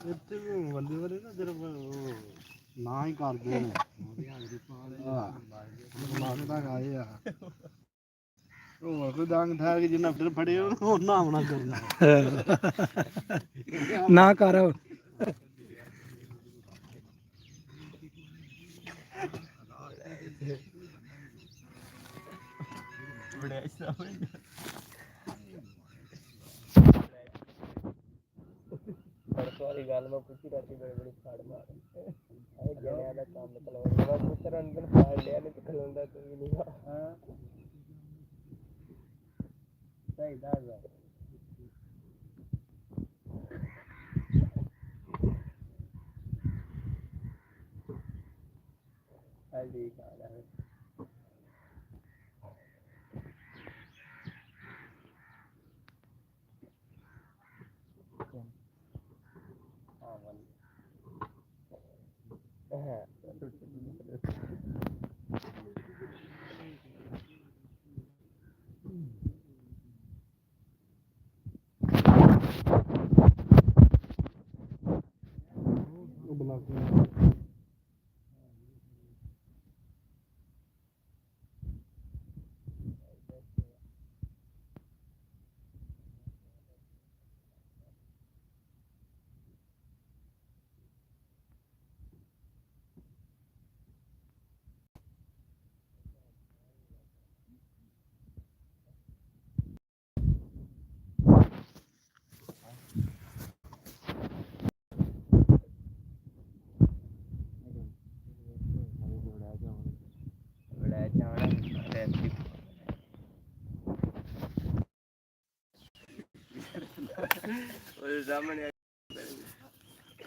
ਇੱਥੇ ਵੀ ਵੱਲੇ ਵੱਲੇ ਨਾ ਜਰਾ ਨਾ ਹੀ ਕਰਦੇ ਨੇ ਲੱਗਦਾ ਆਏ ਆ ਹੋਰ ਕੋਈ ਡੰਗ ਠਾਕ ਜਿੰਨਾ ਫਿਰ ਫੜੇ ਉਹ ਨਾ ਆਉਣਾ ਕਰਨਾ ਨਾ ਕਰ ਪਰਸੋਂ ਵਾਲੀ ਗੱਲ ਮੈਂ ਪੁੱਛੀ ਰਾਤੀ ਬੜੀ ਫੜ ਮਾਰ ਇਹ ਜਣਿਆਂ ਦਾ ਕੰਮ ਖਲੋਣ ਦਾ ਪੁੱਤਰ ਅੰਦਰ ਫਾੜ ਲਿਆ ਨਹੀਂ ਖਲੋਂਦਾ ਤੂੰ ਵੀ ਨਹੀਂ ਹਾਂ ਸਹੀ ਦੱਸ ਹਲਦੀ ਖਾਣਾ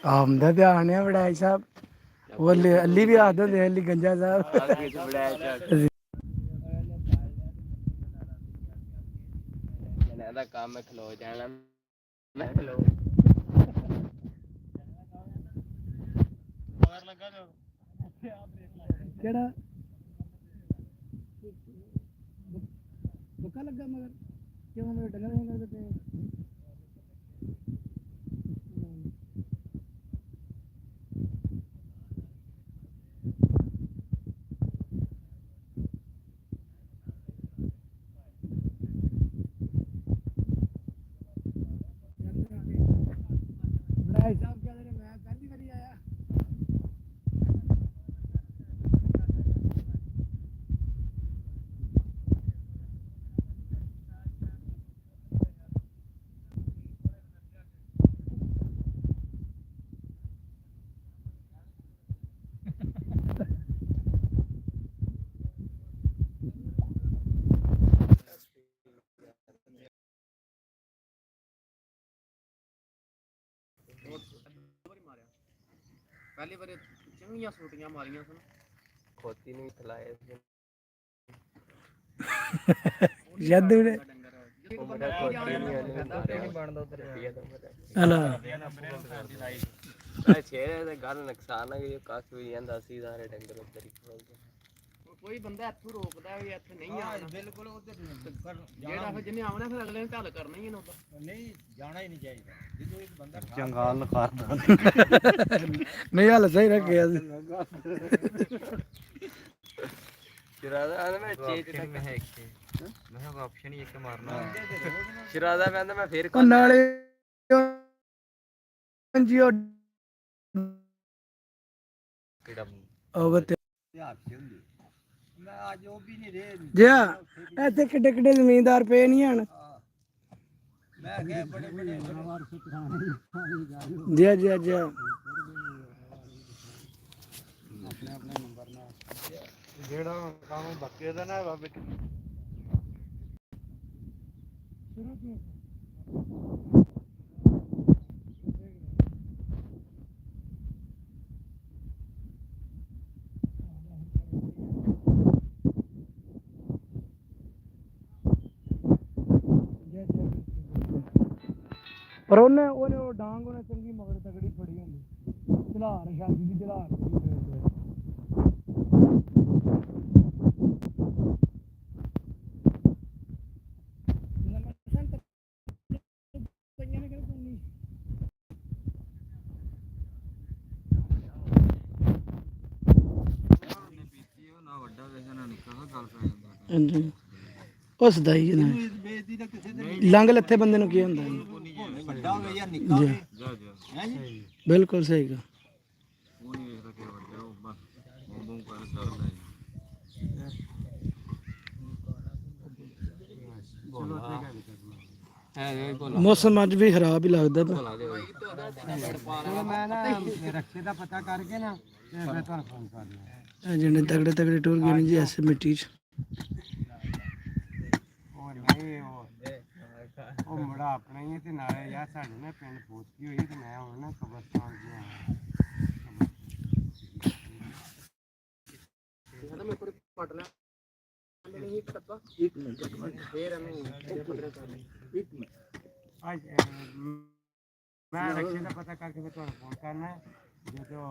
ਆਮਦਾ ਧਿਆਨ ਹੈ ਵਡਾਈ ਸਾਹਿਬ ਉਹ ਅੱਲੀ ਵੀ ਆਦ ਹੁੰਦੇ ਅੱਲੀ ਗੰਜਾ ਸਾਹਿਬ ਦਾ ਕੰਮ ਖਲੋ ਜਾਣਾ ਮੈਂ ਖਲੋ ਮਗਰ ਲੱਗਾ ਜੋ ਕਿਹੜਾ ਧੋਖਾ ਲੱਗਾ ਮਗਰ ਕਿਉਂ ਮੇਰੇ ਡੰਗਰ ਨਹੀਂ ਕਰਦੇ ਪਏ भाई साहब क्या मैं पहली बारी आया ਪਹਿਲੀ ਵਾਰੀ ਚੰਗੀਆਂ ਸੂਟੀਆਂ ਮਾਰੀਆਂ ਸਨ ਖੋਤੀ ਨਹੀਂ ਖਲਾਏ ਜਦ ਵੀਰੇ ਹਲਾ ਛੇਰੇ ਦੇ ਗੱਲ ਨੁਕਸਾਨ ਹੈ ਕਿ ਕੱਖ ਵੀ ਜਾਂਦਾ ਸੀ ਸਾਰੇ ਡੰਗਰ ਉੱਧਰ ਹੀ ਖੋਲਦੇ ਕੋਈ ਬੰਦਾ ਇੱਥੋਂ ਰੋਕਦਾ ਵੀ ਇੱਥੇ ਨਹੀਂ ਆਉਣਾ ਬਿਲਕੁਲ ਉੱਧਰ ਜਿਹੜਾ ਫਿਰ ਜਿਹਨੇ ਆਉਣਾ ਫਿਰ ਅਗਲੇ ਨੇ ਢੱਲ ਕਰਨਾ ਹੀ ਇਹਨੂੰ ਤਾਂ ਨਹੀਂ ਜਾਣਾ ਹੀ ਨਹੀਂ ਚਾਹੀਦਾ ਜਦੋਂ ਇੱਕ ਬੰਦਾ ਚੰਗਾ ਲਖਾਦਾ ਨਹੀਂ ਹਾਲ ਸਹੀ ਰੱਖਿਆ ਸੀ ਸ਼ਿਰਾਦਾ ਮੈਂ ਚੇਂਜ ਮੈਂ ਹੈ ਕਿ ਮੈਂ ਕਿਹਾ ਆਪਸ਼ਨ ਹੀ ਇੱਕ ਮਾਰਨਾ ਸ਼ਿਰਾਦਾ ਕਹਿੰਦਾ ਮੈਂ ਫੇਰ ਨਾਲੇ ਜੀਓ ਕਿਹੜਾ ਉਹ ਤੇ ਅੱਜ ਉਹ ਵੀ ਨਹੀਂ ਰਹੇ ਜਿਆ ਇੱਥੇ ਕਿੱਡੇ ਕਿੱਡੇ ਜ਼ਮੀਨਦਾਰ ਪਏ ਨਹੀਂ ਹਨ ਮੈਂ ਕਿਹਾ ਬੜੇ ਬੜੇ ਜਿਆ ਜਿਆ ਜਿਆ ਆਪਣੇ ਆਪਣੇ ਨੰਬਰ ਨਾਲ ਜਿਹੜਾ ਕੰਮ ਬੱਕੇ ਦਾ ਨਾ ਬਾਬੇ ਪਰ ਉਹਨੇ ਉਹ ਡਾਂਗ ਉਹਨੇ ਚੰਗੀ ਮਗਰ ਤਗੜੀ ਫੜੀ ਹੁੰਦੀ ਝਲਾਰ ਸ਼ਾਦੀ ਦੀ ਝਲਾਰ ਹਾਂਜੀ ਉਹ ਸਦਾਈ ਨਾ ਬੇਇੱਜ਼ਤੀ ਤਾਂ ਕਿਸੇ ਦੇ ਲੰਗ ਲੱਥੇ ਬੰਦੇ ਨੂੰ ਕੀ ਹੁੰਦਾ ਜੀ? ਵੱਡਾ ਹੋਵੇ ਜਾਂ ਨਿੱਕਾ ਹੋਵੇ ਹੈ ਜੀ ਬਿਲਕੁਲ ਸਹੀ ਗੱਲ। ਉਹ ਨਹੀਂ ਵੇਖਦਾ ਕਿ ਵੱਡੇ ਹੋ ਬਸ ਉਦੋਂ ਕਰ ਕਰਦਾ ਜੀ ਚਲੋ ਠੀਕ ਹੈ ਮੌਸਮ ਅੱਜ ਵੀ ਖਰਾਬ ਹੀ ਲੱਗਦਾ ਪਿਆ। ਚਲੋ ਮੈਂ ਨਾ ਰਕਸ਼ੇ ਦਾ ਪਤਾ ਕਰਕੇ ਨਾ ਤੇ ਮੈਂ ਤੁਹਾਨੂੰ ਫੋਨ ਕਰ ਦਿਆਂ। ਇਹ ਜਿਹੜੇ ਤਗੜੇ ਤਗੜੇ ਟੁਰ ਗਏ ਨੇ ਜੀ ਐਸੇ ਮਿੱਟੀ 'ਚ। ਉਹ ਨਹੀਂ ਉਹ ਮੁੰਡਾ ਆਪਣਾ ਹੀ ਹੈ ਤੇ ਨਾਲੇ ਯਾਰ ਸਾਡੇ ਨਾ ਪਿੰਡ ਪੋਸਟੀ ਹੋਈ ਤੇ ਮੈਂ ਹੁਣ ਨਾ ਕਬਰਸਤਾਨ ਚ ਆਇਆ ਇਹਦਾ ਮੈਂ ਕੋਈ ਪੜ ਲਿਆ ਨਹੀਂ ਇੱਕ ਟੱਪਾ ਇੱਕ ਮਿੰਟ ਫੇਰ ਇਹਨੂੰ ਇੱਕ ਮਿੰਟ ਅੱਜ ਮੈਂ ਰਕਸ਼ੇ ਦਾ ਪਤਾ ਕਰਕੇ ਫਿਰ ਤੁਹਾਨੂੰ ਫੋਨ ਕਰਨਾ ਜਦੋਂ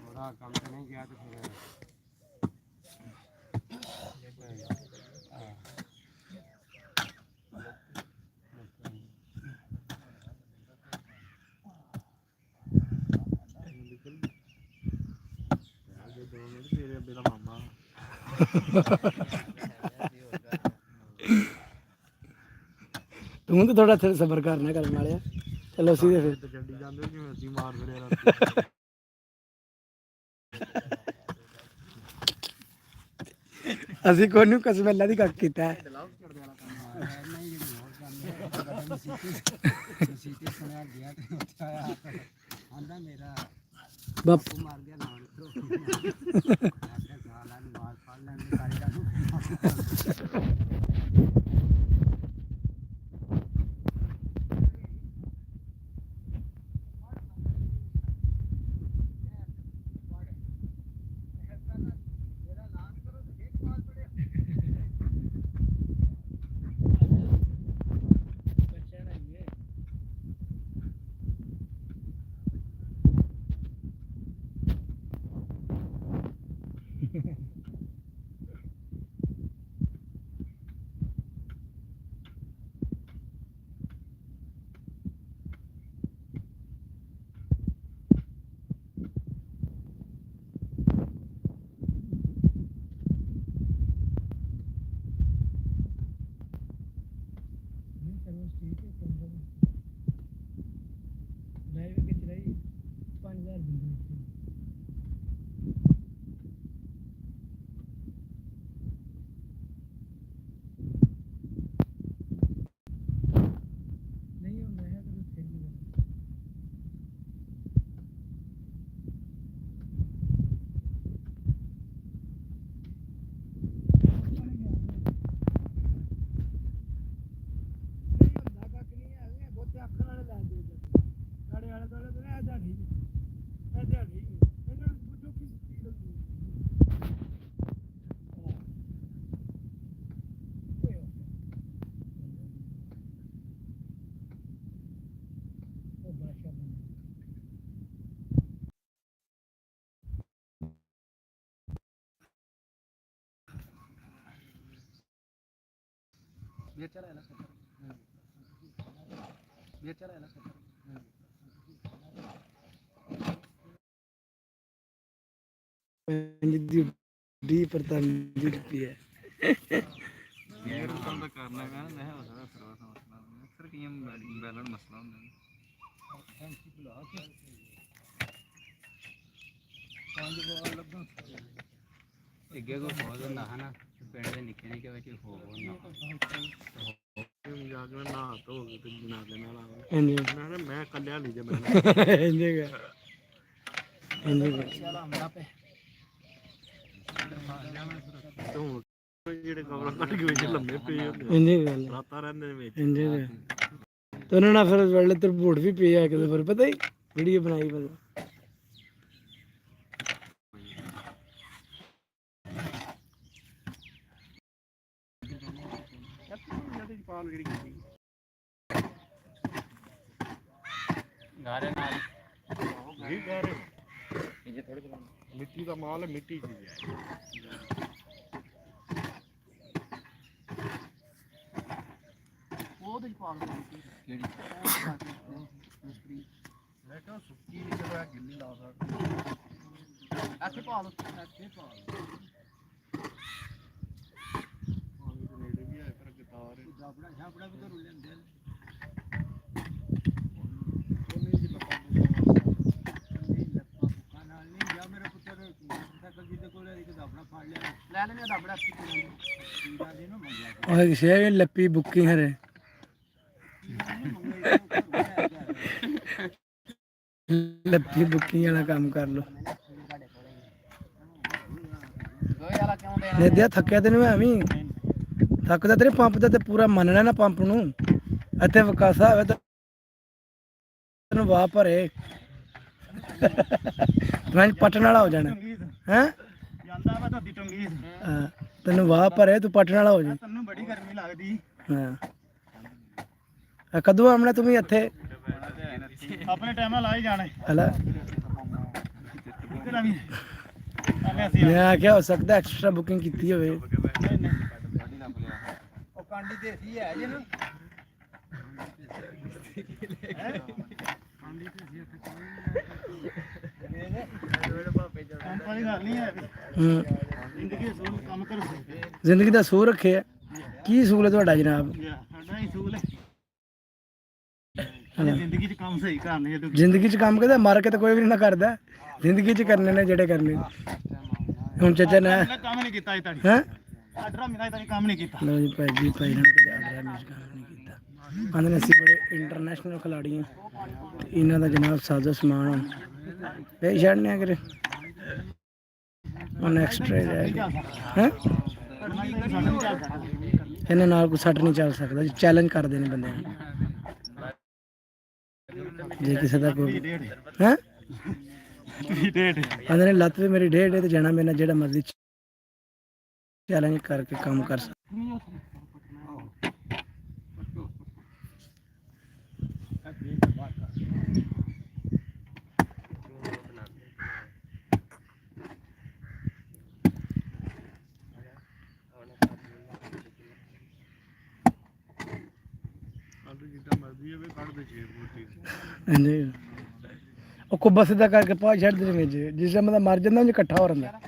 ਮੁੰਡਾ ਕੰਮ ਤੇ ਨਹੀਂ ਗਿਆ ਤੇ ਫਿਰ ਤੂੰ ਤਾਂ ਥੋੜਾ ਇੱਥੇ ਸਬਰ ਕਰਨਾ ਕਰਨ ਵਾਲਿਆ। ਚਲੋ ਅਸੀਂ ਤੇ ਫਿਰ ਗੱਡੀ ਜਾਂਦੇ ਜਿਵੇਂ ਅਸੀਂ ਮਾਰ ਫਿਰਿਆ ਰਾਤੀ ਅਸੀਂ ਕੋਈ ਨੂੰ ਕਸਮੈਲਾ ਦੀ ਕੱਕ ਕੀਤਾ ਹੈ। ਬਾਪੂ ਮਾਰ ਗਿਆ ਨਾਲ डी परता रुपये ਯਾਰ ਕੰਮ ਤਾਂ ਕਰਨਾ ਮੈਂ ਮੈਂ ਹੋ ਸਕਦਾ ਸਰਵਾ ਸਮਝਣਾ ਅਕਸਰ ਕੀ ਬੈਲੈਂਸ ਮਸਲਾ ਹੁੰਦਾ ਅੱਗੇ ਕੋ ਬਹੁਤ ਹੁੰਦਾ ਹੈ ਨਾ ਪਿੰਡ ਦੇ ਨਿੱਕੇ ਨਿੱਕੇ ਵਿੱਚ ਹੋ ਜਾ ਕੇ ਨਾ ਧੋ ਕੇ ਤੇ ਬਣਾ ਦੇ ਨਾਲ ਆਵੇ ਮੈਂ ਕੱਲਿਆ ਨਹੀਂ ਜੇ ਮੈਂ ਜਿਹੜੇ ਕਵਰ ਕੱਟ ਕੇ ਵਿੱਚ ਲੰਮੇ ਪਏ ਹੁੰਦੇ ਰਾਤਾਂ ਰਹਿੰਦੇ ਨੇ ਵਿੱਚ ਤੇ ਉਹਨਾਂ ਨਾਲ ਫਿਰ ਵੇਲੇ ਤੇ ਬੋੜ ਵੀ ਪਈ ਆ ਕਿਤੇ ਫਿਰ ਪਤਾ ਹੀ ਵੀਡੀਓ ਬਣਾਈ ਪਤਾ ਗਾਰੇ ਨਾਲ ਇਹ ਗਾਰੇ ਇਹ ਥੋੜੇ ਮਿੱਟੀ ਦਾ ਮਾਲ ਹੈ ਮਿੱਟੀ ਚ ਉਹਦੇ ਪਾ ਲਓ ਕਿਹੜੀ ਮੈਂ ਕਿਹਾ ਸੁੱਕੀ ਨਹੀਂ ਜਗ੍ਹਾ ਗਿੱਲੀ ਲਾ ਸਕਦਾ ਇੱਥੇ ਪਾ ਲਓ ਇੱਥੇ ਪਾ ਲਓ ਆਪਣਾ ਛਾਪੜਾ ਵੀ ਧਰੂ ਲੈਂਦੇ ਮੇਰਾ ਪੁੱਤਰ ਸਾਈਕਲ ਜਿਹਦੇ ਕੋਲ ਇੱਕ ਦਾਬੜਾ ਫੜ ਲਿਆ ਲੈ ਲੈਣੇ ਦਾਬੜਾ ਉਹ ਕਿਸੇ ਲੱਪੀ ਬੁੱਕੀ ਹਰੇ ਲੱਪੀ ਬੁੱਕੀ ਵਾਲਾ ਕੰਮ ਕਰ ਲੋ ਨਿੱਧਿਆ ਥੱਕਿਆ ਤੈਨੂੰ ਐਵੇਂ ਥੱਕਦਾ ਤੇਰੇ ਪੰਪ ਦਾ ਤੇ ਪੂਰਾ ਮੰਨਣਾ ਨਾ ਪੰਪ ਨੂੰ ਇੱਥੇ ਵਿਕਾਸਾ ਹੋਵੇ ਤਾਂ ਤੈਨੂੰ ਵਾਹ ਭਰੇ ਮੈਂ ਪਟਣ ਵਾਲਾ ਹੋ ਜਾਣਾ ਹੈ ਜਾਂਦਾ ਵਾ ਤੁਹਾਡੀ ਟੰਗੀ ਤੈਨੂੰ ਵਾਹ ਭਰੇ ਤੂੰ ਪਟਣ ਵਾਲਾ ਹੋ ਜਾ ਤੈਨੂੰ ਬੜੀ ਗਰਮੀ ਲੱਗਦੀ ਹਾਂ ਕਦੋਂ ਆਉਣਾ ਤੂੰ ਵੀ ਇੱਥੇ ਆਪਣੇ ਟਾਈਮ ਨਾਲ ਲਾ ਹੀ ਜਾਣਾ ਹਲਾ ਇੱਧਰ ਆ ਵੀ ਮੈਂ ਆਖਿਆ ਹੋ ਸਕਦਾ ਐਕਸਟਰਾ ਬੁਕਿੰਗ ਕੀਤੀ ਹੋਵੇ ਉਹ ਕਾਂਡੀ ਦੇਸੀ ਹੈ ਜੇ ਨਾ ਕਾਂਡੀ ਦੇਸੀ ਇੱਥੇ ਕੋਈ ਗੱਲ ਨਹੀਂ ਹੈ ਜ਼ਿੰਦਗੀ ਅਸੂਲ ਕੰਮ ਕਰੋ ਜ਼ਿੰਦਗੀ ਦਾ ਅਸੂਲ ਰੱਖਿਆ ਕੀ ਅਸੂਲ ਹੈ ਤੁਹਾਡਾ ਜਨਾਬ ਸਾਡਾ ਹੀ ਅਸੂਲ ਹੈ ਜ਼ਿੰਦਗੀ 'ਚ ਕੰਮ ਸਹੀ ਕਰਨੇ ਜਦੋਂ ਜ਼ਿੰਦਗੀ 'ਚ ਕੰਮ ਕਰਦਾ ਮਰ ਕੇ ਤਾਂ ਕੋਈ ਵੀ ਨਹੀਂ ਨਾ ਕਰਦਾ ਜ਼ਿੰਦਗੀ 'ਚ ਕਰਨੇ ਨੇ ਜਿਹੜੇ ਕਰਨੇ ਹੁਣ ਚਾਚਾ ਨੇ ਕੰਮ ਨਹੀਂ ਕੀਤਾ ਅਜੇ ਤੱਕ ਹੈ ਆਡਰਾ ਮਿਲਾ ਤੱਕ ਕੰਮ ਨਹੀਂ ਕੀਤਾ ਲੋ ਜੀ ਭਾਈ ਜੀ ਭਾਈ ਨੇ ਕਦੇ ਆਗਰਾ ਮੈਚ ਕੰਮ ਨਹੀਂ ਕੀਤਾ ਆਂਦੇ ਨੇ ਅਸੀਂ ਬੜੇ ਇੰਟਰਨੈਸ਼ਨਲ ਖਿਲਾੜੀ ਹਾਂ ਇਹਨਾਂ ਦਾ ਜਨਾਬ ਸਾਜ਼ੋ ਸਮਾਨ ਹੁਣ ਇਹ ਛੱਡਨੇ ਆ ਕਰੇ ਹੁਣ ਐਕਸਟਰਾ ਹੈ ਇਹਨਾਂ ਨਾਲ ਕੋਈ ਸੱਟ ਨਹੀਂ ਚੱਲ ਸਕਦਾ ਜੀ ਚੈਲੰਜ ਕਰਦੇ ਨੇ ਬੰਦੇ ਨੂੰ ਜੇ ਕਿਸੇ ਦਾ ਕੋਈ ਹੈ ਆਂਦੇ ਨੇ ਲੱਤ ਵੀ ਮੇਰੀ ਡੇਢ ਹੈ ਤੇ ਜਾਣਾ ਮੇਰੇ ਨਾਲ ਜਿਹੜਾ ਮਰਜ਼ੀ ਚੈਲੰਜ ਕਰਕੇ ਕੰਮ ਕਰ ਸਕਦਾ ਉਹ ਕੁੱਬਾ ਸਿੱਧਾ ਕਰਕੇ ਪਾ ਛੱਡ ਦੇ ਵਿੱਚ ਜਿਸ ਦਾ ਮਤਲਬ ਮਰ ਜਾਂਦਾ ਉਹ ਇਕੱਠਾ ਹੋ ਜਾਂਦਾ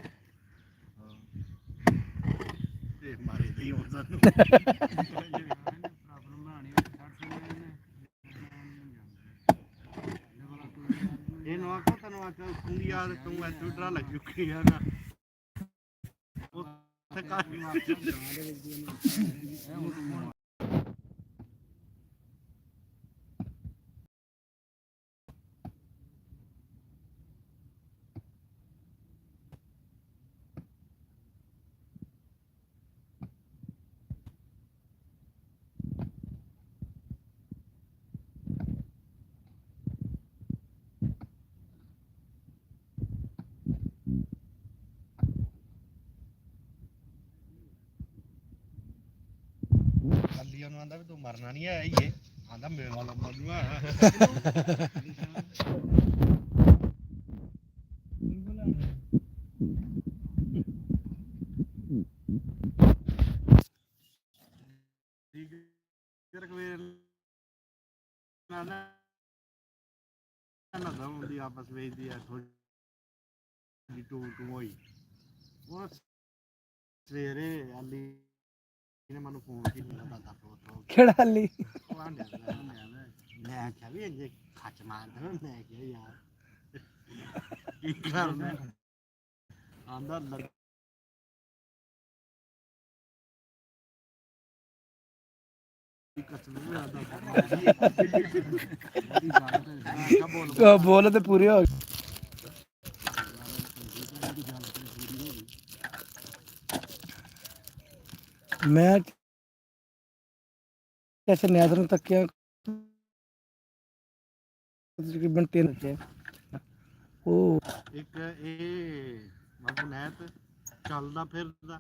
ਇਹਨੂੰ ਆਖੋ ਤੈਨੂੰ ਆਖੋ ਕੁੰਡੀ ਆ ਤੂੰ ਐਤੂ ਡਰਾ ਲੱਗ ਚੁੱਕੀ ਆ ਨਾ ਉੱਥੇ ਕਾਫੀ ਕੱਲੀ ਉਹਨੂੰ ਆਂਦਾ ਵੀ ਤੂੰ ਮਰਨਾ ਨਹੀਂ ਹੈ ਇਹ ਆਂਦਾ ਮੇਰੇ ਵਾਲਾ ਮਰੂਗਾ ਠੀਕ ਰਕਵੇਰ ਨਾ ਨਾ ਹੁੰਦੀ ਆਪਸ ਵਿੱਚ ਦੀ ਆ ਥੋੜੀ ਟੂ ਹੋਈ ਉਹ ਸਵੇਰੇ ਆਲੀ ਇਹਨੇ ਮੈਨੂੰ ਫੋਨ ਕੀਤਾ ਦਾਦਾ ਫੋਟੋ ਕਿਹੜਾ ਹਾਲੀ ਮੈਂ ਆਖਿਆ ਵੀ ਇੰਜੇ ਖੱਚ ਮਾਰਦਾ ਮੈਂ ਕਿਹਾ ਯਾਰ ਕੀ ਕਰਨਾ ਆਂਦਾ ਬੋਲ ਤੇ ਪੂਰੇ ਹੋ ਮੈਂ कैसे नैदर तक क्या तकरीबन 3 बचे ओ एक मगनैत ਚੱਲਦਾ ਫਿਰਦਾ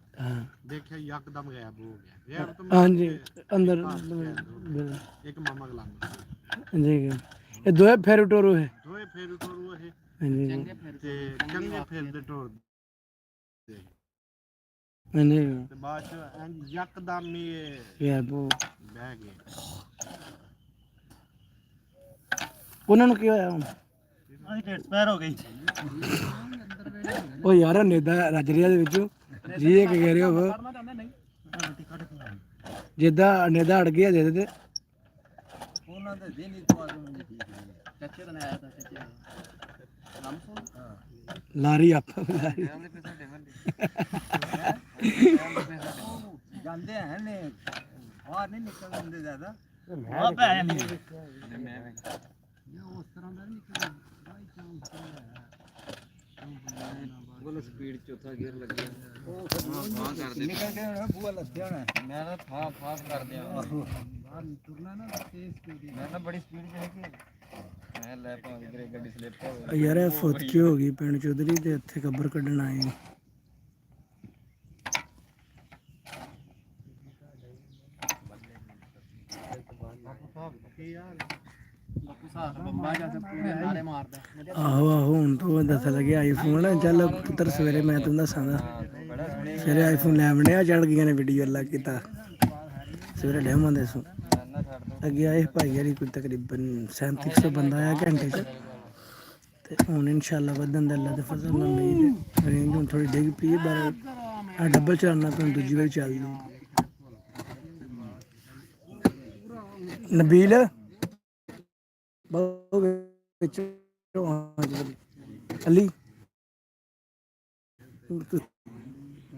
ਦੇਖਿਆ ਯਕਦਮ ਗਾਇਬ ਹੋ ਗਿਆ ਹਾਂਜੀ ਅੰਦਰ ਇੱਕ ਮਾਮਾ ਗਲਾਮ ਜੀ ਇਹ ਦੋਏ ਫੇਰ ਟੋਰੂ ਹੈ ਦੋਏ ਫੇਰ ਟੋਰੂ ਇਹ ਹਾਂਜੀ ਤੇ ਚੰਗੇ ਫਿਰਦੇ ਟੋਰ ਹਾਂਜੀ ਤੇ ਬਾਅਦ ਚ ਯਕਦਮ ਹੀ ਯਾਰ ਉਹ ਬਹਿ ਗਏ ਉਹਨਾਂ ਨੂੰ ਕੀ ਹੋਇਆ ਹੁਣ ਅਸੀਂ ਡੇਟ ਸਪੈਰ ਹੋ ਗਈ ਉਹ ਯਾਰ ਨੇਦਾ ਰਾਜਰੀਆ ਦੇ ਵਿੱਚੋਂ ਜੀ ਇਹ ਕਹਿ ਰਹੇ ਹੋ ਜਿੱਦਾਂ ਨਿਦਾ ਅੜ ਗਿਆ ਦੇ ਦੇ ਉਹਨਾਂ ਦੇ ਦਿਨ ਹੀ ਤੋਂ ਆਦਮ ਨਹੀਂ ਠੀਕ ਹੈ ਚਾਚੇ ਦਾ ਆਇਆ ਤਾਂ ਚਾਚੇ ਨਾਮ ਸੁਣ ਲਾਰੀ ਆਪਾਂ ਲਾਰੀ ਜਾਂਦੇ ਹਨ ਨੇ ਬਾਹਰ ਨਹੀਂ ਨਿਕਲ ਦਿੰਦੇ ਜ਼ਿਆਦਾ ਆ ਭੈਣ ਨਹੀਂ ਉਸ ਤਰ੍ਹਾਂ ਦਾ ਨਹੀਂ ਬੋਲ ਸਪੀਡ ਚੌਥਾ ਗੇਅਰ ਲੱਗਿਆ ਉਹ ਫਾਂ ਕਰਦੇ ਨਿਕਲ ਕੇ ਹੁਣ ਬੂਆ ਲੱਦਿਆ ਹੋਣਾ ਮੈਂ ਤਾਂ ਫਾਂ ਕਰਦੇ ਆ ਬਾਹਰ ਤੁਰਨਾ ਨਾ ਤੇਜ਼ ਸਪੀਡ ਮੈਂ ਤਾਂ ਬੜੀ ਸਪੀਡ 'ਚ ਹੈ ਕਿ ਮੈਂ ਲੈ ਪਾ ਇਧਰੇ ਗੱਡੀ ਸਲਿੱਪ ਹੋ ਯਾਰ ਇਹ ਫੁੱਤ ਕੀ ਹੋ ਗਈ ਪਿੰਡ ਚੌਧਰੀ ਤੇ ਇੱਥੇ ਕਬਰ ਕੱਢਣ ਆਏ ਨੇ। ਆਹੋ ਆਹੋ ਹੁਣ ਤੋਂ ਦੱਸ ਲੱਗਿਆ ਆਈਫੋਨ ਚੱਲ ਪੁੱਤਰ ਸਵੇਰੇ ਮੈਂ ਤੈਨੂੰ ਦੱਸਾਂਗਾ ਸਵੇਰੇ ਆਈਫੋਨ ਲੈ ਆਵਣੇ ਆ ਚੜ ਗਈਆਂ ਨੇ ਵੀਡੀਓ ਅੱਲਾ ਕੀਤਾ ਸਵੇਰੇ ਲੈ ਆਵਾਂਦੇ ਸੋ ਅੱਗੇ ਆਏ ਭਾਈ ਯਾਰੀ ਕੋਈ ਤਕਰੀਬਨ 3700 ਬੰਦਾ ਆਇਆ ਘੰਟੇ 'ਚ ਤੇ ਹੁਣ ਇਨਸ਼ਾਅੱਲਾ ਵਧਣ ਦਾ ਅੱਲਾ ਦੇ ਫਜ਼ਲ ਨਾਲ ਉਮੀਦ ਰੇਂਜ ਹੁਣ ਥੋੜੀ ਡਿੱਗ ਪਈ ਹੈ ਪਰ ਆ ਡਬਲ ਚਲਾਉਣਾ ਤਾਂ ਦੂਜੀ ਵਾਰੀ ਚੱਲਦੀ ਨਬੀਲ ਬਹੁ ਵਿੱਚ ਅਲੀ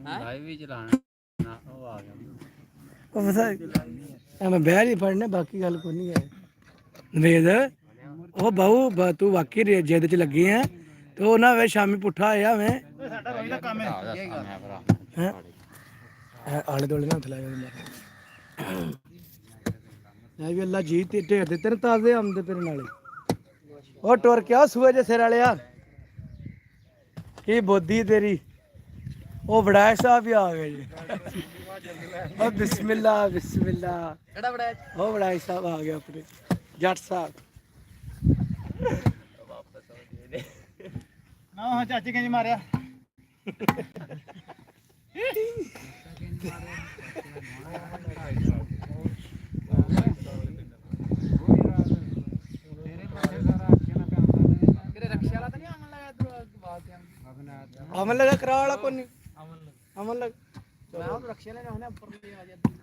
ਲਾਈਵ ਵੀ ਚਲਾਣਾ ਉਹ ਆ ਗਿਆ ਉਹ ਪਤਾ ਮੈਂ ਬਹਿ ਨਹੀਂ ਪੜਨੇ ਬਾਕੀ ਗੱਲ ਕੋਈ ਨਹੀਂ ਹੈ ਨਵੇਦ ਉਹ ਬਾਹੂ ਤੂੰ ਵਾਕਈ ਜਿੱਦ ਚ ਲੱਗੇ ਆ ਤੇ ਉਹ ਨਾ ਵੇ ਸ਼ਾਮੀ ਪੁੱਠਾ ਆਇਆ ਮੈਂ ਸਾਡਾ ਰੋਜ਼ ਦਾ ਕੰਮ ਹੈ ਆਲੇ ਦੋਲੇ ਨਾ ਹੱਥ ਲਾਇਆ ਮੈਂ ਵੀ ਅੱਲਾ ਜੀ ਤੇ ਢੇਰ ਦੇ ਤੇਰੇ ਤਾਜ਼ੇ ਆਮਦੇ ਤੇਰੇ ਨਾਲੇ ਉਹ ਟੁਰ ਕਿਆ ਸੂਏ ਜੇ ਸਿਰ ਵਾਲਿਆ ਕੀ ਬੋਦੀ ਤੇਰੀ ਉਹ ਵੜਾਇ ਸਾਹਿਬ ਵੀ ਆ ਗਏ ਜੀ ਉਹ ਬਿਸਮਿਲ੍ਲਾ ਬਿਸਮਿਲ੍ਲਾ ਕਿਹੜਾ ਬੜਾ ਉਹ ਵੜਾਇ ਸਾਹਿਬ ਆ ਗਏ ਆਪਣੇ ਜੱਟ ਸਾਹਿਬ ਵਾਪਸ ਆ ਗਏ ਨਾ ਹਾਂ ਚਾਚੀ ਕਹਿੰਦੀ ਮਾਰਿਆ ਅਮਨ ਲਗਾ ਕਰਾ ਵਾਲਾ ਕੋਈ ਨਹੀਂ ਅਮਨ ਲਗ ਮੈਂ ਉਹ ਰਕਸ਼ੇ ਲੈਣੇ ਹੁਣੇ ਉੱਪਰ ਲੈ ਆ ਜਾਂਦੀ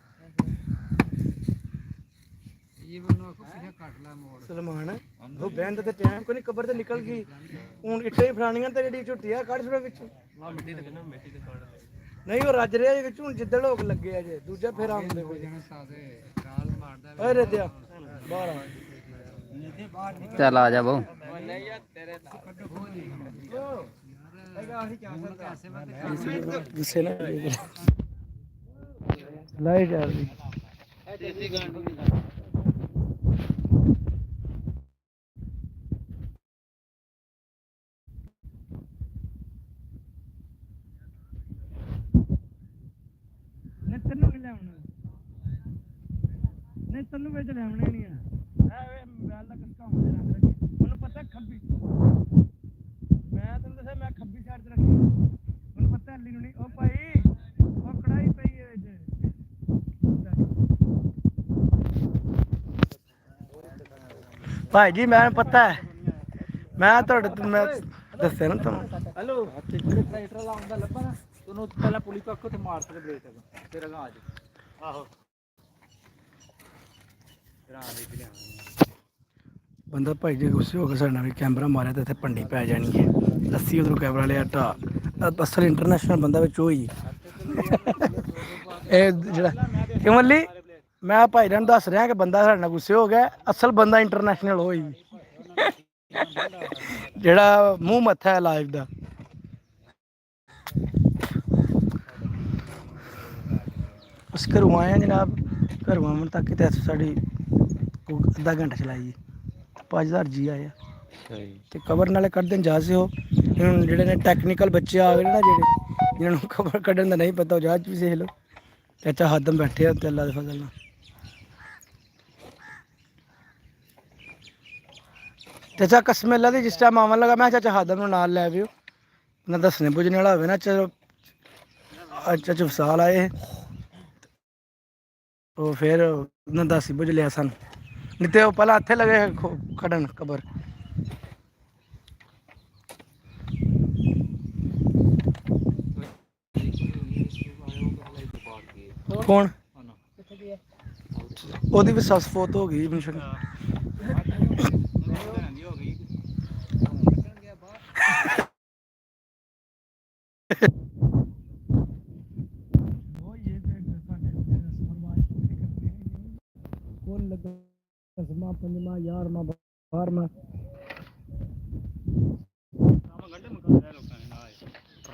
ਇਹ ਬਨੋ ਕੋ ਪਿੱਛੇ ਕੱਟ ਲਾ ਮੋੜ ਸਲਮਾਨ ਉਹ ਬੈਂਦ ਤੇ ਟਾਈਮ ਕੋਈ ਨਹੀਂ ਕਬਰ ਤੇ ਨਿਕਲ ਗਈ ਹੁਣ ਇੱਟਾਂ ਹੀ ਫਰਾਣੀਆਂ ਤੇ ਜਿਹੜੀ ਝੁੱਟੀ ਆ ਕੱਢ ਛੜੋ ਵਿੱਚ ਆ ਮਿੱਟੀ ਤੇ ਕਿੰਨਾ ਮਿੱਟੀ ਤੇ ਕੱਢ ਨਹੀਂ ਉਹ ਰੱਜ ਰਿਹਾ ਵਿੱਚ ਹੁਣ ਜਿੱਦੜ ਲੋਕ ਲੱਗੇ ਆ ਜੇ ਦੂਜਾ ਫੇਰ ਆਉਂਦੇ ਕੋਈ ਸਾਦੇ ਕਾਲ ਮਾਰਦਾ ਓਏ ਰਦਿਆ ਬਾਹਰ ਆ ਚੱਲ ਆ ਜਾ ਬਹੁ ਨਹੀਂ ਯਾਰ ਤੇਰੇ ਗੁੱਸੇ ਨਾ ਲਾਈਟ ਆ ਰਹੀ ਦੇਸੀ ਗਾਂਡੀ ਨੇ ਤੈਨੂੰ ਕਿ ਲਿਆਉਣਾ ਨਹੀਂ ਤੈਨੂੰ ਵਿੱਚ ਲਿਆਉਣਾ ਹੀ ਨਹੀਂ ਆ ਐ ਮੈਂ ਦਾ ਕਸਕਾ ਹੋਣੇ ਰੱਖ ਰੱਖੀ ਮੈਨੂੰ ਪਤਾ ਖੱਬੀ ਮੈਂ ਤੈਨੂੰ ਦੱਸਿਆ ਮੈਂ ਖੱਬੀ ਸਾਈਡ ਤੇ ਰੱਖੀ ਮੈਨੂੰ ਪਤਾ ਹੱਲੀ ਨੂੰ ਨਹੀਂ ਉਹ ਭਾਈ ਉਹ ਕੜਾਈ ਪਈ ਹੈ ਵਿੱਚ ਭਾਈ ਜੀ ਮੈਨੂੰ ਪਤਾ ਹੈ ਮੈਂ ਤੁਹਾਡੇ ਮੈਂ ਦੱਸਿਆ ਨਾ ਤੁਹਾਨੂੰ ਹੈਲੋ ਟਰੈਕਟਰ ਲਾਉਂਦਾ ਲੱਭਾ ਨਾ ਤੈਨੂੰ ਪਹਿਲਾਂ ਪੁਲਿਸ ਤੋਂ ਅੱਖੋਂ ਤੇ ਮਾਰ ਕੇ ਬ੍ਰੇਕ ਫਿਰ ਅਗਾ ਆ ਜਾ ਆਹੋ ਬੰਦਾ ਭਾਈ ਜੀ ਗੁੱਸੇ ਹੋ ਕੇ ਸਾਡੇ ਨਾਲ ਵੀ ਕੈਮਰਾ ਮਾਰਿਆ ਤੇ ਇੱਥੇ ਭੰਡੀ ਪੈ ਜਾਣੀ ਹੈ ਅਸੀਂ ਉਧਰੋਂ ਕੈਮਰਾ ਲਿਆ ਢਾ ਅਸਲ ਇੰਟਰਨੈਸ਼ਨਲ ਬੰਦਾ ਵਿੱਚ ਉਹ ਹੀ ਇਹ ਜਿਹੜਾ ਕਿਉਂ ਮੱਲੀ ਮੈਂ ਭਾਈ ਨੂੰ ਦੱਸ ਰਿਹਾ ਕਿ ਬੰਦਾ ਸਾਡੇ ਨਾਲ ਗੁੱਸੇ ਹੋ ਗਿਆ ਅਸਲ ਬੰਦਾ ਇੰਟਰਨੈਸ਼ਨਲ ਉਹ ਹੀ ਜਿਹੜਾ ਮੂੰਹ ਮੱਥਾ ਹੈ ਲਾਈਵ ਦਾ ਉਸ ਘਰੋਂ ਆਏ ਜਨਾਬ ਘਰੋਂ ਆਉਣ ਤੱਕ ਤੇ ਸਾਡੀ ਅੱਧਾ ਘੰਟਾ ਚਲਾਈ 5000 ਜੀ ਆਏ ਤੇ ਕਵਰ ਨਾਲੇ ਕੱਢ ਦੇਣ ਜਾ ਸਿਓ ਹੁਣ ਜਿਹੜੇ ਨੇ ਟੈਕਨੀਕਲ ਬੱਚੇ ਆ ਗਏ ਨਾ ਜਿਹੜੇ ਜਿਹਨਾਂ ਨੂੰ ਕਵਰ ਕੱਢਣ ਦਾ ਨਹੀਂ ਪਤਾ ਉਹ ਜਹਾਜ਼ ਵੀ ਸਿੱਖ ਲਓ ਚਾਚਾ ਹੱਦਮ ਬੈਠੇ ਆ ਤੇ ਅੱਲਾ ਦੇ ਫਜ਼ਲ ਨਾਲ ਚਾਚਾ ਕਸਮ ਅੱਲਾ ਦੀ ਜਿਸ ਟਾਈਮ ਆਵਣ ਲੱਗਾ ਮੈਂ ਚਾਚਾ ਹੱਦਮ ਨੂੰ ਨਾਲ ਲੈ ਆਵਿਓ ਨਾ ਦੱਸਣੇ ਪੁੱਜਣੇ ਵਾਲਾ ਹੋਵੇ ਨਾ ਚਲੋ ਚਾਚਾ ਵਸਾਲ ਆਏ ਉਹ ਫਿਰ ਉਹਨਾਂ ਦੱਸ ਬੁੱਝ ਲਿਆ ਸਨ ਨਹੀਂ ਤੇ ਉਹ ਪਹਿਲਾਂ ਹੱਥੇ ਲਗੇ ਕੱਢਣ ਕਬਰ ਕੌਣ ਉਹਦੀ ਵੀ ਸੱਸ ਫੋਤ ਹੋ ਗਈ ਮਿਸ਼ਨ ਦਸਵਾਂ ਪੰਜਵਾਂ 11ਵਾਂ 12ਵਾਂ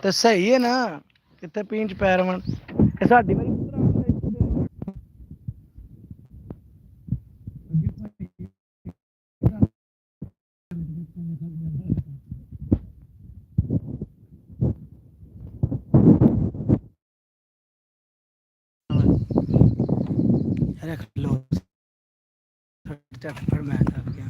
ਤੇ ਸਹੀ ਹੈ ਨਾ ਕਿੱਥੇ ਪੀਣ ਚ ਪੈਰ ਵਣ ਇਹ ਸਾਡੀ ਵਾਰੀ ਰੱਖ ਲੋ ਚੱਕ ਪਰ ਮੈਂ ਥੱਕ ਗਿਆ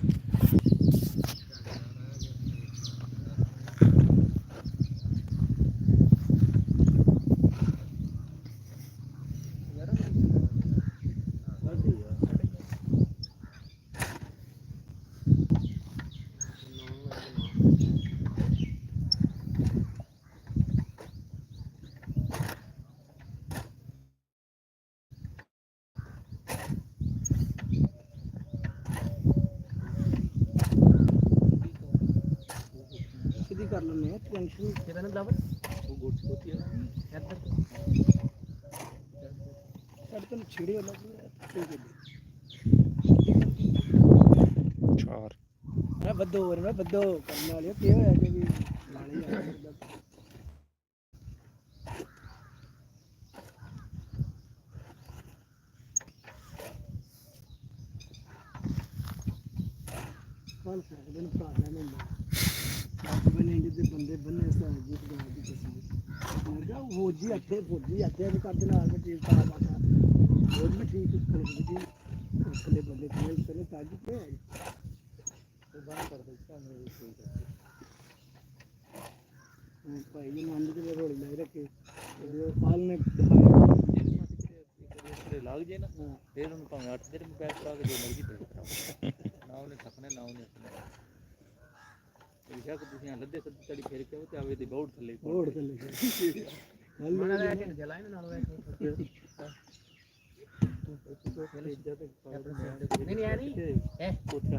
ਕਰ ਲੈਂਦੇ ਆ ਟੈਨਸ਼ਨ ਕਿਹਦਾ ਨਾ ਦਬ ਉਹ ਗੋਟ ਹੋਤੀ ਹੈ ਇੱਧਰ ਸਾਡੇ ਤੋਂ ਛੇੜੇ ਵਾਲਾ ਚਾਰ ਮੈਂ ਬੱਦੋ ਹੋਰ ਮੈਂ ਬੱਦੋ ਕਰਨ ਵਾਲੇ ਕੀ ਹੋਇਆ ਕਿ ਵੀ ਨਾਲੇ ਆ ਕਾਲ ਸਕਦੇ ਨੇ ਭਰਾ ਲੈਣੇ बने जिद्दे बंदे बने जी फौजी अच्छे भी कर देना आगे चीज का बात फौज भी ठीक जी थले बंदे थले ताजी पे तो बात कर देता मेरे भाई ये मान के रोड़ी ले रखे जो पाल ने लाग जे ना फिर उन भावे 8 दिन में पैक करा के जो मर्जी पे ना उन्हें थकने ना उन्हें ਲਿਖਿਆ ਕਿ ਤੁਸੀਂ ਲੱਦੇ ਸੱਦੀ ਤੜੀ ਫੇਰ ਕੇ ਤੇ ਆਵੇ ਦੀ ਬੌੜ ਥੱਲੇ ਮਨਾਂ ਦਾ ਕਿ ਜਲਾਈ ਨਾਲ ਹੋਇਆ ਨਹੀਂ ਨਹੀਂ ਆ ਨਹੀਂ ਹੈ ਕੋਠਾ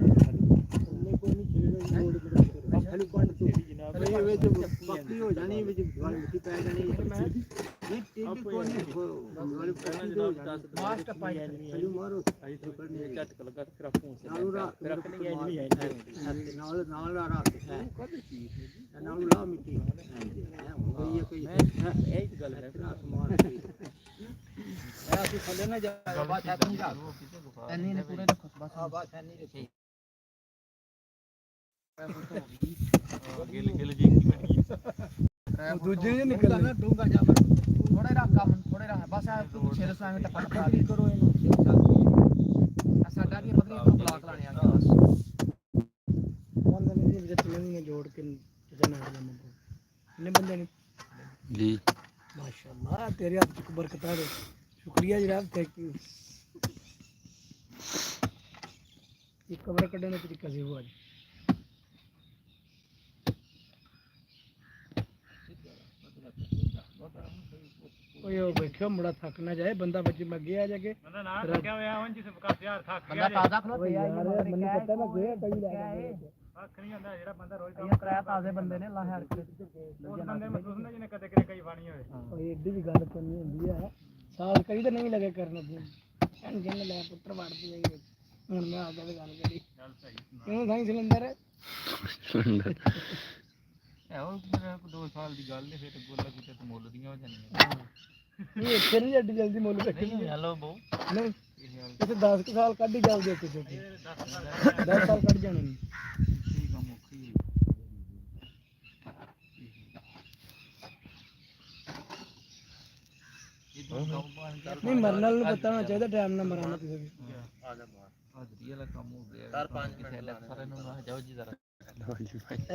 ਕੋਈ ਨਹੀਂ ਖਾਲੀ ਪੰਡ ਤੋਂ ਜਨਾਬ ਇਹ ਵਿੱਚ ਪੱਕੀ ਹੋ ਜਾਣੀ ਵਿੱਚ ਵਾਲੀ ਮਿੱਟੀ ਪੈ ਜਾਣੀ ਨਹੀਂ ਟੀਬੀ ਕੋਈ ਨਹੀਂ ਵਾਲੀ ਪਹਿਲਾਂ ਜਨਾਬ ਮਾਸਟ ਪਾਈ ਚਲੋ ਮਾਰੋ ਆਈ ਤੇ ਕਰਨੀ ਝਟਕ ਲਗਾ ਫਿਰ ਆਪੂ ਫਿਰ ਰੱਖਣੀ ਹੈ ਨਹੀਂ ਹੈ ਨਾਲ ਨਾਲ ਰੱਖ ਕਦੇ ਚੀਜ਼ ਨਾਲ ਲਾ ਮਿੱਟੀ ਕੋਈ ਇਹ ਗੱਲ ਹੈ ਮਾਰ ਅਸੀਂ ਥੱਲੇ ਨਾ ਜਾ ਬਾਤ ਹੈ ਨਹੀਂ ਜਾ ਐਨੀ ਨੇ ਪੂਰੇ ਰੱਖੋ ਬਸ ਆ ਬਾਤ ਐਨੀ ਰੱਖੀ ਗਿਲ ਜੀ ਕੀ ਬਣੀ ਦੂਜੇ ਨੇ ਨਿਕਲਣਾ ਡੂੰਗਾ ਜਾ ਥੋੜੇ ਰੱਖ ਕੰਮ ਥੋੜੇ ਰੱਖ ਬਸ ਆ ਤੂੰ 600 ਐਵੇਂ ਟੱਪਾ ਕਰੋ ਇਹਨੂੰ ਸਾਡਾ ਵੀ ਪਤਨੀ ਨੂੰ ਬਲਾਕ ਲਾਣੇ ਆ ਬਸ ਬੰਦੇ ਨੇ ਜੀ ਵਿੱਚ ਨਹੀਂ ਜੋੜ ਕੇ ਜਨਾ ਨੇ ਬੰਦੇ ਨੇ ਜੀ ਮਾਸ਼ਾਅੱਲਾ ਤੇਰੇ ਹੱਥ ਚ ਬਰਕਤਾਂ ਦੇ शुक्रिया जनाब थैंक यू ये कवर कढ़ने का तरीका से हुआ बैठो मुड़ा थक ना जाए बंदा बच्चे मगे आ जाके बंदा ताजा खलोते यार मैंने पता ना गया कई ले गए ਅੱਖ ਨਹੀਂ ਹੁੰਦਾ ਜਿਹੜਾ ਬੰਦਾ ਰੋਜ਼ ਕੰਮ ਕਰਾਇਆ ਤਾਜ਼ੇ ਬੰਦੇ ਨੇ ਲਾਹ ਹੜ ਕੇ ਉਸ ਬੰਦੇ ਮਹਿਸੂਸ ਹੁੰਦਾ ਜਿਹਨੇ ਕਦੇ ਕਦੇ ਕਈ ਵਾਣੀ ਹੋਵੇ ਓਏ ਏਡੀ ਵੀ ਗੱਲ ਕਰਨੀ ਹੁੰਦੀ ਹੈ ਸਾਲ ਕਈ ਤਾਂ ਨਹੀਂ ਲੱਗੇ ਕਰਨ ਦੀ ਐਨ ਜਿੰਨ ਲੈ ਪੁੱਤਰ ਵੜਦੀ ਜਾਈ ਹੁਣ ਮੈਂ ਆ ਕੇ ਗੱਲ ਕਰੀ ਗੱਲ ਸਹੀ ਕਿਉਂ ਸਾਈਂ ਸਿਲੰਡਰ ਹੈ ਉਹ 2 ਸਾਲ ਦੀ ਗੱਲ ਨੇ ਫਿਰ ਗੋਲਾ ਕਿਤੇ ਤੇ ਮੁੱਲ ਦੀਆਂ ਹੋ ਜਾਂਦੀਆਂ ਇਹ ਇੱਥੇ ਨਹੀਂ ਜੱਡੀ ਜਲਦੀ ਮੁੱਲ ਕੱਢੀ ਹੈਲੋ ਬੋ ਨਹੀਂ ਇੱਥੇ 10 ਸਾਲ ਕੱਢੀ ਜਾਊਗੇ ਕਿਸੇ 10 ਸਾਲ ਕੱਢ ਜਾਣੇ ਨੇ नहीं मरना बताना चाहिए टाइम ना मराना किसी भी वाला काम हो गया 4-5 की थैले सारे नु जाओ जी जरा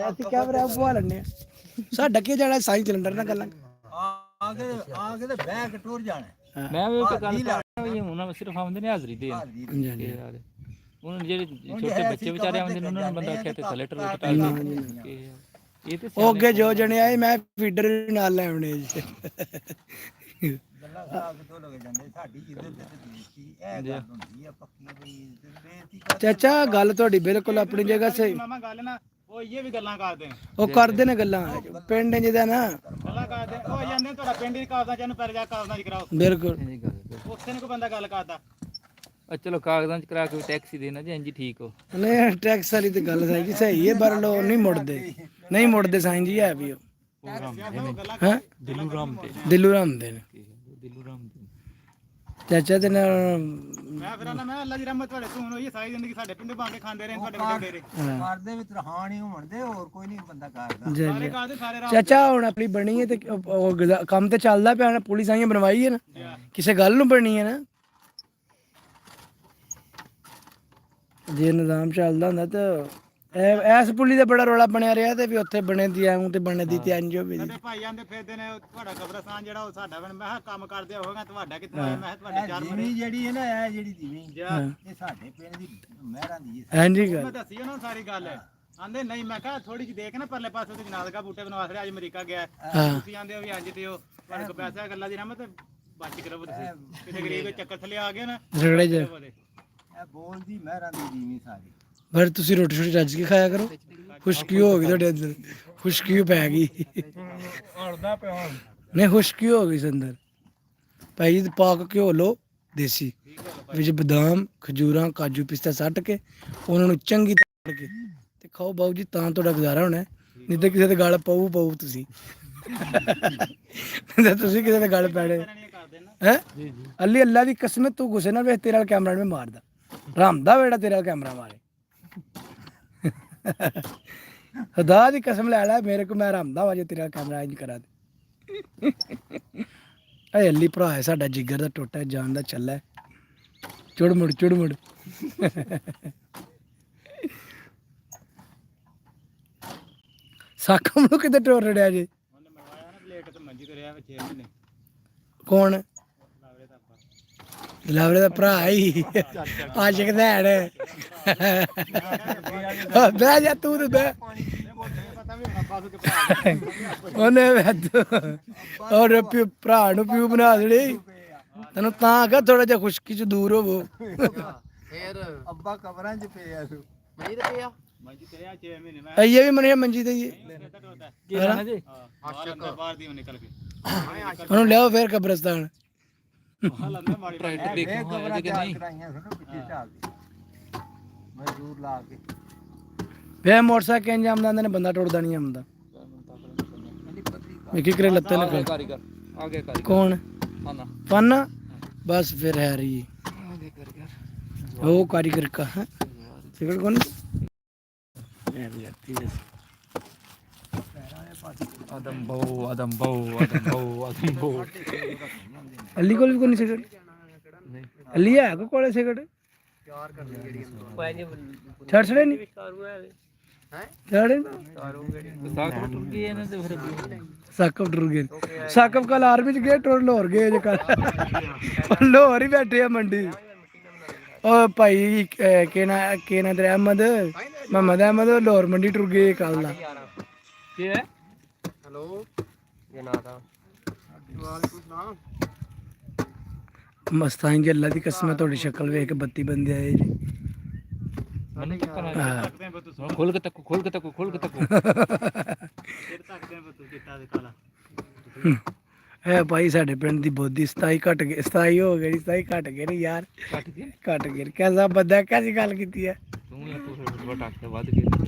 ऐसे क्या बरा बुआ लड़ने साडा के जाना साई सिलेंडर ना गल्ला आगे ते बैग टूर जाने मैं वो गल कर ये हुन सिर्फ आंदे ने हाजरी दे उन जेडे छोटे बच्चे बेचारे आंदे ने उन्होंने बंदा आख्या ते थैले टूर टाल के ये ते ओगे जो जने आए मैं फीडर नाल ले आउने जी ਚਾਚਾ ਗੱਲ ਤੁਹਾਡੀ ਬਿਲਕੁਲ ਆਪਣੀ ਜਗ੍ਹਾ ਸਹੀ ਮਾਮਾ ਗੱਲ ਨਾ ਉਹ ਇਹ ਵੀ ਗੱਲਾਂ ਕਰਦੇ ਨੇ ਉਹ ਕਰਦੇ ਨੇ ਗੱਲਾਂ ਪਿੰਡ ਜਿਹਦਾ ਨਾ ਗੱਲਾਂ ਕਰਦੇ ਉਹ ਜਾਂਦੇ ਤੁਹਾਡਾ ਪਿੰਡ ਦੀ ਕਾਗਜ਼ਾਂ ਚ ਇਹਨੂੰ ਪਹਿਲੇ ਜਾ ਕਾਗਜ਼ਾਂ ਚ ਕਰਾਓ ਬਿਲਕੁਲ ਉੱਥੇ ਨੂੰ ਕੋਈ ਬੰਦਾ ਗੱਲ ਕਰਦਾ ਚਲੋ ਕਾਗਜ਼ਾਂ ਚ ਕਰਾ ਕੇ ਟੈਕਸੀ ਦੇਣਾ ਜੀ ਇੰਜ ਠੀਕ ਹੋ ਨਹੀਂ ਟੈਕਸ ਵਾਲੀ ਤੇ ਗੱਲ ਸਹੀ ਜੀ ਸਹੀ ਹੈ ਪਰ ਲੋ ਨਹੀਂ ਮੁੜਦੇ ਸਾਈਂ ਜੀ ਹੈ ਵੀ ਉਹ ਹਾਂ ਦਿਲੂ ਰਾਮ ਤੇ ਦਿਲੂ ਰਾਮ ਦੇ ਨੇ ਦਿਲੂ ਰਾਮ ਤੇ ਚਾਚਾ ਤੇ ਨਾਲ ਮੈਂ ਫਿਰ ਆਣਾ ਮੈਂ ਅੱਲਾ ਦੀ ਰਹਿਮਤ ਤੁਹਾਡੇ ਤੋਂ ਹੋਈ ਸਾਰੀ ਜ਼ਿੰਦਗੀ ਸਾਡੇ ਪਿੰਡੇ ਬਾਂਗੇ ਖਾਂਦੇ ਰਹੇ ਤੁਹਾਡੇ ਵੱਡੇ ਡੇਰੇ ਕਰਦੇ ਵੀ ਤਰਹਾਨ ਹੀ ਹੋਣਦੇ ਹੋਰ ਕੋਈ ਨਹੀਂ ਬੰਦਾ ਕਰਦਾ ਜੀ ਸਾਰੇ ਕਾਦੇ ਸਾਰੇ ਰਾਮ ਚਾਚਾ ਹੁਣ ਆਪਣੀ ਬਣੀ ਹੈ ਤੇ ਉਹ ਕੰਮ ਤੇ ਚੱਲਦਾ ਪਿਆ ਨਾ ਪੁਲਿਸ ਆਈਆਂ ਬਣਵਾਈ ਹੈ ਨਾ ਕਿਸੇ ਗੱਲ ਨੂੰ ਬਣੀ ਹੈ ਨਾ ਜੇ ਨਿਜ਼ਾਮ ਚੱਲਦਾ ਹੁੰਦਾ ਤਾਂ ਐਸ ਪੁਲਿਸ ਦਾ ਬੜਾ ਰੌਲਾ ਬਣਿਆ ਰਿਹਾ ਤੇ ਵੀ ਉੱਥੇ ਬਣੇ ਦੀ ਆਉਂ ਤੇ ਬਣੇ ਦੀ ਤੇ ਅੰਜੋ ਵੀ ਸਾਡੇ ਭਾਈ ਆਂਦੇ ਫਿਰਦੇ ਨੇ ਤੁਹਾਡਾ ਕਬਰਸਤਾਨ ਜਿਹੜਾ ਉਹ ਸਾਡਾ ਬਣ ਮੈਂ ਕਿਹਾ ਕੰਮ ਕਰਦੇ ਹੋਗਾ ਤੁਹਾਡਾ ਕਿੱਥੋਂ ਆਇਆ ਮੈਂ ਕਿਹਾ ਤੁਹਾਡੇ ਚਾਰ ਜ਼ਮੀਨ ਜਿਹੜੀ ਹੈ ਨਾ ਇਹ ਜਿਹੜੀ ਜ਼ਮੀਨ ਜਾ ਇਹ ਸਾਡੇ ਪਿੰਡ ਦੀ ਮਹਿਰਾਂ ਦੀ ਹਾਂਜੀ ਮੈਂ ਗੱਲ ਦੱਸੀ ਉਹਨਾਂ ਨੂੰ ਸਾਰੀ ਗੱਲ ਆਂਦੇ ਨਹੀਂ ਮੈਂ ਕਿਹਾ ਥੋੜੀ ਜਿਹੀ ਦੇਖ ਨਾ ਪਰਲੇ ਪਾਸੇ ਤੇ ਜਨਾਦ ਦਾ ਬੂਟੇ ਬਣਵਾ ਰਿਹਾ ਅੱਜ ਅਮਰੀਕਾ ਗਿਆ ਤੁਸੀਂ ਆਂਦੇ ਹੋ ਵੀ ਅੱਜ ਤੇ ਉਹ ਤੁਹਾਡੇ ਕੋਲ ਪੈਸਾ ਗੱਲਾਂ ਦੀ ਰਹਿਮਤ ਬਚ ਕਰੋ ਤੁਸੀਂ ਕਿਤੇ ਗਰੀਬ ਦੇ ਚੱਕਰ ਥੱਲੇ ਆ ਗਏ ਨਾ ਰਗੜੇ ਚ ਇਹ ਬੋਲਦੀ ਮਹਿਰਾਂ ਦੀ ਜ਼ਮੀਨ ਸਾਰੀ ਪਰ ਤੁਸੀਂ ਰੋਟੀ ਛੋਟੀ ਰੱਜ ਕੇ ਖਾਇਆ ਕਰੋ ਖੁਸ਼ਕੀ ਹੋ ਗਈ ਤੁਹਾਡੇ ਅੰਦਰ ਖੁਸ਼ਕੀ ਪੈ ਗਈ ਹੜਦਾ ਪਿਆ ਨਹੀਂ ਖੁਸ਼ਕੀ ਹੋ ਗਈ ਅੰਦਰ ਭਾਈ ਪਾਕ ਘਿਓ ਲੋ ਦੇਸੀ ਵਿੱਚ ਬਦਾਮ ਖਜੂਰਾਂ ਕਾਜੂ ਪਿਸਤਾ ਸੱਟ ਕੇ ਉਹਨਾਂ ਨੂੰ ਚੰਗੀ ਤਰ੍ਹਾਂ ਕੇ ਤੇ ਖਾਓ ਬਾਊ ਜੀ ਤਾਂ ਤੁਹਾਡਾ ਗੁਜ਼ਾਰਾ ਹੋਣਾ ਨਹੀਂ ਤੇ ਕਿਸੇ ਦੇ ਗਲ ਪਊ ਤੁਸੀਂ ਤੇ ਤੁਸੀਂ ਕਿਸੇ ਦੇ ਗਲ ਪੈਣੇ ਹੈ ਅੱਲੀ ਅੱਲਾ ਦੀ ਕਸਮ ਤੂੰ ਗੁੱਸੇ ਨਾਲ ਵੇਖ ਤੇਰੇ ਵਾਲਾ ਕੈਮਰਾ ਮੈਂ ਮਾਰਦਾ ਰਾਮਦਾ ਵੇੜਾ ਤੇਰੇ ਵਾਲਾ ਕੈਮਰਾ ਮਾਰੇ ਖੁਦਾ ਦੀ ਕਸਮ ਲੈ ਲੈ ਮੇਰੇ ਕੋ ਮੈਂ ਰਾਮਦਾ ਵਾ ਜੇ ਤੇਰਾ ਕੈਮਰਾ ਇੰਜ ਕਰਾ ਦੇ ਇਹ ਅੱਲੀ ਭਰਾ ਹੈ ਸਾਡਾ ਜਿਗਰ ਦਾ ਟੋਟਾ ਜਾਨ ਦਾ ਚੱਲਾ ਚੁੜ ਮੁੜ ਸਾਕਮ ਨੂੰ ਕਿਤੇ ਟੋਰ ਰੜਿਆ ਜੇ ਉਹਨੇ ਮਰਵਾਇਆ ਨਾ ਪਲੇਟ ਤੇ ਮੰਜੀ ਤੇ ਰਿਹਾ ਵਿੱਚ 6 ਮਹੀਨੇ ਕੌਣ ਲਾਵਰੇ ਦਾ ਆਪਾਂ ਲਾਵਰੇ ਦਾ ਭਰਾ ਹੀ ਆਸ਼ਿਕ ਦਾ ਹੈ ਬਹਿ ਜਾ ਤੂੰ ਤੇ ਬਹਿ ਪਤਾ ਵੀ ਅੱਬਾ ਤੋਂ ਕਿ ਉਹਨੇ ਔਰ ਭਰਾ ਨੂੰ ਪਿਓ ਬਣਾ ਦੇਣੀ ਤੈਨੂੰ ਤਾਂ ਕਹ ਥੋੜਾ ਜਿਹਾ ਖੁਸ਼ਕੀ ਚ ਦੂਰ ਹੋਵੋ ਫੇਰ ਅੱਬਾ ਕਬਰਾਂ 'ਚ ਪਿਆ ਸੀ ਮਈ ਤੇ ਪਿਆ ਮੰਜੀ ਤੇ ਰਿਹਾ 6 ਮਹੀਨੇ ਮੈਂ ਇਹ ਵੀ ਮਨੇ ਮੰਜੀ ਤੇ ਹੀ ਕੀ ਲੈਣਾ ਜੀ ਆਸ਼ਕ ਬਾਹਰ ਦੀ ਨਿਕਲ ਕੇ ਉਹਨੂੰ ਲਿਆਓ ਫੇਰ ਕਬਰਸਤਾਨ ਹਾਲਾਂਦਾ ਮਾੜੀ ਟਰੈਕਟਰ ਇਹ ਦੇਖੋ ਕਬਰਾਂ ਹੈ ਕਿ ਚਾਰ ਨਹੀਂ ਕਰਾਈਆਂ ਸੁਣੋ ਪਿੱਛੇ ਢਾਲਦੀ ਮਜ਼ਦੂਰ ਲਾ ਕੇ ਵੇ ਮੋਟਰਸਾਈਕਲ ਕਿੰਜ ਆਮਦਾ ਨੇ ਬੰਦਾ ਟੁੱਟਦਾ ਨਹੀਂ ਆਮਦਾ ਵੇਖੀ ਕਰੇ ਲੱਤਾਂ ਆ ਨੇ ਗਿਆ ਕਾਰੀਗਰ ਆ ਗਿਆ ਕਾਰੀਗਰ ਕੌਣ ਆਨਾ ਫਨ ਬਸ ਫਿਰ ਹੈ ਰਹੀ ਆ ਗਿਆ ਕਾਰੀਗਰ ਉਹ ਕਾਰੀਗਰ ਕਾ ਹੈ ਸਿਗਰਟ ਕੌਣ ਇਹ ਵੀ ਆਤੀ ਹੈ ਆਦਮ ਬਹੁ ਅੱਲੀ ਕੋਲ ਵੀ ਕੋਈ ਨਹੀਂ ਸਿਗਰਟ ਅੱਲੀ ਹੈ ਕੋ ਕੋਲੇ ਸਿਗਰਟ ਪਿਆਰ ਕਰਨੀ ਜਿਹੜੀ ਪਾਇਨੇ ਛੱਡ ਛੜੇ ਨਹੀਂ ਕਾਰੂ ਹੈ ਹੈ ਛੜੇ ਕਾਰੂ ਜਿਹੜੀ ਸਾਖ ਟੁੱਟ ਗਈ ਇਹਨਾਂ ਦੇ ਫਿਰ ਸਾਕਬ ਟੁਰ ਗਏ ਸਾਕਬ ਕੱਲ ਆਰਮੀ ਚ ਗਏ ਟੁਰ ਲੋਰ ਗਏ ਜੇ ਕੱਲ ਲੋਰ ਹੀ ਬੈਠੇ ਆ ਮੰਡੀ ਉਹ ਭਾਈ ਕੇ ਨਾ ਤੇ ਅਹਿਮਦ ਮੁਹੰਮਦ ਅਹਿਮਦ ਲੋਰ ਮੰਡੀ ਟੁਰ ਗਏ ਕੱਲ ਦਾ ਕੀ ਹੈ ਹੈਲੋ ਜਨਾਦਾ ਵਾਲੇਕੁਮ ਸਲਾਮ ਮਸਤਾਂ ਜੀ ਅੱਲਾ ਦੀ ਕਸਮ ਹੈ ਤੁਹਾਡੀ ਸ਼ਕਲ ਵੇਖ ਕੇ 32 ਬੰਦੇ ਆਏ ਜੀ ਮੈਨੂੰ ਕੀ ਹਾਂ ਤੱਕਦੇ ਆ ਬਤੂ ਖੋਲ ਕੇ ਤੱਕੋ ਫਿਰ ਤੱਕਦੇ ਆ ਬਤੂ ਚਿੱਟਾ ਦੇ ਕਾਲਾ ਇਹ ਭਾਈ ਸਾਡੇ ਪਿੰਡ ਦੀ ਬੋਦੀ 27 ਘਟ ਗਏ 27 ਹੋ ਗਈ 27 ਘਟ ਗਏ ਨਹੀਂ ਯਾਰ ਕੱਟ ਕੇ ਘਟ ਗਏ ਕਿਹਦਾ ਬੰਦਾ ਕਿਹਦੀ ਗੱਲ ਕੀਤੀ ਹੈ ਤੂੰ ਹੀ ਤੂੰ ਵਟਾ ਕੇ ਵੱਧ ਕੇ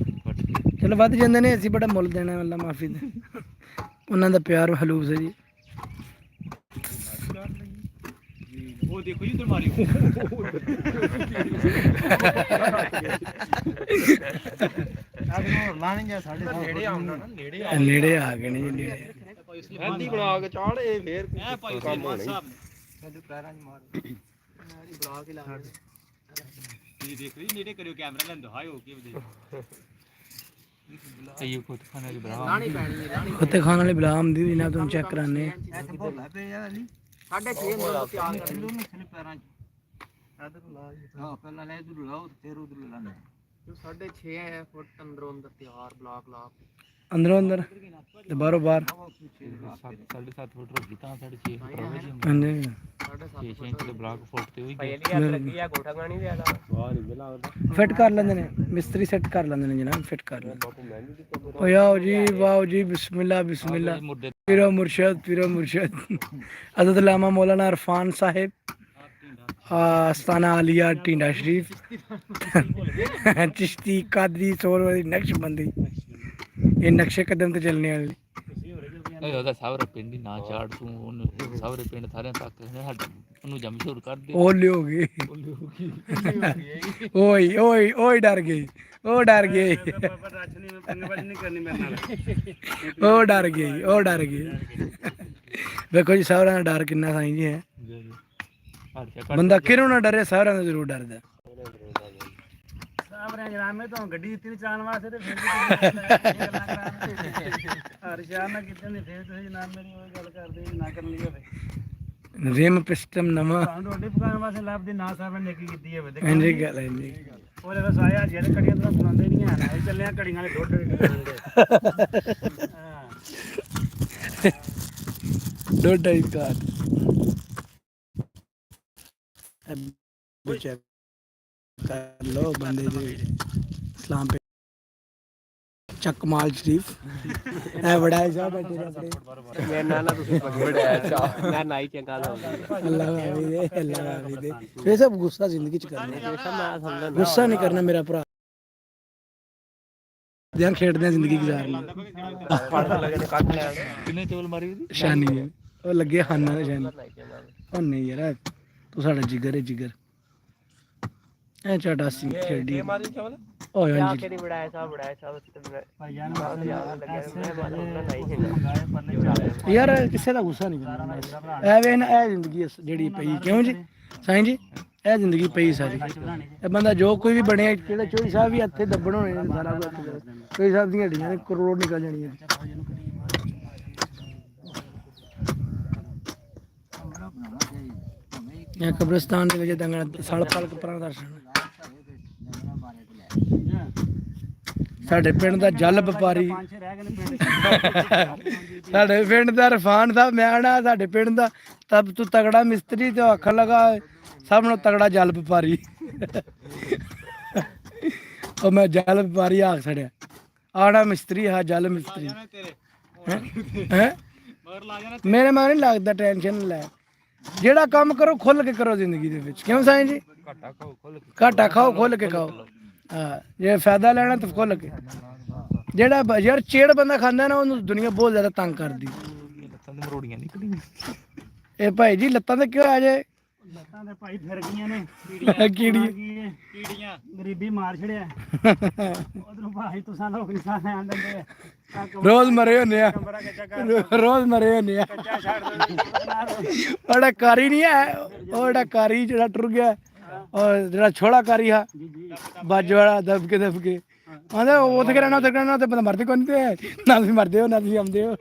ਵੱਟ ਕੇ ਚਲੋ ਵੱਧ ਜਾਂਦੇ ਨੇ ਅਸੀਂ ਬੜਾ ਮੁੱਲ ਦੇਣਾ ਅੱਲਾ ਮਾਫੀ ਦੇ ਉਹਨਾਂ ਦਾ ਪਿਆਰ ਹਲੂਸ ਹੈ ਜੀ ਉਹ ਦੇਖੋ ਜੀ ਮਾਰੀ ਲਾਣਗੇ ਸਾਡੇ ਨੇੜੇ ਆਉਣਾ ਨਾ ਨੇੜੇ ਨੇੜੇ ਆ ਗਏ ਨੇ ਜੀ ਨੇੜੇ ਹੈਂਦੀ ਬਣਾ ਕੇ ਚਾੜੇ ਫੇਰ ਐ ਭਾਈ ਸਲਮਾਨ ਸਾਹਿਬ ਨੇ ਸਾਡੇ ਪੈਰਾਂ 'ਚ ਮਾਰ ਮੇਰੀ ਬਣਾ ਕੇ ਲਾ ਤੁਸੀਂ ਦੇਖ ਲਈ ਨੇੜੇ ਕਰਿਓ ਕੈਮਰਾ ਲੈਂਦੋ ਹਾਏ ਹੋ ਕੀ ਵਦੇ ਇਹ ਕੋਤ ਖਾਣਾ ਦੇ ਬਰਾ ਲਾਣੀ ਪੈਣੀ ਹੈ ਲਾਣੀ ਕੁੱਤੇ ਖਾਣ ਵਾਲੇ ਬਲਾ ਆਮਦੀ ਵੀ ਨਾ ਤੁਹਾਨੂੰ ਚੈੱਕ ਕਰਾਣੇ ਇੱਥੇ ਭੋਲਾ ਪਿਆ ਯਾਰ ਅਲੀ 6.5 ਮਿੰਟ ਤਿਆਰ ਕਰਨੀ ਕਿਲੋ ਨਹੀਂ ਥਲੇ ਪੈਰਾਂ 'ਚ ਇਧਰ ਲਾ ਹਾਂ ਪਹਿਲਾਂ ਲੈ ਇਧਰ ਲਾਓ ਫਿਰ ਉਧਰ ਲਾਣਾ ਜੋ 6.5 ਫੁੱਟ ਅੰਦਰੋਂ ਅੰਦਰ ਤਿਆਰ ਬਲਾਕ ਲਾ ਕੇ ਅੰਦਰੋਂ ਅੰਦਰ ਤੇ ਬਾਹਰੋਂ ਬਾਹਰ 7.5 ਫੁੱਟ ਰੱਖੀ ਤਾਂ 6.5 ਫੁੱਟ ਰਵੇ ਜੀ ਹਾਂਜੀ 6 ਇੰਚ ਦੇ ਬਲਾਕ ਫੁੱਟ ਤੇ ਹੋਈ ਭਾਈ ਇਹਦੀ ਹੱਥ ਲੱਗੀ ਆ ਗੋਠਾ ਗਾਣੀ ਵੀ ਆਦਾ ਫਿੱਟ ਕਰ ਲੈਂਦੇ ਨੇ ਮਿਸਤਰੀ ਸੈੱਟ ਕਰ ਲੈਂਦੇ ਨੇ ਜਨਾਬ ਫਿੱਟ ਕਰ ਲੈਂਦੇ ਓਏ ਆਓ ਜੀ ਵਾਓ ਜੀ ਬਿਸਮਿਲ੍ਲਾ ਬਿਸਮਿਲ੍ਲਾ ਮੁੱਦੇ ਪੀਰੋ ਮੁਰਸ਼ਦ ਹਜ਼ਰਤ ਲਾਮਾ ਮੌਲਾਨਾ ਇਰਫਾਨ ਸਾਹਿਬ आस्थाना आलिया टिंडा शरीफ चिश्ती कादरी सोर वाली नक्शबंदी ये नक्शे कदम ते चलने वाली ਇਹ ਉਹਦਾ ਸਾਵਰੇ ਪਿੰਡ ਹੀ ਨਾ ਚਾੜ ਤੂੰ ਉਹਨੂੰ ਸਾਵਰੇ ਪਿੰਡ ਸਾਰਿਆਂ ਤੱਕ ਸਾਡਾ ਉਹਨੂੰ ਜਾਂ ਮਸ਼ਹੂਰ ਕਰ ਦੇ ओ लियोगी ओए ओए ओए डर गई ओ डर गई ओ डर गई देखो जी सावरा दा डर किन्ना साईं जी है ਬੰਦਾ ਕਿਹਨੂੰ ਨਾ ਡਰੇ ਸਾਰਿਆਂ ਨੂੰ ਜ਼ਰੂਰ ਡਰਦਾ ਸਾਹਮਣੇ ਜਨਾਮੇ ਤੋਂ ਗੱਡੀ ਦਿੱਤੀ ਨੀ ਚਲਾਉਣ ਵਾਸਤੇ ਤੇ ਫਿਰ ਹਰ ਸ਼ਾਮ ਨਾਲ ਕਿਤੇ ਨਹੀਂ ਫਿਰ ਤੁਸੀਂ ਜਨਾਬ ਮੇਰੀ ਉਹ ਗੱਲ ਕਰਦੇ ਨਾ ਕਰਨ ਲਈ ਹੋਵੇ ਰਿਮ ਪਿਸਟਮ ਨਵਾਂ ਤੁਹਾਨੂੰ ਰੋਟੀ ਪਕਾਉਣ ਵਾਸਤੇ ਲੱਭਦੀ ਨਾ ਸਾਹਿਬ ਨੇ ਨੇਕੀ ਕੀਤੀ ਹੋਵੇ ਤੇ ਇੰਜੀ ਗੱਲ ਹੈ ਜੀ ਉਹਦੇ ਬਸ ਆਇਆ ਜਿਹੜੇ ਕੜੀਆਂ ਤੋਂ ਸੁਣਾਉਂਦੇ ਨਹੀਂ ਆ ਅਸੀਂ ਚੱਲੇ ਆ ਕੜੀਆਂ ਵਾਲੇ ਡੋਡਾ ਹੀ ਕਾਰ चेक कर लो बंदे जी इस्लाम पे चकमाल शरीफ है बड़ा है बैठे अपने ਮੇਰੇ ਨਾਲ ਨਾ ਤੁਸੀਂ ਬੜਿਆ ਚਾਹ ਮੈਂ ਨਾਈ ਚੰਗਾ ਲਾਉਂਦਾ अल्लाह हाफिज़ दे ये सब गुस्सा जिंदगी च करना गुस्सा नहीं करना मेरा भरा ध्यान खेड़दे जिंदगी गुजारनी ਪੜ੍ਹਨ ਲੱਗੇ ਨੇ ਕੱਟ ਲੈਣ ਕਿੰਨੇ ਚੋਲ ਮਾਰੀ ਉਹਦੀ शानी है ਉਹ ਲੱਗੇ ਖਾਨਾ ਦੇ शानी ਉਹ ਨਹੀਂ ਯਾਰ ਤੂੰ ਸਾਡਾ ਜਿਗਰ ਹੈ ਜਿਗਰ ਐ ਚਾਟਾ ਸੀ ਖੇਡੀ ਮਾਰੀ ਚਾਵਲ ਓਏ ਕਿਆ ਹਾਂਜੀ ਕਿਹੜੀ ਬੜਾਇਆ ਸਾਹਿਬ ਤੇ ਭਾਈ ਜਾਨ ਯਾਰ ਕਿਸੇ ਦਾ ਗੁੱਸਾ ਨਹੀਂ ਕਰਨਾ ਐਵੇਂ ਨਾ ਇਹ ਜ਼ਿੰਦਗੀ ਜਿਹੜੀ ਪਈ ਕਿਉਂ ਜੀ ਸਾਈਂ ਜੀ ਇਹ ਜ਼ਿੰਦਗੀ ਪਈ ਸਾਰੀ ਇਹ ਬੰਦਾ ਜੋ ਕੋਈ ਵੀ ਬਣਿਆ ਕਿਹੜਾ ਚੋਈ ਸਾਹਿਬ ਵੀ ਇੱਥੇ ਦੱਬਣ ਹੋਣੇ ਨੇ ਸਾਰਾ ਕੁਝ ਚੋਈ ਸਾਹਿਬ ਦੀਆਂ ਹੱਡੀਆਂ ਨੇ ਕਰੋੜ ਨਿਕਲ ਜਾਣੀਆਂ ਇਹ ਕਬਰਸਤਾਨ ਦੇ ਵਿੱਚ ਦੰਗਣਾ ਸਾਲ ਸਾਲ ਕਪਰਾਂ ਦਾ ਦਰਸ਼ਨ ਸਾਡੇ ਪਿੰਡ ਦਾ ਜਲ ਵਪਾਰੀ ਸਾਡੇ ਪਿੰਡ ਦਾ ਇਰਫਾਨ ਸਾਹਿਬ ਮੈਂ ਆਣਾ ਸਾਡੇ ਪਿੰਡ ਦਾ ਤਬ ਤੂੰ ਤਗੜਾ ਮਿਸਤਰੀ ਤੇ ਆਖਣ ਲਗਾ ਸਭ ਨੂੰ ਤਗੜਾ ਜਲ ਵਪਾਰੀ ਉਹ ਮੈਂ ਜਲ ਵਪਾਰੀ ਆਖ ਛੜਿਆ ਆੜਾ ਮਿਸਤਰੀ ਹਾਂ ਜਲ ਮਿਸਤਰੀ ਹੈ ਮੇਰੇ ਮਾਂ ਨਹੀਂ ਲੱਗਦਾ ਟੈਨਸ਼ਨ ਲੈ ਜਿਹੜਾ ਕੰਮ ਕਰੋ ਖੁੱਲ ਕੇ ਕਰੋ ਜ਼ਿੰਦਗੀ ਦੇ ਵਿੱਚ ਕਿਉਂ ਸਾਈਂ ਜੀ ਘਾਟਾ ਖਾਓ ਖੁੱਲ ਕੇ ਖਾਓ ਹਾਂ ਜੇ ਫਾਇਦਾ ਲੈਣਾ ਤਾਂ ਖੁੱਲ ਕੇ ਜਿਹੜਾ ਯਾਰ ਚੇੜ ਬੰਦਾ ਖਾਂਦਾ ਨਾ ਉਹਨੂੰ ਦੁਨੀਆ ਬਹੁਤ ਜ਼ਿਆਦਾ ਤੰਗ ਕਰਦੀ ਲੱਤਾਂ ਦੇ ਮਰੋੜੀਆਂ ਨਿਕਲੀਆਂ ਇਹ ਭਾਈ ਜੀ ਲੱਤਾਂ ਤੇ ਕਿਉਂ ਆ ਜੇ ਲੱਤਾਂ ਦੇ ਭਾਈ ਫਿਰ ਗਈਆਂ ਨੇ ਕੀੜੀਆਂ ਗਰੀਬੀ ਮਾਰ ਛੜਿਆ ਉਧਰੋਂ ਭਾਈ ਤੁਸੀਂ ਲੋਕ ਨਿਸ਼ਾਨ ਆਂ ਦਿੰਦੇ ਰੋਜ਼ ਮਰੇ ਹੁੰਦੇ ਆ ਰੋਜ਼ ਮਰੇ ਹੁੰਦੇ ਆ ਉਹਦਾ ਕਾਰੀ ਨਹੀਂ ਹੈ ਉਹਦਾ ਕਾਰੀ ਜਿਹੜਾ ਟੁਰ ਗਿਆ ਔਰ ਜਿਹੜਾ ਛੋੜਾ ਕਾਰੀ ਆ ਬਾਜ ਵਾਲਾ ਦਬ ਕੇ ਆਂਦਾ ਉੱਥੇ ਰਹਿਣਾ ਤੇ ਬੰਦਾ ਮਰਦੇ ਕੋਈ ਨਹੀਂ ਤੇ ਨਾ ਤੁਸੀਂ ਮਰਦੇ ਹੋ ਨਾ ਤੁਸੀਂ ਆਉਂਦੇ ਹੋ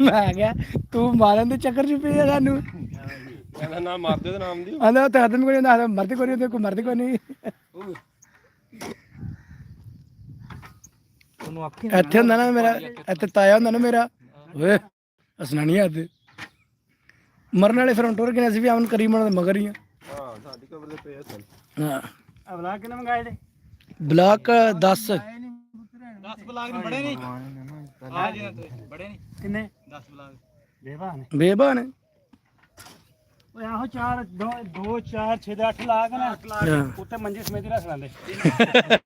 ਮੈਂ ਕਿਹਾ ਤੂੰ ਮਾਰਨ ਦੇ ਚੱਕਰ ਚ ਪਿਆ ਸਾਨੂੰ ਕਹਿੰਦਾ ਨਾ ਮਾਰਦੇ ਤੇ ਨਾਮ ਦੀ ਆਂਦਾ ਤੇ ਹਦਮ ਕੋਈ ਨਾ ਮਰਦੇ ਕੋਈ ਨਹੀਂ ਕੋਈ ਮਰਦੇ ਕੋਈ ਨਹੀਂ ਉਹਨੂੰ ਆਖੀ ਇੱਥੇ ਹੁੰਦਾ ਨਾ ਮੇਰਾ ਇੱਥੇ ਤਾਇਆ ਹੁੰਦਾ ਨਾ ਮੇਰਾ ਓਏ ਅਸਨਾਨੀਆਂ ਤੇ ਮਰਨ ਵਾਲੇ ਫਿਰ ਟੁਰ ਗਏ ਅਸੀਂ ਵੀ ਆਉਣ ਕਰੀਮਣ ਦੇ ਮਗਰ ਹੀ ਆ ਹਾਂ ਸਾਡੀ ਕਬਰ ਦੇ ਪਏ ਸਨ ਹਾਂ ਅਵਲਾ ਕਿਨੇ ਮੰਗਾਏ ਦੇ ਬਲਾਕ 10 10 ਬਲਾਕ ਨੇ ਬੜੇ ਨਹੀਂ ਆ ਜੀ ਬੜੇ ਨਹੀਂ ਕਿੰਨੇ 10 ਬਲਾਕ ਬੇਵਾ ਨੇ ਬੇਬਾ ਨੇ ਓਏ ਆਹੋ 4 2 4 6 ਦੇ 8 ਲਾਖ ਨਾ ਹਾਂ। ਉੱਤੇ ਮੰਜੀ ਸਮੇਤ ਰੱਖ ਲੈਂਦੇ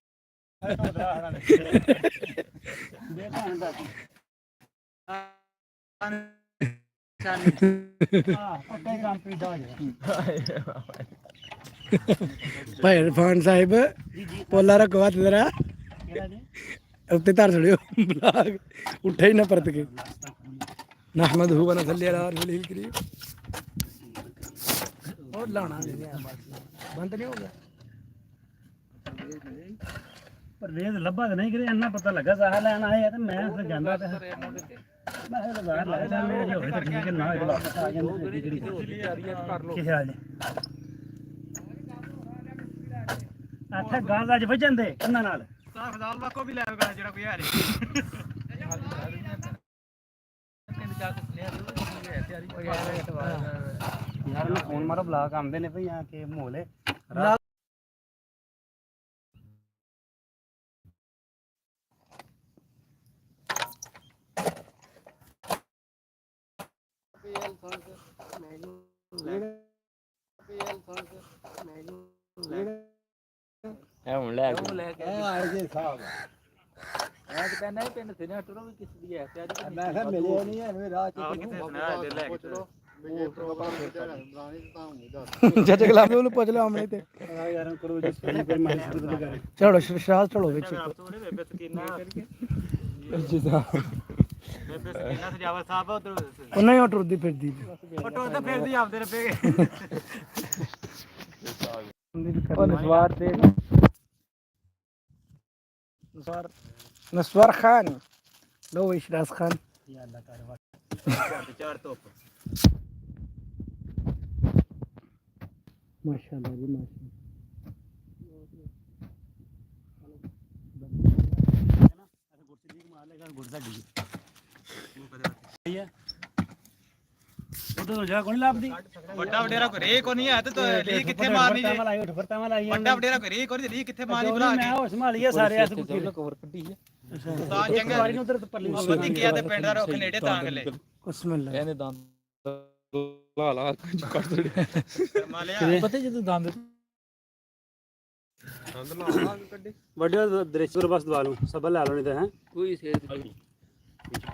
ਭਾਈ ਇਰਫਾਨ ਸਾਹਿਬ ਪੋਲਾ ਰਖਵਾ ਤੇਰਾ ਉੱਤੇ ਧਰ ਛੜਿਓ ਬਲਾਕ ਉੱਠੇ ਹੀ ਨਾ ਪਰਤ ਕੇ ਨਹਿਮਦ ਹੂ ਬਨਾ ਸੱਲੀ ਅਲਾ ਰਸੂਲਿਲ ਕਰੀਮ ਉਹ ਲਾਣਾ ਬੰਦ ਨਹੀਂ ਹੋ ਗਿਆ ਪਰ ਰੇਜ਼ ਲੱਭਾ ਤਾਂ ਨਹੀਂ ਕਰੇ ਇੰਨਾ ਪਤਾ ਲੱਗਾ ਸਾਹ ਲੈਣ ਆਏ ਤੇ ਮੈਂ ਉੱਥੇ ਜਾਂਦਾ ਤੇ ਮੈਂ ਇਹ ਬਾਹਰ ਲੱਗ ਜਾਂਦੇ ਜੇ ਹੋਵੇ ਤਾਂ ਠੀਕ ਹੈ ਨਾ ਹੋਵੇ ਤਾਂ ਵਾਪਸ ਆ ਜਾਂਦੇ ਕੀ ਹਾਲ ਨੇ ਅੱਛਾ ਗਾਂ ਅੱਜ ਵਜਣ ਦੇ ਕੰਨਾਂ ਨਾਲ ਤਾਂ ਖਦਾਲ ਵਾਕੋ ਵੀ ਲੈ ਆਵੇਗਾ ਜਿਹੜਾ ਕੋਈ ਹੈ ਨਹੀਂ ਯਾਰ ਨੂੰ ਫੋਨ ਮਾਰੋ ਬਲਾਕ ਆਉਂਦੇ ਨੇ ਭਈ ਆ ਕੇ ਮਾਹੌਲ ਹੈ ਇਹ ਹੁਣ ਲੈ ਕੇ ਆਏ ਜੇ ਸਾਹਿਬ ਮੈਂ ਤਾਂ ਕਹਿੰਦਾ ਪਿੰਡ ਸਿਨੇ ਟੁਰੋ ਵੀ ਕਿਸ ਦੀ ਹੈ ਤੇ ਮੈਂ ਕਿਹਾ ਮਿਲਿਆ ਨਹੀਂ ਐਵੇਂ ਰਾਹ ਚ ਜੱਜ ਗਲਾ ਉਹਨੂੰ ਪੁੱਛ ਲਓ ਆਮਣੇ ਤੇ ਯਾਰ ਕਰੋ ਜੀ ਫਿਰ ਮੈਂ ਚਲੋ ਸ਼ਰਾਜ਼ ਚਲੋ ਵਿੱਚ ਸਜਾਵਤ ਸਾਹਿਬ ਉਧਰ ਉਹਨਾਂ ਹੀ ਟੁਰਦੀ ਫਿਰਦੀ ਉਹ ਟੁਰਦਾ ਫਿਰਦੀ ਆਪਦੇ ਰੱਪੇ ਉਹ ਨਸਵਾਰ ਤੇ ਨਸਵਾਰ ਖਾਨ ਲੋ ਇਸ਼ਰਾਜ਼ ਖਾਨ ਚਾਰ ਧੁੱਪ ਮਾਸ਼ਾਅੱਲਾ ਜੀ ਮਾਸ਼ਾਅੱਲਾ ਉਧਰ ਜਾ ਕੋਈ ਲੱਭਦੀ ਵੱਡਾ ਵਡੇਰਾ ਕੋ ਰੇ ਕੋ ਨਹੀਂ ਹੈ ਤੇ ਲੀ ਕਿੱਥੇ ਮਾਰਨੀ ਜੇ ਲਾਈ ਉੱਠ ਫਰਤਾਂ ਲਾਈ ਵੱਡਾ ਵਡੇਰਾ ਕੋ ਰੇ ਕੋ ਲੀ ਕਿੱਥੇ ਮਾਰਨੀ ਬੁਲਾ ਮੈਂ ਉਹ ਸੰਭਾਲੀ ਆ ਸਾਰੇ ਐਸ ਕੁੱਤੀ ਕਵਰ ਕੱਢੀ ਹੈ ਤਾਂ ਚੰਗਾ ਵਾਰੀ ਨੂੰ ਉਧਰ ਪਰਲੀ ਬੱਤੀ ਗਿਆ ਤੇ ਪਿੰਡ ਦਾ ਰੁੱਖ ਨੇੜੇ ਤਾਂ ਗਲੇ ਬਿਸਮਿਲ੍ਲਾ ਇਹਨੇ ਦੰਦ ਲਾ ਲਾ ਕੱਢ ਦੇ ਮਾਲਿਆ ਪਤਾ ਜਦੋਂ ਦੰਦ ਵੱਡੇ ਦ੍ਰਿਸ਼ਰ ਬਸ ਦਵਾ ਲਓ ਸਭ ਲੈ ਲਓ ਨਹੀਂ ਤਾਂ ਹੈ ਕੋਈ ਸੇਧ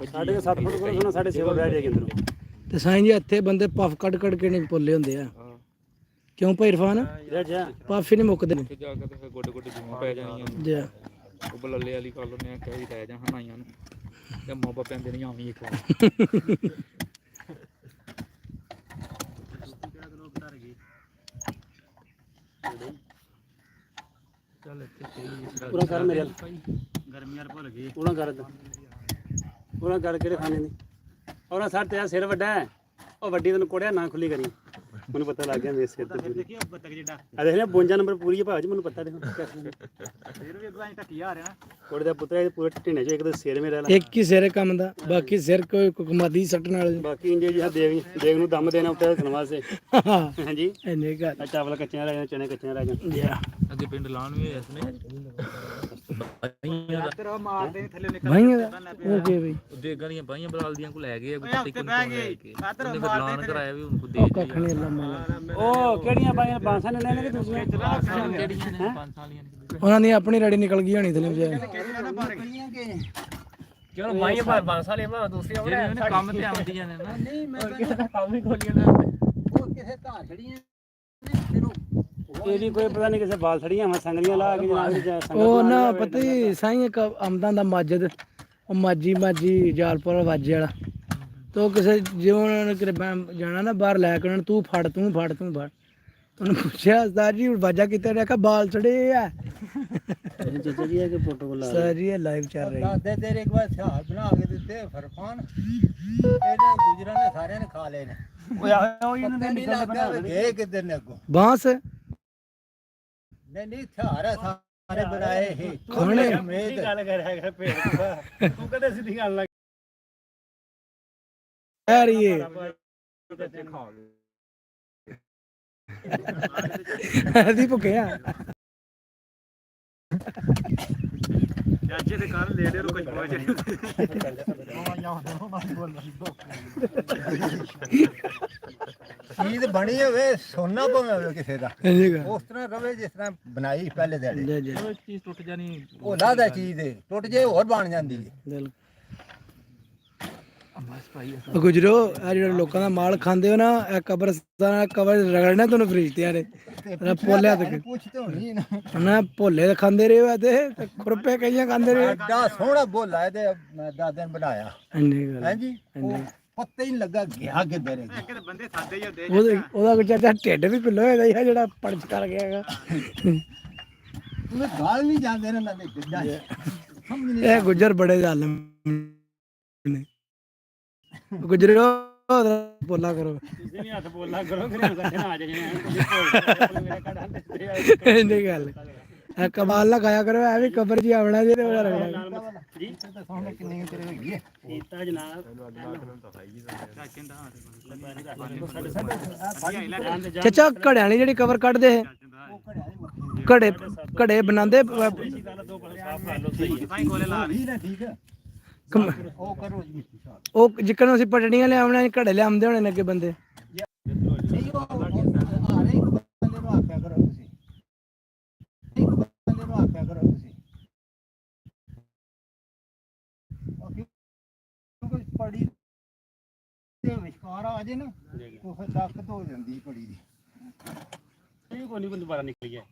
ਸਾਡੇ 7 ਫੁੱਟ ਕੋਲ ਸੁਣਾ ਸਾਡੇ 6 ਫੁੱਟ ਬੈਠ ਜਾਏਗੀ ਅੰਦਰੋਂ ਤੇ ਸਾਈਂ ਜੀ ਇੱਥੇ ਬੰਦੇ ਪਫ ਕੱਢ ਕੱਢ ਕੇ ਨਹੀਂ ਪੁੱਲੇ ਹੁੰਦੇ ਆ ਕਿਉਂ ਭਾਈ ਇਰਫਾਨ ਜਾ ਪਫ ਹੀ ਨਹੀਂ ਮੁੱਕਦੇ ਨੇ ਜਾ ਕੇ ਤੇ ਗੋਡੇ ਗੋਡੇ ਜੂਆਂ ਪੈ ਜਾਣੀਆਂ ਜੀ ਉਹ ਬਲੱਲੇ ਵਾਲੀ ਗੱਲ ਨੇ ਕਹੀ ਰਹਿ ਜਾ ਹਨਾਈਆਂ ਨੂੰ ਤੇ ਮੋਬਾ ਪੈਂਦੇ ਨਹੀਂ ਆਵੀਂ ਇੱਕ ਵਾਰ ਚੱਲ ਇੱਥੇ ਪੂਰਾ ਕਰ ਮੇਰੇ ਗਰਮੀ ਯਾਰ ਭੁੱਲ ਗਈ ਉਹਨਾਂ ਕਰ ਉਹਨਾਂ ਕਰ ਕਿਹੜੇ ਖਾਣੇ ਨੇ ਉਹਨਾਂ ਸਰ ਤੇਰਾ ਸਿਰ ਵੱਡਾ ਹੈ ਉਹ ਵੱਡੀ ਤੈਨੂੰ ਕੋੜਿਆ ਨਾ ਖੁੱਲੀ ਕਰੀ ਮੈਨੂੰ ਪਤਾ ਲੱਗ ਗਿਆ ਮੇਰੇ ਸਿਰ ਤੇ ਪੂਰੀ ਦੇਖੀ ਬੱਤਕ ਜਿੱਡਾ ਆ ਦੇਖ ਲੈ 52 ਨੰਬਰ ਪੂਰੀ ਹੈ ਭਾਜੀ ਮੈਨੂੰ ਪਤਾ ਦੇਖੋ ਫੇਰ ਵੀ ਅੱਗੋਂ ਢੱਕੀ ਆ ਰਿਹਾ ਕੋੜੇ ਦਾ ਪੁੱਤਰਾ ਇਹ ਪੂਰੇ ਢਿੱਨੇ ਚ ਇੱਕ ਤਾਂ ਸਿਰ ਮੇਰਾ ਇੱਕ ਹੀ ਸਿਰੇ ਕੰਮ ਦਾ ਬਾਕੀ ਸਿਰ ਕੋਈ ਕਮਾਦੀ ਸੱਟਣ ਵਾਲੇ ਬਾਕੀ ਇੰਜੇ ਜਿਹਾ ਦੇਗ ਨੂੰ ਦਮ ਦੇਣਾ ਉੱਤੇ ਰੱਖਣ ਵਾਸਤੇ ਹਾਂਜੀ ਐਨੇ ਗੱਲ ਆ ਚਾਵਲ ਕੱਚਿਆਂ ਰਹਿ ਜਾਣ ਚਨੇ ਕੱਚਿਆਂ ਰਹਿ ਜਾਣ ਜੀ ਅੱਗੇ ਪਿੰਡ ਲਾਣ ਵੀ ਇਸ ਨੇ ਤੇਰਾ ਮਾਰਦੇ ਥੱਲੇ ਨਿਕਲ ਭਾਈਆਂ ਦਾ ਉਹ ਕੀ ਬਈ ਉਹਦੇ ਅੱਗਾਂ ਦੀਆਂ ਬਾਈਆਂ ਬਰਾਲ ਦੀਆਂ ਕੋ ਲੈ ਗਏ ਓਏ ਹਫ਼ਤੇ ਬਹਿ ਗਏ ਕਾਦਰ ਲਾਣ ਕਰਾਇਆ ਵੀ ਉਹਨੂੰ ਉਹ ਦੇ ਕੱਖ ਨਹੀਂ ਅੱਲਾ ਮਾਲਾ ਉਹ ਕਿਹੜੀਆਂ ਪਾਈਆਂ ਬਾਂਸਾਂ ਨੇ ਲੈਣੇ ਕਿ ਦੂਸਰੀਆਂ ਕਿਹੜੀਆਂ ਨੇ 5 ਸਾਲੀਆਂ ਨੇ ਉਹਨਾਂ ਦੀ ਆਪਣੀ ਰੈਡੀ ਨਿਕਲ ਗਈ ਹੋਣੀ ਥਲੇ ਵਿਚਾਰੇ ਕਿਉਂ ਮਾਈਏ ਬਾਰ 5 ਸਾਲ ਇਹਨਾਂ ਦੂਸਰੀਆਂ ਜਿਹੜੇ ਕੰਮ ਤੇ ਆਉਂਦੀਆਂ ਨੇ ਨਾ ਨਹੀਂ ਮੈਂ ਕੰਮ ਹੀ ਖੋਲੀਆਂ ਨਾ ਉਹ ਕਿਸੇ ਧਾਰ ਛੜੀਆਂ ਇਹਦੀ ਕੋਈ ਪਤਾ ਨਹੀਂ ਕਿਸੇ ਬਾਲ ਥੜੀਆਂ ਵਾ ਸੰਗਰੀਆਂ ਲਾ ਕੇ ਜਨਾਬ ਉਹ ਨਾ ਪਤਾ ਹੀ ਸਾਈਂ ਇੱਕ ਆਮਦਾਂ ਦਾ ਮਾਜਦ ਉਹ ਮਾਜੀ ਜਾਲਪੁਰ ਵਾਜੇ ਵਾਲਾ ਤੋ ਕਿਸੇ ਜਿਉਂ ਉਹਨਾਂ ਨੇ ਕਿਤੇ ਜਾਣਾ ਨਾ ਬਾਹਰ ਲੈ ਕੇ ਉਹਨਾਂ ਤੂੰ ਫੜ ਉਹਨੂੰ ਪੁੱਛਿਆ ਉਸਤਾਦ ਜੀ ਵਾਜਾ ਕਿਤੇ ਨੇ ਕਿਹਾ ਬਾਲ ਚੜੇ ਆ ਚਾਚਾ ਜੀ ਕਿ ਪ੍ਰੋਟੋਕਾਲ ਸਾਰੀ ਇਹ ਲਾਈਵ ਚੱਲ ਰਹੀ ਦੱਸਦੇ ਤੇਰੇ ਇੱਕ ਵਾਰ ਹਥਿਆਰ ਬਣਾ ਕੇ ਦਿੱਤੇ ਫਰਫਾਨ ਇਹਨਾਂ ਗੁਜਰਾਂ ਨੇ ਸਾਰਿਆਂ ਨੇ ਖਾ ਲਏ ਨੇ ਓਏ ਆਹੋ ਇਹਨਾਂ ਦੇ ਨਿਕਲ ਬਣਾ ਗਏ ਕਿੱਧਰ ਨੇ ਅੱਗੋਂ ਬਾਂਸ ਨਹੀਂ ਹਥਿਆਰ ਆ ਸਾਰੇ ਬਣਾਏ ਇਹ ਖਾਣੇ ਗੱਲ ਕਰ ਰਿਹਾ ਪੇੜ ਤੂੰ ਕਦੇ ਸਿੱਧੀ ਗੱਲ ਲੱਗ ਯਾਰ ਇਹ ਦੀ ਭੁੱਖਿਆ ਚਾਚੇ ਦੇ ਕੱਲ ਲੈ ਦੇ ਰੁਕ ਚੀਜ਼ ਬਣੀ ਹੋਵੇ ਸੋਨਾ ਭਾਵੇਂ ਹੋਵੇ ਕਿਸੇ ਦਾ ਉਸ ਤਰ੍ਹਾਂ ਰਵੇ ਜਿਸ ਤਰ੍ਹਾਂ ਬਣਾਈ ਪਹਿਲੇ ਦਿਹਾੜੇ ਜੀ ਉਹ ਚੀਜ਼ ਟੁੱਟ ਜਾਣੀ ਉਹ ਲਾਦਾ ਚੀਜ਼ ਦੇ ਟੁੱਟ ਜੇ ਹੋਰ ਬਣ ਜਾਂਦੀ ਹੈ ਬਸ ਭਾਈ ਗੁਜਰੋ ਆ ਜਿਹੜੇ ਲੋਕਾਂ ਦਾ ਮਾਲ ਖਾਂਦੇ ਹੋ ਨਾ ਇਹ ਕਬਰਸਤਾਨ ਕਬਰ ਰਗੜਨਾ ਤੁਹਾਨੂੰ ਫਰਿਸ਼ਤਿਆਂ ਨੇ ਪੋਲਿਆ ਤੇ ਪੁੱਛ ਤੇ ਹੋਣੀ ਨਾ ਨਾ ਭੋਲੇ ਖਾਂਦੇ ਰਹੇ ਆ ਤੇ ਖੁਰਪੇ ਕਈਆਂ ਖਾਂਦੇ ਰਹੇ ਐਡਾ ਸੋਹਣਾ ਬੋਲਾ ਇਹਦੇ ਮੈਂ 10 ਦਿਨ ਬਣਾਇਆ ਇੰਨੀ ਗੱਲ ਹਾਂਜੀ ਪੱਤੇ ਹੀ ਲੱਗਾ ਗਿਆ ਕਿੱਧਰ ਹੈ ਕਿਤੇ ਬੰਦੇ ਸਾਦੇ ਹੀ ਹੁੰਦੇ ਉਹਦਾ ਕੋਈ ਚਾਚਾ ਢਿੱਡ ਵੀ ਪਿੱਲੋ ਹੋਇਆ ਹੀ ਜਿਹੜਾ ਪੰਚ ਕਰ ਗਿਆ ਹੈਗਾ ਉਹਨੇ ਗਾਲ ਨਹੀਂ ਜਾਂਦੇ ਨੇ ਨਾ ਦੇ ਕਿੱਦਾਂ ਸਮਝ ਨਹੀਂ ਇਹ ਗੁੱਜਰ ਬੜੇ ਜ਼ਾਲਮ ਨੇ ਗੁਜਰੋ ਬੋਲਾ ਕਰੋ ਨਹੀਂ ਹੱਥ ਬੋਲਣਾ ਕਰੋ ਫਿਰ ਨਾ ਆ ਜਾਏ ਇੰਨੀ ਗੱਲ ਇਹ ਕਮਾਲ ਨਾ ਖਾਇਆ ਕਰੋ ਐ ਵੀ ਕਬਰ ਜੀ ਆਵਣਾ ਜੇ ਤੇ ਹੋ ਜਾਣਾ ਜੀ ਕਿੰਨੀ ਤੇਰੇ ਹੋਈ ਹੈ ਕੀਤਾ ਜਨਾਬ ਚਾਚਾ ਘੜਿਆਂ ਵਾਲੀ ਜਿਹੜੀ ਕਵਰ ਕੱਢਦੇ ਇਹ ਘੜੇ ਘੜੇ ਬਣਾਉਂਦੇ ਉਹ ਕਰੋ ਜੀ ਉਹ ਜਿੱਕਣ ਅਸੀਂ ਪਟੜੀਆਂ ਲਿਆਉਣੇ ਘੜੇ ਲਿਆਉਂਦੇ ਹੋਣੇ ਨੇ ਅੱਗੇ ਬੰਦੇ ਨਹੀਂ ਉਹ ਹਰ ਇੱਕ ਬੰਦੇ ਨੂੰ ਆਖਿਆ ਕਰੋ ਤੁਸੀਂ ਇੱਕ ਬੰਦੇ ਨੂੰ ਆਖਿਆ ਕਰੋ ਤੁਸੀਂ ਕਿਉਂਕਿ ਪੜੀ ਦੇ ਵਿਚਕਾਰ ਆ ਜੇ ਨਾ ਉਹ ਫਿਰ ਤਾਕਤ ਹੋ ਜਾਂਦੀ ਪੜੀ ਦੀ ਇਹ ਕੋਈ ਨਹੀਂ ਦੁਬਾਰਾ ਨਿਕਲੀ ਹੈ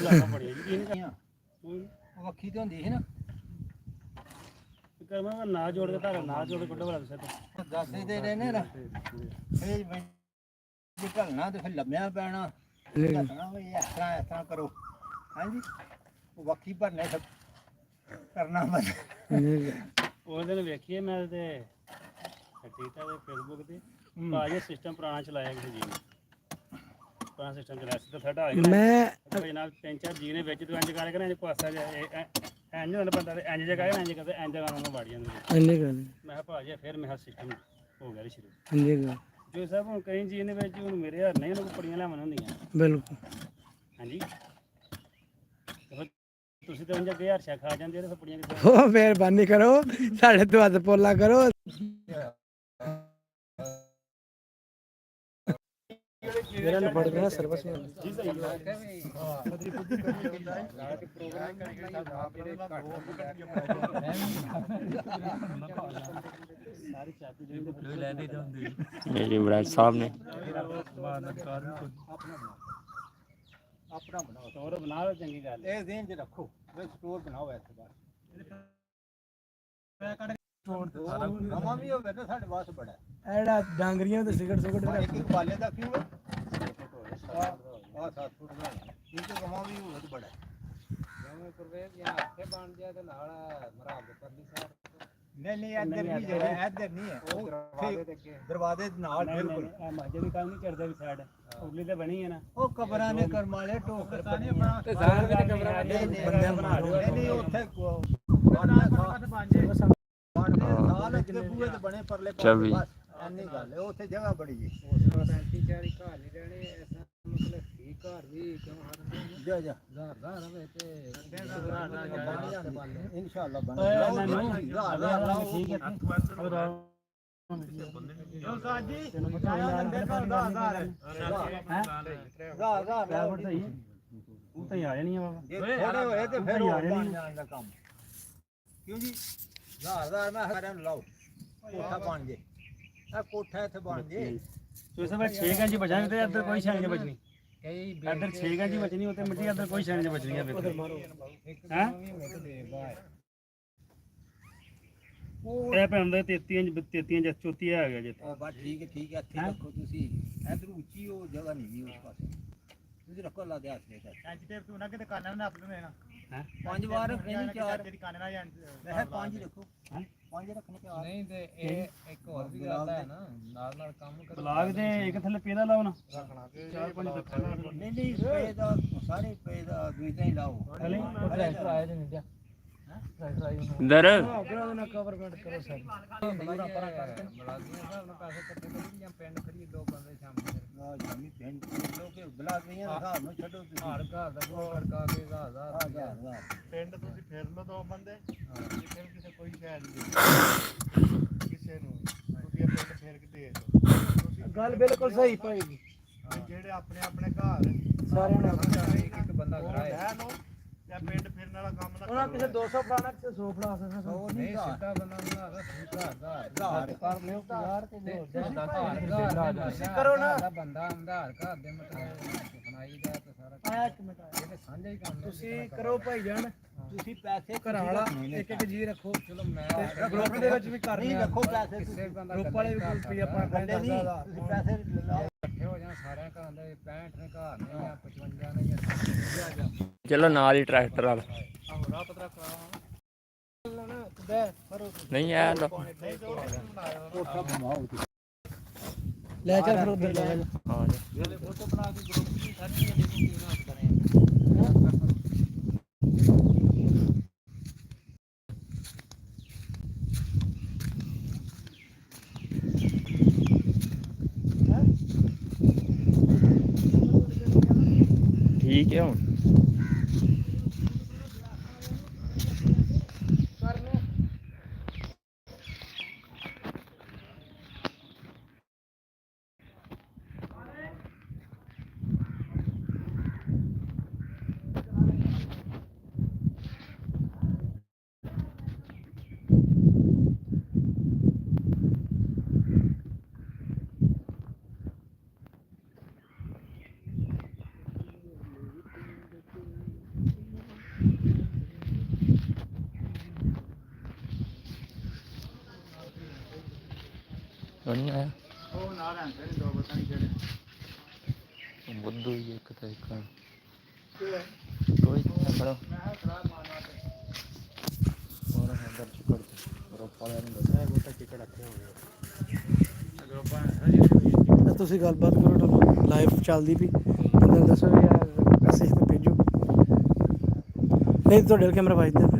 ਲਾਣਾ ਪੜਿਆ ਜੀ ਇਹ ਨਹੀਂ ਉਹ ਵੱਖੀ ਤੇ ਹੁੰਦੀ ਸੀ ਨਾ ਕਰਮਾ ਨਾ ਜੋੜ ਕੇ ਧਾਰਾ ਨਾ ਜੋੜ ਕੇ ਕੱਢੋ ਵਾਲਾ ਵਿਸ਼ਾ ਤੇ ਦੱਸਦੇ ਤੇ ਰਹਿੰਦੇ ਨਾ ਫੇਰ ਜੇ ਢਲਣਾ ਤੇ ਫਿਰ ਲੰਮਿਆ ਪੈਣਾ ਦੱਸਣਾ ਵੀ ਇਸ ਤਰ੍ਹਾਂ ਕਰੋ ਹਾਂਜੀ ਉਹ ਵੱਖੀ ਭਰਨੇ ਸਭ ਕਰਨਾ ਬਸ ਉਹ ਦਿਨ ਵੇਖੀਏ ਮੈਂ ਤੇ ਟੀਟਾ ਦੇ ਫੇਸਬੁੱਕ ਤੇ ਬਾਜੇ ਸਿਸਟਮ ਪੁਰਾਣਾ ਚਲਾਇਆ ਕਿਸੇ ਜੀ ਨੇ ਪੁਰਾਣਾ ਸਿਸਟਮ ਚਲਾਇਆ ਸੀ ਤਾਂ ਸਾਡਾ ਆ ਗਿਆ ਮੈਂ ਜਨਾਬ 3-4 ਜੀ ਨੇ ਵਿੱਚ ਤੂੰ ਇੰਜ ਕਰ ਇੰਜ ਪਾਸਾ ਇੰਜ ਹੁੰਦਾ ਬੰਦਾ ਤੇ ਇੰਜ ਜਗ੍ਹਾ ਇੰਜ ਕਰਦੇ ਇੰਜ ਜਗ੍ਹਾ ਨੂੰ ਵੜ ਜਾਂਦੇ ਇੰਨੇ ਗੱਲ ਮੈਂ ਕਿਹਾ ਭਾਜੀ ਫਿਰ ਮੇਰਾ ਸਿਸਟਮ ਹੋ ਗਿਆ ਸ਼ੁਰੂ ਇੰਨੇ ਗੱਲ ਜੋ ਸਭ ਹੁਣ ਕਈ ਜੀ ਨੇ ਵਿੱਚ ਹੁਣ ਮੇਰੇ ਹਰ ਨਹੀਂ ਉਹਨੂੰ ਪੜੀਆਂ ਲਿਆਉਣ ਹੁੰਦੀਆਂ ਬਿਲਕੁਲ ਹਾਂਜੀ ਤੁਸੀਂ ਤਾਂ ਉਂਝ ਅੱਗੇ ਹਰਸ਼ਾ ਖਾ ਜਾਂਦੇ ਤੇ ਪੜੀਆਂ ਕਿੱਥੇ ਉਹ ਮਿਹਰਬਾਨੀ ਕਰੋ ਸਾਡੇ ਤੋਂ ਹੱਥ ਪੋਲਾ ਕਰੋ ਮੇਰਾ ਨੰਬਰ ਦੇਣਾ ਸਰਵਿਸ ਜੀ ਸਹੀ मेरी बराज साहब ने ਆਪਣਾ ਬਣਾਓ ਸਟੋਰ ਬਣਾ ਲਓ ਚੰਗੀ ਗੱਲ ਇਹ ਦੇਨ ਚ ਰੱਖੋ ਵਿੱਚ ਸਟੋਰ ਬਣਾਓ ਇਸ ਬਾਰ ਨਵਾਂ ਵੀ ਹੋਵੇ ਨਾ ਸਾਡੇ ਵਾਸਤੇ ਬੜਾ ਐੜਾ ਡਾਂਗਰੀਆਂ ਤੇ ਸਿਗਰਟ ਇੱਕ ਇੱਕ ਬਾਲੇ ਦਾ ਕਿਉਂ ਆ 7 ਫੁੱਟ ਦਾ ਇਹ ਤਾਂ ਨਵਾਂ ਵੀ ਹੋਵੇ ਤਾਂ ਬੜਾ ਜਿਵੇਂ ਪ੍ਰਵੇਸ਼ ਜਾਂ ਹੱਥੇ ਬਣ ਜਾ ਤੇ ਨਾਲ ਮਰਾਬ ਦੇ ਪਰਲੀ ਸਾਈਡ ਨਹੀਂ ਇੱਧਰ ਨਹੀਂ ਜਿਹੜਾ ਇੱਧਰ ਨਹੀਂ ਹੈ ਉਹ ਦਰਵਾਜ਼ੇ ਦੇ ਨਾਲ ਬਿਲਕੁਲ ਮਾਜੇ ਦੀ ਕੰਮ ਨਹੀਂ ਕਰਦੇ ਵੀ ਸਾਈਡ ਉਰਲੀ ਤੇ ਬਣੀ ਹੈ ਨਾ ਉਹ ਕਬਰਾਂ ਨੇ ਕਰਮ ਵਾਲੇ ਟੋਕਰ ਬਣੀ ਤੇ ਜ਼ਾਹਰ ਵੀ ਤੇ ਕਮਰਾ ਬੰਦੇ ਬਣਾ ਦਿਓ ਨਹੀਂ ਉੱਥੇ ਸਾਲ ਅੱਗੇ ਬੂਹੇ ਤੇ ਬਣੇ ਪਰਲੇ ਪਾਸੇ ਬਸ ਐਨੀ ਗੱਲ ਹੈ ਉੱਥੇ ਜਗ੍ਹਾ ਬੜੀ ਜੀ 35-40 ਘਰ ਨਹੀਂ ਰਹਿਣੇ ਐਸਾ ਮਤਲਬ ਕੀ ਘਰ ਵੀ ਕਿਉਂ ਹਰ ਜਾ ਜਾ ਜ਼ਾਰ ਰਵੇ ਤੇ ਇਨਸ਼ਾਅੱਲਾ ਬਣ ਜਾਊਗਾ ਠੀਕ ਹੈ ਜੋ ਸਾਜੀ ਬੰਦੇ ਦਾ ਜ਼ਾਰ ਸਹੀ ਉਹ ਤਾਂ ਆ ਜਾਣੀ ਆ ਬਾਬਾ ਥੋੜੇ ਹੋਏ ਤੇ ਫਿਰ ਹੋ ਜਾਣ ਦਾ ਕੰਮ ਕਿਉਂ ਜੀ ਜ਼ਾਰ ਮੈਂ ਸਾਰਿਆਂ ਨੂੰ ਲਾਓ ਕੋਠਾ ਬਣ ਜੇ ਆ ਕੋਠਾ ਇੱਥੇ ਬਣ ਜੇ ਤੁਸੀਂ ਸਭ 6 ਗੰਜ ਬਚਾਂਗੇ ਤੇ ਇੱਧਰ ਕੋਈ ਸ਼ਾਨ ਨਹੀਂ ਬਚਣੀ ਇੱਧਰ 6 ਗੰਜ ਬਚਣੀ ਉੱਤੇ ਮਿੱਟੀ ਇੱਧਰ ਕੋਈ ਸ਼ਾਨ ਨਹੀਂ ਬਚਣੀ ਹੈ ਇਹ ਪੈਂਦਾ 33 ਇੰਚ 34 ਆ ਗਿਆ ਜਿੱਥੇ ਬਸ ਠੀਕ ਹੈ ਇੱਥੇ ਰੱਖੋ ਤੁਸੀਂ ਇੱਧਰ ਉੱਚੀ ਉਹ ਜਗ੍ਹਾ ਨਹੀਂ ਵੀ ਉਸ ਪਾਸੇ ਤੁਸੀਂ ਰੱਖੋ ਲਾ ਦੇ ਹੱਥ ਦੇ ਅੱਜ ਤੇ ਤੂੰ ਨਾ ਕਿਤੇ ਕਾਨਾਂ ਨਾ ਆਪਣੇ ਲੈਣਾ ਹੈ 5 ਵਾਰ ਰੱਖਣੀ 4 ਤੇਰੀ ਕਾਨਾਂ ਨਾ ਮੈਂ 5 ਰੱਖੋ 5 ਰੱਖਣੇ ਚਾਰ ਨਹੀਂ ਤੇ ਇਹ ਇੱਕ ਹੋਰ ਵੀ ਗੱਲ ਹੈ ਨਾ ਨਾਲ ਕੰਮ ਕਰੋ ਬਲਾਗ ਦੇ ਇੱਕ ਥੱਲੇ ਪੇਦਾ ਲਾਓ ਨਾ ਰੱਖਣਾ 4-5 ਰੱਖਣਾ ਨਹੀਂ ਪੇਦਾ ਸਾਰੇ ਪੇਦਾ ਦੂਜਾ ਹੀ ਲਾਓ ਹਲੇ ਟਰੈਕਟਰ ਆਇਆ ਜੇ ਨਹੀਂ इधर ਕਵਰਮੈਂਟ ਕਰੋ ਸਰ ਮਲਾਜ਼ੀਆਂ ਸਾਹਿਬ ਨਾਲ ਪੈਸੇ ਇਕੱਠੇ ਕਰੀ ਜਾਂ ਪਿੰਡ ਖਰੀ ਦੋ ਬੰਦੇ ਸ਼ਾਮੀ ਪਿੰਡ ਲੋਕੇ ਮਲਾਜ਼ੀਆਂ ਦਾ ਹਿਸਾਬ ਨੂੰ ਛੱਡੋ ਤੁਸੀਂ ਘਰ ਦਾ ਗੋ ਖੜਕਾ ਕੇ ਹਜ਼ਾਰ ਪਿੰਡ ਤੁਸੀਂ ਫੇਰ ਲਓ ਦੋ ਬੰਦੇ ਫਿਰ ਕਿਸੇ ਕੋਈ ਸ਼ਾਇਦ ਨਹੀਂ ਕਿਸੇ ਨੂੰ ਤੁਸੀਂ ਇਹ ਪਿੰਡ ਫੇਰ ਕੇ ਦੇ ਦਿਓ ਗੱਲ ਬਿਲਕੁਲ ਸਹੀ ਪਾਏਗੀ ਜਿਹੜੇ ਆਪਣੇ ਆਪਣੇ ਘਰ ਸਾਰਿਆਂ ਨੂੰ ਇੱਕ ਬੰਦਾ ਕਰਾਏ ਜਾਂ ਪਿੰਡ ਫਿਰਨ ਵਾਲਾ ਕੰਮ ਨਾ ਉਹਨਾਂ ਕਿਸੇ 200 ਫੜਾਣਾ ਕਿਸੇ 100 ਫੜਾ ਸਕਦਾ ਉਹ ਨਹੀਂ ਸਿੱਧਾ ਬੰਦਾ ਬਣਾਦਾ ਘਰ ਕਰ ਲਿਓ ਯਾਰ ਤੇ ਤੁਸੀਂ ਕਰੋ ਨਾ ਬੰਦਾ ਆਧਾਰ ਘਰ ਦੇ ਮਤਲਬ ਬਣਾਈ ਦਾ ਤੇ ਸਾਰਾ ਆਇਆ ਇੱਕ ਮਿੰਟ ਇਹ ਸਾਂਝਾ ਹੀ ਕੰਮ ਤੁਸੀਂ ਕਰੋ ਭਾਈ ਜਾਨ ਤੁਸੀਂ ਪੈਸੇ ਘਰਾਂ ਵਾਲਾ ਇੱਕ ਇੱਕ ਜੀ ਰੱਖੋ ਚਲੋ ਮੈਂ ਗਰੁੱਪ ਦੇ ਵਿੱਚ ਵੀ ਕਰ ਨਹੀਂ ਰੱਖੋ ਪੈਸੇ ਕਿਸੇ ਬੰਦਾ ਗਰੁੱਪ ਵਾਲੇ ਵੀ ਕੋਈ ਆਪਣਾ ਬੰਦੇ ਨਹੀਂ ਤੁਸੀਂ ਪੈਸੇ ਲਾਓ ਇਕੱਠੇ ਹੋ ਜਾਣ ਸਾਰਿਆਂ ਘਰਾਂ ਦੇ 65 ਨੇ ਘਰ ਨੇ ਜਾਂ 55 ਨੇ ਜਾਂ चलो नाल ही ट्रैक्टर वाला ਰਾਹ ਪਤਰਾ ਕਰਾਵਾਂ नहीं है लो ਲੈ ਚੱਲ ਫਿਰ ਉਧਰ ਲੈ ਜਾ हाँ जी ਫੋਟੋ ਬਣਾ ਕੇ ਗਰੁੱਪ ਦੀ ਸਾਰੀ ਦੇਖੋ ਕੀ ਨਾ ਕਰੇ ਠੀਕ ਹੈ ਹੁਣ ਨਹੀਂ ਆਇਆ ਉਹ ਨਾਲ ਆਂਦੇ ਨੇ ਦੋ ਪਤਾ ਨਹੀਂ ਕਿਹੜੇ ਬੁੱਧੂ ਹੀ ਇੱਕ ਤਾਂ ਇੱਕ ਕਿਹੜਾ ਕੋਈ ਨਹੀਂ ਖੜੋ ਮੈਂ ਖਰਾਬ ਮਾਰਨਾ ਹੋਰ ਅੰਦਰ ਚੁੱਕੜ ਰੋਪਾ ਵਾਲਿਆਂ ਨੂੰ ਦੱਸਿਆ ਗੋਟਾ ਟਿਕਟ ਰੱਖੇ ਹੋਏ ਗਰੁੱਪਾਂ ਹਜੇ ਤੁਸੀਂ ਗੱਲਬਾਤ ਕਰੋ ਲਾਈਵ ਚੱਲਦੀ ਪਈ ਬੰਦੇ ਨੂੰ ਦੱਸੋ ਯਾਰ ਮੈਸੇਜ ਤੇ ਭੇਜੋ ਨਹੀਂ ਤੁਹਾਡੇ ਕੈਮਰਾ ਵਾਜਦਾ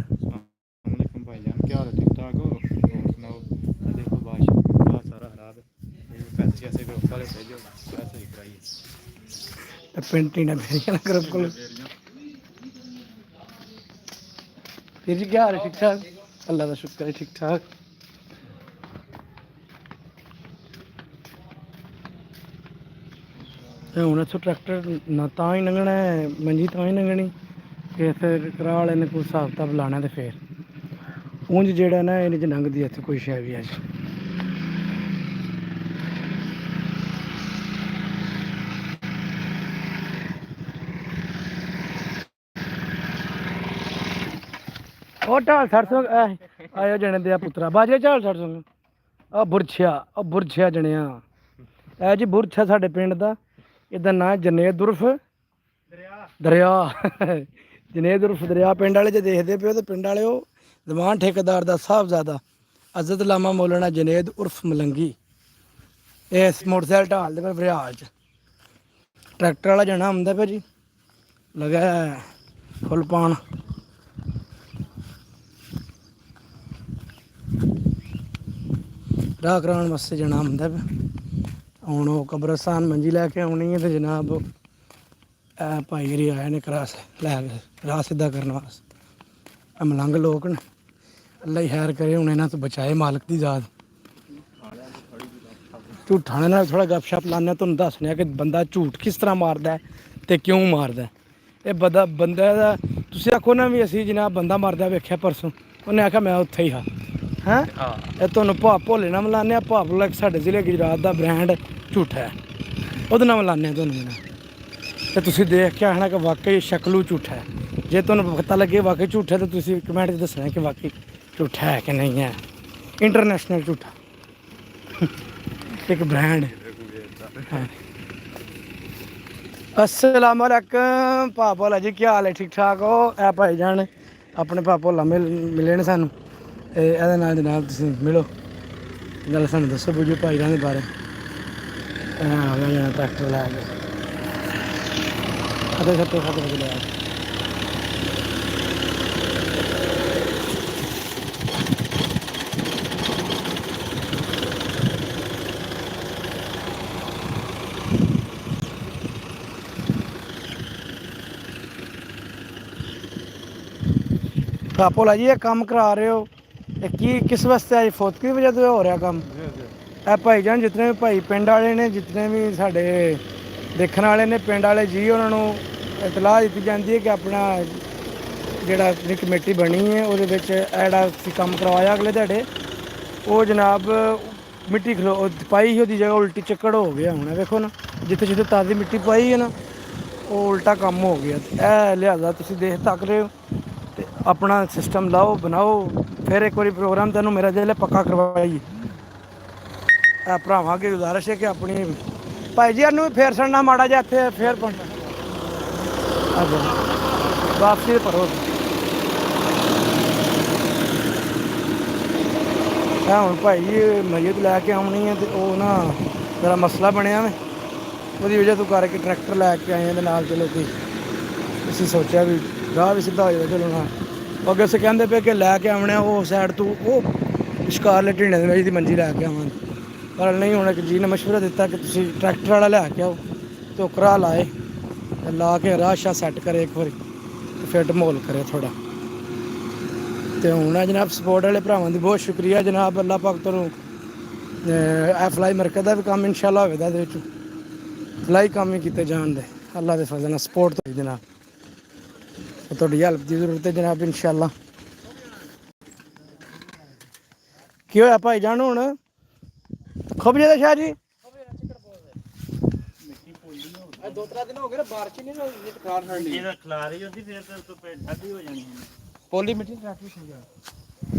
वालेकुम भाईजान क्या हाल है ठीक ठाक हो और सुनाओ ये देखो बादशाह सारा खराब है ये पैसे कैसे ग्रुप वाले भेजो पैसे ही कराइए पेंट ही ना भेजना ग्रुप को फिर जी क्या हाल है ठीक ठाक अल्लाह का शुक्र है ठीक ठाक ਹੁਣ ਇੱਥੋਂ ਟਰੈਕਟਰ ਨਾ ਤਾਂ ਹੀ ਲੰਘਣਾ ਹੈ ਮੰਜੀ ਤਾਂ ਹੀ ਲੰਘਣੀ ਕਿ ਫਿਰ ਕਰਾ ਵਾਲੇ ਨੇ ਕੋਈ ਹਿਸਾਬ ਕਿਤਾਬ ਲਾਣਾ ਤੇ ਫਿਰ ਉਂਝ ਜਿਹੜਾ ਨਾ ਇਹਨੇ 'ਚ ਲੰਘਦੀ ਇੱਥੇ ਕੋਈ ਸ਼ੈ ਵੀ ਅੱਜ ਉਹ ਢਾਲ 600 ਆਇਆ ਜਣੇ ਦੇ ਪੁੱਤਰਾ ਬਾਜੇ ਢਾਲ 600 ਆ ਬੁਰਛਿਆ ਜਣਿਆ ਇਹ ਜੀ ਬੁਰਛਾ ਸਾਡੇ ਪਿੰਡ ਦਾ ਇਹਦਾ ਨਾਂ ਜਨੇਦ ਉਰਫ ਦਰਿਆ ਜਨੇਦ ਉਰਫ ਦਰਿਆ ਪਿੰਡ ਵਾਲੇ ਜੇ ਦੇਖਦੇ ਪਿਓ ਤੇ ਪਿੰਡ ਵਾਲੇ ਉਹ ਦੀਵਾਨ ਠੇਕੇਦਾਰ ਦਾ ਸਾਹਿਬਜ਼ਾਦਾ ਅਜ਼ਦ ਲਾਮਾ ਮੌਲਾਨਾ ਜਨੇਦ ਉਰਫ ਮਲੰਗੀ ਇਸ ਮੋਟਰਸਾਈਕਲ ਢਾਲ ਦੇ ਪਰ ਵਿਹਾਲ 'ਚ ਟਰੈਕਟਰ ਵਾਲਾ ਜਣਾ ਹੁੰਦਾ ਪਿਆ ਜੀ ਲਗਾ ਫੁੱਲ ਪਾਣ ਰਾਹ ਕਰਾਉਣ ਵਾਸਤੇ ਜਣਾ ਹੁੰਦਾ ਪਿਆ ਹੁਣ ਉਹ ਕਬਰਸਤਾਨ ਮੰਜੀ ਲੈ ਕੇ ਆਉਣੀ ਹੈ ਤੇ ਜਨਾਬ ਇਹ ਭਾਈ ਹਰੀ ਆਏ ਨੇ ਕਰਾਸ ਲੈ ਕੇ ਰਾਹ ਸਿੱਧਾ ਕਰਨ ਵਾਸਤੇ ਇਹ ਮਲੰਗ ਲੋਕ ਨੇ ਅੱਲਾ ਹੀ ਖੈਰ ਕਰੇ ਹੁਣ ਇਹਨਾਂ ਤੋਂ ਬਚਾਏ ਮਾਲਕ ਦੀ ਜ਼ਾਤ ਝੂਠਾਂ ਨਾਲ ਥੋੜਾ ਗੱਪਸ਼ਪ ਲਾਉਂਦੇ ਤੁਹਾਨੂੰ ਦੱਸਣੇ ਕਿ ਬੰਦਾ ਝੂਠ ਕਿਸ ਤਰ੍ਹਾਂ ਮਾਰਦਾ ਹੈ ਤੇ ਕਿਉਂ ਮਾਰਦਾ ਹੈ। ਇਹ ਬੰਦਾ ਦਾ ਤੁਸੀਂ ਆਖੋ ਨਾ ਵੀ ਅਸੀਂ ਜਨਾਬ ਬੰਦਾ ਮਾਰਦਾ ਵੇਖਿਆ ਪਰਸੋਂ ਉਹਨੇ ਆਖਿਆ ਮੈਂ ਉੱਥੇ ਹੀ ਹਾਂ ਹੈਂ ਇਹ ਤੁਹਾਨੂੰ ਭੋਲੇ ਨਾਲ ਮਿਲਾਉਂਦੇ ਹਾਂ ਭਾਪਲਾ ਇੱਕ ਸਾਡੇ ਜ਼ਿਲ੍ਹੇ ਗੁਜਰਾਤ ਦਾ ਬ੍ਰਾਂਡ ਝੂਠਾ ਹੈ ਉਹਦੇ ਨਾਲ ਮਿਲਾਉਂਦੇ ਹਾਂ ਤੁਹਾਨੂੰ ਤੇ ਤੁਸੀਂ ਦੇਖ ਕੇ ਆਖਣਾ ਕਿ ਵਾਕਈ ਸ਼ਕਲੂ ਝੂਠਾ ਹੈ ਜੇ ਤੁਹਾਨੂੰ ਪਤਾ ਲੱਗੇ ਵਾਕਈ ਝੂਠਾ ਤਾਂ ਤੁਸੀਂ ਕਮੈਂਟ 'ਚ ਦੱਸਣਾ ਕਿ ਵਾਕਈ ਝੂਠਾ ਹੈ ਕਿ ਨਹੀਂ ਹੈ ਇੰਟਰਨੈਸ਼ਨਲ ਝੂਠਾ ਇੱਕ ਬ੍ਰਾਂਡ अस्सलाम वालेकुम भापोला जी क्या हाल है ठीक ठाक हो ए भाई जान अपने भापोला मिले ने सानू ਇਹਦੇ ਨਾਲ ਜਨਾਬ ਤੁਸੀਂ ਮਿਲੋ ਗੱਲ ਸਾਨੂੰ ਦੱਸੋ ਬੁੱਝੋ ਭਾਈ ਜਾਨ ਦੇ ਬਾਰੇ ਆ ਗਿਆ ਜਣਾ ਟਰੈਕਟਰ ਲੈ ਕੇ ਅਤੇ ਸੱਤੇ ਵਜੇ ਲੈ भापोला जी ये काम करा रहे हो की किस वास्ते आज फौत की वजह से हो रहा काम ਇਹ ਭਾਈਜਾਨ ਜਿਤਨੇ ਵੀ ਭਾਈ ਪਿੰਡ ਵਾਲੇ ਨੇ ਜਿਤਨੇ ਵੀ ਸਾਡੇ ਦੇਖਣ ਵਾਲੇ ਨੇ ਪਿੰਡ ਵਾਲੇ ਜੀ ਉਹਨਾਂ ਨੂੰ ਇਤਲਾਹ ਦਿੱਤੀ ਜਾਂਦੀ ਹੈ ਕਿ ਆਪਣਾ ਜਿਹੜਾ ਕਮੇਟੀ ਬਣੀ ਹੈ ਉਹਦੇ ਵਿੱਚ ਜਿਹੜਾ ਅਸੀਂ ਕੰਮ ਕਰਵਾਇਆ ਅਗਲੇ ਤੁਹਾਡੇ ਉਹ ਜਨਾਬ ਮਿੱਟੀ ਪਾਈ ਸੀ ਉਹਦੀ ਜਗ੍ਹਾ ਉਲਟੀ ਚੱਕੜ ਹੋ ਗਿਆ ਹੁਣ ਵੇਖੋ ਨਾ ਜਿੱਥੇ ਜਿੱਥੇ ਤਾਜ਼ੀ ਮਿੱਟੀ ਪਾਈ ਹੈ ਨਾ ਉਹ ਉਲਟਾ ਕੰਮ ਹੋ ਗਿਆ ਇਹ ਲਿਹਾਜ਼ਾ ਤੁਸੀਂ ਦੇਖ ਤੱਕ ਰਹੇ ਹੋ ਤੇ ਆਪਣਾ ਸਿਸਟਮ ਲਾਓ ਬਣਾਓ ਫਿਰ ਇੱਕ ਵਾਰੀ ਪ੍ਰੋਗਰਾਮ ਤੁਹਾਨੂੰ ਮੇਰਾ ਜਿਹੜੇ ਪੱਕਾ ਕਰਵਾਈਏ ਇਹ ਭਰਾਵਾਂ ਅੱਗੇ ਗੁਜ਼ਾਰਿਸ਼ ਹੈ ਕਿ ਆਪਣੀ ਭਾਈ ਜੀ ਨੂੰ ਫੇਰ ਸੜਨਾ ਮਾੜਾ ਜਿਹਾ ਇੱਥੇ ਫੇਰ ਪਹੁੰਚਣਾ ਵਾਪਸੀ ਭਰੋ ਹੁਣ ਭਾਈ ਜੀ ਮਈਤ ਲੈ ਕੇ ਆਉਣੀ ਹੈ ਤੇ ਉਹ ਨਾ ਮੇਰਾ ਮਸਲਾ ਬਣਿਆ ਵੇ ਉਹਦੀ ਵਜ੍ਹਾ ਤੋਂ ਕਰਕੇ ਟਰੈਕਟਰ ਲੈ ਕੇ ਆਏ ਇਹਦੇ ਨਾਲ ਚਲੋ ਕਿ ਅਸੀਂ ਸੋਚਿਆ ਵੀ ਰਾਹ ਵੀ ਸਿੱਧਾ ਹੋ ਜਾਵੇ ਚਲੋ ਨਾ ਅੱਗੇ ਅਸੀਂ ਕਹਿੰਦੇ ਪਏ ਕਿ ਲੈ ਕੇ ਆਉਣੇ ਉਹ ਸਾਈਡ ਤੋਂ ਉਹ ਸ਼ਿਕਾਰਲੇ ਢਿੰਡੇ ਦੇ ਵਿੱਚ ਦੀ ਮੰਜੀ ਲੈ ਕੇ ਆਵਾਂਗੇ ਪਰ ਨਹੀਂ ਹੁਣ ਇੱਕ ਜੀ ਨੇ ਮਸ਼ਵਰਾ ਦਿੱਤਾ ਕਿ ਤੁਸੀਂ ਟਰੈਕਟਰ ਵਾਲਾ ਲੈ ਕੇ ਆਓ ਤੇ ਉਹ ਕਰਾ ਲਾਏ ਤੇ ਲਾ ਕੇ ਰਾਹ ਸ਼ਾ ਸੈੱਟ ਕਰੇ ਇੱਕ ਵਾਰੀ ਤੇ ਫਿਰ ਮਾਹੌਲ ਕਰੇ ਥੋੜਾ। ਤੇ ਹੁਣ ਜਨਾਬ ਸਪੋਰਟ ਵਾਲੇ ਭਰਾਵਾਂ ਦੀ ਬਹੁਤ ਸ਼ੁਕਰੀਆ ਜਨਾਬ। ਅੱਲਾਹ ਪਾਕ ਤੁਹਾਨੂੰ ਇਹ ਫਲਾਈ ਮਰਕਜ਼ ਦਾ ਵੀ ਕੰਮ ਇਨਸ਼ਾਅੱਲਾ ਹੋਵੇਗਾ, ਇਹਦੇ ਵਿੱਚ ਫਲਾਈ ਕੰਮ ਹੀ ਕੀਤੇ ਜਾਣ ਦੇ ਅੱਲਾਹ ਦੇ ਫਜ਼ਲ ਨਾਲ ਸਪੋਰਟ ਤੋਂ ਜਨਾਬ। ਤੁਹਾਡੀ ਹੈਲਪ ਦੀ ਜ਼ਰੂਰਤ ਹੈ ਜਨਾਬ ਇਨਸ਼ਾਅੱਲਾ। ਕੀ ਹੋਇਆ ਭਾਈ ਜਾਨ ਹੁਣ ਖੁੱਬ ਜੇ ਦਾ ਸ਼ਾਹ ਜੀ? ਦੋ ਤਿੰਨ ਦਿਨ ਹੋ ਗਏ ਨਾ ਬਾਰਿਸ਼ ਨਹੀਂ ਹੋਈ ਖਾਣ ਠੰਡੀ ਇਹਦਾ ਖਲਾਰੀ ਹੁੰਦੀ ਫਿਰ ਤਾਂ ਤੋਂ ਠੰਡੀ ਹੋ ਜਾਣੀ ਹੈ। ਪੋਲੀ ਮਿੱਟੀ ਟਰੈਕਟਰ ਸੀ ਗਿਆ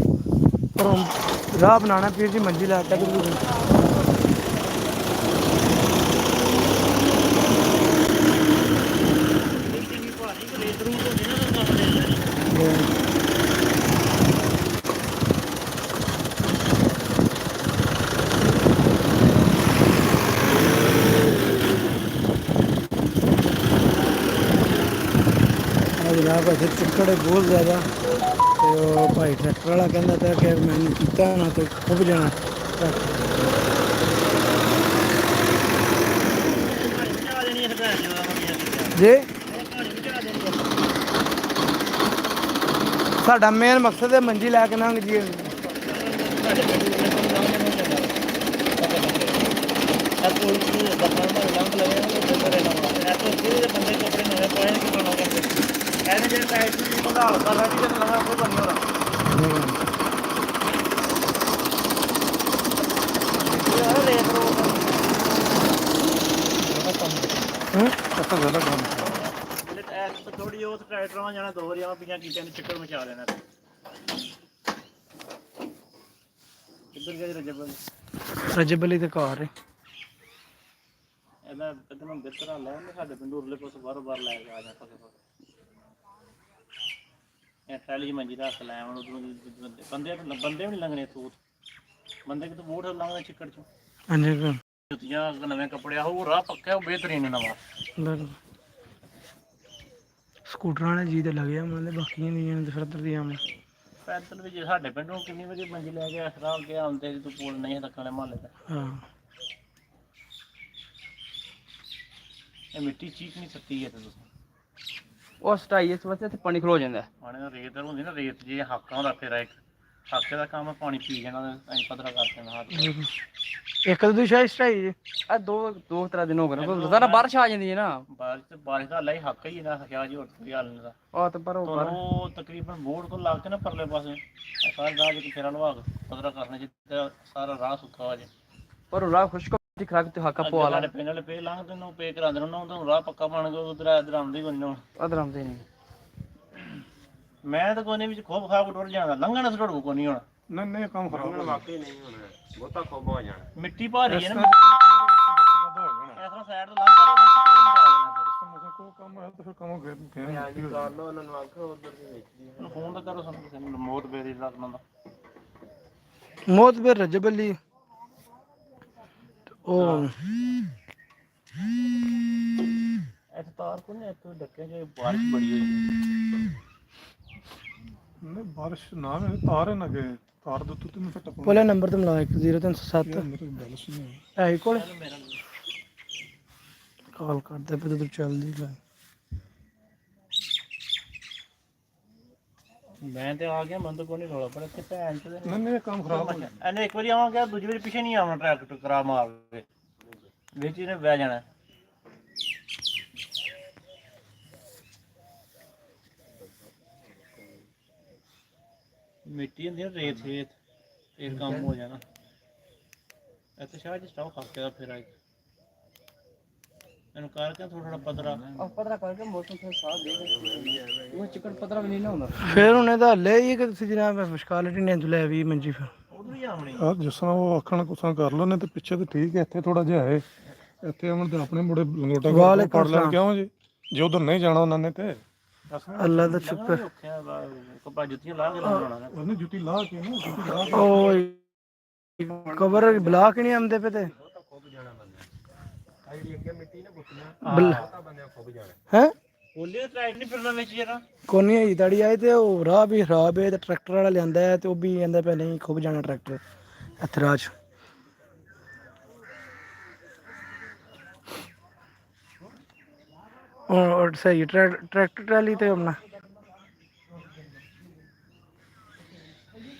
ਪਰ ਹੁਣ ਰਾਹ ਬਣਾਉਣਾ ਪੀਰ ਜੀ ਮੰਜੀ ਲਾ ਕੇ जनाब इतने चिक्कड़ बहुत ज़्यादा। तो भाई ट्रैक्टर वाला कहता था कि मैंने किया ना तो खुब जाना जी। साडा मेन मकसद है मंजी लैके लंघ जी। थोड़ी उस ट्रैक्टर में जाना 2 वारी पिछा की चक्कर मचा लेना। किधर गए रजब अली ते घर है ਇਹਦਾ ਕਦਮ ਬਿਸਤਰਾ ਲੈ ਉਹਨੇ ਸਾਡੇ ਪਿੰਡ ਉਰਲੇ ਪਾਸੇ ਬਾਰ-ਬਾਰ ਲੈ ਕੇ ਆ ਜਾ ਪਾਸੇ ਇਹ ਟੈਲੀ ਮੰਜੀ ਦਾ ਲੈ ਹੁਣ ਬੰਦੇ ਵੀ ਨਹੀਂ ਲੰਘਣੇ ਤੂੰ ਬੰਦੇ ਕਿ ਤੂੰ ਬੂਟ ਲਾਉਂਦਾ ਚਿੱਕੜ ਚੋਂ। ਹਾਂਜੀ ਜੁੱਤੀਆਂ ਨਵੇਂ ਕੱਪੜੇ ਉਹ ਰਾਹ ਪੱਕਾ ਉਹ ਬਿਹਤਰੀਨ ਨਵਾਂ। ਸਕੂਟਰ ਵਾਲੇ ਜੀ ਤੇ ਲੱਗਿਆ ਉਹਨਾਂ ਦੇ ਬਾਕੀਆਂ ਦੀਆਂ ਤੇ ਫਿਰਦਰ ਦੀਆਂ ਪੈਦਲ ਵੀ ਜੇ ਸਾਡੇ ਪਿੰਡੋਂ ਕਿੰਨੀ ਵਾਰੀ ਮੰਜੀ ਲੈ ਕੇ ਅਸਰਾਲ ਕੇ ਆਉਂਦੇ ਤੂੰ ਕੋਲ ਨਹੀਂ ਰੱਖਣੇ ਮਹੱਲੇ ਦਾ। ਹਾਂ ਇਹ ਮਿੱਟੀ ਚੀਕ ਨਹੀਂ ਸਕਦੀ ਹੈ ਤੇ ਤੁਸੀਂ ਉਹ ਸਟਾਈ ਇਸ ਵਾਸਤੇ ਇੱਥੇ ਪਾਣੀ ਖਲੋ ਜਾਂਦਾ। ਪਾਣੀ ਦਾ ਰੇਤ ਹੁੰਦੀ ਨਾ ਰੇਤ ਜੇ ਹਾਕਾਂ ਦਾ ਫੇਰਾ ਇੱਕ ਹਾਕੇ ਦਾ ਕੰਮ ਪਾਣੀ ਪੀ ਜਾਣਾ ਤੇ ਅਸੀਂ ਪਤਲਾ ਕਰ ਦੇਣਾ ਹੱਥ। ਇੱਕ ਦੂਜੀ ਸ਼ਾਇਦ ਸਟਾਈ ਜੀ ਆ ਦੋ ਤਰ੍ਹਾਂ ਦਿਨ ਹੋ ਗਏ ਨਾ ਪਤਾ ਨਾ ਬਾਰਿਸ਼ ਆ ਜਾਂਦੀ ਹੈ ਨਾ। ਬਾਰਿਸ਼ ਦਾ ਲਈ ਹੱਕ ਹੀ ਨਾ ਹਕਿਆ ਜੀ ਹੋਰ ਕੋਈ ਹਾਲ ਨਹੀਂ ਦਾ। ਉਹ ਤਾਂ ਪਰ ਉਹ ਤਕਰੀਬਨ ਬੋਰਡ ਤੋਂ ਲੱਗ ਕੇ ਨਾ ਪਰਲੇ ਪਾਸੇ ਸਾਰਾ ਰਾਹ ਜੇ ਫੇਰਾ ਲਵਾ ਕੇ ਪਤਲਾ ਕਰਨੇ ਜਿੱਥੇ ਸਾਰਾ ਰਾਹ ਸੁੱਕਾ ਹੋ ਜਾਏ। ਪਰ ਉਹ ਰਾਹ ਖੁਸ਼ਕ ਖਰਾਕ ਤੇ ਹਾਕਾ ਪਵਾ ਲਾ ਸਾਡੇ ਪਿੰਡ ਵਾਲੇ ਪੇ ਲੰਘਦੇ ਨੂੰ ਪੇ ਕਰਾਉਂਦੇ ਉਹਨਾਂ ਨੂੰ ਰਾਹ ਪੱਕਾ ਬਣ ਗਿਆ ਉਧਰ ਇਧਰ ਆਉਂਦੇ ਕੋਈ ਨਾ ਅਦਰ ਆਉਂਦੇ ਨਹੀਂ। ਮੈਂ ਤਾਂ ਕੋਈ ਨਹੀਂ ਵਿੱਚ ਖੋਬ ਖਾ ਕੇ ਟੁੱਟ ਜਾਂਦਾ ਲੰਘਣਾ ਸਟੋੜ ਕੋ ਨਹੀਂ ਹੁਣ। ਨਹੀਂ ਕੰਮ ਖਰਾਬ ਵਾਕਈ ਨਹੀਂ ਹੋਣਾ ਬਹੁਤਾ ਖੋਬ ਹੋ ਜਾਣਾ ਮਿੱਟੀ ਭਾਰੀ ਹੈ ਨਾ ਇਸ ਤਰ੍ਹਾਂ ਸਾਈਡ ਤੋਂ ਲੰਘ ਜਾਵੇ ਕੋਈ ਕੰਮ ਹੈ ਤਾਂ ਫਿਰ ਕੰਮ ਫੇਰ ਕਰ ਲੋ ਉਹਨਾਂ ਨੂੰ ਆਖੋ ਉਧਰ ਦੀ ਵੇਚਦੀ ਉਹਨੂੰ ਫੋਨ ਤਾਂ ਕਰੋ ਸਾਨੂੰ ਕਿਸੇ ਨੂੰ ਮੌਤ ਬੇਰੀ ਰੱਖਣਾ ਦਾ ਮੌਤ ਬੇ ਰਜਬ ਅਲੀ ਉਹ ਇੱਥੇ ਤਾਰ ਕੋ ਨਹੀਂ ਇੱਥੇ ਡੱਕੇ ਜੇ ਬਾਰਿਸ਼ ਬੜੀ ਹੋਈ। ਨਹੀਂ ਬਾਰਿਸ਼ ਨਾ ਮੈਂ ਤਾਰ ਨਾ ਗਏ ਤਾਰ ਦੇ ਉੱਤੇ ਮੈਂ ਫਟਾ ਪਹਿਲਾ ਨੰਬਰ ਤੇ ਮਿਲਾ 1037 ਮੇਰੇ ਗੱਲ ਸੁਣੀ ਹੈ ਕੋਲ ਕਾਲ ਕਰਦੇ ਪਏ ਤੂੰ ਚੱਲਦੀ ਲੈ। ਮੈਂ ਤੇ ਆ ਗਿਆ ਮੰਦ ਕੋ ਨਹੀਂ ਰੋਲਾ ਪਰ ਇੱਥੇ ਭੈਣ ਤੇ ਨਹੀਂ ਕੰਮ ਖਰਾਬ ਹੋ ਗਿਆ ਇਹਨੇ ਇੱਕ ਵਾਰੀ ਆਵਾਂਗਾ ਦੂਜੀ ਵਾਰੀ ਪਿੱਛੇ ਨਹੀਂ ਆਉਣਾ ਟਰੈਕਟਰ ਕਰਾ ਮਾਰ ਕੇ ਵਿੱਚ ਇਹਨੇ ਬਹਿ ਜਾਣਾ। ਮਿੱਟੀ ਹੁੰਦੀ ਨਾ ਰੇਤ ਇਹ ਕੰਮ ਹੋ ਜਾਣਾ। ਇੱਥੇ ਸ਼ਾਇਦ ਸਟਾਕ ਖਾਕੇ ਦਾ ਫੇਰਾ ਇਹਨੂੰ ਕਰਕੇ ਥੋੜਾ ਪਤਰਾ ਪਤਰਾ ਕਰਕੇ ਮੌਸਮ ਤੇ ਸਾਥ ਦੇ ਉਹ ਚਿਕਨ ਪਤਰਾ ਵੀ ਨਹੀਂ ਨਾ ਹੁੰਦਾ। ਫਿਰ ਉਹਨੇ ਤਾਂ ਹੱਲੇ ਹੀ ਕਿ ਤੁਸੀਂ ਜਨਾਬ ਮੁਸ਼ਕਾਲਟੀ ਨੇ ਲੈ ਵੀ ਮੰਜੀ ਫਿਰ ਉਧਰ ਹੀ ਆਉਣੀ ਆ ਜਿਸ ਤਰ੍ਹਾਂ ਉਹ ਆਖਣ ਕੁਸਾਂ ਕਰ ਲੈਣੇ ਤੇ ਪਿੱਛੇ ਤੇ ਠੀਕ ਹੈ ਇੱਥੇ ਥੋੜਾ ਜਿਹਾ ਹੈ ਇੱਥੇ ਅਮਨ ਤੇ ਆਪਣੇ ਮੁੰਡੇ ਲੰਗੋਟਾ ਪੜ ਲੈਣ ਕਿਉਂ ਜੀ ਜੇ ਉਧਰ ਨਹੀਂ ਜਾਣਾ ਉਹਨਾਂ ਨੇ ਤੇ ਅੱਲਾ ਦਾ ਸ਼ੁਕਰ ਕਪੜਾ ਜੁੱਤੀਆਂ ਲਾ ਕੇ ਲਾਉਣਾ ਉਹਨੇ ਜੁੱਤੀ ਲਾ ਕੇ ਨਾ ਜੁੱਤੀ ਲਾ ਕੇ ਉਹ ਕਬਰ ਬਲਾ ਕੇ ਨਹੀਂ ਆਉਂਦੇ ਪਏ ਤੇ ਹੈ ਬੋਲੇ ਟਰੈਕ ਨਹੀਂ ਫਿਰਨਾ ਵਿੱਚ ਜਰਾ ਕੋਨੀ ਆਈ ਤੜੀ ਆਏ ਤੇ ਉਹ ਰਾਹ ਵੀ ਖਰਾਬ ਹੈ ਤੇ ਟਰੈਕਟਰ ਵਾਲਾ ਲਿਆਂਦਾ ਹੈ ਤੇ ਉਹ ਵੀ ਕਹਿੰਦਾ ਪਹਿਲਾਂ ਹੀ ਖੁੱਬ ਜਾਣਾ ਟਰੈਕਟਰ ਅਥਰਾਜ। और सही ट्रैक्टर ट्राली ते अपना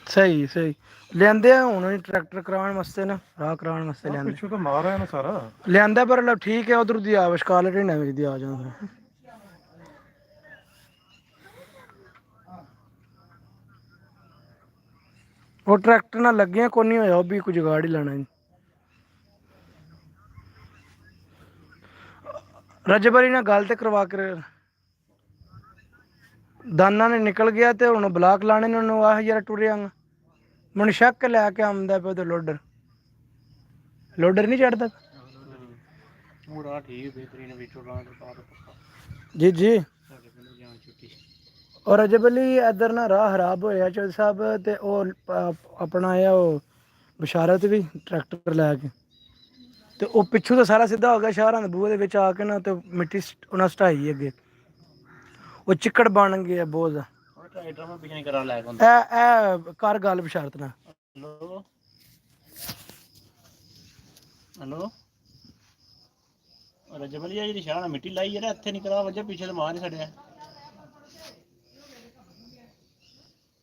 सही सही लियांदे हुन ट्रैक्टर कराने वास्ते ना राह कराने वास्ते लियांदे ਪਿੱਛੋਂ ਤਾਂ ਮਾਰ ਆਇਆ ਨਾ ਸਾਰਾ लियांदा पर मतलब ठीक है उधर दी आ विशकाल ढिंडा मेरी दी आ जाऊं फिर वो ट्रैक्टर ना लगे को नहीं होया भी कुछ जुगाड़ ही लाना रजबरी ना गल ते करवा कर दाना ने निकल गया ते हुन ब्लॉक लाने ने उन्होंने आह यार टुरिया मन शक लैके आंदा पे तो लोडर लोडर नहीं चढ़ता ਮੂੜਾ ਠੀਕ ਬਿਹਤਰੀਨ ਵਿੱਚੋਂ ਲਾਂ ਦੇ ਪਾ ਪੱਕਾ जी जी ਸਾਡੇ ਪਿੰਡ ਜਾਣ ਛੁੱਟੀ और अजब अली इधर ना राह खराब होया चौधरी साहब ते अपना आया वो बशारत भी ट्रैक्टर लैके ते वो पिछू तो सारा सीधा हो गया शहर के बूहे दे आके ना तो मिट्टी उन्हें सटाई अगे वो चिक्कड़ बन गया बहुत ਉਹ ਟਰੈਕਟਰ ਮੈਂ ਪਿਛੇ ਕਰਾ ਲੈ ਕੇ ए कर गल बशारत ना ਹੈਲੋ ਹੈਲੋ ਰਜਮਲੀਆ ਜਿਹੜੀ ਸ਼ਾਹ ਨਾਲ ਮਿੱਟੀ ਲਾਈ ਯਾਰ ਇੱਥੇ ਨਹੀਂ ਕਰਾ ਵਜਾ ਪਿੱਛੇ ਤੇ ਮਾਰ ਨਹੀਂ ਛੱਡਿਆ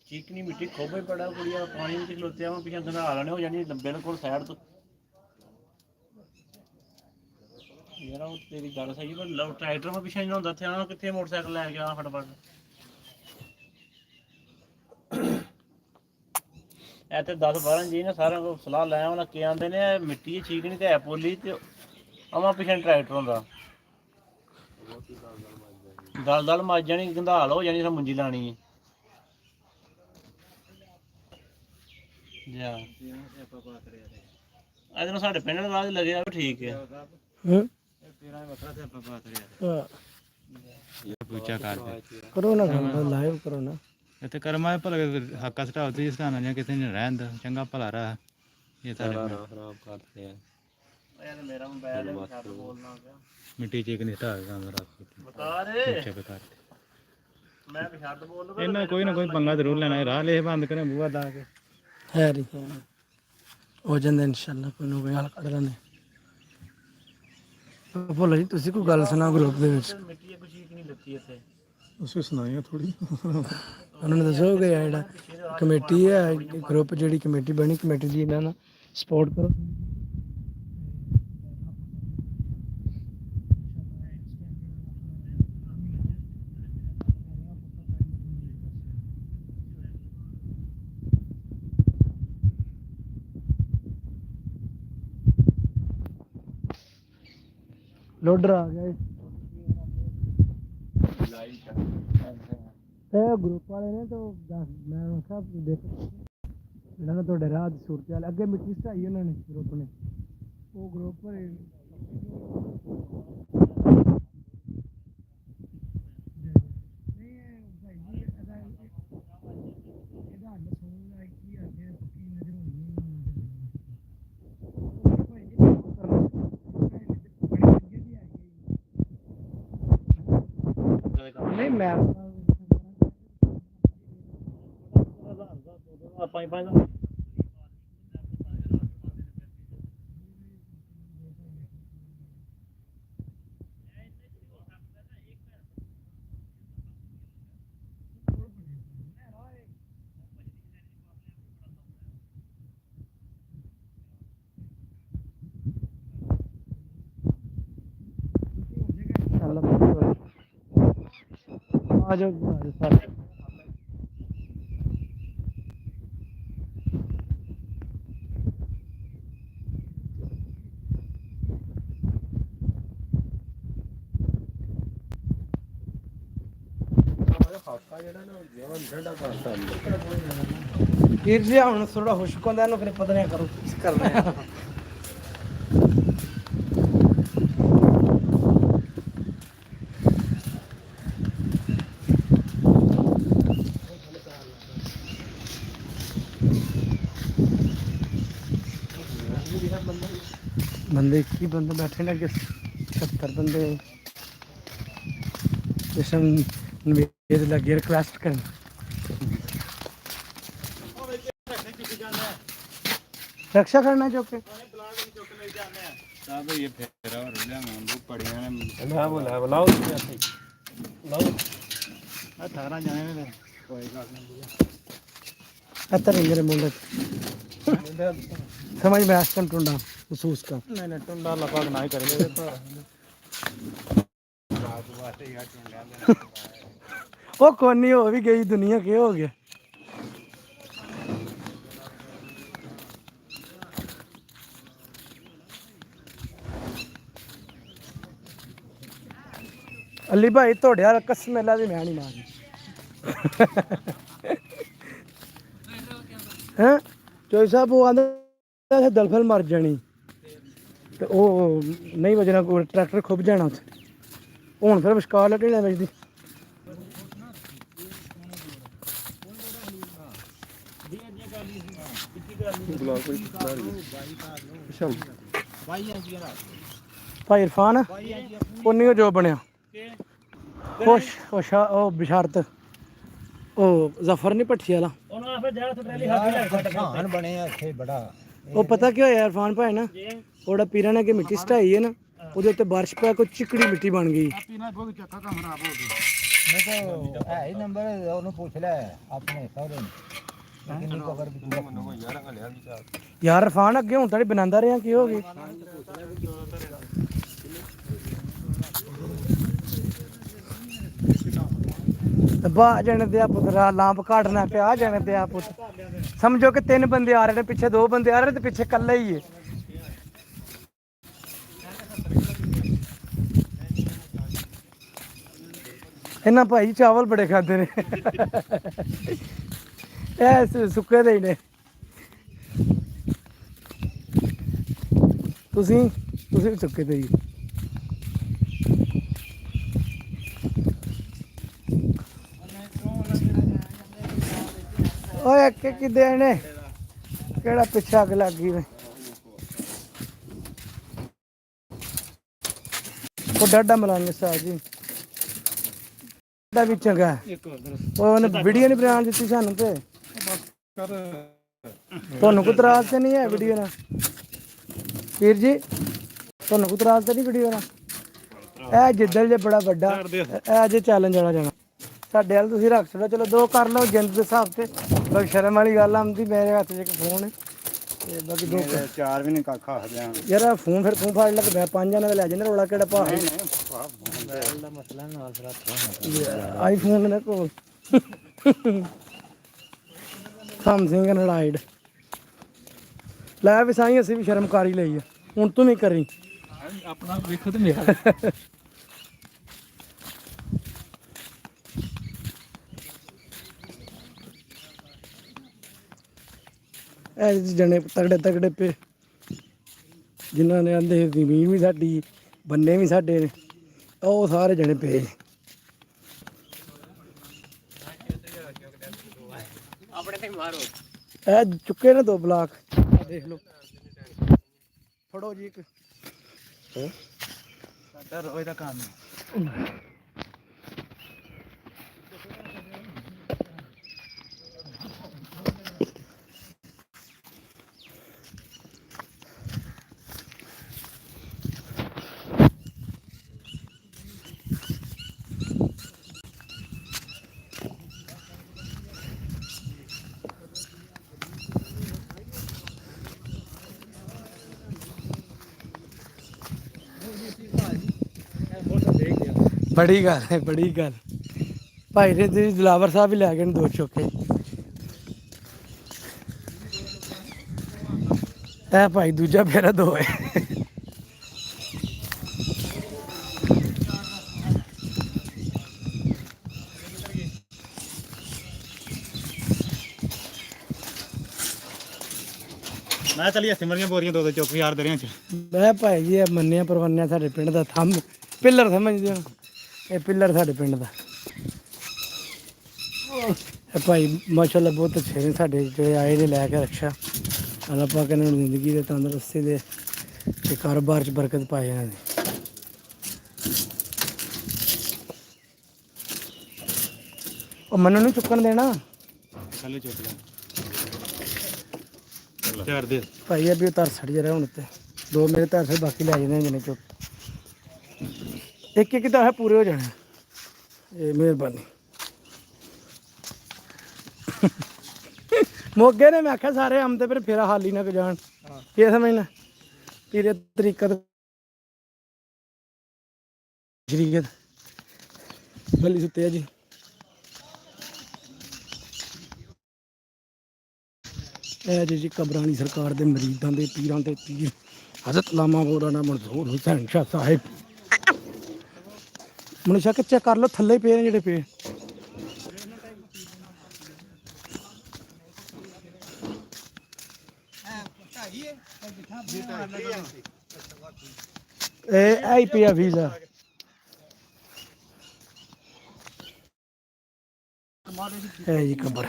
ਚੀਕਣੀ ਮਿੱਟੀ ਖੋਬੇ ਪੜਾ ਕੁੜੀਆਂ ਪਾਣੀ ਵਿੱਚ ਖਲੋਤਿਆ ਵਾ ਪਿੱਛੇ ਧਨਾ ਲੈਣੇ ਹੋ ਜਾਣੀ ਬਿਲਕੁਲ ਸਾਈਡ ਤੋਂ ਯਾਰ ਉਹ ਤੇਰੀ ਗੱਲ ਸਹੀ ਪਰ ਲਵ ਟਰੈਕਟਰ ਮੈਂ ਪਿੱਛੇ ਨਹੀਂ ਹੁੰਦਾ ਇੱਥੇ ਆਣਾ ਕਿੱਥੇ ਮੋਟਰਸਾਈਕਲ ਲੈ ਕੇ ਆਣਾ ਫਟਾਫਟ ਇੱਥੇ 10-12 ਜੀ ਨੇ ਸਾਰਿਆਂ ਕੋਲ ਸਲਾਹ ਲੈ ਆਉਣਾ ਕੀ ਆਂਦੇ ਨੇ ਮਿੱਟੀ ਚੀਕਣੀ ਤੇ ਹੈ ਪੋਲੀ ਤੇ ਆਵਾਂ ਪਿੱਛੇ ਟਰੈਕਟਰ ਹੁੰਦਾ ਦਲ ਮੱਝ ਜਾਣੀ ਗੰਧਾਲ ਹੋ ਜਾਣੀ ਮੁੰਜੀ ਲਾਣੀ ਹੈ ਜਾ ਇਹਦੇ ਨਾਲ ਸਾਡੇ ਪਿੰਡ ਨਾਲ ਲੱਗਿਆ ਵੀ ਠੀਕ ਹੈ ਤੇਰਾ ਵੱਖਰਾ ਤੇ ਆਪਾਂ ਬਾਤ ਰਿਆ ਪੁੱਛਾ ਕਰਦੇ करो ना लाइव करो ना ਇੱਥੇ ਕਰਮਾ ਭਲਾ ਹੱਕਾ ਸਟਾਵ ਤੇ ਸਥਾਨਾਂ ਜਾਂ ਕਿਤੇ ਨਹੀਂ ਰਹਿੰਦਾ ਚੰਗਾ ਭਲਾ ਰਹਾ ਇਹ ਤਾਂ ਖਰਾਬ ਕਰਦੇ ਆ ਯਾਰ ਮੇਰਾ ਮੋਬਾਈਲ ਹੈ ਛੱਡ ਬੋਲਣਾ ਪਿਆ ਮਿੱਟੀ ਚੇਕ ਨਹੀਂ ਹਟਾ ਕੇ ਕੰਮ ਰੱਖ ਬਤਾ ਦੇ ਪੁੱਛਾ ਬਤਾ ਮੈਂ ਵੀ ਛੱਡ ਬੋਲ ਲੂਗਾ ਇਹਨਾਂ ਕੋਈ ਨਾ ਕੋਈ ਪੰਗਾ ਜ਼ਰੂਰ ਲੈਣਾ ਰਾਹ ਲੈ ਬੰਦ ਕਰੇ ਬੂਹਾ ਲਾ ਕੇ है री हो जाते इंशाल्लाह कोई ना कोई हल कढ़ लेंगे भोला जी तुसी कोई गल सुना ग्रुप दे विच ਮਿੱਟੀ ਇੱਕ ਚੀਕ ਨਹੀਂ ਲੱਤੀ ਇੱਥੇ ਉਸੇ ਸੁਣਾਈਆਂ ਥੋੜੀ उन्होंने दसो कि जेड़ा कमेटी है ग्रुप जेड़ी कमेटी बनी कमेटी दी इन्हां सपोर्ट करो लोडर आ गया ग्रुप वाले ने तो मैं आखा देखो ਜਿਹੜਾ ਤੁਹਾਡੇ ਰਾਹ ਦੀ ਸੂਰਤ ਹਾਲ ਅੱਗੇ ਮਿੱਟੀ ਸਟਾਈ ਉਹਨਾਂ ਨੇ ਗਰੁੱਪ ਨੇ ਉਹ ਗਰੁੱਪ ਨਹੀਂ ਮੈਂ ਪੰਜ ਪੰਜ आ जाओ सर वीर जी हम थोड़ा खुश्क होंगे फिर पता नहीं करो करना है बंदे की बंदे बैठे ना कि 70 बंदे निवेद लगे रिक्वेस्ट करने रक्षा करना चौके सब ये फेरा और ले मैं दो पड़ियां ने ਲੈ ਬੁਲਾਓ ਤੁਸੀਂ ਇੱਥੇ ਲਾਓ 18 जाने ने कोई गल नहीं ਇੱਧਰ ਹੀ ਮੇਰੇ ਮੁੰਡੇ समझ में आस्कन टुंडा महसूस कर नहीं नहीं टुंडा लपक नहीं करेंगे तो रात वास्ते यार टुंडा वो कोनी हो भी गई दुनिया के हो गया अली भाई थोड़े यार कसमेला दी मैं नहीं मारनी हैं चोई साहब वो आंदा दलफल मर जानी ते ओ नहीं वजना को ट्रैक्टर खुब जाना उत्थे हुण फिर विशकार लटने बजदी भाई इरफान उन्नी जो बनया खुश ओ बिशारत ओ जफर नहीं भट्ठी वाला ਉਹਨੂੰ ਆਪੇ ਜਾ ਉੱਥੇ ਟਰੈਲੀ ਹੱਥ ਲੈ ਕੇ हान बने ਇੱਥੇ बड़ा ਉਹ ਪਤਾ ਕੀ ਹੋਇਆ ਇਰਫਾਨ ਭਾਈ ਨਾ ਉਹਦਾ ਪੀਰਾਂ ਨੇ ਕਿ ਮਿੱਟੀ ਸਟਾਈ ਹੈ ਨਾ ਉਹਦੇ ਉੱਤੇ ਬਾਰਿਸ਼ ਪੈ ਕੋਈ ਚਿਕੜੀ ਮਿੱਟੀ ਬਣ ਗਈ पीना बहुत चक्का का खराब हो गया मैं तो है ही नंबर ਉਹਨੂੰ ਪੁੱਛ ਲੈ ਆਪਣੇ ਸਹੁਰੇ ਨੂੰ ਕਿੰਨੀ ਕਵਰ ਵੀ ਯਾਰ ਇਰਫਾਨ ਅੱਗੇ ਹੁਣ ਤਾਂ ਬਣਾਉਂਦਾ ਰਿਹਾ ਕੀ ਹੋ ਗਿਆ बा जाने दिया पुत्रा लांप काटना पे आ जाने दिया पुत समझो कि 3 बंदे आ रहे हैं पीछे 2 बंदे आ रहे हैं तो पीछे कल्ला ही है इन्ना भाई चावल बड़े खाते ने सुके दे ने तुसी भी सुके दे ही ओए के किदे ने केड़ा पिछा अग लग गई वो डाडा मलाने साहब जी भी चंगा ਉਹਨੇ ਵੀਡੀਓ ਨਹੀਂ ਬਣਾਉਣ ਦਿੱਤੀ ਸਾਨੂੰ ਤੇ ਤੁਹਾਨੂੰ ਕੋਈ ਇਤਰਾਜ਼ ਤੇ ਨਹੀਂ ਹੈ ਵੀਡੀਓ ਨਾਲ ਵੀਰ ਜੀ ਤੁਹਾਨੂੰ ਕੋਈ ਇਤਰਾਜ਼ ਤੇ ਨਹੀਂ ਵੀਡੀਓ ਨਾਲ ਇਹ ਜਿੱਦਲ ਜੇ ਬੜਾ ਵੱਡਾ ਇਹ ਜੇ ਚੈਲੰਜ ਵਾਲਾ ਜਾਣਾ ਸਾਡੇ ਵੱਲ ਤੁਸੀਂ ਰੱਖ ਛੱਡੋ ਚਲੋ 2 ਕਰ ਲਓ ਜਿੰਦ ਦੇ ਹਿਸਾਬ ਤੇ ਬਾਕੀ ਸ਼ਰਮ ਵਾਲੀ ਗੱਲ ਆਉਂਦੀ ਮੇਰੇ ਹੱਥ 'ਚ ਇੱਕ ਫੋਨ ਹੈ ਤੇ ਬਾਕੀ 2 चार भी नहीं काखा आ गया ਯਾਰ ਫੋਨ ਫਿਰ ਫੋਨ ਫੜ ਲੱਗ ਮੈਂ 5 ਜਣੇ ਦਾ ਲੈ ਜਾਂਦੇ ਰੋਲਾ ਕਿਹੜਾ ਭਾ ਆਈਫੋਨ ਨੇ ਕੋਲ ਸਮਥਿੰਗ ਐਂਡਰਾਇਡ ਲੈ ਵੀ ਸਾਈ ਅਸੀਂ ਵੀ ਸ਼ਰਮ ਕਰ ਹੀ ਲਈ ਆ ਹੁਣ ਤੂੰ ਵੀ ਕਰੀ ਆਪਣਾ ਵੇਖੋ ਤੇ ਮੇਰਾ ਇਹ ਜਣੇ ਤਗੜੇ ਤਗੜੇ ਪੇ ਜਿਨ੍ਹਾਂ ਨੇ ਆਂਦੇ ਜ਼ਮੀਨ ਵੀ ਸਾਡੀ ਬੰਨੇ ਵੀ ਸਾਡੇ ਨੇ ਉਹ ਸਾਰੇ ਜਣੇ ਪਏ ਆਪਣੇ ਤੇ ਮਾਰੋ ਇਹ ਚੁੱਕੇ ਨੇ 2 ਬਲਾਕ ਦੇਖ ਲਓ ਫੜੋ ਜੀ ਇੱਕ साडा रोज दा काम है बड़ी गल है बड़ी गल भाई ने दिलावर साहब भी लै गए 2 चौके ए भाई दूजा फेरा 2 है मैं चलिए सिमरियां बोरियां 2 चौकी यार दरियां च मैं भाई जी मन्निया परवानिया साडे पिंड दा थंब पिलर समझदे हो ये पिलर साडे पिंड दा भाई माशाल्लाह बहुत अच्छे ने साडे जो आए ने लैके रक्षा अल्लाह पाक इन्हां नूं जिंदगी दे तंदरुस्ती दे ते कारोबार च बरकत पाए इन्हां दी ओ मन्नू नहीं चुकन देना थल्ले चुक ले चार दे भाई अभी उतार सड़ जा रहा हूं ते ਦੋ ਮੇਰੇ ਤਾਂ ਫਿਰ ਬਾਕੀ ਲੈ ਜਾਣੇ ਜਿਹਨੇ ਚੁੱਕ ਇੱਕ ਇੱਕ ਤਾਂ ਹੈ ਪੂਰੇ ਹੋ ਜਾਣੇ। ਇਹ ਮਿਹਰਬਾਨੀ ਮੋਗੇ ਨੇ ਮੈਂ ਆਖਿਆ ਸਾਰੇ ਆਮਦੇ ਪਰ ਫੇਰਾ ਹਾਲੀ ਨਾ ਜਾਣ ਕੀ ਸਮਝਣਾ ਤੇਰੇ ਤਰੀਕਾ ਸ਼ਰੀਕਤ ਬੱਲੀ ਸੁੱਤੇ ਆ ਜੀ। ਇਹ ਜੀ ਕਬਰਾਂ ਵਾਲੀ ਸਰਕਾਰ ਦੇ ਮਰੀਦਾਂ ਦੇ ਪੀਰਾਂ ਦੇ ਪੀਰ ਹਜ਼ਰਤ ਲਾਮਾ ਮੌਲਾਨਾ ਮਨਸੂਰ ਹੁਸੈਨ ਸ਼ਾਹ ਸਾਹਿਬ। ਮਨੀਸ਼ਾ ਕਿ ਚੈੱਕ ਕਰ ਲਓ ਥੱਲੇ ਪਏ ਨੇ ਜਿਹੜੇ ਪਏ। ਇਹ ਆਈ ਪਿਆ ਵੀਜ਼ਾ ਹੈ ਜੀ ਕਬਰ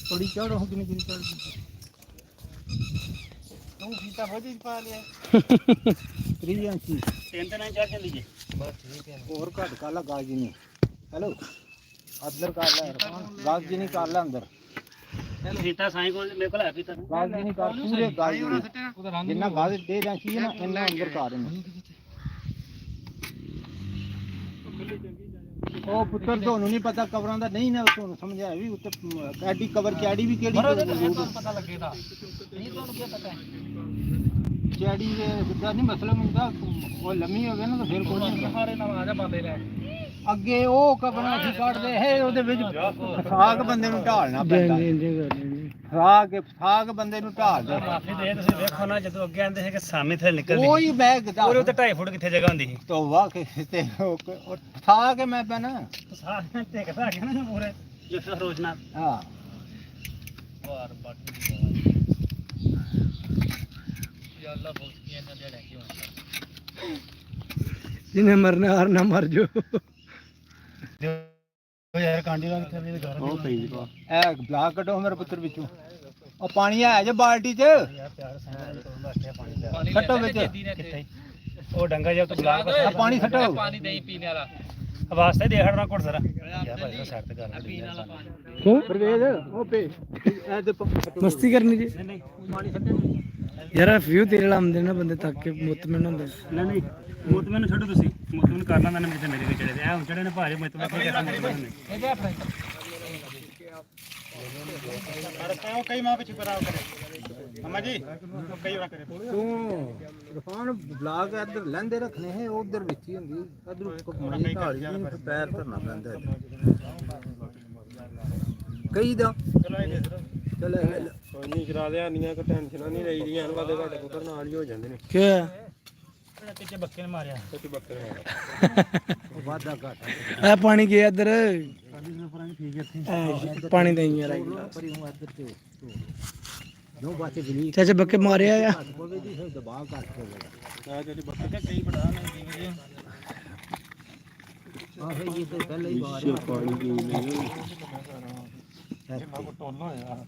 ਥੋੜੀ ਚੜ ਹੋ ਕਿੰਨੀ ਕਿੰਨੀ ਚੜ ਤੂੰ ਫੀਤਾ ਬੋਝੀ ਪਾ ਲਿਆ 3 ਇੰਚੀ 3 ਚੜ ਜਾਂਦੀ ਜੀ। ਹੋਰ ਘੱਟ ਕਾਲਾ ਗਾਜ ਜੀ ਨਹੀਂ ਹੈਲੋ ਅੰਦਰ ਕਰ ਲੈ ਗਾਜ ਜੀ ਨਹੀਂ ਕਰ ਲੈ ਅੰਦਰ ਫੀਤਾ ਸਾਈਂ ਕੋਲ ਮੇਰੇ ਕੋਲ ਹੈ ਫੀਤਾ। ਗਾਜ ਜੀ ਨਹੀਂ ਕਰ ਪੂਰੇ ਗਾਜ ਜਿੰਨਾ ਗਾਜ ਦੇ ਜਾਂਦੀ ਹੈ ਨਾ ਇੰਨਾ ਅੰਦਰ ਕਰ ਇਹਨੂੰ। ਉਹ ਪੁੱਤਰ ਤੁਹਾਨੂੰ ਨਹੀਂ ਪਤਾ ਕਬਰਾਂ ਦਾ ਨਹੀਂ ਨਾ ਤੁਹਾਨੂੰ ਸਮਝਾਇਆ ਵੀ ਉੱਤੇ ਐਡੀ ਕਬਰ ਚੈੜੀ ਵੀ ਕਿਹੜੀ ਪਤਾ ਲੱਗੇਗਾ ਨਹੀਂ ਤੁਹਾਨੂੰ ਕੀ ਪਤਾ ਚੈੜੀ ਦੇ ਦਾ ਨਹੀਂ ਮਸਲਾ ਹੁੰਦਾ ਉਹ ਲੰਮੀ ਹੋਵੇ ਨਾ ਤਾਂ ਫਿਰ ਕੋਈ ਨਹੀਂ ਸਾਰੇ ਨਾਲ ਆ ਜਾ ਬੰਦੇ ਲੈ ਅੱਗੇ ਉਹ ਕਬਰਾਂ ਅਸੀਂ ਕੱਢਦੇ ਹੈ ਉਹਦੇ ਵਿੱਚ ਸਾਗ ਬੰਦੇ ਨੂੰ ਢਾਲਣਾ ਪੈਂਦਾ ਸਾਗ ਬੰਦੇ ਨੂੰ ਢਾਲਦਾ। ਮਾਫੀ ਦੇ ਤੁਸੀਂ ਵੇਖੋ ਨਾ ਜਦੋਂ ਅੱਗੇ ਆਂਦੇ ਸੀ ਕਿ ਸਾਮੀ ਥੱਲੇ ਨਿਕਲਦੀ ਕੋਈ ਬੈਗ ਦਾ ਉਹਦੇ ਉੱਤੇ 2.5 ਫੁੱਟ ਕਿੱਥੇ ਜਗ੍ਹਾ ਹੁੰਦੀ ਸੀ ਤੋਵਾ ਕੇ ਤੇ ਉਹ ਥਾ ਕੇ ਮੈਂ ਪੈਣਾ ਸਾਰੇ ਟਿਕਦਾ ਆ ਗਿਆ ਨਾ ਪੂਰੇ ਜਿਸ ਰੋਜ਼ਨਾ ਹਾਂ ਵਾਰ ਬਾਕੀ ਯਾ ਅੱਲਾ ਬਹੁਤ ਕੀ ਇਹਨਾਂ ਦੇ ਲੈ ਕੇ ਹੁੰਦਾ ਜਿਹਨੇ ਮਰਨਾ ਹਾਰ ਨਾ ਮਰ ਜੋ। ਉਹ ਯਾਰ ਕਾਂਡੀ ਦਾ ਕਿੱਥੇ ਦੇ ਘਰ ਉਹ ਪਈ ਜੀ ਇਹ ਬਲਾਕ ਕੱਢੋ ਮੇਰੇ ਪੁੱਤਰ ਵਿੱਚੋਂ ਉਹ ਪਾਣੀ ਆਇਆ ਜੇ ਬਾਲਟੀ 'ਚ ਯਾਰ ਪਿਆਰ ਸੰਗ ਦੇ ਤੋਂ ਵਾਸਤੇ ਪਾਣੀ ਸੱਟੋ ਵਿੱਚ ਕਿੱਥੇ ਉਹ ਡੰਗਾ ਜਿਹਾ ਤੋਂ ਬਲਾਕ ਆਹ ਪਾਣੀ ਸੱਟੋ ਪਾਣੀ ਨਹੀਂ ਪੀਣੇ ਵਾਲਾ ਵਾਸਤੇ ਦੇ ਹੜਨਾ ਕੋਟ ਜ਼ਰਾ ਯਾਰ ਭਾਈ ਸਾਈਡ ਤੇ ਕਰ ਪੀਣ ਵਾਲਾ ਪਾਣੀ ਕਿਉਂ ਪਰਵੇਜ਼ ਉਹ ਪੇ ਇਹ ਦੇ ਮਸਤੀ ਕਰਨੀ ਜੀ ਨਹੀਂ ਪਾਣੀ ਸੱਟੋ ਯਾਰ ਫਿਊ ਤੇਰੇ ਨਾਲ ਆਉਂਦੇ ਨਾ ਬੰਦੇ ਤੱਕ ਕੇ ਮੁਤਮਿਨ ਹੁੰਦੇ। ਨਹੀਂ ਮੁਤਮਨ ਨੂੰ ਛੱਡੋ ਤੁਸੀਂ ਮੁਤਮਨ ਕਰ ਲੈਂਦਾ ਨੇ ਮੇਰੇ ਵਿੱਚ ਚੜੇ ਆ ਹੁਣ ਚੜੇ ਨੇ ਭਾਰੇ ਮੁਤਮਨ ਕੀ ਕਰਦਾ ਮੁਤਮਨ ਨੇ ਇਹਦੇ ਆਪਣੇ ਉਹ ਕਈ ਮਾਂ ਪਿੱਛੇ ਕਰਾਓ ਕਰੇ ਅਮਾ ਜੀ ਕਈ ਵਾਰ ਕਰੇ ਤੂੰ ਰਫਾਨ ਬਲਾਕ ਇੱਧਰ ਲੈਂਦੇ ਰੱਖਣੇ ਹੈ ਉਧਰ ਵਿੱਚ ਹੀ ਹੁੰਦੀ ਇਧਰ ਮਣੀ ਢਾਲ ਜੀ ਪੈਰ ਧਰਨਾ ਪੈਂਦਾ ਕਈ ਦਾ ਚਲੇ ਕੋਈ ਨਹੀਂ ਕਰਾ ਦੇ ਆਨੀਆਂ ਕੋ ਟੈਨਸ਼ਨਾਂ ਨਹੀਂ ਰਹੀ ਦੀਆਂ ਵਾਦੇ ਘਾਟੇ ਪੁੱਤਰ ਨਾਲ ਹੀ ਹੋ ਜਾਂਦੇ ਨੇ। ਕੀ ਪਿੱਛੇ ਬੱਕੇ ਨੇ ਮਾਰਿਆ ਸੱਚੀ ਬੱਕਰੇ ਵਾਦਾ ਘਾਟਾ ਇਹ ਪਾਣੀ ਗਿਆ ਇੱਧਰ ਠੀਕ ਹੈ ਇੱਥੇ ਪਾਣੀ ਦੇਈ ਯਾਰ ਪਰੀ ਨੂੰ ਇੱਧਰ ਤੇ ਜੋ ਬਾਤੇ ਗਲੀ ਚਾਚਾ ਬੱਕੇ ਮਾਰਿਆ ਆ ਹੋਵੇ ਜੀ ਫਿਰ ਦਬਾਅ ਘੱਟ ਹੋਵੇਗਾ ਆ ਜਿਹੜੀ ਬੱਕਰੇ ਤੇ ਕਈ ਬੜਾ ਨੇ ਜਿਵੇਂ ਆਹ ਇਹ ਤੇ ਪਹਿਲੇ ਹੀ ਬਾਹਰ ਪਾਣੀ ਦੀ ਨਹੀਂ ਟੋਲੋ ਯਾਰ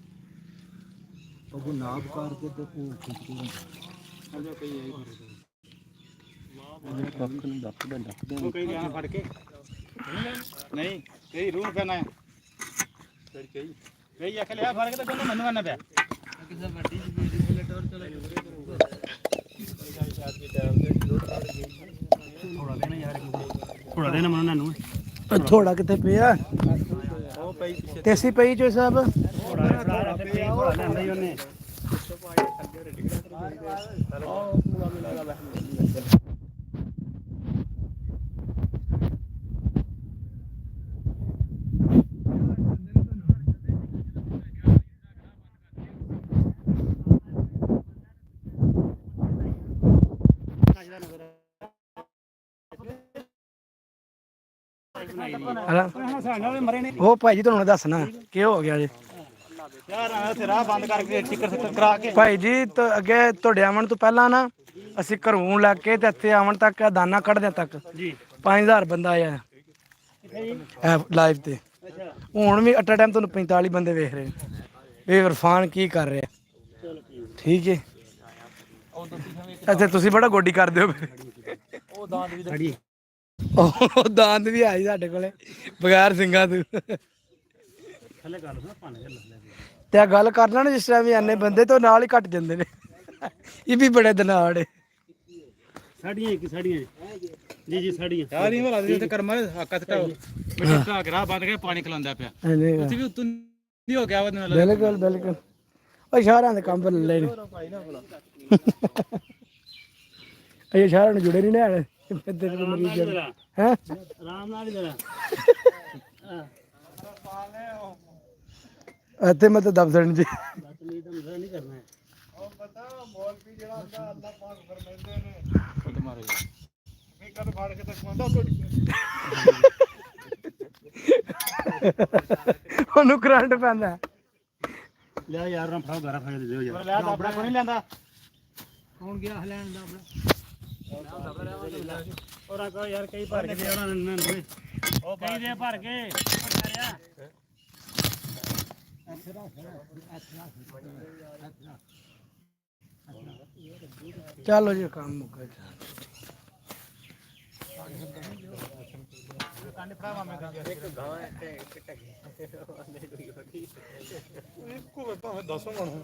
ਉਹ ਨਾਬ ਕਰਕੇ ਤੇ ਉਹ ਖਿੱਚੂ ਅਜਾ ਕਈ ਆਈ ਕੱਖ ਨੂੰ ਡੱਕਦੇ ਉਹ ਕਈ ਗਿਆ ਫੜ ਕੇ ਨਹੀਂ ਕਈ ਰੂਹ ਪੈਣਾ ਹੈ ਫਿਰ ਕਈ ਕਈ ਆਖ ਲਿਆ ਫੜ ਕੇ ਤਾਂ ਕਹਿੰਦਾ ਮੈਨੂੰ ਕਰਨਾ ਪਿਆ ਕਿਸੇ ਵੱਡੀ ਜੀ ਦੇ ਟੌਰ ਚਲਾ ਥੋੜਾ ਦੇਣਾ ਯਾਰ ਥੋੜਾ ਦੇਣਾ ਮਨ ਨੂੰ ਥੋੜਾ ਕਿੱਥੇ ਪਿਆ ਉਹ ਪਈ ਪਿੱਛੇ ਤੇਸੀ ਪਈ ਜੋ ਸਾਹਿਬ ਥੋੜਾ ਫੜਾ ਤੇ ਪਈ ਥੋੜਾ ਲੈਂਦਾ ਹੀ ਉਹਨੇ ਉਹ ਭਾਈ ਜੀ ਤੁਹਾਨੂੰ ਦੱਸਣਾ ਕੀ ਹੋ ਗਿਆ ਜੀ ਯਾਰ ਇੱਥੇ ਰਾਹ ਬੰਦ ਕਰਕੇ ਟਿਕਟ ਕਰਾ ਕੇ ਭਾਈ ਜੀ ਅੱਗੇ ਤੁਹਾਡੇ ਆਉਣ ਤੋਂ ਪਹਿਲਾਂ ਨਾ ਅਸੀਂ ਘਰੋਂ ਲੈ ਕੇ ਤੇ ਇੱਥੇ ਆਉਣ ਤੱਕ ਦਾਨਾ ਕੱਢਦੇ ਤੱਕ ਜੀ 5000 ਬੰਦਾ ਆਇਆ ਲਾਈਵ ਤੇ ਹੁਣ ਵੀ ਅਟਾ ਟਾਈਮ ਤੁਹਾਨੂੰ 45 ਬੰਦੇ ਵੇਖ ਰਹੇ ਇਹ ਇਰਫਾਨ ਕੀ ਕਰ ਰਿਹਾ ਠੀਕ ਹੈ ਅੱਛਾ ਤੁਸੀਂ ਬੜਾ ਗੋਡੀ ਕਰਦੇ ਹੋ ਉਹ ਦਾਂਦ ਵੀ ਉਹ ਦੰਦ ਵੀ ਆਈ ਸਾਡੇ ਕੋਲੇ ਬਗੈਰ ਸਿੰਘਾਂ ਤੋਂ ਥੱਲੇ ਕਰ ਲਓ ਭਾਣੇ ਚੱਲ ਤੇ ਆ ਗੱਲ ਕਰ ਲੈਣ ਜਿਸ ਤਰ੍ਹਾਂ ਵੀ ਐਨੇ ਬੰਦੇ ਤੋਂ ਨਾਲ ਹੀ ਘਟ ਜਾਂਦੇ ਨੇ ਇਹ ਵੀ ਬੜੇ ਦਨਾੜ ਸਾਡੀਆਂ ਇੱਕ ਸਾਡੀਆਂ ਜੀ ਜੀ ਸਾਡੀਆਂ ਯਾਰ ਇਹ ਵਾਲਾ ਤੇ ਕਰਮਾ ਹੱਕਤ ਟਾਓ ਬੇਟਾ ਟਾ ਗਰਾ ਬੰਦ ਕੇ ਪਾਣੀ ਖਲਾਉਂਦਾ ਪਿਆ ਉੱਥੇ ਵੀ ਉਤੋਂ ਨਹੀਂ ਹੋ ਗਿਆ ਉਹਦੇ ਨਾਲ ਬਿਲਕੁਲ ਬਿਲਕੁਲ ਉਹ ਸ਼ਹਿਰਾਂ ਦੇ ਕੰਮ ਪਰ ਲੈ ਨੇ ਇਹ ਸ਼ਹਿਰਾਂ ਨੂੰ ਜੁੜੇ ਨਹੀਂ ਨਾ ਹਲੇ ਇੱਧਰ ਦੇ ਮਰੀਜ਼ ਹੈ ਆਰਾਮ ਨਾਲ ਹੀ ਜਰਾ ਇੱਥੇ ਮੈਂ ਤਾਂ ਦਬਸਣ ਜੀ ਬਦਤਮੀਜ਼ ਦਾ ਮਜ਼ਾ ਨਹੀਂ ਕਰਨਾ ਹੈ ਉਹ ਪਤਾ ਮੌਲਵੀ ਜਿਹੜਾ ਹੁੰਦਾ ਅੱਲਾਹ ਪਾਕ ਫਰਮਾਉਂਦੇ ਨੇ ਖੁਦ ਮਾਰੇ ਵੀ ਕਦ ਫੜ ਕੇ ਤੱਕ ਮੰਦਾ ਤੁਹਾਡੀ ਉਹਨੂੰ ਕਰੰਟ ਪੈਂਦਾ ਲਿਆ ਯਾਰ ਨਾ ਫੜਾਓ ਘਰਾ ਫੜ ਦੇ ਦਿਓ ਯਾਰ ਲੈ ਆਪਣਾ ਕੋਈ ਨਹੀਂ ਲੈਂਦਾ ਹੁਣ ਗਿਆ ਹਲੈਂਡ ਦਾ ਆਪਣਾ ਔਰਾਂ ਕੋ ਯਾਰ ਕਈ ਭਰ ਕੇ ਦੇ ਉਹਨਾਂ ਨੇ ਉਹ ਕਈ ਦੇ ਭਰ ਕੇ ਕਰਿਆ ਚਲੋ ਜੀ ਕੰਮ ਮੁੱਕ ਗਿਆ ਕੰਨ ਫੜਾ ਮਾਮੇ ਦਾ ਇੱਕ ਗਾਂ ਤੇ ਇੱਕ ਟੱਕੀ ਇੱਕੋ ਭਾਵੇਂ 10 ਮਣ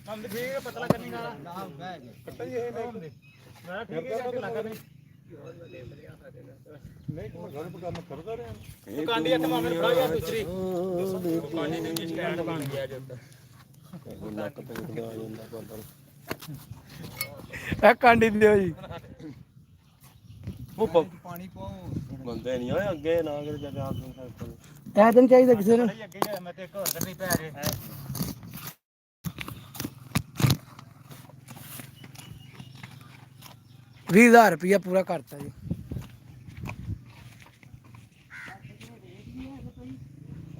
ਕੰਮ ਠੀਕ ਹੈ ਪਤਲਾ ਕਰਨੀ ਗਾਣਾ ਕੱਟਾ ਹੀ ਇਹ ਨਹੀਂ ਮੈਂ ਠੀਕ ਹੈ ਕਿ ਲੱਗਾ ਨਹੀਂ ਨਹੀਂ ਕੋਈ ਗੱਲ ਕੰਮ ਕਰਦਾ ਰਿਹਾ ਕਾਂਡੀ ਇੱਕ ਮਾਮੇ ਨੂੰ ਫੜਾ ਗਿਆ ਦੂਸਰੀ ਕਾਂਡੀ ਦੇ ਵਿੱਚ ਸਟੈਂਡ ਬਣ ਗਿਆ ਜਦ ਇਹ ਕਾਂਡੀ ਦਿਓ ਜੀ ਪਾਣੀ ਪਾਓ ਬੰਦੇ ਨਹੀਂ ਓਏ ਅੱਗੇ ਨਾ ਕਰ ਜਦ ਆਪ ਨੂੰ ਇਹ ਤਾਂ ਨੀ ਚਾਹੀਦਾ ਕਿਸੇ ਨੂੰ ਅੱਗੇ ਹੀ ਮੈਂ ਤੇ ਇੱਕ ਹੋਰ ਨਹੀਂ ਪੈ ਜੇ 20,000 ਰੁਪਇਆ ਪੂਰਾ ਕਰਤਾ ਜੀ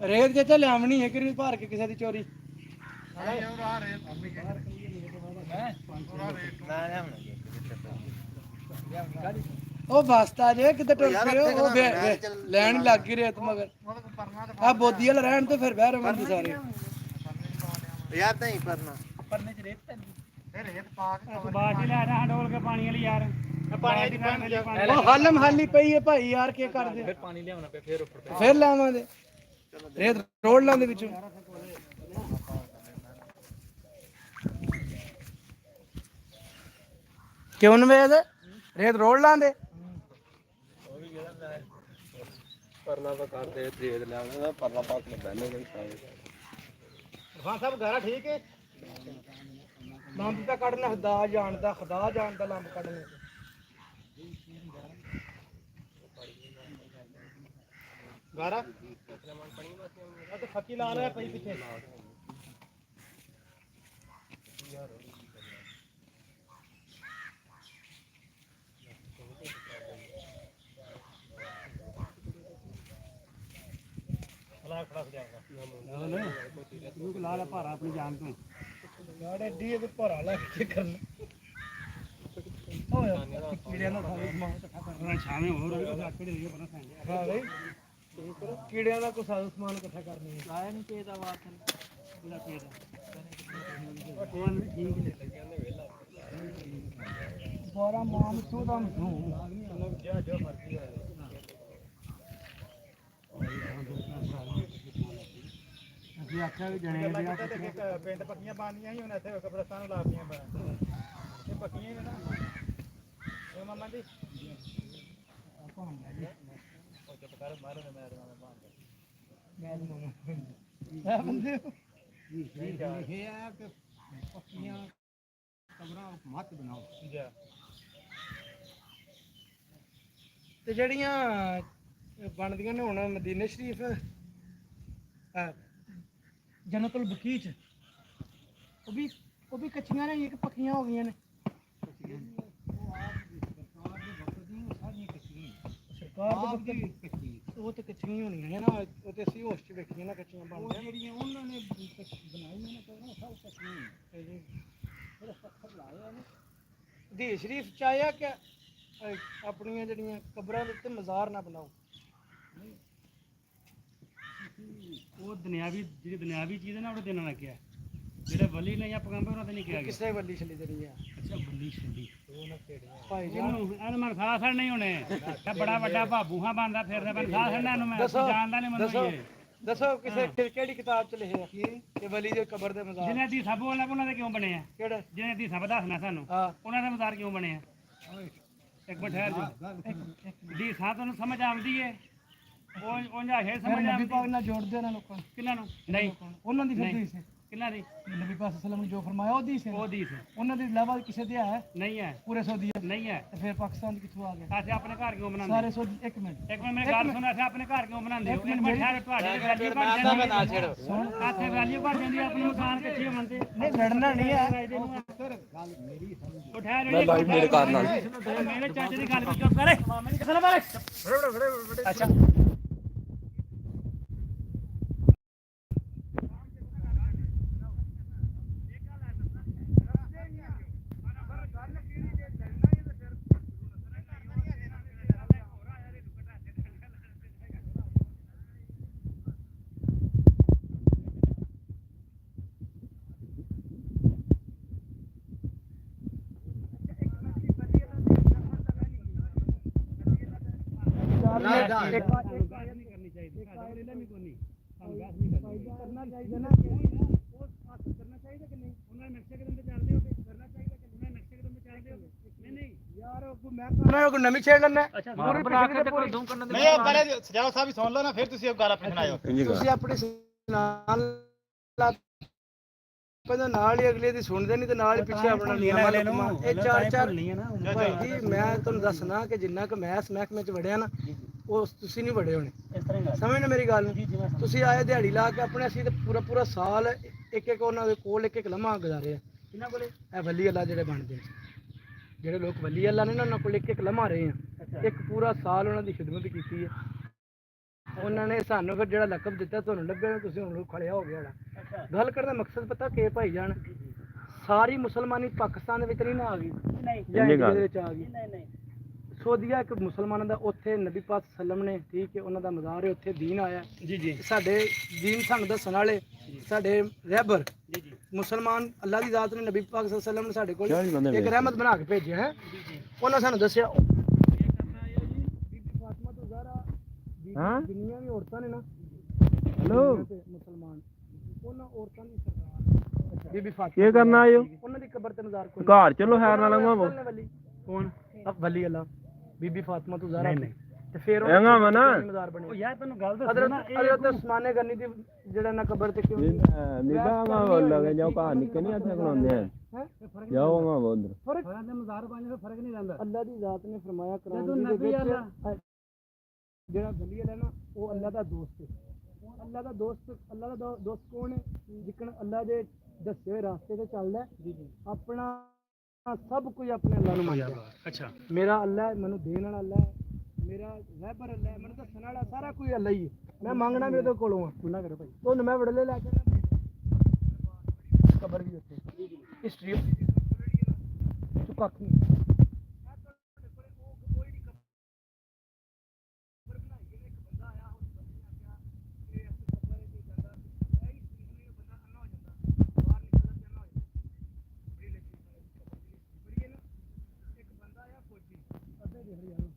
ਰੇਤ ਜੇ ਤੇ ਲਿਆਵਣੀ ਹੈ ਕਿ ਭਰ ਕੇ ਕਿਸੇ ਦੀ ਚੋਰੀ ਉਹ ਬਸਤਾ ਜੇ ਕਿਤੇ ਟੁਰ ਪਿਓ ਉਹ ਲੈਣ ਲੱਗ ਗਈ ਰੇਤ ਮਗਰ ਆ ਬੋਦੀ ਵਾਲਾ ਰਹਿਣ ਤੇ ਫਿਰ ਬਹਿ ਰਵਾਂਗੇ ਸਾਰੇ ਯਾਰ ਤਾਂ ਹੀ ਪਰਨਾ ਪਰਨੇ ਚ ਰੇਤ ਪੈਂਦੀ ਫਿਰ ਰੇਤ ਪਾ ਕੇ ਬਾਲਟੀ ਲੈ ਜਾ ਡੋਲ ਕੇ ਪਾਣੀ ਵਾਲੀ ਯਾਰ ਪਾਣੀ ਦੀ ਪਾਣੀ ਉਹ ਹਲਮ ਹਾਲੀ ਪਈ ਹੈ ਭਾਈ ਯਾਰ ਕੀ ਕਰਦੇ ਫਿਰ ਪਾਣੀ ਲਿਆਉਣਾ ਪਿਆ ਫਿਰ ਉੱਪਰ ਫਿਰ ਲਾਵਾਂਗੇ ਰੇਤ ਰੋੜ ਲਾਂਦੇ ਵਿੱਚੋਂ ਕਿਉਂ ਨਵੇਦ ਰੇਤ ਰੋੜ ਲਾਂਦੇ ਪਰਨਾ ਪਾ ਕਰਦੇ ਤੇਜ਼ ਲਿਆਉਣਾ ਪਰਨਾ ਪਾ ਕੇ ਬੈਠਨੇ ਕੋਈ ਸਾਰੇ ਹਾਂ ਸਭ ਘਰਾ ਠੀਕ ਹੈ ਲੰਬ ਤਾਂ ਕੱਢਣਾ ਖੁਦਾ ਜਾਣਦਾ ਲੰਬ ਕੱਢਣੇ ਗਾਰਾ ਆ ਤੇ ਫੱਕੀ ਲਾ ਲਿਆ ਪਈ ਪਿੱਛੇ ਖਲਾ ਖਲਾ ਜਾਏਗਾ ਤੂੰ ਲਾ ਲੈ ਭਾਰਾ ਆਪਣੀ ਜਾਨ ਤੋਂ ਯਾਰ ਐਡੀ ਇਹ ਭਰਾ ਲੈ ਕੇ ਕਰਨਾ ਓਏ ਕੀੜਿਆਂ ਦਾ ਸਾਰਾ ਸਮਾਨ ਇਕੱਠਾ ਕਰਨਾ ਛਾਵੇਂ ਹੋਰ ਆਕੜੇ ਦੇ ਪਤਾ ਸਾਂ ਹਾਂ ਬਈ ਕੀੜਿਆਂ ਦਾ ਕੋਈ ਸਾਰਾ ਸਮਾਨ ਇਕੱਠਾ ਕਰਨੀ ਹੈ ਆਇਆ ਨਹੀਂ ਪੇ ਦਾ ਵਾਤ ਉਹਦਾ ਪੇ ਦਾ ਉਹ ਟੋਨ ਵੀ ਠੀਕ ਲੈ ਲੱਗਿਆ ਨੇ ਵੇਲਾ ਬੋਰਾ ਮਾਮ ਸੋਦਾ ਨੂੰ ਲੋਕ ਜਾ ਜਾ ਮਰਦੀ ਹੈ ਅਸੀਂ ਆਖਿਆ ਵੀ ਜਣੇ ਪਿੰਡ ਪੱਕੀਆਂ ਬਾਂਦੀਆਂ ਸੀ ਹੁਣ ਇੱਥੇ ਕਬਰਸਤਾਨ ਨੂੰ ਲਾਪੀਆਂ ਇਹ ਪੱਕੀਆਂ ਹੀ ਨੇ ਨਾ ਉਹ ਮਾਮਾ ਜੀ ਉਹ ਚੁੱਪ ਕਰ ਮਾਰੋ ਨਾ ਮੈਂ ਇਹ ਬੰਦੇ ਇਹ ਆ ਕਿ ਪੱਕੀਆਂ ਕਬਰਾਂ ਮੱਤ ਬਣਾਓ ਜਾ ਤੇ ਜਿਹੜੀਆਂ ਬਣਦੀਆਂ ਨੇ ਹੁਣ ਮਦੀਨੇ ਸ਼ਰੀਫ ਜਨਤੁਲ ਬਕੀ ਚ ਉਹ ਵੀ ਕੱਚੀਆਂ ਨੇ ਇੱਕ ਪੱਕੀਆਂ ਹੋ ਗਈਆਂ ਨੇ ਸਰਕਾਰ ਦੇ ਕੱਚੀ ਉਹ ਤੇ ਕੱਚੀਆਂ ਹੋਣੀਆਂ ਹੈ ਨਾ ਉਹ ਤੇ ਅਸੀਂ ਹੋਸ਼ ਚ ਵੇਖੀਆਂ ਨਾ ਕੱਚੀਆਂ ਬਣਦੀਆਂ ਜਿਹੜੀਆਂ ਉਹਨਾਂ ਨੇ ਬਣਾਈਆਂ ਨੇ ਪਹਿਲਾਂ ਸਭ ਕੱਚੀਆਂ ਫਿਰ ਪੱਥਰ ਲਾਇਆ ਨੇ ਦੀ ਸ਼ਰੀਫ ਚ ਆਇਆ ਕਿ ਆਪਣੀਆਂ ਜਿਹੜੀਆਂ ਕਬਰਾਂ ਦੇ ਉੱਤੇ ਮਜ਼ਾਰ ਨਾ ਬਣਾਓ ਉਹ ਦੁਨਿਆਵੀ ਜਿਹੜੀ ਦੁਨਿਆਵੀ ਚੀਜ਼ ਹੈ ਨਾ ਉਹਦੇ ਦੇਣਾ ਲੱਗਿਆ ਜਿਹੜੇ ਵਲੀ ਨਹੀਂ ਆ ਪਗੰਬਰ ਉਹਨਾਂ ਤੇ ਨਹੀਂ ਕਿਹਾ ਗਿਆ ਕਿਸੇ ਵੱਲੀ ਛਲੀ ਜਿਹੜੀ ਆ ਅੱਛਾ ਬੱਲੀ ਛੱਡੀ ਭਾਈ ਜਾਨ ਇਹਨੂੰ ਮਨ ਸਾਹ ਸੜ ਨਹੀਂ ਹੋਣੇ ਇਹ ਬੜਾ ਵੱਡਾ ਭਾਬੂ ਹਾਂ ਬੰਦਾ ਫਿਰਦਾ ਮੈਂ ਸਾਹ ਸੜਨਾ ਇਹਨੂੰ ਮੈਂ ਜਾਣਦਾ ਨਹੀਂ ਮੈਨੂੰ ਇਹ ਦੱਸੋ ਕਿਸੇ ਕਿਹੜੀ ਕਿਤਾਬ ਚ ਲਿਖਿਆ ਕਿ ਵਲੀ ਦੇ ਕਬਰ ਦੇ ਮਜ਼ਾਰ ਜਿਹਨੇ ਦੀ ਸਭ ਉਹਨਾਂ ਦੇ ਕਿਉਂ ਬਣੇ ਆ? ਕਿਹੜੇ ਜਿਹਨੇ ਦੀ ਸਭ ਦੱਸਣਾ ਸਾਨੂੰ ਹਾਂ ਉਹਨਾਂ ਦੇ ਮਜ਼ਾਰ ਕਿਉਂ ਬਣੇ ਆ? ਇੱਕ ਮਿੰਟ ਠਹਿਰ ਜਾ। ਦੀ ਸਾਹ ਤੁਹਾਨੂੰ ਸਮਝ ਆਉਂਦੀ ਹੈ? ਉਹ ਜਾਂ ਹੈ ਸਮਝ ਆਉਂਦੀ ਨਾਲ ਜੋੜਦੇ ਉਹਨਾਂ ਲੋਕਾਂ ਕਿਹਨਾਂ ਨੂੰ? ਨਹੀਂ ਉਹਨਾਂ ਦੀ ਨਹੀਂ। ਫਿਰਦੀ ਸੀ ਕਿਹਨਾਂ ਦੀ? ਨਬੀ ਪਾਕ ਸੱਲਮ ਨੇ ਜੋ ਫਰਮਾਇਆ ਉਹਦੀ ਸੀ ਉਹ ਦੀ ਸੀ ਉਹਨਾਂ ਦੇ ਇਲਾਵਾ ਕਿਸੇ ਦੇ ਹੈ ਨਹੀਂ ਹੈ ਪੂਰੇ ਸੌਦੀ ਨਹੀਂ ਹੈ। ਤੇ ਫਿਰ ਪਾਕਿਸਤਾਨ ਦੀ ਕਿੱਥੋਂ ਆ ਗਿਆ ਅਸੀਂ ਆਪਣੇ ਘਰ ਕਿਉਂ ਬਣਾਉਂਦੇ? ਸਾਰੇ ਸੌਦੀ ਇੱਕ ਮਿੰਟ ਇੱਕ ਮਿੰਟ ਮੇਰੀ ਗੱਲ ਸੁਣ, ਅਸੀਂ ਆਪਣੇ ਘਰ ਕਿਉਂ ਬਣਾਉਂਦੇ ਹੋ? ਇੱਕ ਮਿੰਟ ਠਹਿਰ, ਤੁਹਾਡੇ ਤੇ ਵੈਲਿਊ ਘਟ ਮੈਂ ਜਾਂਦੀ ਨਾ ਛੇੜੋ। ਹੈ। ਇੱਥੇ ਵੈਲਿਊ ਘਟ ਜਾਂਦੀ ਹੈ, ਆਪਣੀ ਮਕਾਨ ਕਿੱਥੇ ਮੰਨਦੇ? ਨਹੀਂ ਲੜਨਾ ਨਹੀਂ ਹੈ ਉਹ ਠਹਿਰ ਮੈਂ ਲਾਈਵ ਮੇਰੇ ਘਰ ਨਾਲ ਮੇਰੇ ਚਾਚੇ ਦੀ ਗੱਲ ਵੀ ਚੁੱਪ ਕਰੇ ਮਾਮੇ ਦੀ ਕਿਸਨ ਬਾਰੇ। ਅੱਛਾ ਕਰਨੀ ਚਾਹੀਦੀ ਕਰਨਾ ਚਾਹੀਦਾ ਨਾ ਉਹ ਕਰਨਾ ਚਾਹੀਦਾ ਕਿ ਨਹੀਂ? ਉਹਨਾਂ ਨੇ ਨਕਸ਼ੇ ਕਦਮ ਤੇ ਚੱਲਦੇ ਹੋ ਕਰਨਾ ਚਾਹੀਦਾ ਕਿ ਉਹਨਾਂ ਨੇ ਨਕਸ਼ੇ ਕਦਮ ਤੇ ਚੱਲਦੇ ਹੋ? ਨਹੀਂ ਨਹੀਂ ਯਾਰ ਮੈਂ ਕਰਨਾ ਕੋਈ ਨਵੀਂ ਛੇੜ ਲੈਣਾ ਅੱਛਾ ਪੂਰੀ ਬਣਾ ਕੇ ਤੇ ਪੂਰੀ ਨਹੀਂ ਉਹ ਪਹਿਲੇ ਸਜਾਓ ਸਾਹਿਬ ਹੀ ਸੁਣ ਲਓ ਨਾ, ਫਿਰ ਤੁਸੀਂ ਉਹ ਗੱਲ ਆਪਣੀ ਸੁਣਾਇਓ। ਤੁਸੀਂ ਆਪਣੀ ਪਹਿਲਾਂ ਨਾਲ ਹੀ ਅਗਲੇ ਦੀ ਸੁਣਦੇ ਨਹੀਂ ਤੇ ਨਾਲ ਹੀ ਪਿੱਛੇ ਆਪਣਾ ਨਵਾਂ ਲਕਮਾ ਇਹ ਚਾਰ ਚਾਰ ਭਾਈ ਜੀ ਮੈਂ ਤੁਹਾਨੂੰ ਦੱਸਣਾ ਕਿ ਜਿੰਨਾ ਕੁ ਮੈਂ ਇਸ ਮਹਿਕਮੇ ਚ ਵੜਿਆ ਨਾ ਉਹ ਤੁਸੀਂ ਨਹੀਂ ਵੜੇ ਹੋਣੇ। ਇਸ ਤਰ੍ਹਾਂ ਹੀ ਸਮਝਣਾ ਮੇਰੀ ਗੱਲ ਨੂੰ। ਤੁਸੀਂ ਆਏ ਦਿਹਾੜੀ ਲਾ ਕੇ ਆਪਣੇ ਅਸੀਂ ਤੇ ਪੂਰਾ ਸਾਲ ਇੱਕ ਇੱਕ ਉਹਨਾਂ ਦੇ ਕੋਲ ਇੱਕ ਇੱਕ ਲਮਹਾ ਗੁਜ਼ਾਰੇ ਆ। ਕਿਹਨਾਂ ਕੋਲੇ? ਇਹ ਵਲੀ ਅੱਲਾ ਜਿਹੜੇ ਬਣਦੇ ਨੇ, ਜਿਹੜੇ ਲੋਕ ਵਲੀ ਅੱਲਾ ਨੇ ਨਾ ਉਹਨਾਂ ਕੋਲ ਇੱਕ ਇੱਕ ਲਮਹਾ ਰਹੇ ਆ। ਇੱਕ ਪੂਰਾ ਸਾਲ ਉਹਨਾਂ ਦੀ ਖਿਦਮਤ ਕੀਤੀ ਹੈ। ਉਹਨਾਂ ਨੇ ਸਾਨੂੰ ਫਿਰ ਜਿਹੜਾ ਲਕਬ ਦਿੱਤਾ ਤੁਹਾਨੂੰ ਲੱਭਿਆ ਤੁਸੀਂ ਹੁਣ ਖੜਿਆ ਹੋ ਗਿਆ ਹੋਣਾ। ਗੱਲ ਕਰਨ ਦਾ ਮਕਸਦ ਪਤਾ ਕੀ ਭਾਈ ਜਾਨ, ਸਾਰੀ ਮੁਸਲਮਾਨੀ ਪਾਕਿਸਤਾਨ ਦੇ ਵਿੱਚ ਨਹੀਂ ਨਾ ਆ ਗਈ ਜਾਂ ਇੰਡੀਆ ਦੇ ਵਿੱਚ ਆ ਗਈ। ਸੋਦੀਆ ਇੱਕ ਮੁਸਲਮਾਨਾਂ ਦਾ ਉੱਥੇ ਨਬੀ ਪਾਕ ਸੱਲਮ ਨੇ ਠੀਕ ਹੈ ਉਹਨਾਂ ਦਾ ਮਜ਼ਾਰ ਹੈ ਉੱਥੇ ਦੀਨ ਆਇਆ ਜੀ ਜੀ ਸਾਡੇ ਦੀਨ ਸਾਨੂੰ ਦੱਸਣ ਵਾਲੇ ਸਾਡੇ ਰਹਿਬਰ ਜੀ ਜੀ ਮੁਸਲਮਾਨ ਅੱਲਾ ਦੀ ਜ਼ਾਤ ਨੇ ਨਬੀ ਪਾਕ ਸੱਲਮ ਨੇ ਸਾਡੇ ਕੋਲ ਇੱਕ ਰਹਿਮਤ ਬਣਾ ਕੇ ਭੇਜਿਆ ਹੈ। ਉਹਨਾਂ ਸਾਨੂੰ ਦੱਸਿਆ ਫਾਤਿਮਾ ਤੋਂ ਜ਼ਾਹਰਾ ਜਿੰਨੀਆਂ ਵੀ ਔਰਤਾਂ ਨੇ ਨਾ ਹੈਲੋ ਮੁਸਲਮਾਨ ਉਹਨਾਂ ਔਰਤਾਂ ਦੀ ਸਰਦਾਰ ਬੀਬੀ ਫਾਤਿਮਾ ਕੀ ਕਰਨਾ ਆਇਓ ਉਹਨਾਂ ਦੀ ਕਬਰ ਤੇ ਨਜ਼ਾਰ ਕੋਈ ਘਰ ਚਲੋ ਹੈਰ ਨਾਲ ਲੰਘਾਵੋ ਕੌਣ ਵਲੀ ਅੱਲਾ ਬੀਬੀ ਫਾਤਿਮਾ ਤੋਂ ਜ਼ਾਹਰਾ ਤੇ ਫਿਰ ਉਹ ਐਂਗਾ ਨਾ ਮਜ਼ਾਰ ਬਣੇ। ਉਹ ਯਾਰ ਤੈਨੂੰ ਗੱਲ ਦੱਸ ਨਾ ਹਜ਼ਰਤ ਉਸਮਾਨੇ ਗਨੀ ਦੀ ਜਿਹੜਾ ਨਾ ਕਬਰ ਤੇ ਕਿਉਂ ਨਿਗਾਹਾਂ ਵੱਲ ਲੱਗੇ ਜਾਓ ਕਹਾ ਨਿੱਕੇ ਨਹੀਂ ਹੱਥ ਖਲਾਉਂਦੇ ਆ ਜਾਓਗਾ ਉਧਰ ਫਰਕ ਦੇ ਮਜ਼ਾਰ ਪਾਣੇ ਦਾ ਫਰਕ ਨਹੀਂ ਰਹਿੰਦਾ। ਅੱਲਾ ਦੀ ਜ਼ਾਤ ਨੇ ਫਰਮਾਇਆ ਜਦੋਂ ਕੁਰਾਨ ਨਬੀ ਦੇ ਅੱਲਾ ਜਿਹੜਾ ਵਲੀ ਹੈ ਨਾ ਉਹ ਅੱਲਾ ਦਾ ਦੋਸਤ ਹੈ। ਅੱਲਾ ਦਾ ਦੋਸਤ ਕੌਣ ਹੈ? ਜਿੱਕਣ ਅੱਲਾ ਦੇ ਦੱਸੇ ਹੋਏ ਰਾਸਤੇ ਤੇ ਚੱਲਦਾ ਜੀ ਜੀ ਆਪਣਾ ਸਭ ਕੁਝ ਆਪਣੇ ਅੱਲਾ ਨੂੰ ਮੰਨਦਾ। ਅੱਛਾ ਮੇਰਾ ਅੱਲਾ ਹੈ, ਮੈਨੂੰ ਦੇਣ ਵਾਲਾ ਅੱਲਾ ਹੈ, ਮੇਰਾ ਰਹਿਬਰ ਅੱਲਾ ਹੈ, ਮੈਨੂੰ ਦੱਸਣ ਵਾਲਾ ਸਾਰਾ ਕੁਝ ਅੱਲਾ ਹੀ ਹੈ। ਮੈਂ ਮੰਗਣਾ ਵੀ ਉਹਦੇ ਕੋਲੋਂ ਆ। ਉਹਨਾਂ ਕਰੋ ਭਾਈ ਤੁਹਾਨੂੰ ਮੈਂ ਵੜਲੇ ਲੈ ਕੇ ਨਾ ਕਬਰ ਵੀ ਉੱਥੇ ਹਿਸਟਰੀ ਤੂੰ ਕੱਖ ਨਹੀਂ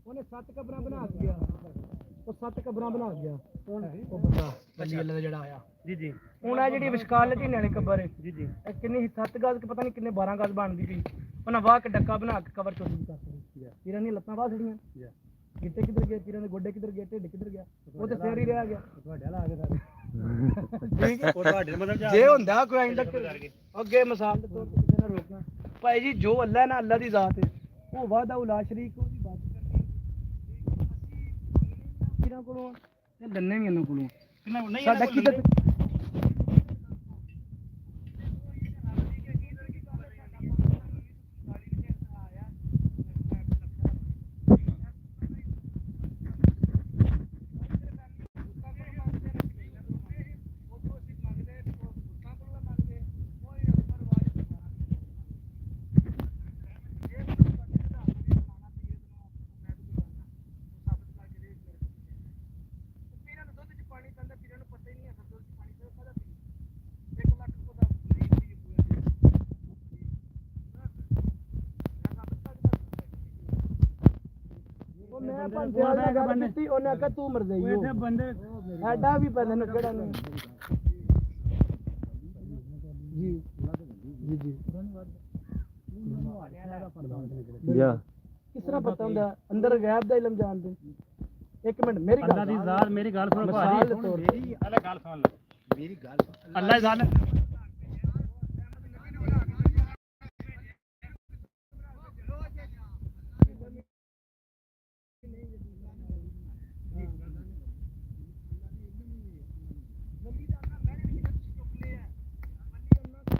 ਉਹਨੇ 7 ਕਬਰਾਂ ਬਣਾ ਗਿਆ। ਉਹ 7 ਕਬਰਾਂ ਬਣਾ ਗਿਆ ਉਹ ਬੰਦਾ ਵਲੀ ਅੱਲਾ ਦਾ ਜਿਹੜਾ ਆਇਆ ਜੀ ਜੀ ਹੁਣ ਆ ਜਿਹੜੀ ਵਿਸ਼ਕਾਲਤੀ ਨਾਲੇ ਕਬਰ ਹੈ ਜੀ ਜੀ ਇਹ ਕਿੰਨੀ 7 ਗਜ਼ ਪਤਾ ਨਹੀਂ ਕਿੰਨੇ 12 ਗਜ਼ ਬਣਦੀ ਪਈ। ਉਹਨਾਂ ਵਾਹ ਕੇ ਡੱਕਾ ਬਣਾ ਕੇ ਕਬਰ ਚੋਰੀ ਕਰ ਦਿੱਤੀ। ਪੀਰਾਂ ਦੀਆਂ ਲੱਤਾਂ ਬਾਹ ਛੜੀਆਂ ਗਿੱਟੇ ਕਿੱਧਰ ਗਏ, ਪੀਰਾਂ ਦੇ ਗੋਡੇ ਕਿੱਧਰ ਗਏ, ਢਿੱਡ ਕਿੱਧਰ ਗਿਆ, ਉਹ ਤੇ ਸਿਰ ਹੀ ਰਹਿ ਗਿਆ। ਤੁਹਾਡੇ ਵਾਲਾ ਆ ਗਿਆ ਠੀਕ ਹੈ ਉਹ ਤੁਹਾਡੇ ਮਤਲਬ ਜੇ ਹੁੰਦਾ ਕੋਈ ਆਇੰਦਾ ਅੱਗੇ ਮਿਸਾਲ ਦੇ ਤੌਰ ਤੇ ਕਿਸੇ ਨੇ ਰੋਕਣਾ ਭਾਈ ਜੀ ਜੋ ਅੱਲਾ ਹੈ ਨਾ ਅੱਲਾ ਦੀ ਜ਼ਾਤ ਹੈ ਉਹ ਵਾਹਦਾ ਉਲਾ ਸ਼ਰੀਕ ਉਹਦੀ ਬਾਤ ਕਰਨੀ ਕਿਹਨਾਂ ਕੋਲੋਂ ਤੇ ਲੰਨੇ ਵੀ ਇਹਨਾਂ ਕੋਲੋਂ ਨਹੀਂ ਸਾਡਾ ਕਿਤੇ ਪਾਣੀ ਪੈਂਦਾ ਪੀਰਾਂ ਨੂੰ ਪਤਾ ਹੀ ਨਹੀਂ ਹੈ ਦੁੱਧ ਚ ਪਾਣੀ ਉਹਨੇ ਆਖਿਆ ਤੂੰ ਮਰ ਜਾਈ ਇੱਥੇ ਬੰਦੇ ਐਡਾ ਵੀ ਪਤਾ ਨਹੀਂ ਕਿਹੜਾ ਨਹੀਂ ਜੀ ਜੀ ਜੀ ਜਾ ਕਿਸ ਤਰ੍ਹਾਂ ਪਤਾ ਹੁੰਦਾ ਅੰਦਰ ਗੈਬ ਦਾ ਇਲਮ ਜਾਣਦੇ ਇੱਕ ਮਿੰਟ ਮੇਰੀ ਅੱਲਾ ਗੱਲ ਦੀ ਜ਼ਾਤ ਮੇਰੀ ਗੱਲ ਸੁਣ ਮਿਸਾਲ ਭਾਜੀ ਦੇ ਤੌਰ ਮੇਰੀ ਅਲੱਗ ਗੱਲ ਸੁਣ ਲੈ ਮੇਰੀ ਗੱਲ ਅੱਲਾ ਦੀ ਜ਼ਾਤ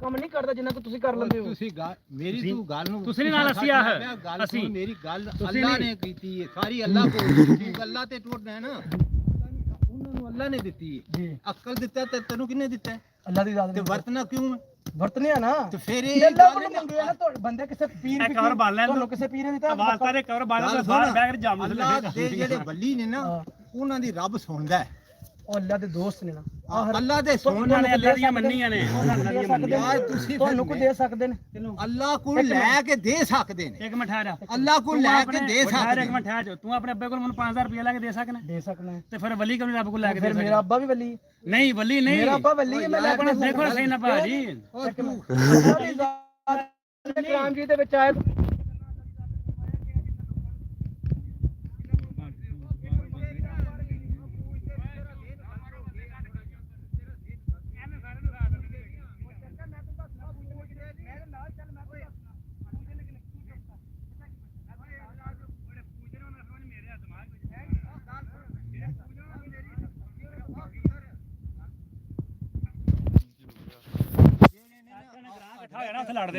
ਕੰਮ ਨਹੀਂ ਕਰਦਾ ਜਿੰਨਾ ਕਿ ਤੁਸੀਂ ਕਰ ਲੈਂਦੇ ਹੋ ਤੁਸੀਂ ਮੇਰੀ ਤੂੰ ਗੱਲ ਨੂੰ ਤੁਸੀਂ ਨਾਲ ਅਸੀਂ ਆਹ ਗੱਲ ਅਸੀਂ ਸੁਣ, ਮੇਰੀ ਗੱਲ ਅੱਲਾ ਨੇ ਕੀਤੀ ਹੈ ਸਾਰੀ ਅੱਲਾ ਕੋਲ ਤੂੰ ਅੱਲਾ ਤੇ ਟੁੱਟਦਾ ਹੈ ਨਾ ਉਹਨਾਂ ਨੂੰ ਅੱਲਾ ਨੇ ਦਿੱਤੀ ਹੈ ਜੀ ਅਕਲ ਦਿੱਤਾ ਤੇ ਤੈਨੂੰ ਕਿਹਨੇ ਦਿੱਤਾ ਹੈ? ਅੱਲਾ ਦੀ ਜ਼ਾਤ ਤੇ ਵਰਤਣਾ ਕਿਉਂ ਹੈ? ਵਰਤਨੇ ਆ ਨਾ ਤੇ ਫਿਰ ਇਹ ਅੱਲਾ ਗੱਲ ਕੋਲ ਮੰਗੇ ਆ ਨਾ ਤੁਹਾਡੇ ਬੰਦੇ ਕਿਸੇ ਪੀਰ ਇਹ ਕਵਰ ਬਾਲ ਲੈਣ ਤੁਹਾਨੂੰ ਕਿਸੇ ਪੀਰ ਨੇ ਦਿੱਤਾ ਆਵਾਜ਼ ਤਾਰੇ ਕਵਰ ਬਾਲ ਗੱਲ ਦਾ ਸੁਣ, ਬਾਹਰ ਬੈਗ ਜਾਮ ਅੱਲਾ ਦੇ ਜਿਹੜੇ ਵਲੀ ਨੇ ਨਾ ਉਹਨਾਂ ਦੀ ਰੱਬ ਸੁਣਦਾ ਹੈ ਉਹ ਅੱਲਾ ਦੇ ਦੋਸਤ ਨੇ ਨਾ ਅੱਲਾ ਦੇ ਉਹਨਾਂ ਸੁਣਨ ਨੇ ਅੱਲਾ ਦੀਆਂ ਮੰਨੀਆਂ ਨੇ ਯਾਰ ਤੁਸੀਂ ਤੁਹਾਨੂੰ ਕੋ ਦੇ ਸਕਦੇ ਨੇ ਅੱਲਾ ਕੋਲ ਲੈ ਕੇ ਦੇ ਸਕਦੇ ਨੇ ਇੱਕ ਮਿੰਟ ਠਹਿਰ ਅੱਲਾ ਕੋਲ ਲੈ ਕੇ ਦੇ ਠਹਿਰ ਸਕਦੇ ਇੱਕ ਮਿੰਟ ਠਹਿਰ ਜਾ ਤੂੰ ਆਪਣੇ ਅੱਬੇ ਕੋਲ ਮੈਨੂੰ 5000 ਰੁਪਏ ਲੈ ਕੇ ਦੇ ਸਕਣਾ ਦੇ ਸਕਣਾ ਹੈ। ਤੇ ਫਿਰ ਵਲੀ ਕਿਉਂ ਰੱਬ ਕੋਲ ਲੈ ਕੇ ਦੇ ਫਿਰ ਮੇਰਾ ਅੱਬਾ ਵੀ ਵਲੀ ਨਹੀਂ ਵਲੀ ਨਹੀਂ ਮੇਰਾ ਅੱਬਾ ਵਲੀ ਹੈ ਮੈਂ ਲੈ ਆਪਣਾ ਦੇਖੋ ਸਹੀ ਨਾ ਭਾਜੀ ਉਹ ਤੂੰ ਅੱਲਾ ਦੀ ਜ਼ਾਤ ਕਲਾਮ ਜੀ ਦੇ ਵਿੱਚ ਆਇਆ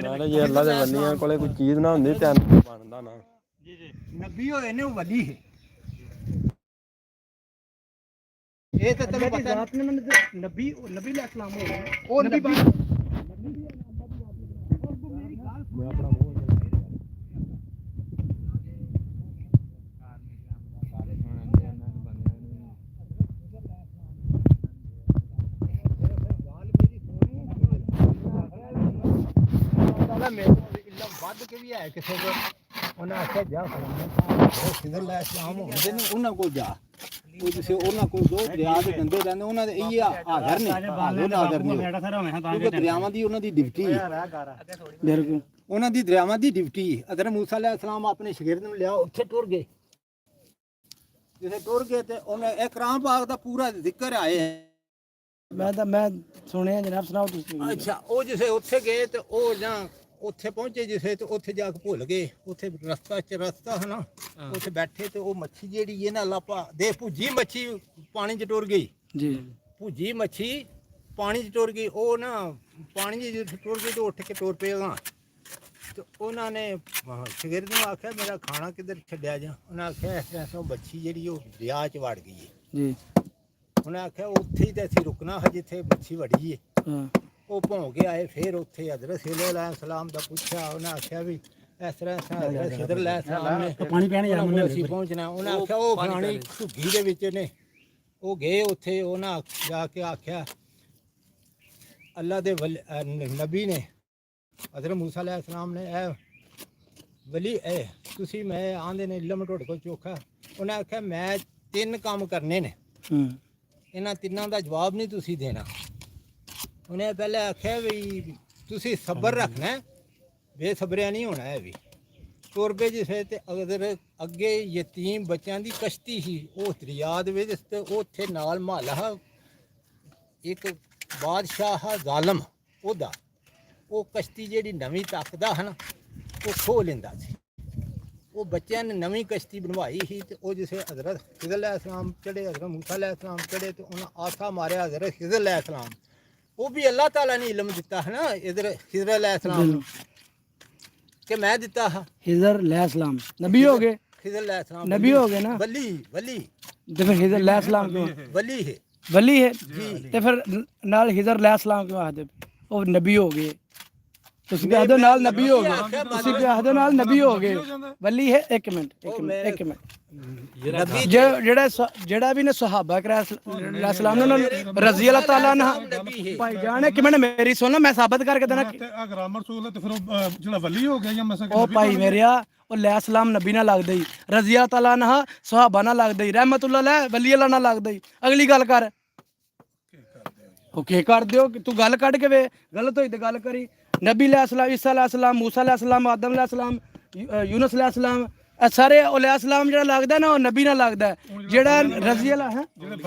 ਨਾਲੇ ਜੇ ਅੱਲਾ ਦੇ ਵਲੀਆਂ ਕੋਲੇ ਕੋਈ ਚੀਜ਼ ਨਾ ਹੁੰਦੀ ਤੇ ਬਣਦਾ ਨਾ ਨਬੀ ਹੋਏ ਨੇ ਉਹ ਵਲੀ ਹੈ ਇਹ ਤਾਂ ਤੈਨੂੰ ਪਤਾ ਜ਼ਾਤ ਨੇ ਮੈਨੂੰ ਨਬੀ ਨਬੀ ਅਲੈਹ ਸਲਾਮ ਹੋਏ ਉਹ ਨਬੀ ਵੱਧ ਕੇ ਵੀ ਹੈ ਕਿਸੇ ਕੋਲ ਉਹਨਾਂ ਆਖਿਆ ਜਾ ਖਿਦਰ ਲੈ ਇਸਲਾਮ ਹੁੰਦੇ ਨੇ ਉਹਨਾਂ ਕੋਲ ਜਾ ਉਹ ਜਿਸੇ ਉਹਨਾਂ ਕੋਲ ਦੋ ਦਰਿਆ ਦੇ ਕੰਢੇ ਰਹਿੰਦੇ ਉਹਨਾਂ ਦੇ ਇਹ ਹਾਜ਼ਰ ਨੇ ਹਾਜ਼ਰ ਨੇ ਕਿਉਂਕਿ ਦਰਿਆਵਾਂ ਦੀ ਉਹਨਾਂ ਦੀ ਡਿਊਟੀ ਹੈ ਬਿਲਕੁਲ ਉਹਨਾਂ ਦੀ ਦਰਿਆਵਾਂ ਦੀ ਡਿਊਟੀ ਹਜ਼ਰਤ ਮੂਸਾ ਅਲੈਹਿਸ ਸਲਾਮ ਆਪਣੇ ਸ਼ਾਗਿਰਦ ਨੂੰ ਲਿਆ ਉੱਥੇ ਟੁਰ ਗਏ ਜਿੱਥੇ ਟੁਰ ਗਏ ਤੇ ਉਹਨੇ ਇਕਰਾਮ ਪਾਕ ਦਾ ਪੂਰਾ ਜ਼ਿਕਰ ਆਏ ਮੈਂ ਸੁਣਿਆ ਜਨਾਬ ਸੁਣਾਓ ਤੁਸੀਂ ਅੱਛਾ ਉਹ ਜਿਸੇ ਉੱਥੇ ਗਏ ਤੇ ਉਹ ਜਾਂ ਉੱਥੇ ਪਹੁੰਚੇ ਜਿਸੇ ਤੇ ਉੱਥੇ ਜਾ ਕੇ ਭੁੱਲ ਗਏ ਉੱਥੇ ਰਸਤਾ ਹੈ ਨਾ ਉੱਥੇ ਬੈਠੇ ਤੇ ਉਹ ਮੱਛੀ ਜਿਹੜੀ ਇਹਨਾਂ ਲਾਪਾ ਦੇ ਭੁੱਜੀ ਮੱਛੀ ਪਾਣੀ 'ਚ ਟੁਰ ਗਈ ਜੀ ਭੁੱਜੀ ਮੱਛੀ ਪਾਣੀ 'ਚ ਟੁਰ ਗਈ ਉਹ ਨਾ ਪਾਣੀ 'ਚ ਟੁਰ ਗਈ ਤੇ ਉੱਠ ਕੇ ਟੁਰ ਪਏਗਾ ਤੇ ਉਹਨਾਂ ਨੇ ਸ਼ਾਗਿਰਦ ਨੂੰ ਆਖਿਆ ਮੇਰਾ ਖਾਣਾ ਕਿੱਧਰ ਛੱਡਿਆ ਜਾ ਉਹਨਾਂ ਆਖਿਆ ਇਸ ਤਰ੍ਹਾਂ ਮੱਛੀ ਜਿਹੜੀ ਉਹ ਦਰਿਆ 'ਚ ਵੜ ਗਈ ਹੈ ਜੀ ਉਹਨੇ ਆਖਿਆ ਉੱਥੇ ਹੀ ਤੇ ਅਸੀਂ ਰੁਕਣਾ ਹੈ ਜਿੱਥੇ ਮੱਛੀ ਵੜੀ ਹੈ ਹਾਂ ਉਹ ਭੌਂ ਕੇ ਆਏ ਫਿਰ ਉੱਥੇ ਹਜ਼ਰਤ ਖਿਦਰ ਅਲੈਹਿਸ ਸਲਾਮ ਦਾ ਪੁੱਛਿਆ ਉਹਨੇ ਆਖਿਆ ਵੀ ਇਸ ਤਰ੍ਹਾਂ ਹਜ਼ਰਤ ਖਿਦਰ ਅਲੈਹਿਸ ਸਲਾਮ ਨੇ ਪਾਣੀ ਪੈਣ ਜਾ ਉਹਨਾਂ ਅਸੀਂ ਪਹੁੰਚਣਾ ਉਹਨੇ ਆਖਿਆ ਉਹ ਫਲਾਣੀ ਝੁੱਗੀ ਦੇ ਵਿੱਚ ਨੇ ਉਹ ਗਏ ਉੱਥੇ ਉਹਨਾਂ ਜਾ ਕੇ ਆਖਿਆ ਅੱਲਾ ਦੇ ਨਬੀ ਨੇ ਹਜ਼ਰਤ ਮੂਸਾ ਅਲੈਹਿਸ ਸਲਾਮ ਨੇ ਇਹ ਵਲੀ ਇਹ ਤੁਸੀਂ ਮੈਂ ਆਂਦੇ ਨੇ ਇਲਮ ਤੁਹਾਡੇ ਕੋਲ ਚੋਖਾ ਉਹਨੇ ਆਖਿਆ ਮੈਂ 3 ਕੰਮ ਕਰਨੇ ਨੇ ਇਹਨਾਂ ਤਿੰਨਾਂ ਦਾ ਜਵਾਬ ਨਹੀਂ ਤੁਸੀਂ ਦੇਣਾ ਉਹਨੇ ਪਹਿਲਾਂ ਆਖਿਆ ਵੀ ਤੁਸੀਂ ਸਬਰ ਰੱਖਣਾ ਬੇਸਬਰਿਆ ਨਹੀਂ ਹੋਣਾ ਹੈ ਵੀ ਤੁਰਬੇ ਜਿਸੇ ਤੇ ਅਗਰ ਅੱਗੇ ਯਤੀਮ ਬੱਚਿਆਂ ਦੀ ਕਸ਼ਤੀ ਸੀ ਉਹ ਦਰਿਆ ਦੇ ਵਿੱਚ ਤੇ ਉੱਥੇ ਨਾਲ ਮਹੱਲਾ ਇੱਕ ਬਾਦਸ਼ਾਹ ਜ਼ਾਲਮ ਉਹਦਾ ਉਹ ਕਸ਼ਤੀ ਜਿਹੜੀ ਨਵੀਂ ਤੱਕਦਾ ਹਨ ਉਹ ਖੋਹ ਲੈਂਦਾ ਸੀ ਉਹ ਬੱਚਿਆਂ ਨੇ ਨਵੀਂ ਕਸ਼ਤੀ ਬਣਵਾਈ ਸੀ ਤੇ ਉਹ ਜਿਸੇ ਹਜ਼ਰਤ ਖਿਦਰ ਅਲੈਹਿਸਲਾਮ ਚੜੇ ਹਜ਼ਰਤ ਮੂਸਾ ਅਲੈਹਿਸਲਾਮ ਚੜੇ ਤੇ ਉਹਨਾਂ ਆਸਾ ਮਾਰਿਆ ਹਜ਼ਰਤ ਖਿਦਰ ਅਲੈਹਿਸਲਾਮ ਉਹ ਵੀ ਅੱਲਾਹ ਤਾਲਾ ਨੇ ਇਲਮ ਦਿੱਤਾ ਹੈ ਨਾ ਇਧਰ ਖਿਦਰ ਅਲੈਹਿਸਲਾਮ ਨੂੰ ਕਿ ਮੈਂ ਦਿੱਤਾ ਹਾਂ ਖਿਦਰ ਅਲੈਹਿਸਲਾਮ ਨਬੀ ਹੋ ਗਏ ਖਿਦਰ ਅਲੈਹਿਸਲਾਮ ਨਬੀ ਹੋ ਗਏ ਨਾ ਵਲੀ ਤੇ ਫਿਰ ਖਿਦਰ ਅਲੈਹਿਸਲਾਮ ਕਿਉਂ ਵਲੀ ਹੈ ਵਲੀ ਹੈ ਤੇ ਫਿਰ ਨਾਲ ਖਿਦਰ ਅਲੈਹਿਸਲਾਮ ਕਿਉਂ ਆਖਦੇ ਉਹ ਨਬੀ ਹੋ ਗਏ ਤੁਸੀਂ ਕਹਿ ਦਿਓ ਨਾਲ ਨਬੀ ਹੋ ਗਏ, ਤੁਸੀਂ ਕਹਿ ਦਿਓ ਨਾਲ ਨਬੀ ਹੋ ਗਏ। ਵੱਲੀ ਹੈ ਇੱਕ ਮਿੰਟ ਜਿਹੜਾ ਵੀ ਨੇ ਸਹਾਬਾ ਕਰਾ ਸਲਾਮ ਉਹਨਾਂ ਨੂੰ ਰਜ਼ੀ ਅੱਲਾਹ ਤਾਲਾ ਅਨਹੁ ਭਾਈ ਜਾਨ ਇੱਕ ਮਿੰਟ ਮੇਰੀ ਸੁਣ ਲਓ, ਮੈਂ ਸਾਬਤ ਕਰਕੇ ਦੇਣਾ। ਗ੍ਰਾਮਰ ਸੂਲ ਤੇ ਫਿਰ ਉਹ ਜਿਹੜਾ ਵਲੀ ਹੋ ਗਿਆ ਜਾਂ ਮਸਾ ਉਹ ਭਾਈ ਮੇਰਿਆ ਉਹ ਲੈ ਸਲਾਮ ਨਬੀ ਨਾਲ ਲੱਗਦਾ ਹੀ, ਰਜ਼ੀ ਅੱਲਾਹ ਤਾਲਾ ਅਨਹੁ ਸਹਾਬਾ ਨਾਲ ਲੱਗਦਾ ਹੀ, ਰਹਿਮਤੁল্লাਹ ਲੈ ਵਲੀ ਅੱਲਾਹ ਨਾਲ ਲੱਗਦਾ ਹੀ। ਅਗਲੀ ਗੱਲ ਕਰ, ਉਹ ਕੀ ਕਰ ਦਿਓ ਤੂੰ ਗੱਲ ਕੱਢ ਕੇ ਵੇ, ਗਲਤ ਹੋਈ ਤੇ ਗੱਲ ਕਰੀ। ਨਬੀ ਅਲੈਹਿਸ ਸਲਾਮ, ਈਸਾ ਅਲੈਹਿਸ ਸਲਾਮ, ਮੂਸਾ ਅਲੈਹਿਸ ਸਲਾਮ, ਆਦਮ ਅਲੈਹਿਸ ਸਲਾਮ, ਯੂਨਸ ਅਲੈਹਿਸ ਸਲਾਮ, ਸਾਰੇ ਅਲੈਹਿਸ ਸਲਾਮ ਜਿਹੜਾ ਲੱਗਦਾ ਨਾ ਉਹ ਨਬੀ ਨਾਲ ਲੱਗਦਾ। ਜਿਹੜਾ ਰਜ਼ੀ ਅੱਲਾਹ ਹੈ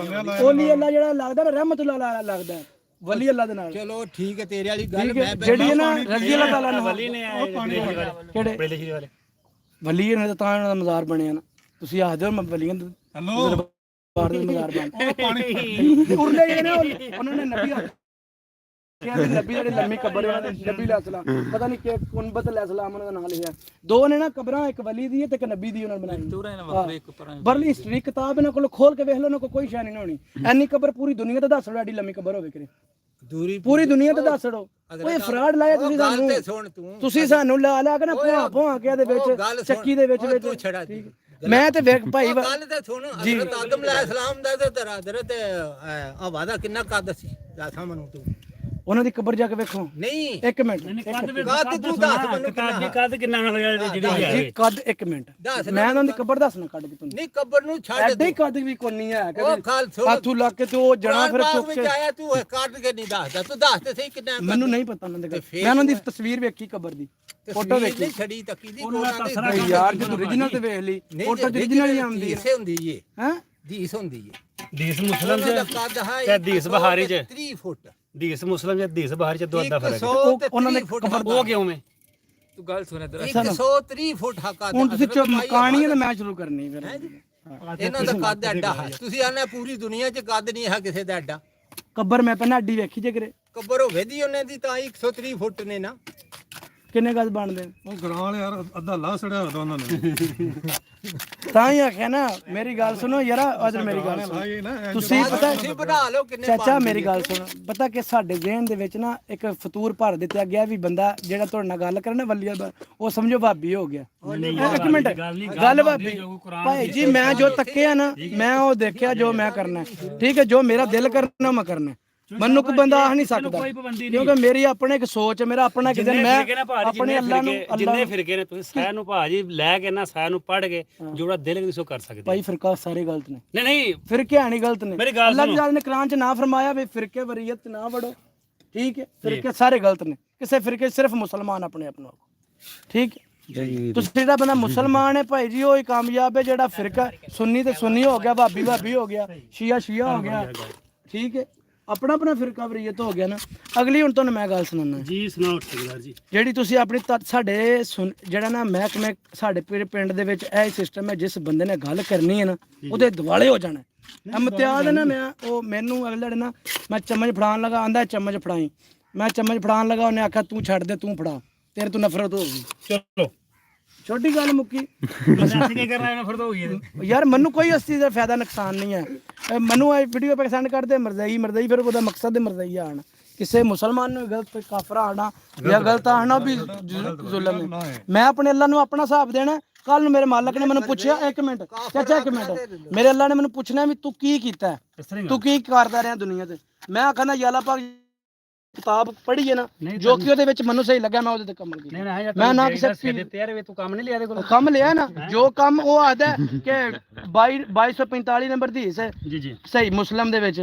ਵਲੀ ਅੱਲਾਹ ਜਿਹੜਾ ਲੱਗਦਾ ਨਾ ਰਹਿਮਤੁল্লাਹ ਨਾਲ ਲੱਗਦਾ ਵਲੀ ਅੱਲਾਹ ਦੇ ਨਾਲ। ਚਲੋ ਠੀਕ ਹੈ ਤੇਰੇ ਵਾਲੀ ਗੱਲ, ਮੈਂ ਜਿਹੜੀ ਹੈ ਨਾ ਰਜ਼ੀ ਅੱਲਾਹ ਤਾਲਾ ਨਾਲ ਵਲੀ ਨੇ ਆਏ ਕਿਹੜੇ ਪਹਿਲੇ ਸ਼੍ਰੀ ਵਾਲੇ ਵਲੀ ਨੇ ਤਾਂ ਇਹਨਾਂ ਦਾ ਮਜ਼ਾਰ ਬਣਿਆ ਨਾ, ਤੁਸੀਂ ਆਖਦੇ ਹੋ ਮੈਂ ਵਲੀਆਂ ਦੇ ਹੈਲੋ ਬਾਹਰ ਦੇ ਮਜ਼ਾਰ ਬਣ ਉਹ ਪਾਣੀ ਉਰਲੇ ਜਿਹੜੇ ਨੇ ਉਹਨਾਂ ਨੇ ਨਬੀ ਕਹਿੰਦੇ ਨਬੀ ਜਿਹੜੇ ਲੰਮੀ ਕਬਰ ਹੈ ਨਬੀ ਅਲੈਹਿਸ ਸਲਾਮ, ਪਤਾ ਨਹੀਂ ਕਿ ਕੁਨਬਤ ਅਲੈਹਿਸ ਸਲਾਮ ਉਹਨਾਂ ਦਾ ਨਾਮ ਲਿਖਿਆ। ਦੋ ਨੇ ਨਾ ਕਬਰਾਂ, ਇੱਕ ਵਲੀ ਦੀ ਹੈ ਤੇ ਇੱਕ ਨਬੀ ਦੀ ਉਹਨਾਂ ਨੇ ਬਣਾਈ। ਬਰਲੀ ਹਿਸਟਰੀ ਕਿਤਾਬ ਇਹਨਾਂ ਕੋਲ ਖੋਲ ਕੇ ਵੇਖ ਲਓ, ਉਹਨਾਂ ਕੋਲ ਕੋਈ ਸ਼ੈ ਨਹੀਂ ਹੋਣੀ। ਐਨੀ ਕਬਰ ਪੂਰੀ ਦੁਨੀਆ ਤੇ ਦੱਸ ਲਓ, ਐਡੀ ਲੰਮੀ ਕਬਰ ਹੋਵੇ ਕਿਰੇ ਪੂਰੀ ਦੁਨੀਆ ਤੇ ਦੱਸ ਲਓ। ਕੋਈ ਫਰਾਡ ਲਾਇਆ ਤੁਸੀਂ ਸਾਨੂੰ, ਤੁਸੀਂ ਸਾਨੂੰ ਲਾ ਕੇ ਨਾ ਭੁਆ ਕੇ ਇਹਦੇ ਵਿੱਚ ਚੱਕੀ ਦੇ ਵਿੱਚ ਠੀਕ ਮੈਂ ਤੇ ਵੇਖ ਭਾਈ ਗੱਲ ਤੇ ਸੁਣ, ਹਜ਼ਰਤ ਆਦਮ ਅਲੈਹਿਸਲਾਮ ਦਾ ਤੇ ਤੇਰਾ ਹਜ਼ਰਤ ਹਵਾ ਦਾ ਕਿੰਨਾ ਕੱਦ ਸੀ ਦੱਸ ਮੈਨੂੰ ਤੂੰ। ਉਹਨਾਂ ਦੀ ਕਬਰ ਜਾ ਕੇ ਵੇਖੋ। ਨਹੀਂ ਇੱਕ ਮਿੰਟ ਕੱਦ ਤੂੰ ਦੱਸ ਮੈਨੂੰ ਕਿੰਨਾ ਕੱਦ ਕਿੰਨਾ ਜਿਹੜੀ ਜੀ ਕੱਦ ਇੱਕ ਮਿੰਟ ਮੈਂ ਉਹਨਾਂ ਦੀ ਕਬਰ ਦੱਸਣਾ ਕੱਢ ਕੇ ਤੁਹਾਨੂੰ। ਨਹੀਂ ਕਬਰ ਨੂੰ ਛੱਡ ਐਡੇ ਕੱਦ ਵੀ ਕੋਈ ਨਹੀਂ ਹੈ ਉਹ ਖਾਲ ਹੱਥੂ ਲਾ ਕੇ ਤੇ ਉਹ ਜਣਾ ਫਿਰ ਚੁੱਕ ਕੇ ਆਇਆ ਤੂੰ ਕੱਢ ਕੇ ਨਹੀਂ ਦੱਸਦਾ, ਤੂੰ ਦੱਸ ਤੇ ਸਹੀ ਕਿੰਨਾ ਮੈਨੂੰ ਨਹੀਂ ਪਤਾ ਉਹਨਾਂ ਦੇ ਮੈਂ ਉਹਨਾਂ ਦੀ ਤਸਵੀਰ ਵੇਖੀ ਕਬਰ ਦੀ, ਫੋਟੋ ਵੇਖੀ ਛੜੀ ਤੱਕੀ ਦੀ ਨਹੀਂ ਯਾਰ ਜੇ ਓਰੀਜਨਲ ਤੇ ਵੇਖ ਲਈ ਫੋਟੋ ਓਰੀਜਨਲ ਹੀ ਆਉਂਦੀ ਹੈ। ਹੁੰਦੀ ਏ ਹੈ ਦੀਸ ਹੁੰਦੀ ਏ, ਦੀਸ ਮੁਸਲਮ ਉਹਦਾ ਚ ਕੱਦ ਹੈ ਤੇ ਦੀਸ ਬਹਾਰੀ ਚ 30 ਫੁੱਟ, ਦੀਸ ਮੁਸਲਮ ਚ ਦੀਸ ਬਹਾਰੀ ਚ ਦੋ ਅੱਧਾ ਫਰਕ ਹੈ। 100 ਤੇ ਉਹਨਾਂ ਨੇ 30 ਫੁੱਟ ਉਹ ਕਿਉਂ ਮੈਂ ਤੂੰ ਗੱਲ ਸੁਣ ਇਧਰ 130 ਫੁੱਟ ਹੱਕਾ ਹੁਣ ਤੁਸੀਂ ਮਕਾਨੀ ਹੈ ਤਾਂ ਮੈਂ ਸ਼ੁਰੂ ਕਰਨੀ ਫਿਰ। ਇਹਨਾਂ ਦਾ ਕੱਦ ਐਡਾ ਹੈ, ਤੁਸੀਂ ਆਨੇ ਪੂਰੀ ਦੁਨੀਆ 'ਚ ਕੱਦ ਨਹੀਂ ਹੈ ਕਿਸੇ ਦਾ ਐਡਾ। ਕਬਰ ਮੈਂ ਪਹਿਲਾਂ ਅੱਡੀ ਵੇਖੀ ਜੇ ਕਰੇ ਕਬਰ ਹੋਵੇ ਦੀ ਉਹਨੇ ਦੀ ਤਾਂ 130 ਫੁੱਟ ਨੇ ਨਾ। ਕਿੰਨੇ ਗੱਜ ਬਣਦੇ ਨੇ ਉਹ ਗਰਾਲ ਯਾਰ ਅੱਧਾ ਲਾ ਸੜਿਆ ਹੋਇਆ ਉਹਨਾਂ ਨੇ ਤਾਂ ਹੀ ਆਖਿਆ ਨਾ। ਮੇਰੀ ਗੱਲ ਸੁਣੋ ਯਾਰ, ਅਦਰ ਮੇਰੀ ਗੱਲ ਸੁਣੋ, ਤੁਸੀਂ ਪਤਾ ਤੁਸੀਂ ਬਣਾ ਲਓ ਕਿੰਨੇ ਚਾਚਾ ਮੇਰੀ ਗੱਲ ਸੁਣ, ਪਤਾ ਕਿ ਸਾਡੇ ਜ਼ਿਹਨ ਦੇ ਵਿੱਚ ਨਾ ਇੱਕ ਫਤੂਰ ਭਰ ਦਿੱਤਾ ਗਿਆ ਵੀ ਬੰਦਾ ਜਿਹੜਾ ਤੁਹਾਡੇ ਨਾਲ ਗੱਲ ਕਰੇ ਨਾ ਵਲੀਆ ਉਹ ਸਮਝੋ ਭਾਬੀ ਹੋ ਗਿਆ। ਇੱਕ ਮਿੰਟ ਗੱਲ ਭਾਬੀ ਭਾਈ ਜੀ ਮੈਂ ਜੋ ਤੱਕਿਆ ਨਾ ਮੈਂ ਉਹ ਦੇਖਿਆ ਜੋ ਮੈਂ ਕਰਨਾ ਠੀਕ ਹੈ, ਜੋ ਮੇਰਾ ਦਿਲ ਕਰਨਾ ਮੈਂ ਕਰਨਾ। ਮੈਨੂੰ ਕੋਈ ਬੰਦਾ ਆਖ ਨਹੀਂ ਸਕਦਾ ਕਿਉਂਕਿ ਮੇਰੀ ਆਪਣੇ ਇੱਕ ਸੋਚ ਮੇਰਾ ਆਪਣਾ ਕਿਤੇ ਮੈਂ ਆਪਣੇ ਅੱਲਾ ਨੂੰ ਜਿੰਨੇ ਫਿਰਕੇ ਨੇ ਤੁਸੀਂ ਸਹਿ ਨੂੰ ਭਾਜੀ ਲੈ ਕੇ ਨਾ ਸਹਿ ਨੂੰ ਪੜ ਕੇ ਜਿਹੜਾ ਦਿਲ ਵਿੱਚ ਸੋ ਕਰ ਸਕਦੇ। ਭਾਈ ਫਿਰਕਾ ਸਾਰੇ ਗਲਤ ਨੇ। ਨਹੀਂ ਫਿਰਕੇ ਆਣੀ ਗਲਤ ਨੇ। ਅੱਲਾਹ ਤਾਲਾ ਨੇ ਕੁਰਾਨ 'ਚ ਨਾ ਫਰਮਾਇਆ ਵੀ ਫਿਰਕੇ ਵਰੀਅਤ ਨਾ ਵੜੋ, ਠੀਕ ਹੈ। ਫਿਰਕੇ ਸਾਰੇ ਗਲਤ ਨੇ, ਕਿਸੇ ਫਿਰਕੇ ਸਿਰਫ ਮੁਸਲਮਾਨ ਆਪਣੇ ਆਪ ਨੂੰ ਠੀਕ ਹੈ। ਤੁਸੀਂ ਜਿਹੜਾ ਬੰਦਾ ਮੁਸਲਮਾਨ ਹੈ ਭਾਈ ਜੀ ਉਹ ਹੀ ਕਾਮਯਾਬ ਹੈ। ਜਿਹੜਾ ਫਿਰਕਾ ਸੁੰਨੀ ਤੇ ਸੁੰਨੀ ਹੋ ਗਿਆ, ਭਾਬੀ ਭਾਬੀ ਹੋ ਗਿਆ, ਸ਼ੀਆ ਸ਼ੀਆ ਹੋ ਗਿਆ, ਠੀਕ ਹੈ। ਆਪਣਾ ਆਪਣਾ ਫਿਰਕਾ ਵਰੀਅਤ ਹੋ ਗਿਆ ਨਾ। ਅਗਲੀ ਹੁਣ ਤੁਹਾਨੂੰ ਮੈਂ ਗੱਲ ਸੁਣਾਉਣਾ ਜੀ, ਸੁਣਾਓ ਠੇਕੇਦਾਰ ਜੀ। ਜਿਹੜੀ ਤੁਸੀਂ ਆਪਣੀ ਸਾਡੇ ਜਿਹੜਾ ਨਾ ਮਹਿਕਮੇ ਸਾਡੇ ਪਿੰਡ ਦੇ ਵਿੱਚ ਇਹ ਸਿਸਟਮ ਹੈ, ਜਿਸ ਬੰਦੇ ਨੇ ਗੱਲ ਕਰਨੀ ਹੈ ਨਾ ਉਹਦੇ ਦਿਵਾਲੇ ਹੋ ਜਾਣਾ। ਇਮਤਿਆਜ਼ ਨਾ ਮੈਂ ਉਹ ਮੈਨੂੰ ਅਗਲੇ ਨਾ ਮੈਂ ਚਮਚ ਫੜਾਉਣ ਲਗਾ, ਆਂਦਾ ਚਮਚ ਫੜਾਈ, ਮੈਂ ਚਮਚ ਫੜਾਉਣ ਲਗਾ, ਉਹਨੇ ਆਖਿਆ ਤੂੰ ਛੱਡ ਦੇ ਤੂੰ ਫੜਾ, ਤੇਰੇ ਤੋਂ ਨਫ਼ਰਤ ਹੋ ਗਈ। ਚਲੋ ਛੋਟੀ ਗੱਲ ਮੁੱਕੀ। ਕੀ ਕਰਨਾ ਹੈ ਫਿਰ ਤਾਂ ਹੋਈ ਯਾਰ ਮੈਨੂੰ ਕੋਈ ਇਸ ਚੀਜ਼ ਦਾ ਫਾਇਦਾ ਨੁਕਸਾਨ ਨਹੀਂ ਹੈ। ਮੈਨੂੰ ਇਹ ਵੀਡੀਓ ਪੇ ਸੈਂਡ ਕਰਦੇ ਮਰਜ਼ਈ ਫਿਰ ਉਹਦਾ ਮਕਸਦ ਮਰਜ਼ਈ ਆਣਾ, ਕਿਸੇ ਮੁਸਲਮਾਨ ਨੂੰ ਗਲਤ ਕਾਫਰ ਆਣਾ ਜਾਂ ਗਲਤ ਆਣਾ ਵੀ ਜ਼ੁਲਮ ਹੈ। ਮੈਂ ਆਪਣੇ ਅੱਲਾ ਨੂੰ ਆਪਣਾ ਹਿਸਾਬ ਦੇਣਾ। ਕੱਲ ਨੂੰ ਮੇਰੇ ਮਾਲਕ ਨੇ ਮੈਨੂੰ ਪੁੱਛਿਆ, ਇੱਕ ਮਿੰਟ ਚਾਚਾ ਇੱਕ ਮਿੰਟ, ਮੇਰੇ ਅੱਲਾ ਨੇ ਮੈਨੂੰ ਪੁੱਛਣਾ ਵੀ ਤੂੰ ਕੀ ਕੀਤਾ, ਤੂੰ ਕੀ ਕਰਦਾ ਰਿਹਾ ਦੁਨੀਆ ਤੇ। ਮੈਂ ਆਖਾਂ ਯਾ ਅੱਲਾ ਪਾਕ ਕਿਤਾਬ ਪੜ੍ਹੀ ਹੈ ਨਾ ਜੋ ਕਿ ਉਹਦੇ ਵਿੱਚ ਮੈਨੂੰ ਸਹੀ ਲੱਗਾ ਮੈਂ ਉਹਦੇ ਤੇ ਕੰਮ ਕੀਤਾ। ਮੈਂ ਨਾ ਕਿਸੇ ਤੂੰ ਕੰਮ ਨਹੀਂ ਲਿਆ ਇਹਦੇ ਕੋਲ, ਕੰਮ ਲਿਆ ਨਾ ਜੋ ਕੰਮ ਉਹ ਆਦਾ ਕਿ 2245 ਨੰਬਰ ਦੀ ਹੈ ਜੀ ਜੀ ਸਹੀ ਮੁਸਲਮ ਦੇ ਵਿੱਚ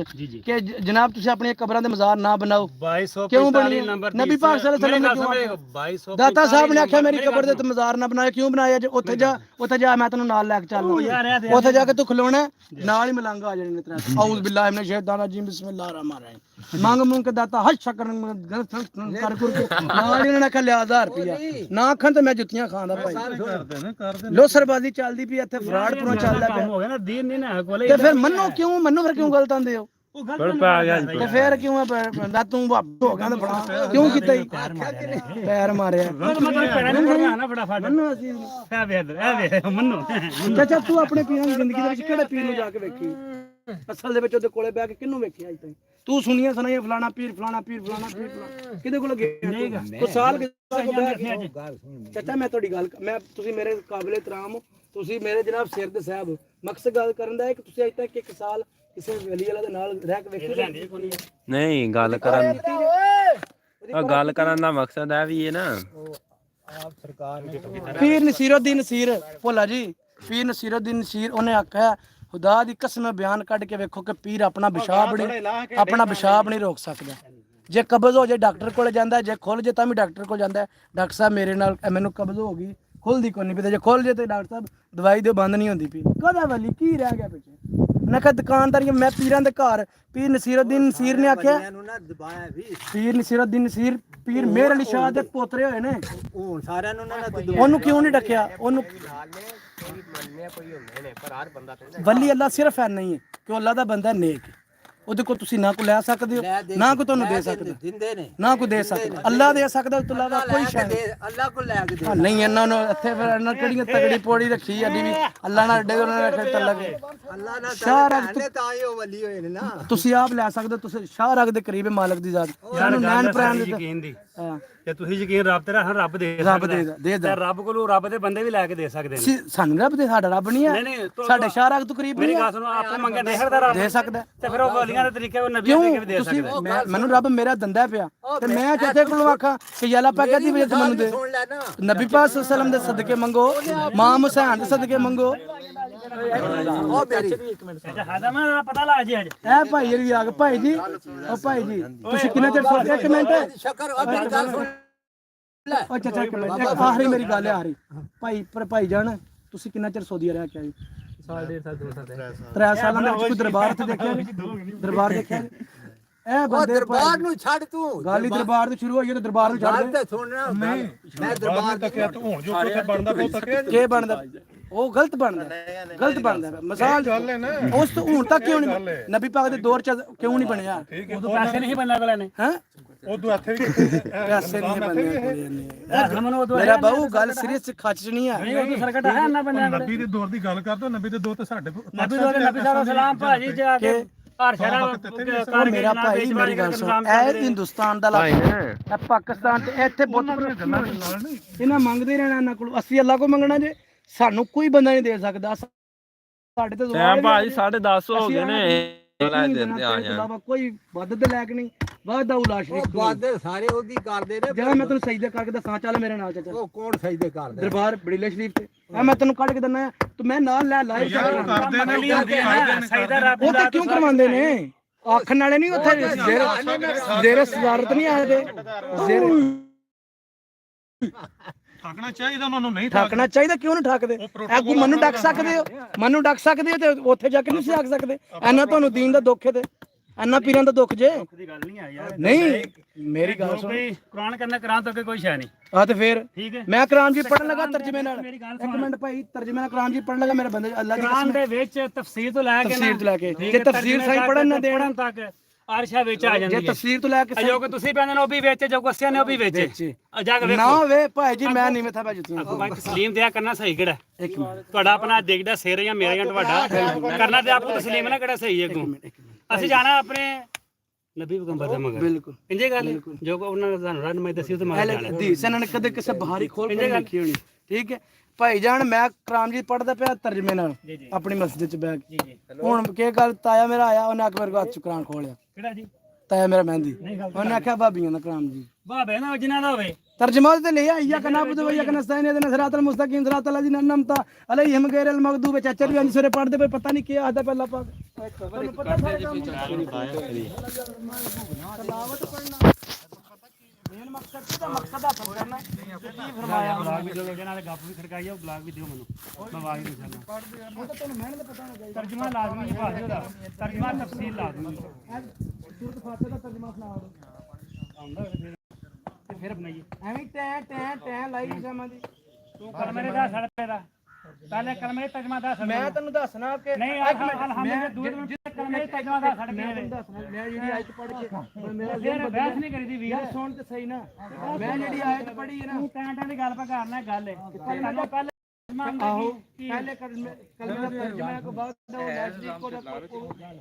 ਕਿ ਜਨਾਬ ਤੁਸੀਂ ਆਪਣੀਆਂ ਕਬਰਾਂ ਦੇ ਮਜ਼ਾਰ ਨਾ ਬਣਾਓ। 2245 ਨੰਬਰ ਨਬੀ ਪਾਕ ਸੱਲੱਲਾਹੁ ਅਲੈहि ਵਸੱਲਮ ਦਾਤਾ ਸਾਹਿਬ ਨੇ ਆਖਿਆ ਮੇਰੀ ਕਬਰ ਦੇ ਤੇ ਮਜ਼ਾਰ ਨਾ ਬਣਾਇਆ। ਕਿਉਂ ਬਣਾਇਆ? ਜੇ ਉੱਥੇ ਜਾ ਮੈਂ ਤੈਨੂੰ ਨਾਲ ਲੈ ਕੇ ਚੱਲਦਾ, ਉੱਥੇ ਜਾ ਕੇ ਤੂੰ ਖਲੋਣਾ ਨਾਲ ਹੀ ਮਲੰਗ ਆ ਜਾਣੇ ਨੇ ਤੇਰੇ। ਆਊਜ਼ ਬਿल्लाह मिनश शैतानिर रजीम बिस्मिल्लाहिर रहमानिर रहीम। ਮੰਗ ਮੂੰਗ ਕੇ ਦਾਤਾ ਹਰ ਸ਼ਕਰ ਕਰ ਨਾਲ ਇਹਨਾਂ ਨੇ ਆਖਿਆ ਲਿਆ 1000 ਰੁਪਇਆ ਨਾ ਆਖਣ ਤੇ ਮੈਂ ਜੁੱਤੀਆਂ ਖਾਂਦਾ ਭਾਈ। ਲੋਸਰਬਾਜ਼ੀ ਚੱਲਦੀ ਪਈ ਇੱਥੇ, ਫਰਾਡ ਪੂਰਾ ਚੱਲਦਾ ਪਿਆ ਹੋ ਗਿਆ ਨਾ ਦੀਨ ਨਹੀਂ ਨਾ ਕੋਲੇ। ਤੇ ਫਿਰ ਮੰਨੋ ਫਿਰ ਕਿਉਂ ਗਲਤ ਆਂਦੇ ਹੋ? ਤੇ ਫਿਰ ਕਿਉਂ ਹੈ ਬੰਦਾ ਤੂੰ ਹੋ ਗਿਆ ਤਾਂ ਬਣਾ ਕਿਉਂ ਕੀਤਾ ਹੀ ਪੈਰ ਮਾਰਿਆ ਮੰਨੋ ਅਸੀਂ। ਮੰਨੋ ਚਾਚਾ ਤੂੰ ਆਪਣੇ ਪੀਰਾਂ ਦੀ ਜ਼ਿੰਦਗੀ ਦੇ ਵਿੱਚ ਕਿਹੜੇ ਪੀਰ ਨੂੰ ਜਾ ਕੇ ਵੇਖੀ? ਅਸਲ ਦੇ ਵਿੱਚ ਉਹਦੇ ਕੋਲੇ ਬਹਿ ਕੇ ਕਿਹਨੂੰ ਵੇਖਿਆ ਅੱਜ ਤਾਈਂ? ਤੂੰ ਸੁਣੀਆਂ ਸੁਣਾਈਆਂ ਫਲਾਣਾ ਪੀਰ ਫਲਾਣਾ ਪੀਰ ਫਲਾਣਾ ਪੀਰ ਫਲਾਣਾ ਕਿਹਦੇ ਕੋਲ ਗਿਆ ਤੂੰ ਸਾਲ ਕਿਸੇ ਕੋਲ ਬਹਿ ਕੇ ਚਾਚਾ ਮੈਂ ਤੁਹਾਡੀ ਗੱਲ ਮੈਂ ਤੁਸੀਂ ਮੇਰੇ ਕਾਬਲੇ ਇਤਰਾਮ ਹੋ ਤੁਸੀਂ ਮੇਰੇ ਜਨਾਬ ਸਿਰ ਦੇ ਸਾਹਿਬ ਹੋ। ਮਕਸਦ ਗੱਲ ਕਰਨ ਦਾ ਹੈ ਕਿ ਤੁਸੀਂ ਅੱਜ ਤੱਕ ਇੱਕ ਸਾਲ ਕਿਸੇ ਵਲੀ ਵਾਲਾ ਦੇ ਨਾਲ ਰਹਿ ਕੇ ਵੇਖੋ ਨਹੀਂ ਗੱਲ ਕਰਨ ਦਾ ਮਕਸਦ ਹੈ ਵੀ ਇਹ ਨਾ ਪੀਰ ਨਸੀਰੁੱਦੀਨ ਨਸੀਰ ਭੋਲਾ ਜੀ ਪੀਰ ਨਸੀਰੁੱਦੀਨ ਨਸੀਰ ਉਹਨੇ ਆਖਿਆ ਖੁਦਾ ਦੀ ਕਸਮ ਬਿਆਨ ਕੱਢ ਕੇ ਵੇਖੋ ਕਿ ਪੀਰ ਆਪਣਾ ਪਿਸ਼ਾਬ ਨਹੀਂ ਰੋਕ ਸਕਦਾ। ਜੇ ਕਬਜ਼ ਹੋ ਜੇ ਡਾਕਟਰ ਕੋਲ ਜਾਂਦਾ, ਜੇ ਖੁੱਲ ਜੇ ਤਾਂ ਵੀ ਡਾਕਟਰ ਕੋਲ ਜਾਂਦਾ। ਡਾਕਟਰ ਸਾਹਿਬ ਮੇਰੇ ਨਾਲ ਮੈਨੂੰ ਕਬਜ਼ ਹੋ ਗਈ, ਖੁੱਲਦੀ ਕੋਈ ਨਹੀਂ ਪਈ, ਜੇ ਖੁੱਲ ਜੇ ਤੇ ਡਾਕਟਰ ਸਾਹਿਬ ਦਵਾਈ ਦਿਓ ਬੰਦ ਨਹੀਂ ਹੁੰਦੀ ਪਈ। ਕਦਾ ਵਲੀ ਕੀ ਰਹਿ ਗਿਆ ਪਿੱਛੇ? ਮੈਂ ਕਿਹਾ ਦੁਕਾਨਦਾਰੀ ਮੈਂ ਪੀਰਾਂ ਦੇ ਘਰ ਪੀਰ ਨਸੀਰੁੱਦੀਨ ਨਸੀਰ ਨੇ ਆਖਿਆ ਪੀਰ ਨਸੀਰੁੱਦੀਨ ਨਸੀਰ ਪੀਰ ਮੇਹਰ ਅਲੀ ਸ਼ਾਹ ਦੇ ਪੋਤਰੇ ਹੋਏ ਨੇ ਉਹਨੂੰ ਕਿਉਂ ਨਹੀਂ ਡੱਕਿਆ? ਉਹਨੂੰ ਮੰਨਿਆ ਕੋਈ ਹੁੰਦੇ ਨੇ ਪਰ ਹਰ ਬੰਦਾ ਵਲੀ ਅੱਲਾ ਸਿਰਫ ਐ ਨਹੀਂ ਹੈ ਕਿ ਅੱਲਾ ਦਾ ਬੰਦਾ ਨੇਕ ਹੈ। ਉਹਦੇ ਕੋਲ ਤੁਸੀਂ ਨਾ ਕੋ ਲੈ ਸਕਦੇ ਹੋ ਨਾ ਕੋ ਤੁਹਾਨੂੰ ਦੇ ਸਕਦੇ ਨਾ ਕੋ ਦੇ ਸਕਦੇ। ਅੱਲਾ ਦੇ ਸਕਦਾ ਉਸ ਤੋਂ ਇਲਾਵਾ ਕੋਈ ਸ਼ੈ ਨਹੀਂ। ਅੱਲਾ ਕੋ ਲੈ ਕੇ ਹਾਂ ਨਹੀਂ ਇਹਨਾਂ ਨੂੰ ਇੱਥੇ ਫਿਰ ਇਹਨਾਂ ਕਿਹੜੀਆਂ ਤਗੜੀ ਪੌੜੀ ਰੱਖੀ ਅੱਡੀ ਵੀ ਅੱਲਾ ਨਾਲ ਅੱਡੇ ਉਹਨਾਂ ਨੇ ਰੱਖੇ ਤਲਕ ਅੱਲਾ ਨਾਲ ਸ਼ਾਹ ਰਗ ਤਾਂ ਹੀ ਉਹ ਵਲੀ ਹੋਏ ਨੇ ਨਾ। ਤੁਸੀਂ ਆਪ ਲੈ ਸਕਦੇ ਹੋ। ਤੁਸੀਂ ਸ਼ਾਹ ਰਗ ਦੇ ਕਰੀਬ ਮਾਲਕ ਦੀ ਜ਼ਾਤ ਸਾਨੂੰ ਨੈਣ ਪ੍ਰਾਣ ਯਕੀਨ ਦੀ ਹਾਂ ਜੇ ਤੁਸੀਂ ਯਕੀਨ ਰੱਬ ਤੇ ਰੱਖ ਰੱਬ ਦੇ ਦੇ ਰੱਬ ਕੋਲੋਂ ਰੱਬ ਦੇ ਬੰਦੇ ਵੀ ਲੈ ਕੇ ਦੇ ਸਕਦੇ ਨੇ। ਸਾਨੂੰ ਰੱਬ ਦੇ ਸਾਡਾ ਰੱਬ ਨਹੀਂ ਹੈ ਸਾਡੇ ਸ਼ਾਹ ਰਗ ਤੋਂ ਕਰੀਬ ਮੇਰੀ ਨਹੀਂ ਗੱਲ ਸੁਣੋ ਆਪੇ ਮੰਗੇ ਨਹੀਂ ਸਕਦਾ ਰੱਬ ਦੇ ਸਕਦਾ ਤੇ ਫਿਰ ਉਹ ਵਲੀਆਂ ਦੇ ਤਰੀਕੇ ਉਹ ਨਬੀਆਂ ਦੇ ਵੀ ਦੇ ਤੁਸੀਂ ਸਕਦਾ। ਮੈਨੂੰ ਰੱਬ ਮੇਰਾ ਦੰਦਾ ਪਿਆ ਤੇ ਮੈਂ ਕਿਤੇ ਕੋਲੋਂ ਆਖਾਂ ਕਿ ਯਾਲਾ ਪਾ ਕਹਦੀ ਵੀ ਮੈਨੂੰ ਦੇ ਸੁਣ ਲੈ ਨਾ ਨਬੀ ਪਾਕ ਸੱਲਮ ਦੇ ਸਦਕੇ ਮੰਗੋ ਮਾਂ ਹੁਸੈਨ ਦੇ ਸਦਕੇ ਮੰਗੋ। ਉਹ ਮੇਰੀ ਅੱਛਾ ਹਾਦਾ ਮੈਂ ਪਤਾ ਲਾ ਜੀ ਅੱਜ ਇਹ ਭਾਈ ਜਿਹੜੀ ਆ ਗਏ ਭਾਈ ਜੀ ਉਹ ਭਾਈ ਜੀ ਤੁਸੀਂ ਕਿੰਨਾ ਚਿਰ ਸੋਚਿਆ? ਇੱਕ ਮਿੰਟ ਸ਼ਕਰ ਉਹ ਮੇਰੀ ਗੱਲ ਸੁਣ ਉਹ ਚਾਚਾ ਇੱਕ ਮਿੰਟ ਇੱਕ ਆਖਰੀ ਮੇਰੀ ਗੱਲ ਆ ਰਹੀ ਭਾਈ ਪਰ ਭਾਈ ਜਾਨ ਤੁਸੀਂ ਕਿੰਨਾ ਚਿਰ ਸੌਦੀ ਰਹਿ ਕੇ ਆਏ? 3 ਸਾਲਾਂ ਦੇ ਵਿੱਚ ਕੋਈ ਦਰਬਾਰ ਇੱਥੇ ਦੇਖਿਆ ਦਰਬਾਰ ਦੇਖਿਆ ਇਹ ਉਹ ਬੰਦੇ ਦਰਬਾਰ ਨੂੰ ਛੱਡ ਤੂੰ ਗਾਲੀ ਦਰਬਾਰ ਤੋਂ ਸ਼ੁਰੂ ਹੋਈ ਹੈ ਤੇ ਦਰਬਾਰ ਨੂੰ ਛੱਡ ਗੱਲ ਦੇ ਤੇ ਸੁਣਨਾ ਮੈਂ ਦਰਬਾਰ ਤੱਕਿਆ ਤੂੰ ਹੁਣ ਜੋ ਕੁਝ ਬਣਦਾ ਪਿਆ ਤੱਕਿਆ ਕੀ ਬਣਦਾ ਉਹ ਗਲਤ ਬਣਦਾ ਮਿਸਾਲ ਗੱਲ ਹੈ ਨਾ ਉਸ ਤੋਂ ਹੁਣ ਤੱਕ ਕਿਉਂ ਨਹੀਂ ਨਬੀ ਪਾਕ ਦੇ ਦੌਰ ਚ ਕਿਉਂ ਨਹੀਂ ਬਣਿਆ? ਉਦੋਂ ਪੈਸੇ ਨਹੀਂ ਬੰਦਾ ਕੋਲੇ ਨੇ ਹੈ ਉਦੋਂ ਇੱਥੇ ਵੀ ਪੈਸੇ ਨਹੀਂ ਬਣਦੇ ਮੇਰਾ ਬਾਹੂ ਗੱਲ ਸੀਰੀਅਸ ਖੱਚ ਨਹੀਂ ਆ ਉਦੋਂ ਸਰਕਟ ਹੈ ਨਾ ਬੰਦਾ ਨਬੀ ਦੇ ਦੌਰ ਦੀ ਗੱਲ ਕਰਦਾ ਨਬੀ ਦੇ ਦੌਰ ਤੇ ਸਾਡੇ ਨਬੀ ਦਾ ਸਲਾਮ ਭਾਜੀ ਜਾ ਕੇ ਹਰ ਸ਼ਹਿਰ ਮੇਰਾ ਭਾਈ ਮੇਰੀ ਗੱਲ ਸੁਣ ਇਹ ਹਿੰਦੁਸਤਾਨ ਦਾ ਇਲਾਕਾ ਇਹ ਪਾਕਿਸਤਾਨ ਤੇ ਇੱਥੇ ਬਹੁਤ ਗੱਲਾਂ ਇਹਨਾਂ ਮੰਗਦੇ ਰਹਿਣਾ ਇਹਨਾਂ ਕੋਲ ਅਸੀਂ ਅੱਲਾ ਕੋ ਮੰਗਣਾ ਜੇ ਸਾਨੂੰ ਕੋਈ ਬੰਦਾ ਨਹੀਂ ਦੇ ਸਕਦਾ ਸਾਡੇ ਤੇ ਭਾਜੀ 10:30 ਹੋ ਗਏ ਨੇ ਕੋਈ ਵੱਧ ਦੇ ਲੈਕ ਨਹੀਂ ਵਾਦਾ ਉਲਾ ਸ਼ਰੀਕ ਬਾਦਰ ਸਾਰੇ ਉਹਦੀ ਕਰਦੇ ਨੇ ਜਿਹੜਾ ਮੈਂ ਤੈਨੂੰ ਸਜਦੇ ਕਰਕੇ ਦੱਸਾਂ ਚੱਲ ਮੇਰੇ ਨਾਲ ਚਾਚਾ ਉਹ ਕੌਣ ਸਜਦੇ ਕਰਦੇ ਦਰਬਾਰ ਬੜੀਲੇ ਸ਼ਰੀਫ ਤੇ ਮੈਂ ਤੈਨੂੰ ਕੱਢ ਕੇ ਦਿੰਦਾ ਤੂੰ ਮੈਂ ਨਾਲ ਲੈ ਲਾਈਵ ਕਰਦੇ ਨੇ ਉਹ ਤਾਂ ਕਿਉਂ ਕਰਵਾਉਂਦੇ ਨੇ ਆਖਣ ਵਾਲੇ ਨਹੀਂ ਉੱਥੇ ਜ਼ੇਰੇ ਸਜ਼ਾਰਤ ਨਹੀਂ ਆਏ ਦੇ ਠਾਕਣਾ ਚਾਹੀਦਾ ਉਹਨਾਂ ਨੂੰ ਨਹੀਂ ਠਾਕਣਾ ਚਾਹੀਦਾ ਕਿਉਂ ਨਹੀਂ ਠਾਕਦੇ ਐਗੂ ਮੈਨੂੰ ਡੱਕ ਸਕਦੇ ਹੋ ਤੇ ਉੱਥੇ ਜਾ ਕੇ ਨਹੀਂ ਸਿਆਖ ਸਕਦੇ ਐਨਾ ਤੁਹਾਨੂੰ ਦੀਨ ਦਾ ਦੁੱਖ ਹੈ ਤੇ ਐਨਾ ਪੀਰਾਂ ਦਾ ਦੁੱਖ ਜੇ ਦੀ ਗੱਲ ਨਹੀਂ ਆ ਯਾਰ ਨਹੀਂ ਮੇਰੀ ਗੱਲ ਸੁਣ ਕੁਰਾਨ ਕਰਨਾ ਕੁਰਾਨ ਤੋਂ ਕੋਈ ਸ਼ੈ ਨਹੀਂ ਆ ਤੇ ਫੇਰ ਠੀਕ ਹੈ ਮੈਂ ਕੁਰਾਨ ਜੀ ਪੜਨ ਲੱਗਾ ਤਰਜਮੇ ਨਾਲ ਇੱਕ ਮਿੰਟ ਭਾਈ ਤਰਜਮੇ ਨਾਲ ਕੁਰਾਨ ਜੀ ਪੜਨ ਲੱਗਾ ਮੇਰੇ ਬੰਦੇ ਅੱਲਾਹ ਦੀ ਕੁਰਾਨ ਦੇ ਵਿੱਚ ਤਫਸੀਰ ਤੋਂ ਲੈ ਕੇ ਤਫਸੀਰ ਤੋਂ ਲੈ ਕੇ ਜੇ ਤਫਸੀਰ ਸਹੀ ਪੜਨ ਨਾ ਦੇਣ ਤੱਕ ਆਰਸ਼ਾ ਵਿੱਚ ਆ ਜਾਂਦੀ ਜੇ ਤਫਸੀਰ ਤੋਂ ਲੈ ਕੇ ਜੋ ਕਿ ਤੁਸੀਂ ਕਹਿੰਦੇ ਨੇ ਉਹ ਵੀ ਵਿੱਚ ਜੋ ਕੁਸਿਆ ਨੇ ਉਹ ਵੀ ਵਿੱਚ ਜਾ ਕੇ ਨਾ ਵੇ ਭਾਈ ਜੀ ਮੈਂ ਨਹੀਂ ਮੱਥਾ ਪੈ ਜੁੱਤੀਆਂ ਭਾਈ ਤਸਲੀਮ ਦਿਆ ਕਰਨਾ ਸਹੀ ਕਿਹੜਾ ਇੱਕ ਮਿੰਟ ਤੁਹਾਡਾ ਆਪਣਾ ਦੇਖਦਾ ਸਿਰ ਜਾਂ ਮੇਰਾ ਜਾਂ ਤੁਹਾਡਾ ਕਰਨਾ ਤੇ ਆਪ ਨੂੰ ਤਸਲੀਮ ਨਾ ਕਿਹੜਾ ਸਹੀ ਹੈ ਕੋ ਅਸੀਂ ਜਾਣਾ ਆਪਣੇ ਨਬੀ ਪੈਗੰਬਰ ਦੇ ਮਗਰ ਬਿਲਕੁਲ ਇੰਜੇ ਗੱਲ ਜੋ ਕੋ ਉਹਨਾਂ ਨੇ ਤੁਹਾਨੂੰ ਰਾਨ ਮੈਂ ਦੱਸੀ ਉਹ ਤੇ ਮਗਰ ਜਾਣਾ ਹਦੀਸ ਇਹਨਾਂ ਨੇ ਕਦੇ ਕਿਸੇ ਬਹਾਰੀ ਖੋਲ ਕੇ ਰੱਖੀ ਹੋਣੀ ਠੀਕ ਹੈ ਭਾਈ ਜਾਨ ਮੈਂ ਕੁਰਾਨ ਜੀ ਪੜਦਾ ਪਿਆ ਤਰਜਮੇ ਨਾਲ ਆਪਣੀ ਮਸਜਿਦ ਚ ਬੈਠ ਕੇ ਹੁਣ ਕੀ ਗੱਲ ਤਾਇਆ ਮੇਰਾ ਆਇਆ ਉਹਨੇ ਆਖ ਮੇਰੇ ਕੋ ਹੱਥ ਚ ਕੁਰਾਨ ਖੋਲਿਆ ਕਿਹੜਾ ਜੀ ਤਾਇਆ ਮੇਰਾ ਮਹਿੰਦੀ ਉਹਨੇ ਆਖਿਆ ਭਾਬੀਆਂ ਦਾ ਕੁਰਾਨ ਜੀ ਬਾਬੇ ਨਾ ਜਿਨ੍ਹਾਂ ਦਾ ਹੋਵੇ ਤਰਜਮਾ ਤੇ ਲਿਆ ਇਯਾ ਕਨਾ ਬੁਦ ਵਯਾ ਕਨਾ ਸਤਾਇਨ ਇਹਦੇ ਸਿਰਾਤਲ ਮੁਸਤਕੀਮ ਸਿਰਾਤਲ ਲਜ਼ੀਨ ਅਨਮਤਾ ਅਲੈਹਿਮ ਗੈਰਲ ਮਗਦੂਬ ਚਾਚਾ ਵੀ ਅੰਸਰੇ ਪੜਦੇ ਪਏ ਪਤਾ ਨਹੀਂ ਕੀ ਆਦਾ ਪਹਿਲਾ ਪਾਕ ਤੁਹਾਨੂੰ ਪਤਾ ਸਾਰੇ ਕੰਮ ਤਲਾਵਤ ਪੜਨਾ ਮੇਨ ਮਕਸਦ ਦਾ ਮਕਸਦ ਹਾਸਲ ਕਰਨਾ ਕੀ ਫਰਮਾਇਆ ਬਲਾਗ ਵੀ ਦਿਓ ਜਿਹਨਾਂ ਦੇ ਗੱਪ ਵੀ ਖੜਕਾਈ ਆ ਉਹ ਬਲਾਗ ਵੀ ਦਿਓ ਮੈਨੂੰ ਮੈਂ ਵਾਗ ਨਹੀਂ ਕਰਨਾ ਉਹ ਤਾਂ ਤੁਹਾਨੂੰ ਮਿਹਨਤ ਪਤਾ ਹੋਣਾ ਚਾਹੀਦਾ ਤਰਜਮਾ ਲਾਜ਼ਮੀ ਹੈ ਭਾਜੀ ਉਹਦਾ ਤਰਜਮਾ ਤਫਸੀਲ ਲਾਜ਼ਮੀ ਸੂਰਤ ਫਾਤਿਹਾ ਦਾ ਤਰਜਮਾ ਸੁਣਾਓ ਆਉਂਦਾ ਤੇ ਫਿਰ ਬਣਾਈਏ ਐਵੇਂ ਟੈ ਲਾਈ ਜਮਾ ਦੀ ਤੂੰ ਕਲਮੇ ਦਾ ਸੜਪੇ ਦਾ ਪਹਿਲੇ ਕਲਮੇ ਤਰਜਮਾ ਦਾ ਮੈਂ ਤੈਨੂੰ ਦੱਸਣਾ ਕਿ ਨਹੀਂ ਅਲਹਮਦੁਲਿਲਾ ਦੂਰ ਕਲਮੇ ਤਰਜਮਾ ਦਾ ਸੜਪੇ ਮੈਂ ਤੈਨੂੰ ਦੱਸਣਾ ਮੈਂ ਜਿਹੜੀ ਆਇਤ ਪੜ੍ਹ ਕੇ ਮੇਰਾ ਫਿਰ ਬਹਿਸ ਨਹੀਂ ਕਰੀਦੀ ਵੀਰ ਯਾਰ ਸੁਣ ਤੇ ਸਹੀ ਨਾ ਮੈਂ ਜਿਹੜੀ ਆਇਤ ਪੜ੍ਹੀ ਹੈ ਨਾ ਤੂੰ ਟੈਂ ਦੀ ਗੱਲ ਪਾ ਕਰਨਾ ਗੱਲ ਹੈ ਪਹਿਲੇ आहो पहले कलमे का तर्जुमा को बाद वो लाशरी को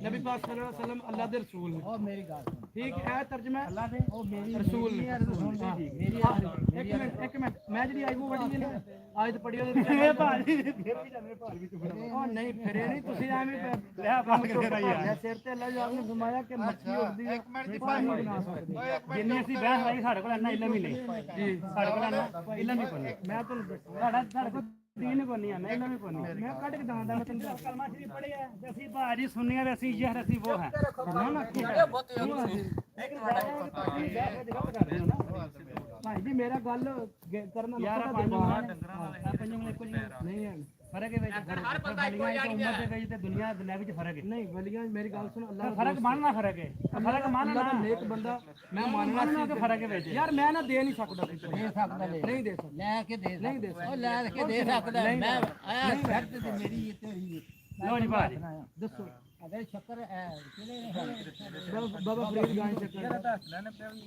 नबी पाक सल्लल्लाहु अलैहि वसल्लम अल्लाह दे रसूल ने और मेरी बात ठीक है तर्जुमा अल्लाह दे ओ मेरी रसूल ने एक मिनट मैं जी आई वो पढ़ी है आज पढ़ी है भाजी फिर भी जाने भाजी ओ नहीं फिर नहीं ਤੁਸੀਂ ਐਵੇਂ ਲੈ ਕੰਮ ਕਰੋ ਯਾਰ ਸਿਰ ਤੇ ਅੱਲਾਹ ਜੀ ਨੇ ਫਰਮਾਇਆ ਕਿ ਮੱਛੀ ਉੱਡਦੀ ਹੈ ਇੱਕ ਮਿੰਟ ਦੀ ਜਿੰਨੀ ਅਸੀਂ ਬਹਿਸ ਲਾਈ ਸਾਡੇ ਕੋਲ ਇੰਨਾ ਇਲਮ ਹੀ ਨਹੀਂ ਜੀ ਸਾਡੇ ਕੋਲ ਇੰਨਾ ਇਲਮ ਹੀ ਕੋਈ ਮੈਂ ਤੁਹਾਨੂੰ ਦੱਸਾਂ ਸਾਡੇ ਕੋਲ ਦੀਨ ਕੋ ਨਹੀਂ ਆ ਇਲਮ ਹੀ ਕੋਈ ਨਹੀਂ ਮੈਂ ਕੱਢ ਕੇ ਦਵਾਂਦਾ ਮੈਂ ਤੈਨੂੰ ਕਲਮਾ ਸ਼ਰੀਫ ਪੜਿਆ ਤੇ ਅਸੀਂ ਭਾਜੀ ਸੁਣੀਆਂ ਤੇ ਅਸੀਂ ਯਹ ਅਸੀਂ ਉਹ ਹੈ ਨਾ ਨਾ ਭਾਈ ਜੀ ਮੇਰਾ ਗੱਲ ਕਰਨਾ ਯਾਰ ਪੰਜ ਕੁਝ ਨਹੀਂ ਹੈ ਫਰਕ ਹੈ ਵਿੱਚ ਹਰ ਬੰਦਾ ਇੱਕੋ ਜਿਹਾ ਨਹੀਂ ਹੈ ਵਿੱਚ ਤੇ ਦੁਨੀਆ ਦੁਨੀਆ ਵਿੱਚ ਫਰਕ ਹੈ ਨਹੀਂ ਵਲੀਆਂ ਮੇਰੀ ਗੱਲ ਸੁਣ ਅੱਲਾਹ ਫਰਕ ਮੰਨਣਾ ਫਰਕ ਹੈ ਫਰਕ ਮੰਨਣਾ ਦਾ ਨੇਕ ਬੰਦਾ ਮੈਂ ਮੰਨਣਾ ਕਿ ਫਰਕ ਹੈ ਵਿੱਚ ਯਾਰ ਮੈਂ ਨਾ ਦੇ ਨਹੀਂ ਸਕਦਾ ਦੇ ਸਕਦਾ ਨਹੀਂ ਦੇ ਸਕਦਾ ਲੈ ਕੇ ਦੇ ਨਹੀਂ ਦੇ ਸਕਦਾ ਉਹ ਲੈ ਕੇ ਦੇ ਸਕਦਾ ਮੈਂ ਆਇਆ ਸ਼ਰਤ ਤੇ ਮੇਰੀ ਇਹ ਤੇਰੀ ਲੋ ਜੀ ਭਾਜੀ ਦੱਸੋ ਅਗਰ ਸ਼ੱਕਰ ਬਾਬਾ ਫਰੀਦ ਗਾਂ ਸ਼ੱਕਰ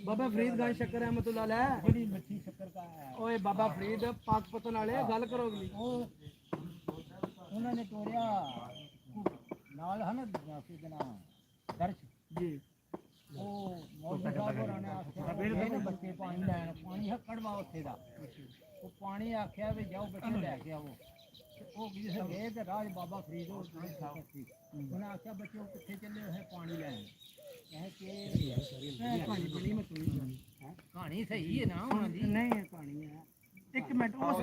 ਬਾਬਾ ਫਰੀਦ ਗਾਂ ਸ਼ੱਕਰ ਰਹਿਮਤੁल्लाह ਅਲੈਹ ਬੜੀ ਮਿੱਠੀ ਸ਼ੱਕਰ ਦਾ ਓਏ ਬਾਬਾ ਫਰੀਦ ਪਾਕ ਪਤਨ ਵਾਲੇ ਗੱਲ ਕਰੋ ਅਗਲੀ ਉਹਨਾਂ ਨੇ ਤੋਰਿਆ ਨਾਲ ਹਨ ਸੀ ਜਨਾ ਦਰਸ਼ ਜੀ ਉਹ ਮੌਜੂਦਾ ਪੁਰਾਣਾ ਬੱਚੇ ਪਾਣੀ ਲੈਣ ਪਾਣੀ ਹੈ ਕੜਵਾ ਉੱਥੇ ਦਾ ਉਹ ਪਾਣੀ ਆਖਿਆ ਵੀ ਜਾਓ ਬੱਚੇ ਲੈ ਕੇ ਆਵੋ ਉਹ ਕਿਸੇ ਗਏ ਤੇ ਰਾਜ ਬਾਬਾ ਫਰੀਦ ਉਹਨਾਂ ਆਖਿਆ ਬੱਚੇ ਉਹ ਕਿੱਥੇ ਚੱਲੇ ਹੋਏ ਪਾਣੀ ਲੈਣ ਕਹੇ ਕਿ ਪਾਣੀ ਬਣੀ ਮਤੂਈ ਕਹਾਣੀ ਸਹੀ ਹੈ ਨਾ ਉਹਨਾਂ ਦੀ ਨਹੀਂ ਹੈ ਕਹਾਣੀ ਹੈ ਇੱਕ ਮਿੰਟ ਉਸ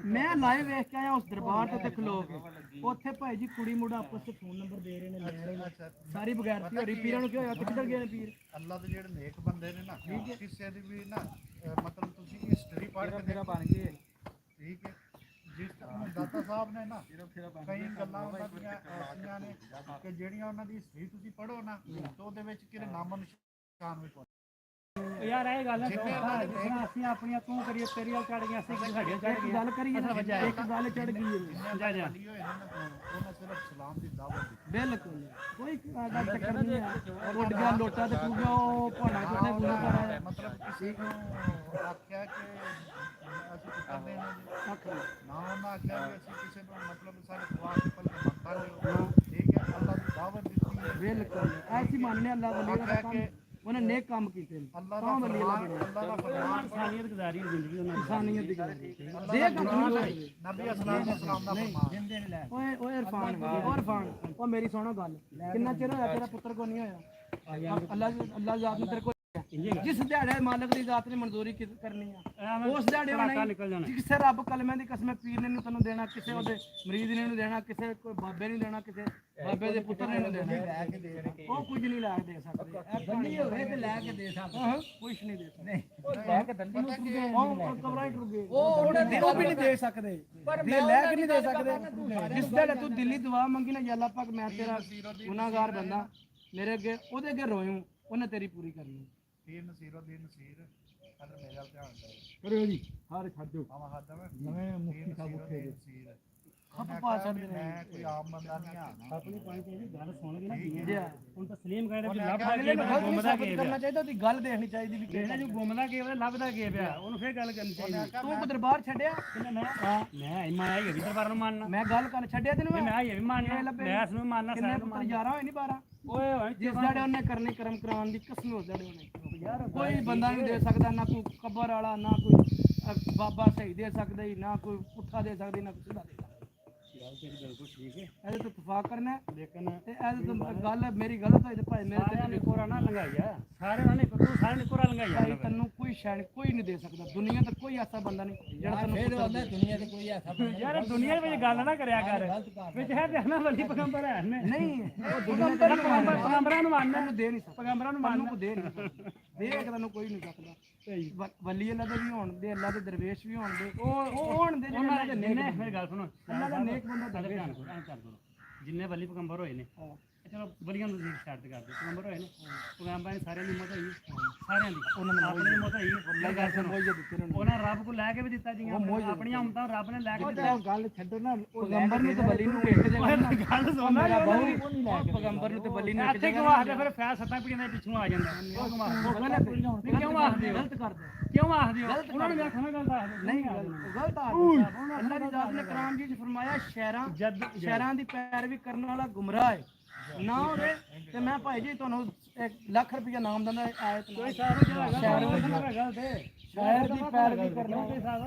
ਮੈਂ ਲਾਈਵ ਵੇਖ ਕੇ ਆਇਆ ਉਸ ਦਰਬਾਰ ਤੇ ਖਲੋ ਕੇ ਉੱਥੇ ਭਾਈ ਜੀ ਕੁੜੀ ਮੁੰਡਾ ਆਪਸ ਵਿੱਚ ਫੋਨ ਨੰਬਰ ਦੇ ਰਹੇ ਨੇ ਲੈ ਰਹੇ ਨੇ ਸਾਰੀ ਬਗੈਰਤੀ ਹੋ ਰਹੀ ਪੀਰਾਂ ਨੂੰ ਕੀ ਹੋਇਆ ਕਿੱਧਰ ਗਏ ਨੇ ਪੀਰ ਅੱਲਾ ਦੇ ਜਿਹੜੇ ਨੇਕ ਬੰਦੇ ਨੇ ਨਾ ਕਿਸੇ ਦੀ ਵੀ ਨਾ ਮਤਲਬ ਤੁਸੀਂ ਹਿਸਟਰੀ ਪੜ੍ਹ ਕੇ ਤੇਰਾ ਬਣ ਗਈ ਠੀਕ ਹੈ ਜਿਸ ਦਾਤਾ ਸਾਹਿਬ ਨੇ ਨਾ ਕਈ ਗੱਲਾਂ ਉਹਨਾਂ ਦੀਆਂ ਐਸੀਆਂ ਨੇ ਕਿ ਜਿਹੜੀਆਂ ਉਹਨਾਂ ਦੀ ਹਿਸਟਰੀ ਤੁਸੀਂ ਪੜ੍ਹੋ ਨਾ ਤਾਂ ਉਹਦੇ ਵਿੱਚ ਕਿਹੜੇ ਨਾਮ ਨਿਸ਼ਾਨ ਵੀ ਪਾਉਂਦੇ ਯਾਰ ਇਹ ਗੱਲ ਅਸੀਂ ਆਪਣੀਆਂ ਤੂੰ ਕਰੀਏ ਤੇਰੀ ਵਾਲ ਚੜ ਗਈਆਂ ਅਸੀਂ ਸਾਡੀਆਂ ਚੜ ਗਈਆਂ ਗੱਲ ਕਰੀਏ ਇੱਕ ਗੱਲ ਚੜ ਗਈ ਹੈ ਜਾ ਜਾ ਉਹਨਾਂ ਸਿਰਫ ਸਲਾਮ ਦੀ ਦਾਵਤ ਦਿੱਤੀ ਬਿਲਕੁਲ ਕੋਈ ਗੱਲ ਚੱਕਰ ਨਹੀਂ ਹੈ ਉੱਡ ਗਿਆ ਲੋਟਾ ਤੇ ਤੂੰ ਗਿਆ ਉਹ ਭਾਣਾ ਕਿੱਥੇ ਗੁਰੂ ਕਰਾਇਆ ਮਤਲਬ ਕਿਸੇ ਨੂੰ ਆਖਿਆ ਕਿ ਅਸੀਂ ਕਰਦੇ ਨੇ ਨਾ ਉਹਨਾਂ ਆਖਿਆ ਕਿ ਅਸੀਂ ਕਿਸੇ ਨੂੰ ਮਤਲਬ ਸਾਡੇ ਦੁਆ ਦੇ ਪਲ ਮੰਗਤਾ ਲਿਓ ਠੀਕ ਹੈ ਅੱਲਾ ਦੀ ਦਾਵਤ ਦਿੱਤੀ ਹੈ ਬਿਲਕੁਲ ਐਸੀ ਮੰਨਨੇ ਅੱਲਾ ਵਲੀ ਦਾ ਕੰਮ ਉਹਨੇ ਨੇਕ ਕੰਮ ਕੀਤੇ ਨੇ ਅੱਲਾ ਦਾ ਫਰਮਾਨ ਇਨਸਾਨੀਅਤ ਗੁਜ਼ਾਰੀ ਜ਼ਿੰਦਗੀ ਉਹਨਾਂ ਦੀ ਇਨਸਾਨੀਅਤ ਦੀ ਗੱਲ ਦੇ ਨਬੀ ਅਸਲਾਮ ਦਾ ਫਰਮਾਨ ਓਏ ਓਏ ਇਰਫਾਨ ਉਹ ਮੇਰੀ ਸੁਣੋ ਗੱਲ ਕਿੰਨਾ ਚਿਰ ਹੋਇਆ ਤੇਰਾ ਪੁੱਤਰ ਕੋ ਨਹੀਂ ਹੋਇਆ ਅੱਲਾ ਜ਼ਾਤ ਨੇ ਤੇਰੇ ਕੋਲ ਜਿਸ ਦਿਹਾੜੇ ਮਾਲਕ ਦੀ ਜ਼ਾਤ ਨੇ ਮਨਜ਼ੂਰੀ ਕਰਨੀ ਆ ਉਸ ਦਿਹਾੜੇ ਉਹਨੇ ਕਿਸੇ ਰੱਬ ਕਲਮੇ ਦੀ ਕਸਮ ਪੀਰ ਨੇ ਨੂੰ ਤੈਨੂੰ ਦੇਣਾ ਕਿਸੇ ਉਹਦੇ ਮਰੀਦ ਨੇ ਨੂੰ ਦੇਣਾ ਕਿਸੇ ਕੋਈ ਬਾਬੇ ਨੂੰ ਦੇਣਾ ਕਿਸੇ ਬਾਬੇ ਦੇ ਪੁੱਤਰ ਨੇ ਨੂੰ ਦੇਣਾ ਉਹ ਕੁਝ ਨਹੀਂ ਲੈ ਕੇ ਦੇ ਸਕਦੇ ਦੰਦੀ ਹੋਵੇ ਤੇ ਲੈ ਕੇ ਦੇ ਸਕਦੇ ਕੁਝ ਨਹੀਂ ਦੇ ਸਕਦੇ ਉਹ ਲੈ ਕੇ ਦੰਦੀ ਨੂੰ ਕਬਰਾਂ ਹੀ ਟੁਰ ਗਏ ਉਹ ਵੀ ਨਹੀਂ ਦੇ ਸਕਦੇ ਦੇ ਲੈ ਕੇ ਨਹੀਂ ਦੇ ਸਕਦੇ ਜਿਸ ਦਿਹਾੜੇ ਤੂੰ ਦਿੱਲੀ ਦੁਆ ਮੰਗੀ ਨਾ ਯਾ ਅੱਲਾਹ ਪਾਕ ਮੈਂ ਤੇਰਾ ਗੁਨਾਹਗਾਰ ਬੰਦਾ ਮੇਰੇ ਅੱਗੇ ਉਹਦੇ ਅੱਗੇ ਰੋਇਓ ਉਹਨੇ ਤੇਰੀ ਪੂਰੀ ਕਰਨੀ ਤੀਰ ਨਸੀਰ ਅਦਰ ਮੇਰੇ ਨਾਲ ਧਿਆਨ ਦਿਓ ਕਰਿਓ ਜੀ ਸਾਰੇ ਖਾਜੋ ਆਵਾ ਹੱਦ ਮੈਂ ਨਵੇਂ ਮੁਖੀ ਸਾਹਿਬ ਉੱਠੇ ਨਸੀਰ ਖੱਪ ਪਾ ਛੱਡਦੇ ਨੇ ਮੈਂ ਕੋਈ ਆਮ ਬੰਦਾ ਨਹੀਂ ਆ ਆਪਣੀ ਪਾਣੀ ਤੇ ਗੱਲ ਸੁਣ ਕੇ ਨਾ ਜੀ ਹੁਣ ਤਾਂ ਸਲੀਮ ਕਹਿੰਦੇ ਵੀ ਅਗਲੇ ਨੂੰ ਗਲਤ ਨਹੀਂ ਸਾਬਿਤ ਕਰਨਾ ਚਾਹੀਦਾ ਉਹਦੀ ਗੱਲ ਦੇਖਣੀ ਚਾਹੀਦੀ ਵੀ ਜਿਹੜਾ ਜੋ ਗੁੰਮਦਾ ਕੀ ਉਹਦਾ ਲੱਭਦਾ ਕੀ ਪਿਆ ਉਹਨੂੰ ਫੇਰ ਗੱਲ ਕਰਨੀ ਚਾਹੀਦੀ ਤੂੰ ਕੋ ਦਰਬਾਰ ਛੱਡਿਆ ਮੈਂ ਇਮਾਨ ਆਈ ਵੀ ਦਰਬਾਰ ਨੂੰ ਮੰਨਣਾ ਮੈਂ ਗੱਲ ਕਰ ਛੱਡਿਆ ਤੈਨੂੰ ਮੈਂ ਇਹ ਵੀ ਮੰਨਣਾ ਮੈਂ ਇਸ ਨੂੰ ਮੰਨਣਾ ਕਿੰਨੇ ਪੁੱਤਰ 11 ਹੋਏ ਨਹੀਂ 12 ਓਏ ਜਿਸ ਜਿਹੜੇ ਉਹਨੇ ਕਰਨੇ ਕਰਮ ਕਰਾਉਣ ਦੀ ਕਸਮ ਉਸ ਜਿਹੜੇ ਉਹਨੇ ਕੋਈ ਬੰਦਾ ਨਹੀਂ ਦੇ ਸਕਦਾ ਨਾ ਕੋਈ ਕਬਰ ਵਾਲਾ ਨਾ ਕੋਈ ਬਾਬਾ ਸਹੀ ਦੇ ਸਕਦਾ ਹੀ ਨਾ ਕੋਈ ਪੁੱਠਾ ਦੇ ਸਕਦਾ ਨਾ ਕੋਈ ਸਿੱਧਾ ਦੇ ਸਕਦਾ ਬਿਲਕੁਲ ਠੀਕ ਹੈ ਇਹਦੇ ਤੋਂ ਇਤਫਾਕ ਕਰਨਾ ਲੇਕਿਨ ਤੇ ਇਹਦੇ ਤੋਂ ਗੱਲ ਮੇਰੀ ਗਲਤ ਹੋਈ ਤੇ ਭਾਈ ਮੇਰੇ ਤੇ ਕੋਰਾ ਨਾ ਲੰਘਾਈਆ ਸਾਰੇ ਨੇ ਤੂੰ ਸਾਰੇ ਨੇ ਕੋਰਾ ਲੰਘਾਈਆ ਭਾਈ ਤੈਨੂੰ ਕੋਈ ਸ਼ੈਨ ਕੋਈ ਨਹੀਂ ਦੇ ਸਕਦਾ ਦੁਨੀਆ ਤੇ ਕੋਈ ਐਸਾ ਬੰਦਾ ਨਹੀਂ ਜਿਹੜਾ ਤੈਨੂੰ ਪੁੱਤਰ ਦੁਨੀਆ ਤੇ ਕੋਈ ਐਸਾ ਬੰਦਾ ਯਾਰ ਦੁਨੀਆ ਵਿੱਚ ਗੱਲ ਨਾ ਕਰਿਆ ਕਰ ਵਿੱਚ ਹੈ ਤੇ ਨਾ ਵਲੀ ਪੈਗੰਬਰ ਹੈ ਨਹੀਂ ਉਹ ਦੁਨੀਆ ਤੇ ਪੈਗੰਬਰਾਂ ਨੂੰ ਮੰਨਣਾ ਨੂੰ ਦੇ ਨਹੀਂ ਸਕਦਾ ਪੈਗੰਬਰਾਂ ਨੂੰ ਮੰਨੂ ਕੋ ਦੇ ਨਹੀਂ ਸਕਦਾ ਦੇ ਇੱਕ ਨੂੰ ਕੋਈ ਨਹੀਂ ਸਕਦਾ ਵਲੀ ਅੱਲਾ ਦੇ ਵੀ ਹੋਣ ਦੇ ਅੱਲਾ ਦੇ ਦਰਵੇਸ਼ ਵੀ ਹੋਣ ਦੇ ਉਹ ਹੋਣ ਦੇ ਉਹਨਾਂ ਦੇ ਨੇਕ ਮੇਰੀ ਗੱਲ ਸੁਣੋ ਅੱਲਾ ਦਾ ਨੇਕ ਬੰਦਾ ਧਿਆਨ ਕਰੋ ਜਿੰਨੇ ਵਲੀ ਪੈਗੰਬਰ ਹੋਏ ਨੇ ਚਲੋ ਬਲੀਆਂ ਨੂੰ ਨਹੀਂ ਛੱਡ ਕਰਦੇ ਪੈਗੰਬਰ ਹੋਏ ਨੇ ਪੈਗੰਬਰਾਂ ਦੀ ਸਾਰਿਆਂ ਦੀ ਹਿੰਮਤ ਹੋਈ ਸਾਰਿਆਂ ਦੀ ਉਹਨਾਂ ਨੇ ਆਪਣੀ ਹਿੰਮਤ ਹੋਈ ਉਹਨਾਂ ਰੱਬ ਕੋਲ ਲੈ ਕੇ ਵੀ ਦਿੱਤਾ ਜੀਆਂ ਆਪਣੀਆਂ ਹਿੰਮਤਾਂ ਰੱਬ ਨੇ ਲੈ ਕੇ ਦਿੱਤਾ ਗੱਲ ਛੱਡੋ ਨਾ ਪੈਗੰਬਰ ਨੂੰ ਤੇ ਬਲੀ ਨੂੰ ਇੱਕ ਜਗ੍ਹਾ ਗੱਲ ਸੁਣਨਾ ਪੈਗੰਬਰ ਨੂੰ ਤੇ ਬਲੀ ਨੂੰ ਇੱਥੇ ਕਿਉਂ ਆਖਦੇ ਫਿਰ ਫੈਸ ਸੱਤਾਂ ਪੀੜੀਆਂ ਦੇ ਪਿੱਛੋਂ ਆ ਜਾਂਦਾ ਕਿਉਂ ਆਖਦੇ ਹੋ ਗਲਤ ਕਰਦੇ ਕਿਉਂ ਆਖਦੇ ਹੋ ਉਹਨਾਂ ਨੇ ਆਖਣਾ ਗਲਤ ਆਖਦੇ ਨਹੀਂ ਗਲਤ ਆਖਦੇ ਅੱਲਾਹ ਦੀ ਜ਼ਾਤ ਨੇ ਕੁਰਾਨ ਜੀ ਫਰਮਾਇਆ ਸ਼ਹਿਰਾਂ ਦੀ ਪੈਰਵੀ ਕਰਨ ਵਾਲਾ ਗੁੰਮਰਾਹ ਹੈ ਨਾ ਹੋਵੇ ਤੇ ਮੈਂ ਭਾਈ ਜੀ ਤੁਹਾਨੂੰ 1 ਲੱਖ ਰੁਪਇਆ ਨਾਮ ਦਿੰਦਾ ਆਇਤ ਕੋਈ ਸਾਹਿਬ ਜਿਹੜਾ ਗਲਤ ਹੈ ਸ਼ਹਿਰ ਦੀ ਪੈਰਵੀ ਕਰਨਾ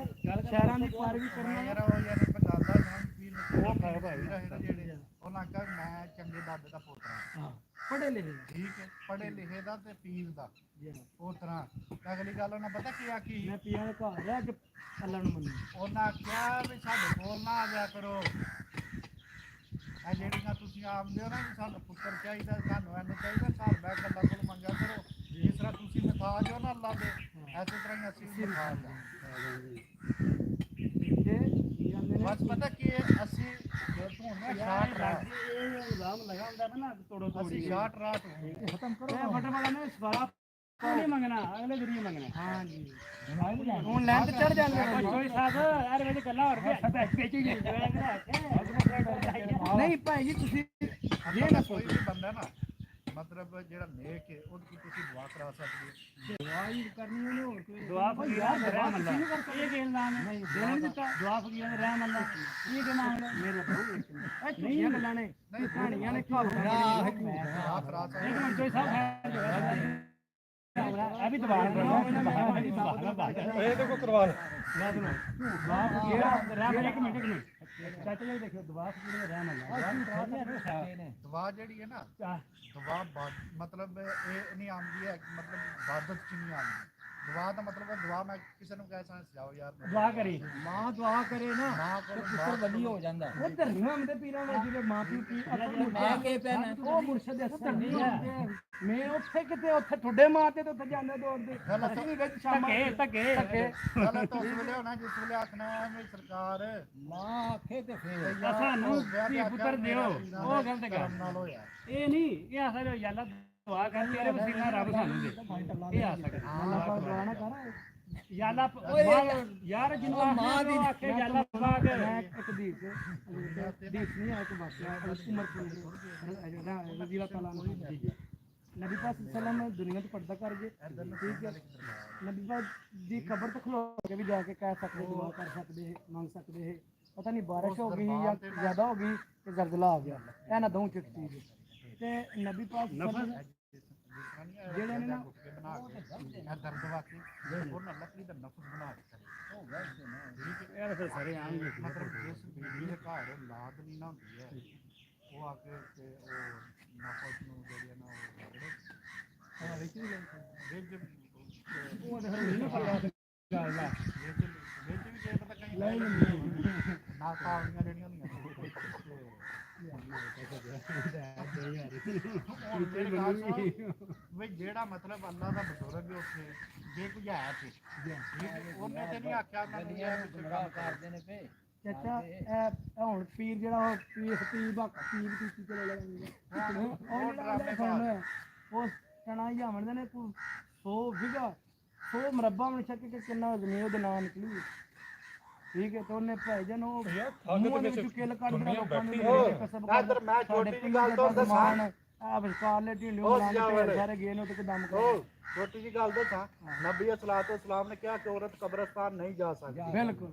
ਸ਼ਹਿਰਾਂ ਦੀ ਪੈਰਵੀ ਕਰਨਾ ਯਾਰ ਉਹ ਯਾਰ ਪਛਾਣਦਾ ਜਾਨ ਕੀ ਉਹ ਹੈ ਭਾਈ ਜਿਹੜੇ ਉਹਨਾਂ ਕਹ ਮੈਂ ਚੰਗੇ ਦਾਦੇ ਦਾ ਪੋਤਰਾ ਹਾਂ ਪੜ੍ਹੇ ਲਿਖੇ ਠੀਕ ਹੈ ਪੜ੍ਹੇ ਲਿਖੇ ਦਾ ਤੇ ਪੀਰ ਦਾ ਪੋਤਰਾ ਅਗਲੀ ਗੱਲ ਉਹਨਾਂ ਪਤਾ ਕੀ ਆਖੀ ਮੈਂ ਪੀਰਾਂ ਦੇ ਘਰ ਰਹਿ ਕੇ ਅੱਲਾਹ ਨੂੰ ਮੰਨੂ ਉਹਨਾਂ ਕਿਹਾ ਵੀ ਸਾਡੇ ਕੋਲ ਨਾ ਆ ਜਾਇਆ ਕਰੋ ਆ ਜਿਹੜੀਆਂ ਤੁਸੀਂ ਆਮਦੇ ਹੋ ਨਾ ਵੀ ਸਾਨੂੰ ਪੁੱਤਰ ਚਾਹੀਦਾ ਸਾਨੂੰ ਇਹਨੂੰ ਚਾਹੀਦਾ ਘਰ ਬੈਠ ਕੇ ਅੱਲਾਹ ਕੋਲ ਮੰਗਿਆ ਕਰੋ ਜਿਸ ਤਰ੍ਹਾਂ ਤੁਸੀਂ ਮਥਾਜ ਹੋ ਨਾ ਅੱਲਾਹ ਦੇ ਐਸੇ ਤਰ੍ਹਾਂ ਹੀ ਅਸੀਂ ਵੀ ਮਥਾਜ ਹਾਂ ਬਸ ਪਤਾ ਕੀ ਹੈ ਅਸੀਂ ਧੋਣਾ ਸ਼ਾਟ ਰਾਤ ਇਲਜ਼ਾਮ ਲਗਾ ਹੁੰਦਾ ਨਾ ਤੋੜੋ ਅਸੀਂ ਸ਼ਾਟ ਰਾਤ ਖਤਮ ਕਰੋ ਇਹ ਫਟੇ ਵਾਲਾ ਨੇ ਸਵਾਰਾ ਨਹੀਂ ਮੰਗਣਾ ਅਗਲੇ ਦਿਨ ਹੀ ਮੰਗਣਾ ਹਾਂ ਜੀ ਹੁਣ ਲੈਣ ਤੇ ਚੜ ਜਾਂਦੇ ਕੋਈ ਸਾਹਿਬ ਯਾਰ ਵੇਲੇ ਗੱਲਾਂ ਹੋਰ ਵੇਚੀ ਜੀ ਨਹੀਂ ਭਾਈ ਜੀ ਤੁਸੀਂ ਇਹ ਨਾ ਕੋਈ ਵੀ ਬੰਦਾ ਨਾ ਮਤਲਬ ਜਿਹੜਾ ਨੇਕ ਹੈ ਉਹਦੀ ਕੀ ਤੁਸੀਂ ਦੁਆ ਕਰਾ ਸਕਦੇ ਹੋ ਦੁਆ ਹੀ ਕਰਨੀ ਉਹਨੇ ਹੋਰ ਕੋਈ ਦੁਆ ਫਕੀਰਾਂ ਦਾ ਰਹਿਮ ਅੱਲਾ ਇਹ ਕੀ ਇਲਜ਼ਾਮ ਹੈ ਦੇਣ ਨਹੀਂ ਦਿੱਤਾ ਦੁਆ ਫਕੀਰਾਂ ਦਾ ਰਹਿਮ ਅੱਲਾ ਇਹ ਕੀ ਨਾਮ ਹੈ ਮੇਰੇ ਇਹ ਝੂਠੀਆਂ ਗੱਲਾਂ ਨੇ ਨਹੀਂ ਕਹਾਣੀਆਂ ਨੇ ਘਰ ਦੁਆ ਕਰਾ ਸਕਦੇ ਇੱਕ ਮਿੰਟ ਕੋਈ ਸਾਹਿਬ ਇਹ ਵੀ ਦਬਾਅ ਇਹ ਤੇ ਕੋ ਕਰਵਾ ਲੈ ਮੈਂ ਤੁਹਾਨੂੰ ਦੁਆ ਫਕੀਰਾਂ ਰਹਿਮ ਇੱਕ ਮਿੰਟ ਚਾਚਾ ਜੀ ਦੇਖੋ ਦੁਆ ਫਕੀਰਾਂ ਦਾ ਰਹਿਮ ਅੱਲਾ ਦੁਆ ਜਿਹੜੀ ਹੈ ਨਾ ਦੁਆ ਮਤਲਬ ਇਹ ਨਹੀਂ ਆਉਂਦੀ ਹੈ ਮਤਲਬ ਇਬਾਦਤ ਚ ਨਹੀਂ ਆਉਂਦੀ ਦੁਆ ਦਾ ਮਤਲਬ ਹੈ ਦੁਆ ਮੈਂ ਕਿਸੇ ਨੂੰ ਕਹਿ ਸਕਦਾ ਜਾਓ ਯਾਰ ਦੁਆ ਕਰੀ ਮਾਂ ਦੁਆ ਕਰੇ ਨਾ ਮਾਂ ਕੋਲ ਪੁੱਤਰ ਵਲੀ ਹੋ ਜਾਂਦਾ ਉਹ ਧਰਨੀਆਂ ਦੇ ਪੀਰਾਂ ਨੇ ਜਿਹੜੇ ਮਾਂ ਪਿਓ ਕੀ ਮੈਂ ਕੇ ਪੈਣਾ ਉਹ ਮੁਰਸ਼ਦ ਦੇ ਧਰਨੀ ਹੈ ਮੈਂ ਉੱਥੇ ਕਿਤੇ ਉੱਥੇ ਠੁੱਡੇ ਮਾਰਦੇ ਤੇ ਉੱਥੇ ਜਾਂਦੇ ਦੌੜਦੇ ਅਸੀਂ ਵਿੱਚ ਸ਼ਾਮਾਂ ਧੱਕੇ ਪਹਿਲਾਂ ਤਾਂ ਉਸ ਵੇਲੇ ਹੋਣਾ ਜਿਸ ਵੇਲੇ ਆਖਣਾ ਹੈ ਵੀ ਸਰਕਾਰ ਮਾਂ ਆਖੇ ਤੇ ਫੇਰ ਸਾਨੂੰ ਧੀ ਪੁੱਤਰ ਦਿਓ ਉਹ ਗਲਤ ਗੱਲ ਨਾਲ ਹੋਇਆ ਇਹ ਨਹੀਂ ਇਹ ਆਸਾ ਜੋ ਯਾਲਾ ਦੁਆ ਕਰ ਤੇਰੇ ਵਸੀਲਾ ਰੱਬ ਸਾਨੂੰ ਦੇ ਇਹ ਆ ਸਕਦਾ ਦੁਆ ਨਾ ਕਰ ਯਾਲਾ ਯਾਰ ਜਿਹਨੂੰ ਮਾਂ ਦੀ ਆਖੇ ਯਾਲਾ ਪਾਕ ਮੈਂ ਇੱਕ ਦੀਪ ਨਹੀਂ ਆ ਇੱਕ ਵਾਕਿਆ ਉਮਰ ਜਿਹੜਾ ਰਜ਼ੀ ਅੱਲਾਹ ਤਾਲਾ ਨੂੰ ਨਬੀ ਪਾਕ ਸੱਲਮ ਨੇ ਦੁਨੀਆ ਤੋਂ ਪਰਦਾ ਕਰ ਗਏ ਠੀਕ ਹੈ ਨਬੀ ਪਾਕ ਦੀ ਕਬਰ ਤੇ ਖਲੋ ਕੇ ਵੀ ਜਾ ਕੇ ਕਹਿ ਸਕਦੇ ਦੁਆ ਕਰ ਸਕਦੇ ਮੰਗ ਸਕਦੇ ਪਤਾ ਨਹੀਂ ਬਾਰਿਸ਼ ਹੋ ਗਈ ਜਾਂ ਜ਼ਿਆਦਾ ਹੋ ਗਈ ਤੇ ਜ਼ਲਜ਼ਲਾ ਆ ਗਿਆ ਇਹ ਨਾ ਦੋ ਚਿੱਟ ਚੀਜ਼ ਤੇ ਨਬੀ ਪਾਕ ਜਿਹੜੇ ਨੇ ਨਾ ਇਹ ਦਰਦ ਵਾਕੇ ਉਹਨਾਂ ਲੱਕੜੀ ਦਾ ਨਫਸ ਬਣਾ ਕੇ ਇਹ ਫਿਰ ਸਾਰੇ ਆਮ ਜੀ ਮਤਲਬ ਜਿਸ ਬੀਬੀ ਦੇ ਘਰ ਔਲਾਦ ਨਹੀਂ ਨਾ ਹੁੰਦੀ ਹੈ ਉਹ ਆ ਕੇ ਤੇ ਉਹ ਨਫਸ ਨੂੰ ਜਿਹੜੀ ਨਾ ਉਹ ਹਾਂ ਵੇਖੀ ਉਹ ਦੇਖ ਨਹੀਂ ਪਤਾ ਗੱਲ ਆ ਵਿੱਚ ਵੀ ਜੇ ਪਤਾ ਕਹੀਂ ਨਾ ਕਾਵੀਆਂ ਜਿਹੜੀਆਂ ਹੁੰਦੀਆਂ ਵੀ ਜਿਹੜਾ ਮਤਲਬ ਅੱਲਾ ਦਾ ਬਜ਼ੁਰਗ ਹੈ ਉੱਥੇ ਜੇ ਕੋਈ ਹੈ ਤੇ ਉਹਨੇ ਤੇ ਨਹੀਂ ਆਖਿਆ ਉਹਨਾਂ ਨੇ ਇਹ ਕੰਮ ਕਰਦੇ ਨੇ ਪਏ ਚਾਚਾ ਇਹ ਹੁਣ ਪੀਰ ਜਿਹੜਾ ਉਹ ਪੀਰ ਕੀ ਚਲੇ ਜਾਂਦੇ ਉਹ ਡਰਾਮੇ ਸੁਣ ਉਹ ਕਣਾ ਜਾਵਣਦੇ ਨੇ 100 ਵਿਗਾ 100 ਮਰਬਾ ਮਨ ਚੱਕ ਕੇ ਕਿੰਨਾ ਜ਼ਮੀਨ ਉਹਦੇ ਨਾਂ ਨਿਕਲੀ ਠੀਕ ਹੈ ਤੇ ਉਹਨੇ ਭਾਈ ਜਨ ਉਹ ਮੂੰਹ ਦੇ ਵਿੱਚ ਕਿੱਲ ਕੱਢ ਦੇਣਾ ਲੋਕਾਂ ਨੂੰ ਕਸਬ ਇਧਰ ਮੈਂ ਛੋਟੀ ਜਿਹੀ ਗੱਲ ਤੋਂ ਦੱਸਾਂ ਆ ਵਿਚਕਾਰ ਲੈ ਢਿੰਡਿਓ ਲਾਣੇ ਸਾਰੇ ਗਏ ਨੇ ਤੇ ਦਮ ਕਰ ਛੋਟੀ ਜਿਹੀ ਗੱਲ ਦੱਸਾਂ ਨਬੀ ਸਲਾਮ ਨੇ ਕਿਹਾ ਕਿ ਔਰਤ ਕਬਰਸਤਾਨ ਨਹੀਂ ਜਾ ਸਕਦੀ ਬਿਲਕੁਲ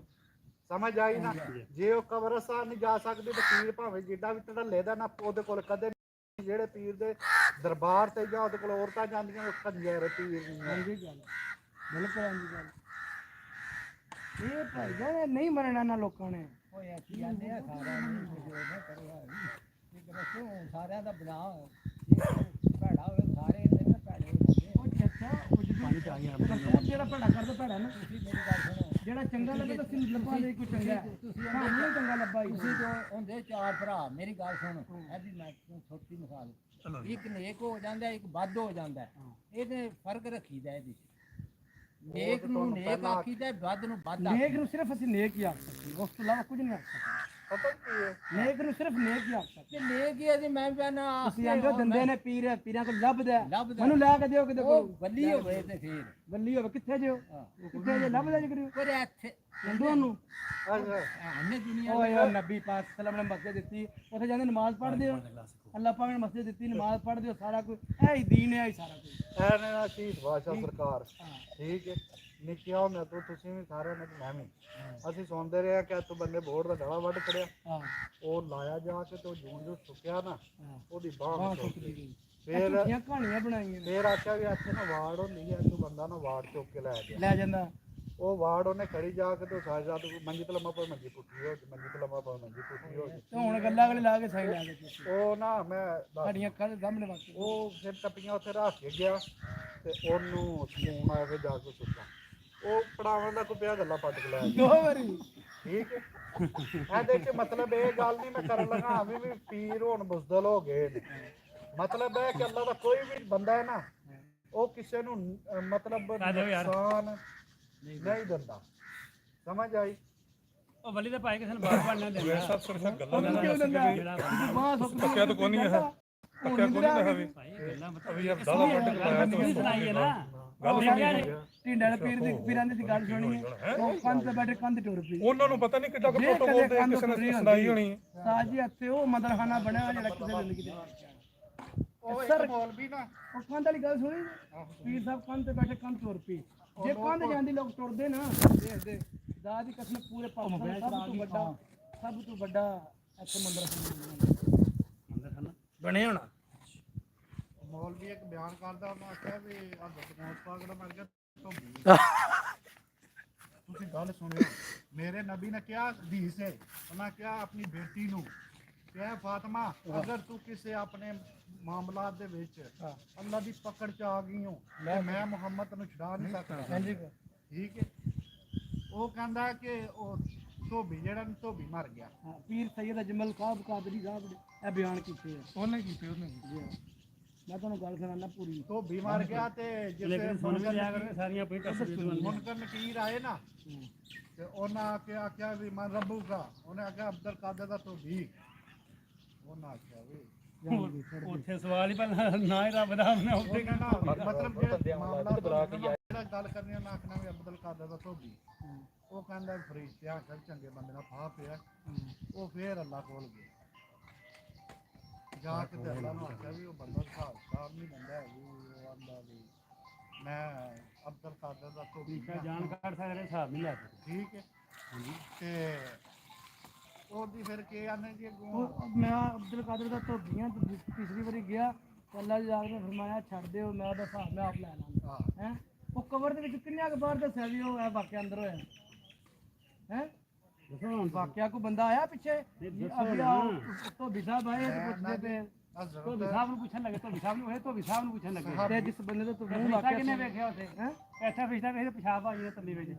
ਸਮਝ ਆਈ ਨਾ ਜੇ ਉਹ ਕਬਰਸਤਾਨ ਨਹੀਂ ਜਾ ਸਕਦੀ ਤਾਂ ਪੀਰ ਭਾਵੇਂ ਜਿੱਡਾ ਵੀ ਢੱਲੇ ਦਾ ਨਾ ਉਹਦੇ ਕੋਲ ਕਦੇ ਜਿਹੜੇ ਪੀਰ ਦੇ ਦਰਬਾਰ ਤੇ ਜਾਂ ਉਹਦੇ ਕੋਲ ਔਰਤਾਂ ਜਾਂਦੀਆਂ ਉਹ ਕੰਜਰ ਪੀਰ ਨਹੀਂ ਗੱਲ ਬਿਲਕੁਲ ਆਂਦੀ ਗੱਲ ਇਹ ਭਾਈ ਜਾਨ ਨਹੀਂ ਮੰਨਣਾ ਨਾ ਲੋਕਾਂ ਨੇ ਓਏ ਕੀ ਜਾਂਦੇ ਆ ਸਾਰਿਆਂ ਨੂੰ ਜੋ ਨਾ ਕਰਵਾ ਇਹ ਕਰੋ ਸਾਰਿਆਂ ਦਾ ਬਣਾ ਭੈੜਾ ਹੋਵੇ ਸਾਰੇ ਇਹਦੇ ਨਾਲ ਭੈੜੇ ਹੋ ਜਾਂਦੇ ਉਹ ਚੱਚਾ ਉਹ ਜਦੋਂ ਜਿਹੜਾ ਭੈੜਾ ਕਰਦਾ ਭੈੜਾ ਨਾ ਤੁਸੀਂ ਮੇਰੀ ਗੱਲ ਸੁਣੋ ਜਿਹੜਾ ਚੰਗਾ ਲੱਗੇ ਤਾਂ ਤੁਸੀਂ ਲੱਭਾ ਦੇ ਕੋਈ ਚੰਗਾ ਤੁਸੀਂ ਨਹੀਂ ਚੰਗਾ ਲੱਭਾ ਤੁਸੀਂ ਜੋ ਹੁੰਦੇ 4 ਭਰਾ ਮੇਰੀ ਗੱਲ ਸੁਣ ਇਹਦੀ ਮੈਂ ਛੋਟੀ ਮਿਸਾਲ ਇੱਕ ਨੇਕ ਹੋ ਜਾਂਦਾ ਇੱਕ ਵੱਧ ਹੋ ਜਾਂਦਾ ਇਹਦੇ ਫਰਕ ਰੱਖੀਦਾ ਇਹਦੇ ਨੇਕ ਨੂੰ ਨੇਕ ਆਖੀਦਾ ਵੱਧ ਨੂੰ ਵੱਧ ਨੇਕ ਨੂੰ ਸਿਰਫ ਅਸੀਂ ਨੇਕ ਹੀ ਆਖ ਸਕਦੇ ਉਸ ਤੋਂ ਇਲਾਵਾ ਕੁਝ ਨਹੀਂ ਆਖ ਸਕਦੇ ਪਤਾ ਕੀ ਹੈ ਨੇਕ ਨੂੰ ਸਿਰਫ ਨੇਕ ਹੀ ਆਖ ਸਕਦੇ ਤੇ ਲੈ ਗਿਆ ਜੀ ਮੈਂ ਕਹਿੰਦਾ ਤੁਸੀਂ ਆਂਦੇ ਦਿੰਦੇ ਨੇ ਪੀਰ ਪੀਰਾਂ ਕੋਲ ਲੱਭਦਾ ਮੈਨੂੰ ਲੈ ਕੇ ਦਿਓ ਕਿਤੇ ਕੋਲ ਬੱਲੀ ਹੋਵੇ ਤੇ ਫੇਰ ਬੱਲੀ ਹੋਵੇ ਕਿੱਥੇ ਜਿਓ ਕਿੱਥੇ ਜੇ ਲੱਭਦਾ ਜੀ ਕਰਿਓ ਪਰ ਇੱਥੇ ਹਿੰਦੂਆਂ ਨੂੰ ਇਹਨੇ ਦੁਨੀਆ ਓਏ ਯਾਰ ਨਬੀ ਪਾਕ ਸੱਲਮ ਨੇ ਮਸਜਿਦ ਦਿੱਤੀ ਉੱਥੇ ਜਾਂਦੇ ਨਮਾਜ਼ ਪੜ੍ਹਦੇ ਹੋ ਅੱਲਾਹ ਪਾਕ ਨੇ ਮਸਜਿਦ ਦਿੱਤੀ ਨਮਾਜ਼ ਪੜ੍ਹਦੇ ਹੋ ਸਾਰਾ ਕੁਝ ਇਹ ਹੀ ਦੀਨ ਹੈ ਇਹ ਸਾਰਾ ਕੁਝ ਐ ਨੇ ਨਾ ਸ਼ਹੀਦ ਬਾਦਸ਼ਾਹ ਸਰਕਾਰ ਠੀਕ ਹੈ ਨਿੱਕਿਆ ਹੁੰਦਾ ਤੂੰ ਤੁਸੀਂ ਵੀ ਸਾਰਿਆਂ ਨੇ ਤੇ ਮੈਂ ਵੀ ਅਸੀਂ ਸੁਣਦੇ ਰਹੇ ਕਿ ਤੂੰ ਬੰਦੇ ਬੋਰਡ ਦਾ ਗਲਾ ਵੱਢ ਖੜਿਆ ਹਾਂ ਉਹ ਲਾਇਆ ਜਾ ਕੇ ਤੇ ਉਹ ਜੂਨ ਜੋ ਸੁੱਕਿਆ ਨਾ ਉਹਦੀ ਬਾਂਹ ਹਾਂ ਟੁੱਟ ਸੁੱਕਦੀ ਗਈ ਗਈ ਫੇਰ ਝੂਠੀਆਂ ਕਹਾਣੀਆਂ ਬਣਾਈਆਂ ਨੇ ਫੇਰ ਆਖਿਆ ਵੀ ਇੱਥੇ ਨਾ ਵਾਰਡ ਹੁੰਦੀ ਹੈ ਤੂੰ ਬੰਦਾ ਨਾ ਵਾਰਡ ਚੁੱਕ ਕੇ ਲੈ ਗਿਆ ਲੈ ਜਾਂਦਾ ਉਹ ਵਾਰਡ ਉਹਨੇ ਖੜੀ ਜਾ ਕੇ ਤੇ ਸਾਰੀ ਰਾਤ ਮੰਜੀ ਤੇ ਲੰਮਾ ਪਾ ਮੰਜੀ ਪੁੱਠੀ ਹੋ ਗਈ ਮੰਜੀ ਤੇ ਲੰਮਾ ਪਾ ਮੰਜੀ ਪੁੱਠੀ ਹੋ ਗਈ ਤੇ ਹੁਣ ਗੱਲਾਂ ਅਗਲੇ ਲਾ ਕੇ ਸਾਈ ਲਾ ਕੇ ਚੁੱਕ। ਉਹ ਨਾ ਮੈਂ ਦੱਸ- ਸਾਡੀਆਂ ਅੱਖਾਂ ਦੇ ਸਾਹਮਣੇ ਵਾਕੀ ਉਹ ਫਿਰ ਟੱਪੀਆਂ ਉੱਥੇ ਰੱਖ ਕੇ ਗਿਆ ਤੇ ਉਹਨੂੰ ਸਲੂਨ ਆ ਕੇ ਜਾ ਕੇ ਸੁੱਤਾ ਉਹ ਪੜਾਵਾਂ ਦਾ ਕੋਈ ਪਿਆ ਗੱਲਾਂ ਪੱਟ ਕੇ ਲੈ ਗਿਆ ਦੋ ਵਾਰੀ ਠੀਕ ਹੈ ਇਹਦੇ ਚ ਮਤਲਬ ਇਹ ਗੱਲ ਨਹੀਂ ਮੈਂ ਕਰਨ ਲੱਗਾ ਵੀ ਪੀਰ ਹੁਣ ਬੁਜ਼ਦਲ ਹੋ ਗਏ ਨੇ ਮਤਲਬ ਹੈ ਕਿ ਅੱਲਾ ਦਾ ਕੋਈ ਵੀ ਬੰਦਾ ਹੈ ਨਾ ਉਹ ਕਿਸੇ ਨੂੰ ਮਤਲਬ ਨੁਕਸਾਨ ਨਹੀਂ ਦਿੰਦਾ ਸਮਝ ਆਈ ਉਹ ਵਲੀ ਦਾ ਭਾਈ ਕਿਸੇ ਨੂੰ ਬਾਹਰ ਬਣਨਾ ਦਿੰਦਾ ਸਭ ਸੁਰਖਾ ਗੱਲਾਂ ਉਹਨੂੰ ਕਿਉਂ ਦਿੰਦਾ ਬਾਹ ਸੁੱਕ ਪੱਕਿਆ ਤਾਂ ਕੋਈ ਨਹੀਂ ਹੈ ਪੱਕਿਆ ਕੋਈ ਨਹੀਂ ਹੈ ਭਾਈ ਗੱਲਾਂ ਅਭੀ ਅਬ ਦਾਦਾ ਵੱਟ ਕੇ ਲਾਇਆ ਨਹੀਂ ਸੁਣਾਈ ਹੈ ਨਾ ਢਿੰਡਾਂ ਦੇ ਪੀਰ ਦੀ ਪੀਰਾਂ ਦੀ ਗੱਲ ਸੁਣੀ ਹੈ ਉਹ ਕੰਧ ਤੇ ਬੈਠੇ ਕੰਧ ਟੁਰ ਪਈ ਉਹਨਾਂ ਨੂੰ ਪਤਾ ਨਹੀਂ ਕਿੱਡਾ ਕੁ ਫੋਟੋ ਬੋਲਦੇ ਆ, ਕਿਸੇ ਨੇ ਸੁਣਾਈ ਹੋਣੀ ਸਾਜੀ ਇੱਥੇ ਉਹ ਮਦਰਖਾਨਾ ਬਣਿਆ ਹੋਇਆ ਜਿਹੜਾ ਕਿਸੇ ਜ਼ਿੰਦਗੀ ਦੇ ਉਹ ਇੱਕ ਮੌਲਵੀ ਨਾ ਉਹ ਕੰਧ ਵਾਲੀ ਗੱਲ ਸੁਣੀ ਪੀਰ ਸਾਹਿਬ ਕੰਧ ਤੇ ਬੈਠੇ ਕੰਧ ਟੁਰ ਪਈ ਜੇ ਕੰਧ ਜਾਂਦੀ ਲੋਕ ਟੁਰਦੇ ਨਾ ਦੇਖਦੇ ਦਾਦ ਦੀ ਕਸਮ ਪੂਰੇ ਪਾਕਿਸਤਾਨ ਸਭ ਤੋਂ ਵੱਡਾ ਇੱਥੇ ਮੰਦਰਖਾਨਾ ਬਣਿਆ ਹੋਣਾ ਮੌਲਵੀ ਇੱਕ ਬਿਆਨ ਕਰਦਾ ਉਹਨੂੰ ਆਖਿਆ ਵੀ ਆ ਦਸਮੋਸ ਪਾਗੜਾ ਮਰ ਗਿਆ ਧੋਬੀ ਤੁਸੀਂ ਗੱਲ ਸੁਣਿਓ ਮੇਰੇ ਨਬੀ ਨੇ ਕਿਹਾ ਹਦੀਸ ਹੈ ਉਹਨਾਂ ਕਿਹਾ ਆਪਣੀ ਬੇਟੀ ਨੂੰ ਕਿਹਾ ਫਾਤਮਾ ਅਗਰ ਤੂੰ ਕਿਸੇ ਆਪਣੇ ਮਾਮਲਾਤ ਦੇ ਵਿੱਚ ਅੱਲਾ ਦੀ ਪਕੜ ਚ ਆ ਗਈ ਹੋ ਮੈਂ ਮੁਹੰਮਦ ਨੂੰ ਛੁਡਾ ਨਹੀਂ ਸਕਦਾ ਹਾਂਜੀ ਠੀਕ ਹੈ ਉਹ ਕਹਿੰਦਾ ਕਿ ਉਹ ਧੋਬੀ ਜਿਹੜਾ ਧੋਬੀ ਮਰ ਗਿਆ ਪੀਰ ਸੈਦ ਅਜਮਲ ਕਾਬ ਕਾਦਰੀ ਸਾਹਿਬ ਨੇ ਇਹ ਬਿਆਨ ਕੀਤੇ ਆ ਉਹਨੇ ਕੀਤੀ ਉਹਨੇ ਮੈਂ ਤੁਹਾਨੂੰ ਗੱਲ ਸੁਣਾਉਣਾ ਪੂਰੀ ਧੋਬੀ ਮਰ ਗਿਆ ਤੇ ਜਿਵੇਂ ਸਾਰੀਆਂ ਪਈ ਮੁਨਕਰ ਨਕੀਰ ਆਏ ਨਾ ਤੇ ਉਹਨਾਂ ਆਖਿਆ ਵੀ ਮਨ ਰੱਬੂਗਾ ਉਹਨੇ ਆਖਿਆ ਅਬਦੁਲ ਕਾਦਰ ਦਾ ਧੋਬੀ ਉਹਨਾਂ ਆਖਿਆ ਵੀ ਉੱਥੇ ਸਵਾਲ ਹੀ ਪਹਿਲਾਂ ਨਾ ਹੀ ਰੱਬ ਦਾ ਉਹਨੇ ਉੱਥੇ ਮਤਲਬ ਜਿਹੜਾ ਮਾਮਲਾ ਜਿਹੜਾ ਗੱਲ ਕਰਨੀ ਉਹਨਾਂ ਆਖਣਾ ਵੀ ਅਬਦੁਲ ਕਾਦਰ ਦਾ ਧੋਬੀ ਉਹ ਕਹਿੰਦਾ ਫਰਿਸ਼ਤਿਆਂ ਕਰ ਚੰਗੇ ਬੰਦੇ ਨਾਲ ਫਾਹ ਪਿਆ ਉਹ ਫੇਰ ਅੱਲਾਹ ਕੋਲ ਗਿਆ ਜਾ ਕੇ ਤੇ ਅੱਲਾਹ ਨੂੰ ਆਖਿਆ ਵੀ ਉਹ ਬੰਦਾ ਹਿਸਾਬ ਨਹੀਂ ਦਿੰਦਾ ਵੀ ਉਹ ਆਂਦਾ ਵੀ ਮੈਂ ਅਬਦੁਲ ਕਾਦਰ ਦਾ ਧੋਬੀ ਜਾਣਕਾਰ ਸਾਰੇ ਹਿਸਾਬ ਨਹੀਂ ਲੈ ਸਕਦੇ ਠੀਕ ਹੈ ਤੇ ਉਹਦੀ ਫਿਰ ਕੀ ਆਨੇ ਜੀ ਮੈਂ ਅਬਦੁਲ ਕਾਦਰ ਦਾ ਧੋਬੀਆਂ ਤੀਸਰੀ ਵਾਰੀ ਗਿਆ ਅੱਲਾਹ ਜੀ ਆਪ ਨੇ ਫਰਮਾਇਆ ਛੱਡ ਦਿਓ ਮੈਂ ਉਹਦਾ ਹਿਸਾਬ ਮੈਂ ਆਪ ਲੈ ਲਾਂਗਾ ਹੈ ਉਹ ਕਬਰ ਦੇ ਵਿੱਚ ਕਿੰਨੇ ਕੁ ਬਾਰ ਦੱਸਿਆ ਵੀ ਉਹ ਇਹ ਵਾਕਿਆ ਅੰਦਰ ਹੋਇਆ ਹੈ ਦੱਸੋ ਹੁਣ ਵਾਕਿਆ ਕੋ ਬੰਦਾ ਆਇਆ ਪਿੱਛੇ ਧੋਬੀ ਸਾਹਿਬ ਆਏ ਤੇ ਪੁੱਛਦੇ ਪਏ ਧੋਬੀ ਸਾਹਿਬ ਨੂੰ ਪੁੱਛਣ ਲੱਗੇ ਧੋਬੀ ਸਾਹਿਬ ਨੂੰ ਧੋਬੀ ਸਾਹਿਬ ਨੂੰ ਪੁੱਛਣ ਲੱਗੇ ਤੇ ਜਿਸ ਬੰਦੇ ਦਾ ਤੁਹਾਨੂੰ ਵਾਕਿਆ ਕਿੰਨੇ ਵੇਖਿਆ ਉੱਥੇ ਹੈ ਐਸਾ ਫਿਸ਼ਦਾ ਵੇਖੇ ਪਿਸ਼ਾਬ ਆ ਜੀ ਤੱਲੀ ਵਿੱਚ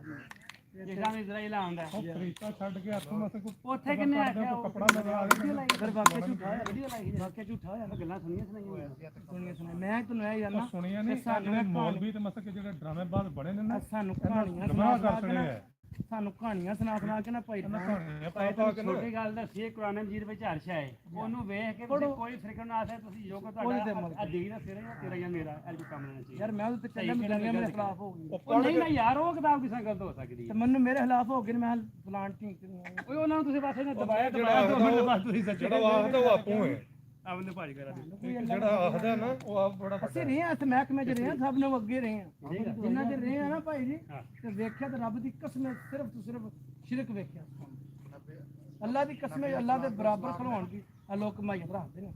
ਜਿਸਾ ਵੀ ਇਜ਼ਰਾਈਲ ਆਉਂਦਾ ਫਰੀਤਾ ਛੱਡ ਕੇ ਹੱਥੋਂ ਮਸ ਉੱਥੇ ਕਿੰਨੇ ਆਖਿਆ ਕੱਪੜਾ ਲਗਾ ਕੇ ਫਿਰ ਵਾਕਿਆ ਝੂਠਾ ਹੋਇਆ ਵੀਡੀਓ ਲਾਈ ਵਾਕਿਆ ਝੂਠਾ ਹੋਇਆ ਗੱਲਾਂ ਸੁਣੀਆਂ ਸੁਣਾਈਆਂ ਮੈਂ ਤੁਹਾਨੂੰ ਇਹ ਜਾਨਣਾ ਸੁਣੀਆਂ ਨੇ ਸਾਡੇ ਮੌਲਵੀ ਤੇ ਮਸਕ ਜਿਹੜੇ ਡਰਾਮੇਬਾਜ਼ ਬਣੇ ਨੇ ਨਾ ਸਾਨੂੰ ਕਹਾਣੀਆਂ ਗੁਨਾਹ ਕਰ ਛੜੇ ਆ ਸਾਨੂੰ ਕਹਾਣੀਆਂ ਸੁਣਾ ਕੇ ਨਾ ਭਾਈ ਛੋਟੀ ਗੱਲ ਦੱਸੀਏ ਕੁਰਾਨ ਮਜੀਦ ਵਿੱਚ ਹਰਸ਼ ਹੈ ਉਹਨੂੰ ਵੇਖ ਕੇ ਤੁਸੀਂ ਕੋਈ ਫਿਕਰ ਨਾ ਆਸੇ ਤੁਸੀਂ ਜੋ ਕੋ ਤੁਹਾਡਾ ਅਦੀਨ ਦਾ ਸਿਰ ਹੈ ਤੇਰਾ ਜਾਂ ਮੇਰਾ ਇਹ ਜੋ ਕੰਮ ਲੈਣਾ ਚਾਹੀਦਾ ਯਾਰ ਮੈਂ ਉਹ ਤੇ ਚੱਲਿਆ ਮੇਰੇ ਖਿਲਾਫ ਹੋ ਗਈ ਨਹੀਂ ਨਾ ਯਾਰ ਉਹ ਕਿਤਾਬ ਕਿਸੇ ਗਲਤ ਹੋ ਸਕਦੀ ਹੈ ਮੈਨੂੰ ਮੇਰੇ ਖਿਲਾਫ ਹੋ ਗਈ ਮੈਂ ਫਲਾਣ ਠੀਕ ਓਏ ਉਹਨਾਂ ਨੂੰ ਤੁਸੀਂ ਪਾਸੇ ਨੇ ਦਬਾਇਆ 2 ਮਿੰਟ ਬਾਅਦ ਤੁਸੀਂ ਸੱਚੇ ਜਿਹੜਾ ਆਖਦਾ ਉਹ ਆਪੂ ਹੈ ਆਪਨੇ ਭਾਜੀ ਕਰਾ ਦੇ ਜਿਹੜਾ ਆਖਦਾ ਨਾ ਉਹ ਆਪ ਬੜਾ ਅਸੀਂ ਰਹੇ ਹਾਂ ਮਹਿਕਮੇ 'ਚ ਰਹੇ ਹਾਂ ਸਭ ਨੂੰ ਅੱਗੇ ਰਹੇ ਹਾਂ ਜਿੰਨਾ ਚਿਰ ਰਹੇ ਹਾਂ ਨਾ ਭਾਈ ਜੀ ਤੇ ਵੇਖਿਆ ਤੇ ਰੱਬ ਦੀ ਕਸਮ ਸਿਰਫ ਤੋਂ ਸਿਰਫ ਸ਼ਿਰਕ ਵੇਖਿਆ ਅੱਲਾ ਦੀ ਕਸਮ ਅੱਲਾ ਦੇ ਬਰਾਬਰ ਖਲੋਣ ਦੀ ਲੋਕ ਮਾਈਆਂ ਰੱਖਦੇ ਨੇ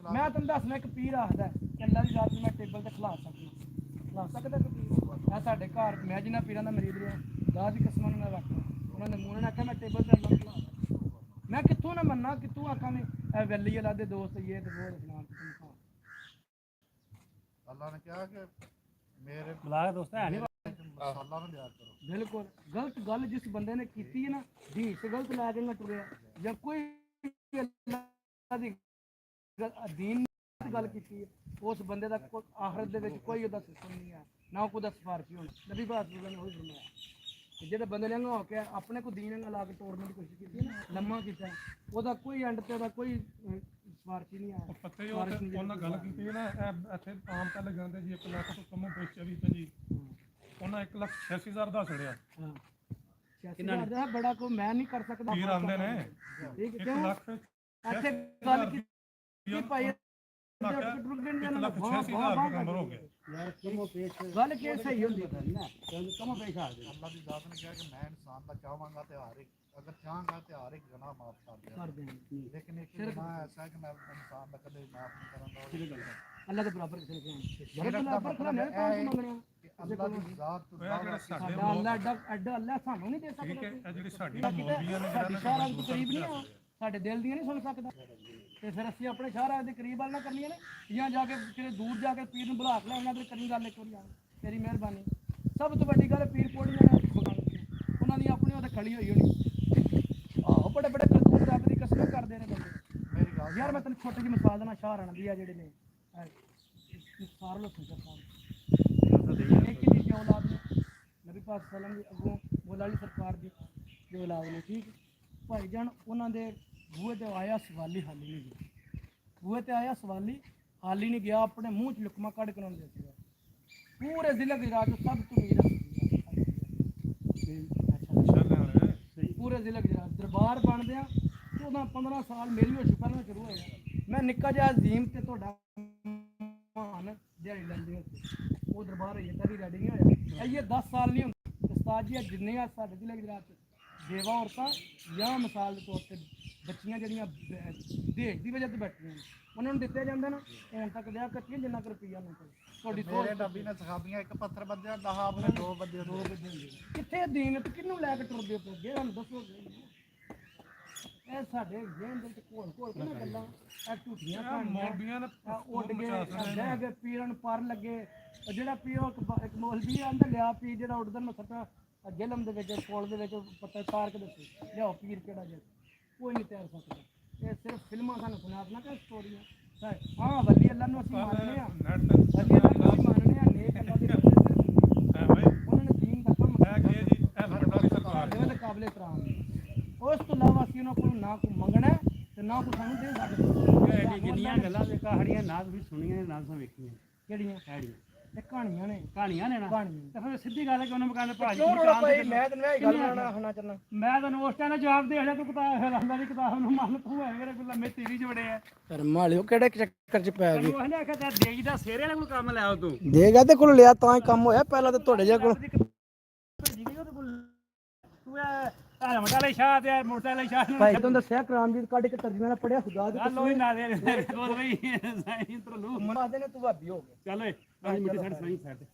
ਮੈਂ ਤੁਹਾਨੂੰ ਦੱਸਣਾ ਇੱਕ ਪੀਰ ਆਖਦਾ ਕਿ ਅੱਲਾ ਦੀ ਜ਼ਾਤ ਨੂੰ ਮੈਂ ਟੇਬਲ ਤੇ ਖਿਲਾ ਸਕਦਾ ਮੈਂ ਸਾਡੇ ਘਰ ਮੈਂ ਜਿਨ੍ਹਾਂ ਪੀਰਾਂ ਦਾ ਮਰੀਦ ਰਿਹਾ ਦਾਦ ਦੀ ਕਸਮਾਂ ਨੂੰ ਮੈਂ ਰੱਖਦਾ ਉਹਨਾਂ ਨੇ ਮੂੰਹ ਨੇ ਆਖਿਆ ਮੈਂ ਟੇਬਲ ਤੇ ਅੱਲਾ ਖਿਲਾ ਮੈਂ ਕਿੱਥੋਂ ਨਾ ਮੰਨਾ ਕਿੱਥੋਂ ਆਖਾਂ ਮੈਂ ਵੈਲੀ ਅੱਲਾ ਦੇ ਦੋਸਤ ਇਹ ਤੇ ਉਹ ਇਸਲਾਮ ਅੱਲਾਹ ਨੇ ਕਿਹਾ ਕਿ ਮੇਰੇ ਬਲਾਗ ਦੋਸਤ ਹੈ ਨਹੀਂ ਮਸਾਲਾ ਨੂੰ ਯਾਦ ਕਰੋ ਬਿਲਕੁਲ ਗਲਤ ਗੱਲ ਜਿਸ ਬੰਦੇ ਨੇ ਕੀਤੀ ਹੈ ਨਾ ਢੀਠ ਗਲਤ ਲਾ ਕੇ ਨਾ ਟੁਰਿਆ ਜਾਂ ਕੋਈ ਅੱਲਾਹ ਦੀ ਦੀਨ ਦੀ ਗੱਲ ਕੀਤੀ ਹੈ ਉਸ ਬੰਦੇ ਦਾ ਆਖਰਤ ਦੇ ਵਿੱਚ ਕੋਈ ਉਹਦਾ ਸਿਸਟਮ ਨਹੀਂ ਹੈ ਨਾ ਕੋਈ ਦਾ ਸਿਫਾਰਸ਼ੀ ਹੋਣੀ ਨਬੀ ਬਾਤ ਨੇ ਉਹ ਫਰਮਾਇਆ ਜਿਹੜੇ ਬੰਦੇ ਨੇ ਹੋ ਕੇ ਆਪਣੇ ਕੋ ਦੀਨ ਨਾਲ ਲਾ ਕੇ ਤੋੜਨ ਦੀ ਕੋਸ਼ਿਸ਼ ਕੀਤੀ ਨਾ, ਲੰਮਾ ਕੀਤਾ, ਉਹਦਾ ਕੋਈ ਐਂਡ ਤੇ ਉਹਦਾ ਕੋਈ ਸਵਾਰਥੀ ਨਹੀਂ ਆਇਆ। ਪੱਤੇ ਉਹਨਾਂ ਗੱਲ ਕੀਤੀ ਨਾ ਇੱਥੇ ਆਮ ਤਾਂ ਲਗਾਉਂਦੇ ਜੀ 1 ਲੱਖ ਤੋਂ ਕਮੋ ਪੇਚ ਵੀ ਤਾਂ ਜੀ ਉਹਨਾਂ 1,86,000 ਦਾ ਛੜਿਆ। ਹਾਂ 86,000 ਦਾ ਬੜਾ ਕੋ ਮੈਂ ਨਹੀਂ ਕਰ ਸਕਦਾ। ਵੀਰ ਆਉਂਦੇ ਨੇ ਠੀਕ 1 ਕਿਉਂ ਲੱਖ ਇੱਥੇ ਗੱਲ ਕੀ ਭਾਈ 1,86,000 ਦਾ ਨੰਬਰ ਹੋ ਗਿਆ। ਗੱਲ ਕੀ ਸਹੀ ਹੁੰਦੀ ਹੈ ਨਾ, ਕਮੋ ਪੇਸ਼ ਆ ਗਏ। ਅੱਲਾਹ ਦੀ ਜ਼ਾਤ ਨੇ ਕਿਹਾ ਕਿ ਮੈਂ ਇਨਸਾਨ ਦਾ ਚਾਹਾਂਗਾ ਤੇ ਹਰ ਇੱਕ ਅਗਰ ਚਾਹਾਂਗਾ ਤੇ ਹਰ ਇੱਕ ਗੁਨਾਹ ਮਾਫ ਕਰ ਦਿਆਂਗਾ, ਲੇਕਿਨ ਇੱਕ ਗੁਨਾਹ ਐਸਾ ਹੈ ਕਿ ਮੈਂ ਇਨਸਾਨ ਦਾ ਕਦੇ ਮਾਫ ਨਹੀਂ ਕਰਾਂਗਾ। ਅੱਲਾਹ ਦੇ ਬਰਾਬਰ ਕਿਸੇ ਨੂੰ ਨਹੀਂ ਬਰਾਬਰ ਖੜਾ ਮੈਂ ਕੌਣ ਮੰਗਣਾ ਕਿ ਅੱਲਾਹ ਦੀ ਜ਼ਾਤ ਤੋਂ ਜਿਹੜੇ ਸਾਡੇ ਸਾਡਾ ਅੱਲਾਹ ਐਡਾ ਅੱਲਾਹ ਸਾਨੂੰ ਨਹੀਂ ਦੇ ਸਕਦਾ। ਠੀਕ ਹੈ, ਇਹ ਜਿਹੜੀ ਸਾਡੀ ਮੌਲਵੀਆਂ ਨੇ ਸਾਡੀ ਸ਼ਾਹਰਾਹ ਦੇ ਕਰੀਬ ਨਹੀਂ ਆ, ਸਾਡੇ ਦਿਲ ਦੀਆਂ ਨਹੀਂ ਸੁਣ ਸਕਦਾ, ਤੇ ਫਿਰ ਅਸੀਂ ਆਪਣੇ ਸ਼ਾਹਰਾਹ ਦੇ ਕਰੀਬ ਵਾਲ ਨਾ ਕਰਨੀਆਂ ਨੇ, ਜਾਂ ਜਾ ਕੇ ਕਿਤੇ ਦੂਰ ਜਾ ਕੇ ਪੀਰ ਨੂੰ ਬੁਲਾ ਕੇ ਲੈ ਉਹਨਾਂ ਦੇ ਕਰਨੀ ਗੱਲ ਇੱਕ ਵਾਰੀ ਆ। ਤੇਰੀ ਮਿਹਰਬਾਨੀ। ਸਭ ਤੋਂ ਵੱਡੀ ਗੱਲ ਪੀਰ ਪੌੜੀਆਂ ਉਹਨਾਂ ਦੀ ਆਪਣੀ ਉਹਦੇ ਖੜੀ ਹੋਈ ਹੋਣੀ। ਆਹੋ ਬੜੇ ਬੜੇ ਕਰਤੂਤ ਰੱਬ ਦੀ ਕਸਮ ਕਰਦੇ ਨੇ ਬੰਦੇ। ਮੇਰੀ ਗੱਲ ਯਾਰ ਮੈਂ ਤੈਨੂੰ ਛੋਟੀ ਜਿਹੀ ਮਿਸਾਲ ਦੇਣਾ, ਸ਼ਾਹਰਾਹ ਦੀ ਆ ਜਿਹੜੇ ਨੇ ਸਾਰ ਲੋ ਸੁਣ ਸਾਹਿਬ ਇੱਕ ਹੀ ਦੀ ਔਲਾਦ ਨੇ, ਨਬੀ ਪਾਕ ਸੱਲਮ ਦੀ ਅੱਗੋਂ ਮੌਲਾ ਅਲੀ ਸਰਕਾਰ ਦੀ ਜੋ ਔਲਾਦ ਨੇ। ਠੀਕ ਭਾਈ ਜਾਨ ਉਹਨਾਂ ਦੇ ਬੂਹੇ ਤੇ ਆਇਆ ਸਵਾਲੀ ਹਾਲੀ ਨਹੀਂ ਗਿਆ, ਬੂਹੇ ਤੇ ਆਇਆ ਸਵਾਲੀ ਹਾਲੀ ਨਹੀਂ ਗਿਆ, ਆਪਣੇ ਮੂੰਹ ਚ ਲੁਕਮਾ ਕੱਢ ਕੇ ਉਹਨਾਂ ਨੂੰ ਦਿੱਤਾ। ਪੂਰੇ ਜ਼ਿਲ੍ਹੇ ਗੁਜਰਾਤ ਤੋਂ ਸਭ ਤੋਂ ਅਮੀਰ ਪੂਰੇ ਜ਼ਿਲ੍ਹੇ ਗੁਜਰਾਤ ਦਰਬਾਰ ਬਣਦਿਆਂ 14-15 ਸਾਲ ਮੇਰੀ ਹੋ ਚੁੱਕਾ ਨਾ ਸ਼ੁਰੂ ਹੋਇਆ। ਮੈਂ ਨਿੱਕਾ ਜਿਹਾ ਅਜ਼ੀਮ ਤੇ ਤੁਹਾਡਾ ਮਹਾਨ ਦਿਹਾੜੀ ਲੈਂਦੇ ਉਹ ਦਰਬਾਰ ਹੋਈ ਤਾਂ ਵੀ ਰੈਡੀ ਨਹੀਂ ਹੋਇਆ। ਇਹ 10 ਸਾਲ ਨਹੀਂ ਹੁੰਦੇ ਉਸਤਾਦ ਜੀ, ਜਿੰਨੇ ਆ ਸਾਡੇ ਜ਼ਿਲ੍ਹੇ ਗੁਜਰਾਤ ਚ ਦੇਵਾ ਔਰਤਾਂ ਜਾਂ ਮਿਸਾਲ ਦੇ ਤੌਰ ਤੇ ਬੱਚੀਆਂ ਜਿਹੜੀਆਂ ਦੇਸ਼ ਦੀ ਵਜ੍ਹਾ ਤੇ ਬੈਠੀਆਂ ਨੇ, ਉਹਨਾਂ ਨੂੰ ਦਿੱਤੇ ਜਾਂਦੇ ਨਾ, ਹੁਣ ਤੱਕ ਵਿਆਹ ਕੱਟੀਆਂ ਜਿੰਨਾ ਕੁ ਰੁਪਈਆ ਨੂੰ ਤੁਹਾਡੀ ਮੇਰੇ ਨਬੀ ਨੇ ਸਿਖਾਈਆਂ, ਇੱਕ ਪੱਥਰ ਬੰਦਿਆ 10 ਆਪਣੇ 2 ਬੰਦੇ ਕਿੱਥੇ ਦੀਨ ਤੇ ਕਿਹਨੂੰ ਲੈ ਕੇ ਟੁਰਦੇ ਪਏ ਅੱਗੇ ਸਾਨੂੰ ਦੱਸੋ। ਇਹ ਸਾਡੇ ਜੇਨ ਦੇ ਕੋਲ ਕੋਲ ਕਿਹਨਾਂ ਗੱਲਾਂ ਇਹ ਝੂਠੀਆਂ ਮੌਲਵੀਆਂ ਨੇ ਉੱਡ ਗਏ ਬਹਿ ਗਏ ਪੀਰਾਂ ਨੂੰ ਪਰ ਲੱਗੇ। ਜਿਹੜਾ ਪੀਰ ਇੱਕ ਮੌਲਵੀ ਆਂਦਾ ਲਿਆ ਪੀਰ ਜਿਹੜਾ ਉੱਡਦਾ ਮੈਂ ਸੱਟਾ ਗਿਲਮ ਦੇ ਵਿੱਚ ਕੋਲ ਦੇ ਵਿੱਚ ਪੱਤਾ ਤਾਰ ਕੇ ਦੱਸੋ ਲਿਆਓ ਪੀਰ ਕਿਹੜਾ ਜਿਹਾ, ਕੋਈ ਨਹੀਂ ਤੈਰ ਸਕਦਾ। ਇਹ ਸਿਰਫ ਫਿਲਮਾਂ ਸਾਨੂੰ ਸੁਣਾਉਣਾ ਕਿ ਸਟੋਰੀਆਂ। ਹਾਂ ਵਲੀ ਅੱਲਾ ਨੂੰ ਅਸੀਂ ਮੰਨਦੇ ਹਾਂ, ਵਲੀ ਅੱਲਾ ਨੂੰ ਅਸੀਂ ਮੰਨਦੇ ਹਾਂ, ਨੇਕ ਅੱਲਾ ਦੇ ਉਹਨਾਂ ਨੇ ਦੀਨ ਦਾ ਕੰਮ ਦੇ ਕਾਬਲੇ ਇਤਰਾਮ। ਉਸ ਤੋਂ ਇਲਾਵਾ ਅਸੀਂ ਉਹਨਾਂ ਕੋਲ ਨਾ ਕੋਈ ਮੰਗਣਾ ਤੇ ਨਾ ਕੋਈ ਸਾਨੂੰ ਦੇ ਸਕਦੇ। ਜਿੰਨੀਆਂ ਗੱਲਾਂ ਦੇ ਕਹਾਣੀਆਂ ਨਾ ਤੁਸੀਂ ਸੁਣੀਆਂ ਨਾ ਤੁਸੀਂ ਵੇਖੀਆਂ, ਕਿਹੜੀਆਂ ਹੈੜੀਆਂ ਇਹ ਕਹਾਣੀਆਂ ਨੇ ਨੇ ਨਾ, ਕਹਾਣੀਆਂ ਤੇ ਫਿਰ ਸਿੱਧੀ ਗੱਲ ਹੈ ਕਿ ਉਹਨੂੰ ਕਹਿੰਦੇ ਭਾਜੀ ਮੈਂ ਤੈਨੂੰ ਇਹ ਗੱਲ ਨਾਲ ਹੋਣਾ ਚਾਹੁੰਦਾ। ਮੈਂ ਤੈਨੂੰ ਉਸ ਟਾਈਮ ਜਵਾਬ ਦੇ ਹਲਿਆ ਤੂੰ ਕਿਤਾਬ ਹਿਲਾਂਦਾ ਦੀ ਕਿਤਾਬ ਨੂੰ ਮੰਨ ਤੂੰ ਹੈ ਮੇਰੇ ਕੋਲ ਲੰਮੇ ਤੇਰੀ ਚ ਵੜੇ ਆ ਧਰਮ ਵਾਲਿਓ ਕਿਹੜੇ ਚੱਕਰ ਚ ਪੈ ਗਏ। ਉਹਨੇ ਆਖਿਆ ਤੇ ਦੇਈ ਦਾ ਸੇਰੇ ਵਾਲੇ ਕੋਲ ਕੰਮ ਲੈ ਆਓ ਤੂੰ ਦੇਗਾ ਤੇ ਕੋਲ ਲਿਆ ਤਾਂ ਹੀ ਕੰਮ ਹੋਇਆ, ਪਹਿਲਾਂ ਤਾਂ ਤੁਹਾਡੇ ਜਿਹਾ ਕੋਲ ਤੂੰ ਇਹ ਮਟਾਲੇ ਸ਼ਾਹ ਤੇ ਮੋਟਾਲੇ ਸ਼ਾਹ ਨੂੰ ਭਾਈ ਤੁਹਾਨੂੰ ਦੱਸਿਆ ਕਰਾਮਜੀਤ ਕੱਢ ਕੇ ਤਰਜਮਾ ਨਾਲ ਪੜਿਆ ਖੁਦਾ ਦੇ ਗੱਲ ਹੋਈ ਨਾ ਦੇ ਕੋਲ ਬਈ ਸਾਈਂ ਤਰਲੂ ਮਨਾਦੇ ਨੇ ਤੂੰ ਭਾਬੀ ਹੋ ਗਿਆ। ਚੱਲ ਓਏ ਅਸੀਂ ਮਿੱਟੀ ਸਾਡੇ ਸਾਈਂ ਸਾਈਡ ਤੇ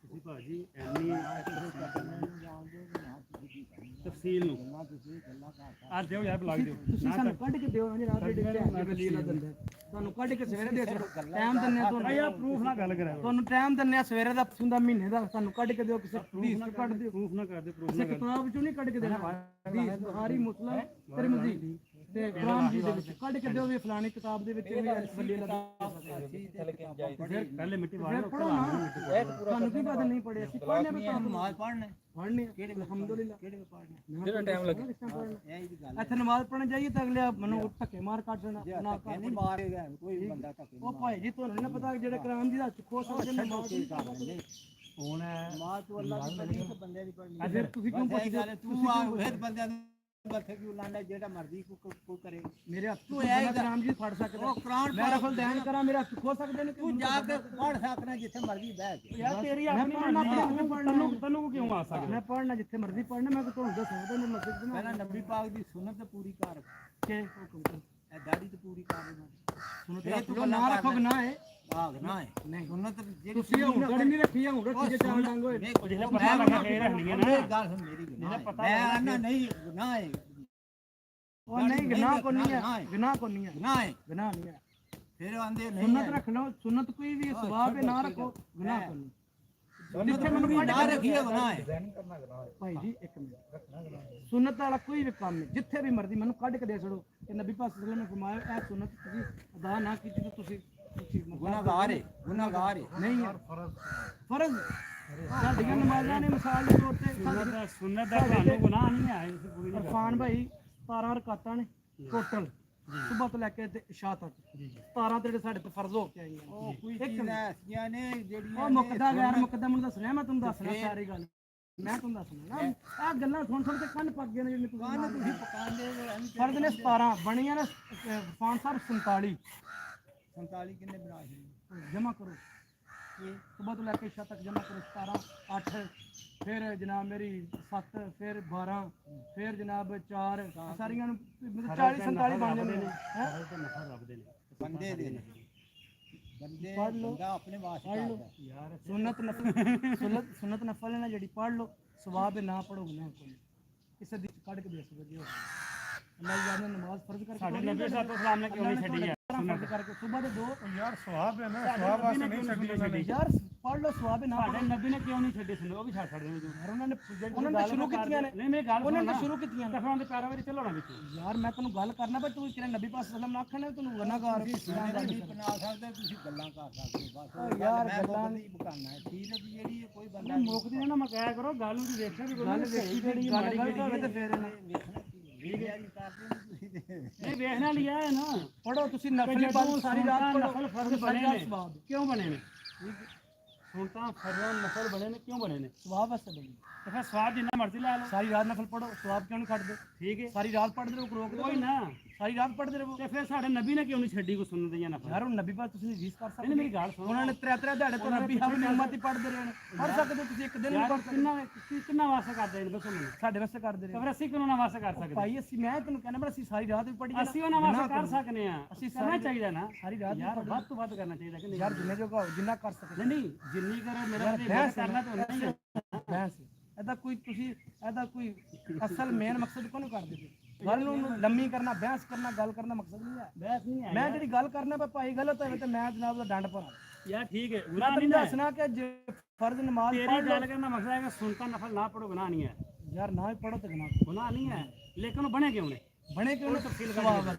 ਤੁਸੀਂ ਭਾਜੀ ਐਨੀ ਤਫਸੀਲ ਨੂੰ ਆ ਦਿਓ ਯਾਰ ਬੁਲਾ ਦਿਓ ਤੁਸੀਂ ਸਾਨੂੰ ਕੱਢ ਕੇ ਦਿਓ ਨਾ ਰਾਤ ਦੇ ਦਿੰਦੇ ਤੁਹਾਨੂੰ ਕੱਢ ਕੇ ਸਵੇਰੇ ਦੇ ਟਾਈਮ ਦਿੰਨੇ ਆ ਤੁਹਾਨੂੰ। ਯਾਰ ਪ੍ਰੂਫ ਨਾਲ ਗੱਲ ਕਰਾਓ, ਤੁਹਾਨੂੰ ਟਾਈਮ ਦਿੰਨੇ ਆ ਸਵੇਰੇ ਦਾ ਹੁੰਦਾ ਮਹੀਨੇ ਦਾ, ਸਾਨੂੰ ਕੱਢ ਕੇ ਦਿਓ ਕਿਸੇ ਹਦੀਸ ਤੋਂ ਕੱਢ ਦਿਓ, ਪ੍ਰੂਫ ਨਾ ਕਰਦੇ ਪ੍ਰੂਫ ਕਿਸੇ ਕਿਤਾਬ ਚੋਂ ਨਹੀਂ ਕੱਢ ਕੇ ਦੇਣਾ। ਹਦੀਸ ਬੁਖਾਰੀ ਮੁਸਲਮ ਤਿਰਮਜ਼ੀ ਤੇ ਕੁਰਾਨ ਜੀ ਦੇ ਵਿੱਚ ਕੱਢ ਕੇ ਦਿਓ ਵੀ ਫਲਾਣੀ ਕਿਤਾਬ ਦੇ ਵਿੱਚ ਵੀ ਬੱਲੇ ਲੱਗਾ। ਪਹਿਲੇ ਮਿੱਟੀ ਵਾਲੇ ਪੜੋ ਨਾ, ਤੁਹਾਨੂੰ ਕੀ ਪਤਾ ਨਹੀਂ ਪੜਿਆ ਸੀ ਪੜ੍ਹਨੇ ਵੀ ਤਾਂ ਨਮਾਜ਼ ਪੜ੍ਹਨੇ ਕਿਹੜੇ ਅਲਹਮਦੁਲਿਲਾ ਕਿਹੜੇ ਪੜ੍ਹਨੇ ਜਿਹੜਾ ਟਾਈਮ ਲੱਗੇ ਇੱਥੇ ਨਮਾਜ਼ ਪੜ੍ਹਨ ਜਾਈਏ ਤਾਂ ਅਗਲੇ ਮੈਨੂੰ ਧੱਕੇ ਮਾਰ ਕੱਢ ਦੇਣਾ ਨਾ ਨਹੀਂ ਮਾਰੇਗਾ ਕੋਈ ਬੰਦਾ ਧੱਕੇ। ਉਹ ਭਾਈ ਜੀ ਤੁਹਾਨੂੰ ਨਹੀਂ ਪਤਾ ਜਿਹੜੇ ਕੁਰਾਨ ਦੀ ਹੱਥ ਖੋ ਸਕਦੇ ਨੇ ਹੁਣ ਨਮਾਜ਼ ਤੋਂ ਅੱਲਾਹ ਦੀ ਪੜ੍ਹਨੀ ਤੇ ਬੰਦੇ ਦੀ ਪੜ੍ਹਨੀ। ਫਿਰ ਤੁਸੀਂ ਕਿਉਂ ਪੁੱਛਦੇ ਤੂੰ ਆ ਫਿਰ ਬੰਦਿਆਂ ਨੂੰ ਬੱਥੇ ਕਿਉਂ ਲਾਣਾ ਜਿਹੜਾ ਮਰਜ਼ੀ ਕੋ ਕਰੇ ਮੇਰੇ ਹੱਥ ਤੋਂ ਕੁਰਾਨ ਜੀ ਫੜ ਸਕਦਾ ਉਹ ਕੁਰਾਨ ਮੈਂ ਰਫਲ ਦਾਨ ਕਰਾਂ ਮੇਰੇ ਹੱਥ ਖੋ ਸਕਦੇ ਨੇ ਤੂੰ ਜਾ ਕੇ ਪੜ ਸਕਣਾ ਜਿੱਥੇ ਮਰਜ਼ੀ ਬਹਿ ਕੇ ਯਾਰ ਤੇਰੀ ਆਪਣੀ ਤੈਨੂੰ ਕਿਉਂ ਆ ਸਕਦਾ ਮੈਂ ਪੜਨਾ ਜਿੱਥੇ ਮਰਜ਼ੀ ਪੜਨਾ ਮੈਂ ਤੁਹਾਨੂੰ ਦੱਸ ਸਕਦਾ ਮੈਂ ਮਸਜਿਦ ਬਣਾ ਪਹਿਲਾਂ ਨਬੀ ਪਾਕ ਦੀ ਸੁਨਨਤ ਪੂਰੀ ਕਰ ਕੇ ਹੁਕਮ ਇਹ ਦਾੜੀ ਤੇ ਪੂਰੀ ਕਰ ਸੁਨਨਤ ਰੱਖੋ ਨਾ ਰੱਖੋ ਨਾ ਹੈ ਆਗ ਨਾ ਹੈ ਨਹੀਂ ਸੁਨਨਤ ਜਿਹੜੀ ਤੁਸੀਂ ਹੁਣ ਗੜ ਨਹੀਂ ਰੱਖੀ ਹੁਣ ਰੱਖੀ ਜੇ ਚਾਲ ਡੰਗ ਹੋਏ ਜਿਹੜਾ ਪਤਾ ਲੱਗਾ ਕੇ ਰੱਖਣੀ ਹੈ ਨਾ ਗੱਲ ਸੁਣ ਮੇਰੀ ਮੈਂ ਆਨਾ ਨਹੀਂ ਗੁਨਾਹ ਹੈ ਉਹ ਨਹੀਂ ਗੁਨਾਹ ਕੋ ਨਹੀਂ ਹੈ ਗੁਨਾਹ ਕੋ ਨਹੀਂ ਹੈ ਗੁਨਾਹ ਹੈ ਗੁਨਾਹ ਨਹੀਂ ਹੈ ਫਿਰ ਆਂਦੇ ਨਹੀਂ ਸੁਨਨਤ ਰੱਖ ਲਓ ਸੁਨਨਤ ਕੋਈ ਵੀ ਸਵਾਬ ਹੈ ਨਾ ਰੱਖੋ ਗੁਨਾਹ ਕੋ ਨਹੀਂ ਜਿੱਥੇ ਮੈਨੂੰ ਨਾ ਰੱਖੀਏ ਗੁਨਾਹ ਹੈ ਭਾਈ ਜੀ ਇੱਕ ਮਿੰਟ ਸੁਨਨਤ ਵਾਲਾ ਕੋਈ ਵੀ ਕੰਮ ਹੈ ਜਿੱਥੇ ਵੀ ਮਰਜ਼ੀ ਮੈਨੂੰ ਕੱਢ ਕੇ ਦੇ ਛੜੋ ਕਿ ਨਬੀ ਪਾਕ ਸੱਲੱਲਾਹੁ ਅਲੈਹਿ ਵਸੱਲਮ ਨੇ ਫਰਮਾਇਆ ਇਹ ਸੁਨਨਤ ਤੁਸੀਂ ਅਦਾ ਨਾ ਕੀਤੀ ਤਾਂ ਤੁਸੀਂ ਗੁਨਾਹਗਾਰ ਹੈ ਨਹੀਂ ਫਰਜ਼ ਸਾਡੀਆਂ ਨਮਾਜ਼ਾਂ ਨੇ ਮਿਸਾਲ ਦੇ ਤੌਰ ਤੇ ਸੁਨਨਤ ਦਾ ਤੁਹਾਨੂੰ ਗੁਨਾਹ ਨਹੀਂ ਹੈ ਇਸ ਪੂਰੀ ਦੀ ਇਰਫਾਨ ਭਾਈ 17 ਰਕਾਤਾਂ ਨੇ ਟੋਟਲ ਸੁਬਹ ਤੋਂ ਲੈ ਕੇ ਤੇ ਇਸ਼ਾ ਤੱਕ 17 ਤੇ ਜਿਹੜੇ ਸਾਡੇ ਤੇ ਫਰਜ਼ ਹੋ ਕੇ ਆਈਆਂ ਉਹ ਕੋਈ ਚੀਜ਼ਾਂ ਐਸੀਆਂ ਨੇ ਜਿਹੜੀਆਂ ਉਹ ਮੁਕਦਾ ਗੈਰ ਮੁਕਦਾ ਮੈਨੂੰ ਦੱਸਣਾ ਮੈਂ ਤੁਹਾਨੂੰ ਦੱਸਣਾ ਸਾਰੀ ਗੱਲ ਮੈਂ ਤੁਹਾਨੂੰ ਦੱਸਣਾ ਨਾ ਆਹ ਗੱਲਾਂ ਸੁਣ ਸੁਣ ਕੇ ਕੰਨ ਪੱਕ ਗਏ ਨੇ ਜਿਹੜੇ ਤੁਸੀਂ ਪਕਾਉਂਦੇ ਫਰਜ਼ ਨੇ 17 ਬਣੀਆਂ ਨੇ ਇਰਫਾਨ ਸਾਹਿਬ 47 47 ਕਿੰਨੇ ਬਣਾ ਸੀ ਜਮਾ ਕਰੋ ਸੁਬਹ ਤੋਂ ਲੈ ਕੇ ਇਸ਼ਾ ਤੱਕ ਜਮਾ ਕਰੋ 17 8 ਫਿਰ ਜਨਾਬ ਮੇਰੀ 7 ਫਿਰ 12 ਫਿਰ ਜਨਾਬ 4 ਸਾਰੀਆਂ ਨੂੰ 40 47 ਬਣ ਜਾਂਦੇ ਨੇ ਹੈ ਬੰਦੇ ਦੇ ਨੇ ਬੰਦੇ ਪੜ੍ਹ ਲਓ। ਬੰਦਾ ਆਪਣੇ ਵਾਸਤੇ ਪੜ੍ਹ ਲਓ ਕਰਦਾ। ਯਾਰ ਸੁਨਨਤ ਨਫਲ ਹੈ ਨਾ ਜਿਹੜੀ ਪੜ੍ਹ ਲਓ ਸਵਾਬ ਨਾ ਪੜੋਗੇ ਨਾ ਕੋਈ ਕਿਸੇ ਦੀ ਕੱਢ ਕੇ ਦੇ ਸਕਦੇ ਹੋ ਅੱਲਾਹ ਜਾਨ ਨੇ ਨਮਾਜ਼ ਫਰਜ਼ ਕਰਕੇ ਸਾਡੇ ਨਬੀ ਸਾਹਿਬ ਸਲਾਮ ਨੇ ਕਿਉਂ ਨਹੀਂ ਛੱਡੀ ਹੈ ਫਰਜ਼ ਕਰਕੇ ਸੁਬਹ ਦੇ 2 ਯਾਰ ਸਵਾਬ ਹੈ ਨਾ ਸਵਾਬ ਵਾਸਤੇ ਨਹੀਂ ਛੱਡੀ ਯਾਰ ਪੜ੍ਹ ਲਓ ਸਵਾਬ ਨਾ ਸਾਡੇ ਨਬੀ ਨੇ ਕਿਉਂ ਨਹੀਂ ਛੱਡੀ ਸੁਣੋ ਉਹ ਵੀ ਛੱਡ ਛੱਡਦੇ ਨੇ ਯਾਰ ਉਹਨਾਂ ਨੇ ਸ਼ੁਰੂ ਕੀਤੀਆਂ ਨੇ ਨਹੀਂ ਮੇਰੀ ਗੱਲ ਉਹਨਾਂ ਨੇ ਸੁਣੋ ਸ਼ੁਰੂ ਕੀਤੀਆਂ ਨੇ ਤਫਰਾਂ ਦੇ ਪੈਰਾਂ ਵਿੱਚ ਚੱਲਣਾ ਵਿੱਚ ਯਾਰ ਮੈਂ ਤੈਨੂੰ ਗੱਲ ਕਰਨਾ ਪਰ ਤੂੰ ਕਿਹਨੇ ਨਬੀ ਪਾਸ ਸਲਾਮ ਨਾ ਆਖਣਾ ਤੈਨੂੰ ਗੁਨਾਹਗਾਰ ਨਹੀਂ ਬਣਾ ਸਕਦੇ ਤੁਸੀਂ ਗੱਲਾਂ ਕਰ ਸਕਦੇ ਹੋ ਬਸ ਯਾਰ ਮੈਂ ਗੱਲਾਂ ਨਹੀਂ ਬਕਾਨਾ ਹੈ ਠੀਕ ਹੈ ਵੀ ਜਿਹੜੀ ਇਹ ਕੋਈ ਬੰਦਾ ਨਹੀਂ ਮੁੱਕਦੀ ਨਾ ਮੈਂ ਕਹਿਆ ਕਰੋ ਗੱਲ ਨੂੰ ਤੁਸੀਂ ਵੇਖਿਆ ਵੀ ਗੱਲ ਵੇਖੀ ਜਿਹੜੀ ਗੱਲ ਗਲਤ ਹੋਵੇ ਤੇ ਫੇਰ ਨਹੀਂ ਵੇਖਣਾ ਲਿਆ ਹੈ ਨਾ ਪੜੋ ਤੁਸੀਂ ਨਫਲ ਬਾਅਦ ਸਾਰੀ ਰਾਤ ਪੜੋ ਨਫਲ ਫਰਜ਼ ਬਣੇ ਨੇ ਕਿਉਂ ਬਣੇ ਨੇ ਹੁਣ ਤਾਂ ਫਰਜ਼ ਨਫਲ ਬਣੇ ਨੇ ਕਿਉਂ ਬਣੇ ਨੇ ਸਵਾਬ ਵਾਸਤੇ ਬਣੀ ਤੇ ਫਿਰ ਸਵਾਬ ਜਿੰਨਾ ਮਰਜ਼ੀ ਲਾ ਲਓ ਸਾਰੀ ਰਾਤ ਨਫਲ ਪੜੋ ਸਵਾਬ ਕਿਉਂ ਨਹੀਂ ਕੱਢਦੇ ਠੀਕ ਹੈ ਸਾਰੀ ਰਾਤ ਪੜਦੇ ਰਹੋ ਰੋਕ ਕੋਈ ਨਾ ਸਾਰੀ ਰਾਤ ਪੜਦੇ ਰਹੋ ਤੇ ਫਿਰ ਸਾਡੇ ਨਬੀ ਨੇ ਕਿਉਂ ਨਹੀਂ ਛੱਡੀ ਕੋ ਸੁਣਨ ਦੀਆਂ ਨਫਲ ਯਾਰ ਉਹ ਨਬੀ ਪਾਸ ਤੁਸੀਂ ਰੀਸ ਕਰ ਸਕਦੇ ਨਹੀਂ ਮੇਰੀ ਗੱਲ ਸੁਣੋ ਉਹਨਾਂ ਨੇ ਤਰੇ ਦਿਹਾੜੇ ਤੋਂ ਨਬੀ ਹਵ ਨਿਮਤ ਹੀ ਪੜਦੇ ਰਹੇ ਨੇ ਪੜ ਸਕਦੇ ਤੁਸੀਂ ਇੱਕ ਦਿਨ ਯਾਰ ਪੜ ਕਿੰਨਾ ਵਾਸਤਾ ਕਰਦੇ ਨੇ ਦੱਸੋ ਮੈਨੂੰ ਸਾਡੇ ਵਾਸਤੇ ਕਰਦੇ ਤੇ ਰਹੇ ਫਿਰ ਅਸੀਂ ਕਿਉਂ ਨਾ ਵਾਸਤਾ ਕਰ ਸਕਦੇ ਭਾਈ ਅਸੀਂ ਮੈਂ ਤੈਨੂੰ ਕਹਿੰਦਾ ਪਰ ਅਸੀਂ ਸਾਰੀ ਰਾਤ ਵੀ ਪੜੀ ਅਸੀਂ ਉਹਨਾਂ ਵਾਸਤਾ ਕਰ ਸਕਨੇ ਆ ਅਸੀਂ ਕਰਨਾ ਚਾਹੀਦਾ ਨਾ ਸਾਰੀ ਰਾਤ ਯਾਰ ਵੱਧ ਤੋਂ ਵੱਧ ਕਰਨਾ ਚਾਹੀਦਾ ਕਿ ਨਹੀਂ ਯਾਰ ਜਿੰਨੇ ਜੋਗਾ ਹੋ ਜਿੰਨਾ ਕਰ ਸਕਦੇ ਨਹੀਂ ਜਿੰਨੀ ਕਰੋ ਮੇਰਾ ਬਹਿਸ ਕਰਨਾ ਤਾਂ ਨਹੀਂ ਹੈ ਬਹਿਸ ਇਹਦਾ ਕੋਈ ਤੁਸੀਂ ਇਹਦਾ ਕੋਈ ਅਸਲ ਮੇਨ ਮਕਸਦ ਕੋਨੂੰ ਕਰਦੇ ਪਏ ਗੱਲ ਨੂੰ ਲੰਮੀ ਕਰਨਾ ਬਹਿਸ ਕਰਨਾ ਗੱਲ ਕਰਨਾ ਮਕਸਦ ਨਹੀਂ ਹੈ ਬਹਿਸ ਨਹੀਂ ਹੈ ਮੈਂ ਜਿਹੜੀ ਗੱਲ ਕਰਨਾ ਪਾ ਭਾਈ ਗਲਤ ਹੋਵੇ ਤੇ ਮੈਂ ਜਨਾਬ ਦਾ ਡੰਡ ਭਰਾਂ ਯਾਰ ਠੀਕ ਹੈ ਮੈਂ ਗੁਨਾਹ ਨਹੀਂ ਤੈਨੂੰ ਨਾ ਦੱਸਣਾ ਕਿ ਜੇ ਫਰਜ਼ ਨਮਾਜ਼ ਤੇਰੀ ਪੜ੍ਹ ਗੱਲ ਕਰਨ ਦਾ ਮਕਸਦ ਹੈ ਕਿ ਸੁਣਤਾ ਨਫਲ ਨਾ ਪੜੋ ਗੁਨਾਹ ਨਹੀਂ ਹੈ ਯਾਰ ਨਾ ਹੀ ਪੜੋ ਤੇ ਗੁਨਾਹ ਗੁਨਾਹ ਨਹੀਂ ਹੈ ਲੇਕਿਨ ਉਹ ਬਣੇ ਕਿਉਂ ਨੇ ਬਣੇ ਕਿਉਂ ਨੇ ਤਫਸੀਲ ਸਵਾਬ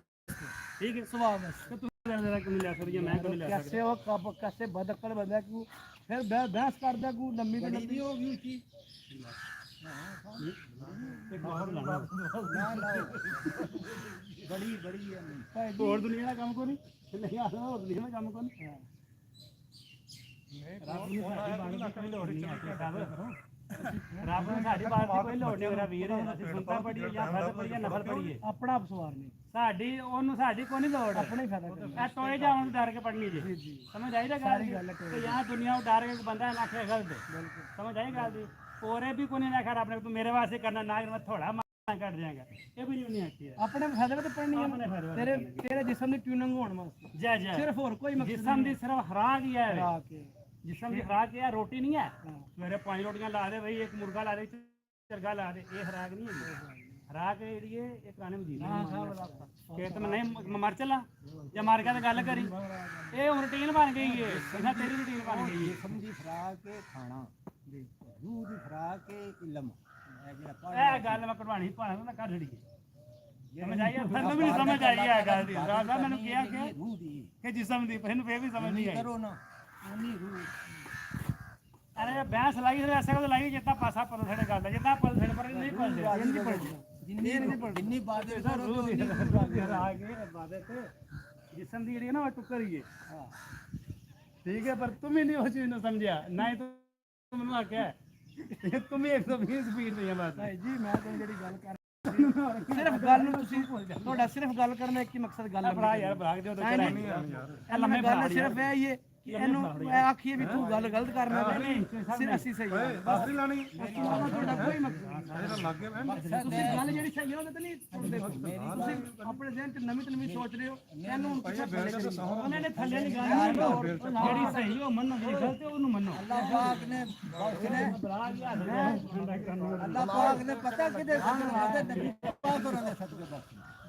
ਠੀਕ ਹੈ ਸਵਾਬ ਕਿ ਤੂੰ ਜਰਾ ਕਿਉਂ ਨਹੀਂ ਲੈ ਸਕਦੀ ਮੈਂ ਕਿਉਂ ਨਹੀਂ ਲੈ कैसे हो कब कैसे बदअक्ल बंदा क्यों फिर बहस करदा क्यों लंबी तो लंबी हो गई उसकी ਬੜੀ ਬੜੀ ਹੈ ਸਕਦੀ ਹੋਰ ਦੁਨੀਆ ਦਾ ਕੰਮ ਕੋਈ ਨਹੀਂ ਆਦਾ ਹੋਰ ਦੁਨੀਆ ਦਾ ਕੰਮ ਕੋਈ ਨਹੀਂ ਰੱਬ ਨੂੰ ਸਾਡੀ ਬਾਣੀ ਦੀ ਕੋਈ ਲੋੜ ਨਹੀਂ ਹੈ ਸਾਹਿਬ ਰੱਬ ਨੂੰ ਸਾਡੀ ਬਾਣੀ ਦੀ ਕੋਈ ਲੋੜ ਨਹੀਂ ਮੇਰਾ ਵੀਰ ਅਸੀਂ ਸੁਣਤਾ ਪੜੀਏ ਜਾਂ ਫਰਜ਼ ਪੜੀਏ ਨਫਲ ਪੜੀਏ अपना आप सवार नहीं ਸਾਡੀ ਉਹਨੂੰ ਸਾਡੀ ਕੋਈ ਨਹੀਂ ਲੋੜ अपना ही फायदा करना ਇਹ ਟੋਏ ਜਾਉਣ ਨੂੰ ਡਰ ਕੇ ਪੜਨੀ ਜੀ ਸਮਝ ਆਈ ਨਾ ਗੱਲ ਕਿ ਯਹਾਂ ਦੁਨੀਆ ਨੂੰ ਡਰ ਕੇ ਬੰਦਾ ਨਾ ਆਖੇ ਗਲਤ ਸਮਝ ਆਈ ਗੱਲ ਦੀ ਔਰੇ ਵੀ ਕੋਈ ਨਹੀਂ ਆਖਿਆ ਆਪਣੇ ਤੂੰ ਮੇਰੇ ਵਾਸਤੇ ਕਰਨਾ ਨਾ ਮੈਂ ਥੋੜਾ ਮਾਂ ਕੱਢ ਦਿਆਂਗਾ ਇਹ ਵੀ ਨਹੀਂ ਆਖੀ अपने फायदे पे पढ़नी है तेरे तेरे जिस्म की ट्यूनिंग होने वास्ते जय जय सिर्फ और कोई मकसद जिसम ਦੀ ਸਿਰਫ ਖੁਰਾਕ ਹੀ ਹੈ नहीं जिसम ਦੀ ਖੁਰਾਕ ਇਹ ਰੋਟੀ ਨਹੀਂ ਹੈ ਸਵੇਰੇ 5 ਰੋਟੀਆਂ ਲਾ ਦੇ ਬਈ ਇੱਕ ਮੁਰਗਾ ਲਾ ਦੇ ਚਰਗਾ ਲਾ ਦੇ ਇਹ ਖੁਰਾਕ ਨਹੀਂ ਹੈ ਖੁਰਾਕ ਜਿਹੜੀ ਹੈ ਇਹ ਪੁਰਾਣੇ ਮਦੀਨੇ ਖੇਤ ਮੈਂ ਨਹੀਂ ਮਰ ਚਲਾ ਜਾਂ ਮਰ ਗਿਆ ਤਾਂ ਗੱਲ ਕਰੀ ਇਹ ਹੁਣ ਰੁਟੀਨ ਬਣ ਗਈ ਹੈ ਇਹਨਾਂ ਤੇਰੀ ਰੁਟੀਨ ਬਣ ਗਈ ਹੈ ਜਿਸਮ ਦੀ ਖੁਰਾਕ ਕੇ ਖਾਣਾ ਰੂਹ ਦੀ ਖੁਰਾਕ ਕੇ ਇਲਮ ਇਹ ਜਿਹੜਾ ਇਹ ਗੱਲ ਮੈਂ ਕਢਵਾਣੀ ਭਾਵੇਂ ਮੈਂ ਕਰ ਛੜੀ ਸਮਝ ਆਈ ਮੈਨੂੰ ਵੀ ਸਮਝ ਆਈ ਹੈ ਗੱਲ ਦੀ ਰਾਜਾ ਮੈਨੂੰ ਕਿਹਾ ਰੂਹ ਦੀ ਕਿ ਜਿਸਮ ਦੀ ਇਹਨੂੰ ਫੇਰ ਵੀ ਸਮਝ ਨਹੀਂ ਆਈ ਕਰੋ ਨਾ ਉਨੀ ਰੂਹ ਅਰੇ ਬੈਂਸ ਲਾਈ ਤੇ ਐਸਾ ਕੋ ਲਾਈ ਜਿੱਤਾ ਪਾਸਾ ਪਤਾ ਸਾਡੇ ਗੱਲ ਦਾ ਜਿੱਤਾ ਪਲ ਸਾਡੇ ਪਰ ਨਹੀਂ ਪਲਦੇ ਜਿੰਨੀ ਬਾਤ ਕਰੋ ਆ ਗਏ ਇਬਾਦਤ ਜਿਸਮ ਦੀ ਜਿਹੜੀ ਹੈ ਨਾ ਉਹ ਟੁੱਕਰ ਹੀ ਹੈ ਠੀਕ ਹੈ ਪਰ ਤੁਮ ਹੀ ਨਹੀਂ ਉਹ ਚੀਜ਼ ਨੂੰ ਸਮਝਿਆ ਨਾ ਹੀ ਤੂੰ ਮੈਨੂੰ ਆਖਿਆ ਤੁਮ ਹੀ 120 ਸਪੀਡ ਤੇ ਬਸ ਭਾਈ ਜੀ ਮੈਂ ਤੁਹਾਨੂੰ ਜਿਹੜੀ ਗੱਲ ਕਰ ਸਿਰਫ ਗੱਲ ਨੂੰ ਤੁਸੀਂ ਤੁਹਾਡਾ ਸਿਰਫ ਗੱਲ ਕਰਨਾ ਇੱਕ ਹੀ ਮਕਸਦ ਗੱਲ ਭਰਾ ਯਾਰ ਭਾਗ ਦਿਓ ਤਾਂ ਕਰਾਂਗੇ ਇਹ ਲੰਮੇ ਗੱਲ ਸਿਰਫ ਇਹ ਹੀ ਹੈ ਕਿ ਇਹਨੂੰ ਆਖੀਏ ਵੀ ਤੂੰ ਗੱਲ ਗਲਤ ਕਰਨਾ ਸਿਰ ਅਸੀਂ ਸਹੀ ਬਸ ਨਹੀਂ ਲਾਣੀ ਤੁਹਾਡਾ ਕੋਈ ਮਕਸਦ ਇਹਦਾ ਲੱਗ ਗਿਆ ਮੈਂ ਤੁਸੀਂ ਗੱਲ ਜਿਹੜੀ ਸਹੀ ਹੈ ਉਹਦੇ ਤੇ ਨਹੀਂ ਸੁਣਦੇ ਤੁਸੀਂ ਆਪਣੇ ਜ਼ਿਹਨ 'ਚ ਨਵੀਂ ਤੋਂ ਨਵੀਂ ਸੋਚ ਰਹੇ ਹੋ ਇਹਨੂੰ ਹੁਣ ਪਿੱਛੇ ਉਹਨਾਂ ਨੇ ਥੱਲੇ ਦੀ ਗੱਲ ਜਿਹੜੀ ਸਹੀ ਉਹ ਮੰਨੋ ਜਿਹੜੀ ਗਲਤ ਉਹਨੂੰ ਮੰਨੋ ਅੱਲਾਹ ਪਾਕ ਨੇ ਅੱਲਾਹ ਪਾਕ ਨੇ ਪਤਾ ਕਿਹਦੇ ਸਦਕੇ ਨਬੀ ਪਾਕ ਉਹਨਾਂ ਦੇ ਸਦਕੇ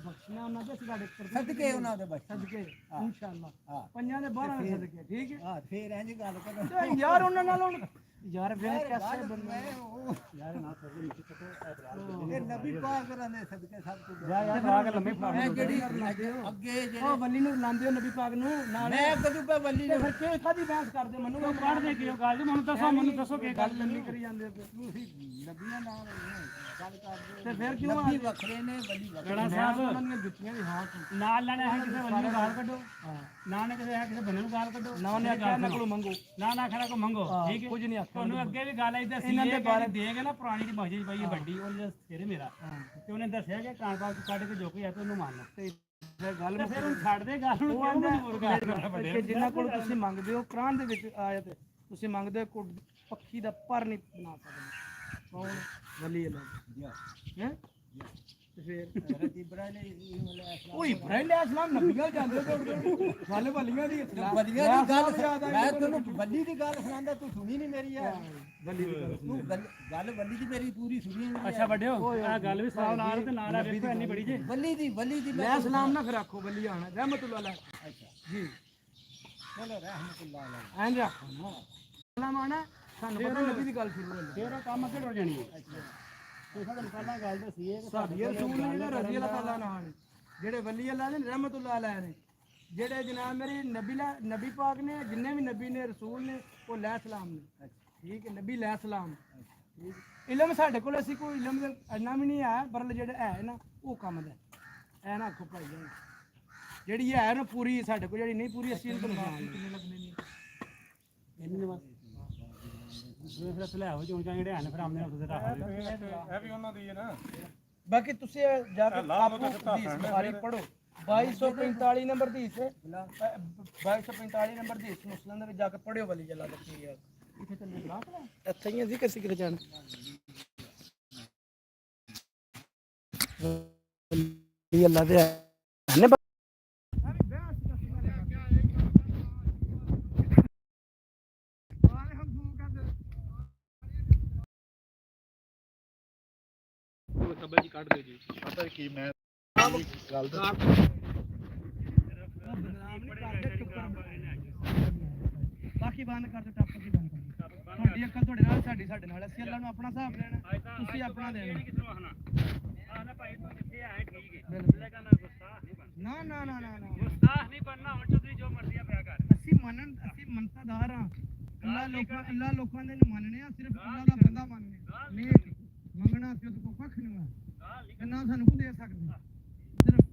ਬਖਸ਼ਣਾ ਉਹਨਾਂ ਦੇ ਸਾਡੇ ਸਦਕੇ ਉਹਨਾਂ ਦੇ ਬਖਸ਼ ਸਦਕੇ ਇਨਸ਼ਾਅੱਲਾ ਪੰਜਾਂ ਦੇ 12 ਸਦਕੇ ਠੀਕ ਹੈ ਹਾਂ ਫੇਰ ਇੰਜ ਗੱਲ ਕਰੋ ਯਾਰ ਉਹਨਾਂ ਨਾਲ ਹੁਣ ਯਾਰ ਵੇਖ ਕਿਵੇਂ ਬੰਦੇ ਮੈਂ ਉਹ ਇਹ ਨਬੀ ਪਾਕ ਦੇ ਸਦਕੇ ਸਭ ਤੋਂ ਜਾ ਯਾਰ ਆ ਕੇ ਲੰਮੇ ਫੜਾ ਇਹ ਜਿਹੜੀ ਅੱਗੇ ਉਹ ਬੱਲੀ ਨੂੰ ਲਾਉਂਦੇ ਹੋ ਨਬੀ ਪਾਕ ਨੂੰ ਨਾਲ ਮੈਂ ਕਦੋਂ ਪਾ ਵੱਲੀ ਤੇ ਫਿਰ ਕਿਉਂ ਕਾਦੀ ਬਹਿਸ ਕਰਦੇ ਮੈਨੂੰ ਉਹ ਪੜ੍ਹ ਦੇ ਕਿਉਂ ਗੱਲ ਜੀ ਮੈਨੂੰ ਦੱਸੋ ਕੀ ਗੱਲ ਲੰਮੀ ਕਰੀ ਜਾਂਦੇ ਹੋ ਤੁਸੀਂ ਨਬੀਆਂ ਨਾਲ ਗੱਲ ਕਰਦੇ ਤੇ ਫਿਰ ਕਿਉਂ ਨਬੀ ਵੱਖਰੇ ਨੇ ਵੱਲੀ ਵੱਖਰੇ ਗੜਾ ਸਾਹਿਬ ਉਹਨਾਂ ਦੀਆਂ ਜੁੱਤੀਆਂ ਦੀ ਹਾਂ ਨਾਲ ਲੈਣਾ ਹੈ ਕਿਸੇ ਬੰਦੇ ਨੂੰ ਗਾਲ ਕੱਢੋ ਨਾ ਨੇ ਕਿਸੇ ਹੈ ਕਿਸੇ ਬੰਦੇ ਨੂੰ ਗਾਲ ਕੱਢੋ ਨਾ ਉਹਨੇ ਆਖਿਆ ਨਾ ਕੋਲ ਮੰਗੋ ਨਾ ਆਖਿਆ ਕੋ ਮੰਗੋ ਠੀਕ ਹੈ ਕੁਝ ਨਹੀਂ ਆਖਿਆ ਤੁਹਾਨੂੰ ਅੱਗੇ ਵੀ ਗੱਲ ਆਈ ਦੱਸੀ ਇਹਨਾਂ ਦੇ ਬਾਰੇ ਦੇਗੇ ਨਾ ਪੁਰਾਣੀ ਦੀ ਮਸਜਿਦ ਪਈ ਹੈ ਵੱਡੀ ਉਹ ਜਿਹੜਾ ਸਿਰ ਮੇਰਾ ਤੇ ਉਹਨੇ ਦੱਸਿਆ ਕਿ ਕਾਂਬਾਗ ਕੱਢ ਕੇ ਜੋ ਕੋਈ ਆ ਤੇ ਉਹਨੂੰ ਮੰਨ ਤੇ ਗੱਲ ਮੈਂ ਫਿਰ ਛੱਡ ਦੇ ਗੱਲ ਨੂੰ ਕਿਉਂ ਮਜਬੂਰ ਕਰਦਾ ਕਿ ਜਿੰਨਾ ਕੋਲ ਤੁਸੀਂ ਮੰਗਦੇ ਹੋ ਕੁਰਾਨ ਦੇ ਵਿੱਚ ਆਇਤ ਤੁਸੀਂ ਮੰਗਦੇ ਹੋ ਪੱਖੀ ਦਾ ਪਰ ਨਹੀਂ ਬਣਾ ਸਕਦੇ ਕੌਣ ਵਲੀ ਅੱਲਾਹ ਹੈ ਤੇ ਫਿਰ ਉਹ ਇਬਰਾਹੀਮ ਅਲੈਹਿਸਲਾਮ ਨਬੀਆਂ ਜਾਂਦੇ ਗੱਲ ਵਲੀਆਂ ਦੀ ਵੱਲੀਆਂ ਦੀ ਗੱਲ ਮੈਂ ਤੈਨੂੰ ਵੱਲੀ ਦੀ ਗੱਲ ਸੁਣਾਉਂਦਾ ਤੂੰ ਸੁਣੀ ਨਹੀਂ ਮੇਰੀ ਹੈ ਵਲੀ ਦੀ ਗੱਲ ਤੂੰ ਗੱਲ ਵੱਲੀ ਦੀ ਮੇਰੀ ਪੂਰੀ ਸੁਣੀ ਨਹੀਂ ਅੱਛਾ ਵੱਡਿਓ ਆ ਗੱਲ ਵੀ ਸਲਾਮ ਨਾਲ ਤੇ ਨਾਲ ਆ ਵੇਖੋ ਇੰਨੀ ਬੜੀ ਜੇ ਵੱਲੀ ਦੀ ਲੈ ਸਲਾਮ ਨਾ ਫਿਰ ਆਖੋ ਵਲੀ ਆਣਾ ਰਹਿਮਤੁল্লাਹ ਅਲੈਹ ਅੱਛਾ ਜੀ ਚਲੋ ਰਹਿਮਤੁল্লাਹ ਅਲੈਹ ਐਂ ਰੱਖੋ ਨਾ ਸਲਾਮ ਆਣਾ ਸਾਨੂੰ ਪਤਾ ਨਬੀ ਦੀ ਗੱਲ ਸ਼ੁਰੂ ਹੋਈ ਫਿਰ ਉਹ ਕੰਮ ਅੱਗੇ ਟੁਰ ਜਾਣੀ ਹੈ ਤੇ ਸਾਨੂੰ ਪਹਿਲਾਂ ਗੱਲ ਦੱਸੀ ਹੈ ਕਿ ਸਾਡੀ ਰਸੂਲ ਨੇ ਜਿਹੜਾ ਰਜ਼ੀ ਅੱਲਾਹ ਤਾਲਾ ਨਾਲ ਨੇ ਜਿਹੜੇ ਵਲੀ ਅੱਲਾਹ ਨੇ ਰਹਿਮਤੁল্লাਹ ਅਲੈਹ ਨੇ ਜਿਹੜੇ ਜਨਾਬ ਮੇਰੀ ਨਬੀ ਪਾਕ ਨੇ ਜਿੰਨੇ ਵੀ ਨਬੀ ਨੇ ਰਸੂਲ ਨੇ ਉਹ ਲੈ ਸਲਾਮ ਨੇ ਠੀਕ ਹੈ ਨਬੀ ਲੈ ਸਲਾਮ ਠੀਕ ਇਲਮ ਸਾਡੇ ਕੋਲ ਅਸੀਂ ਕੋਈ ਇਲਮ ਇੰਨਾ ਵੀ ਨਹੀਂ ਹੈ ਪਰ ਜਿਹੜਾ ਹੈ ਨਾ ਉਹ ਕੰਮ ਦਾ ਐ ਨਾ ਆਖੋ ਭਾਈ ਜਿਹੜੀ ਹੈ ਨਾ ਪੂਰੀ ਸਾਡੇ ਕੋਲ ਜਿਹੜੀ ਨਹੀਂ ਪੂਰੀ ਅਸੀਂ ਇਹਨੂੰ ਬਣਾਵਾਂਗੇ ਕਿੰਨੇ ਲੱਗਣੇ ਨੇ ਇਹਨੇ ਬਸ ਫਿਰ ਲੈ ਆਓ ਜੋ ਜਿਹੜੇ ਹਨ ਫਿਰ ਆਮਨੇ ਉਹਦੇ ਰੱਖ ਇਹ ਵੀ ਉਹਨਾਂ ਦੀ ਹੈ ਨਾ ਬਾਕੀ ਤੁਸੀਂ ਜਾ ਕੇ ਹਦੀਸ ਬੁਖਾਰੀ ਪੜੋ 2245 ਨੰਬਰ ਦੀ ਹਦੀਸ 2245 ਨੰਬਰ ਦੀ ਹਦੀਸ ਮੁਸਲਮ ਦੇ ਵਿੱਚ ਜਾ ਕੇ ਪੜਿਓ ਵਲੀ ਜਲਾ ਲੱਗੀ ਯਾਰ ਇੱਥੇ ਚੱਲੇ ਬਲਾਕ ਲੈ ਇੱਥੇ ਹੀ ਅਸੀਂ ਕਿਸੇ ਕਿਤੇ ਜਾਣ ਇਹ ਅੱਲਾ ਦੇ ਨੇ ਸਬਲ ਜੀ ਕੱਢ ਦਿਓ ਜੀ ਪਤਾ ਕੀ ਮੈਂ ਗੱਲ ਦਾ ਬਾਕੀ ਬੰਦ ਕਰ ਦਿਓ ਟੱਪ ਦੀ ਬੰਦ ਕਰ ਤੁਹਾਡੀ ਅੱਖਾਂ ਤੁਹਾਡੇ ਨਾਲ ਸਾਡੀ ਸਾਡੇ ਨਾਲ ਅਸੀਂ ਅੱਲਾ ਨੂੰ ਆਪਣਾ ਹਿਸਾਬ ਦੇਣਾ ਤੁਸੀਂ ਆਪਣਾ ਦੇਣਾ ਆਹ ਭਾਈ ਤੂੰ ਜਿੱਥੇ ਆਏ ਠੀਕ ਹੈ ਲੇਕਿਨ ਗੁਸਤਾਖ ਨਹੀਂ ਬਣਨਾ ਨਾ ਗੁਸਤਾਖ ਨਹੀਂ ਬਣਨਾ ਹੁਣ ਤੁਸੀਂ ਜੋ ਮਰਜ਼ੀ ਪਿਆ ਕਰ ਅਸੀਂ ਮੰਨਤਾਦਾਰ ਹਾਂ ਅੱਲਾ ਲੋਕਾਂ ਦੇ ਨੂੰ ਮੰਨਣੇ ਆ ਸਿਰਫ ਅੱਲਾ ਦਾ ਬੰਦਾ ਮੰਨਣੇ ਨੇਕ ਮੰਗਣਾ ਤੇ ਉਹ ਕੱਖ ਨਹੀਂ ਆ ਨਾ ਸਾਨੂੰ ਕੋ ਦੇ ਸਕਦੇ ਸਿਰਫ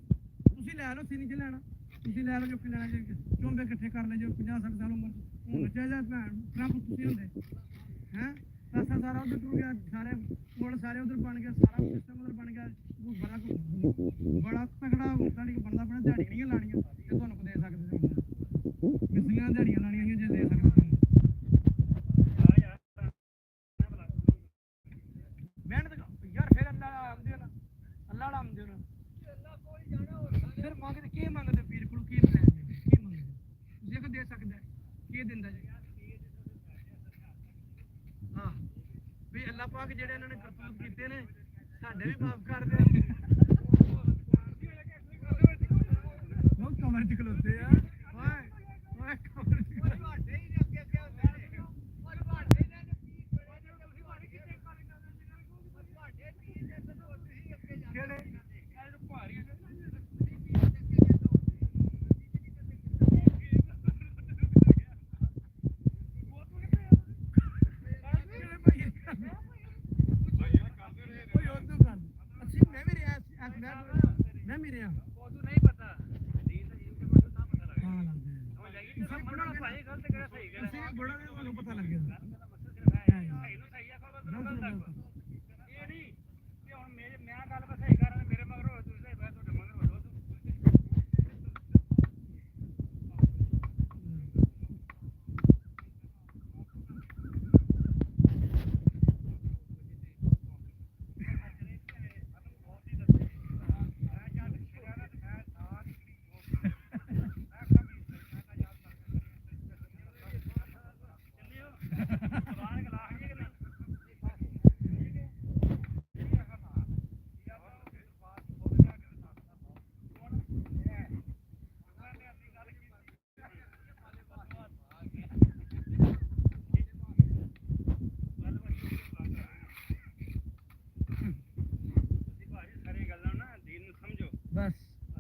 ਤੁਸੀਂ ਲੈ ਲਓ ਸੀ ਨਹੀਂ ਲੈਣਾ ਤੁਸੀਂ ਲੈ ਲਓ ਜੋ ਕਿ ਲੈਣਾ ਜੇ ਚੋਂਬੇ ਇਕੱਠੇ ਕਰ ਲੈ ਜੋ 50-60 ਸਾਲ ਉਮਰ ਹੁਣ ਚਾਹੀਦਾ ਭੈਣ ਤੁਸੀਂ ਹੁੰਦੇ ਹੈ ਪੈਸਾ ਸਾਰਾ ਉਧਰ ਟੁੱਟ ਗਿਆ ਸਾਰੇ ਮੁੱਲ ਸਾਰੇ ਉਧਰ ਬਣ ਗਿਆ ਸਾਰਾ ਸਿਸਟਮ ਉਧਰ ਬਣ ਗਿਆ ਬੜਾ ਤਗੜਾ ਤੁਹਾਡੀ ਬਣਦਾ ਬਣਾ ਦਿਹਾੜੀਆਂ ਲਾਣੀਆਂ ਤੇ ਤੁਹਾਨੂੰ ਕੋ ਦੇ ਸਕਦੇ ਕਿੰਨੀਆਂ ਦਿਹਾੜੀਆਂ ਲਾਣੀਆਂ ਜੇ ਦੇ ਸਕਦੇ ਮਿਹਨਤ ਯਾਰ ਫਿਰ ਅੱਲਾ ਆਮਦੇ ਨਾ ਫਿਰ ਮੰਗਦੇ ਕੀ ਮੰਗਦੇ ਪੀਰ ਕੋਲ ਕੀ ਲੈਂਦੇ ਕੀ ਮੰਗਦੇ ਜੇ ਕੋ ਦੇ ਸਕਦਾ ਕੀ ਦਿੰਦਾ ਜੀ ਹਾਂ ਵੀ ਅੱਲਾ ਪਾਕ ਜਿਹੜੇ ਇਹਨਾਂ ਨੇ ਕਰਤੂਤ ਕੀਤੇ ਨੇ ਸਾਡੇ ਵੀ ਮਾਫ ਕਰ ਦੇ ਉਹ ਕਮਰ ਚ ਖਲੋਤੇ ਆ ਓਏ ਕਮਰ ਚ ਤੁਹਾਡੇ ਹੀ ਅੱਗੇ ਅੱਗੇ ਹੁੰਦੇ ਨੇ ਤੁਹਾਡੇ ਨੇ ਕਿਹੜੇ ਭਾਰੀ मैं भी रहा उनको नहीं पता हां बड़ा पता लग गया ये नहीं कि हुन मेरे मैं गल बस सही कर मेरे मगर हो दूसरे मैं ਤੁਹਾਡੇ मगर हो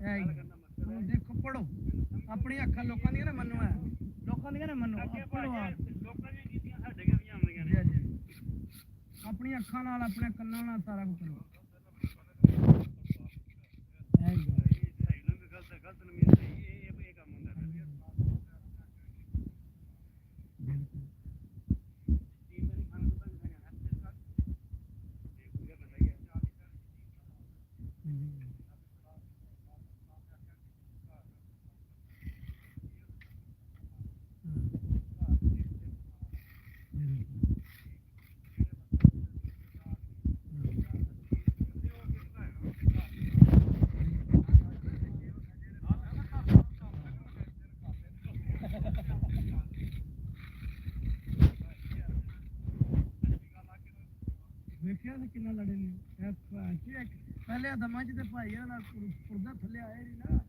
ਦੇਖੋ ਪੜੋ ਆਪਣੀ ਅੱਖਾਂ ਲੋਕਾਂ ਦੀਆਂ ਨਾ ਮੰਨੋ ਹੈ ਲੋਕਾਂ ਦੀਆਂ ਨਾ ਮੰਨੋ ਪੜੋ ਲੋਕਾਂ ਦੀਆਂ ਕੀਤੀਆਂ ਸਾਡੇ ਅੱਗੇ ਵੀ ਆਉਂਦੀਆਂ ਨੇ ਆਪਣੀ ਅੱਖਾਂ ਨਾਲ ਆਪਣੇ ਕੰਨਾਂ ਨਾਲ ਸਾਰਾ ਕੁਝ ਕਰੋ ਸਹੀ ਨੂੰ ਵੀ ਗਲਤ ਨੂੰ ਵੀ ਸਹੀ ਇਹ ਕੰਮ ਹੁੰਦਾ ਵੇਖਿਆ ਸੀ ਕਿੰਨਾ ਲੜੇ ਨੇ ਪਹਿਲੇ ਦਮਾਂ ਚ ਤੇ ਭਾਈ ਨਾਲ ਪੁਰਦਾ ਥੱਲੇ ਆਏ ਨਹੀਂ ਨਾ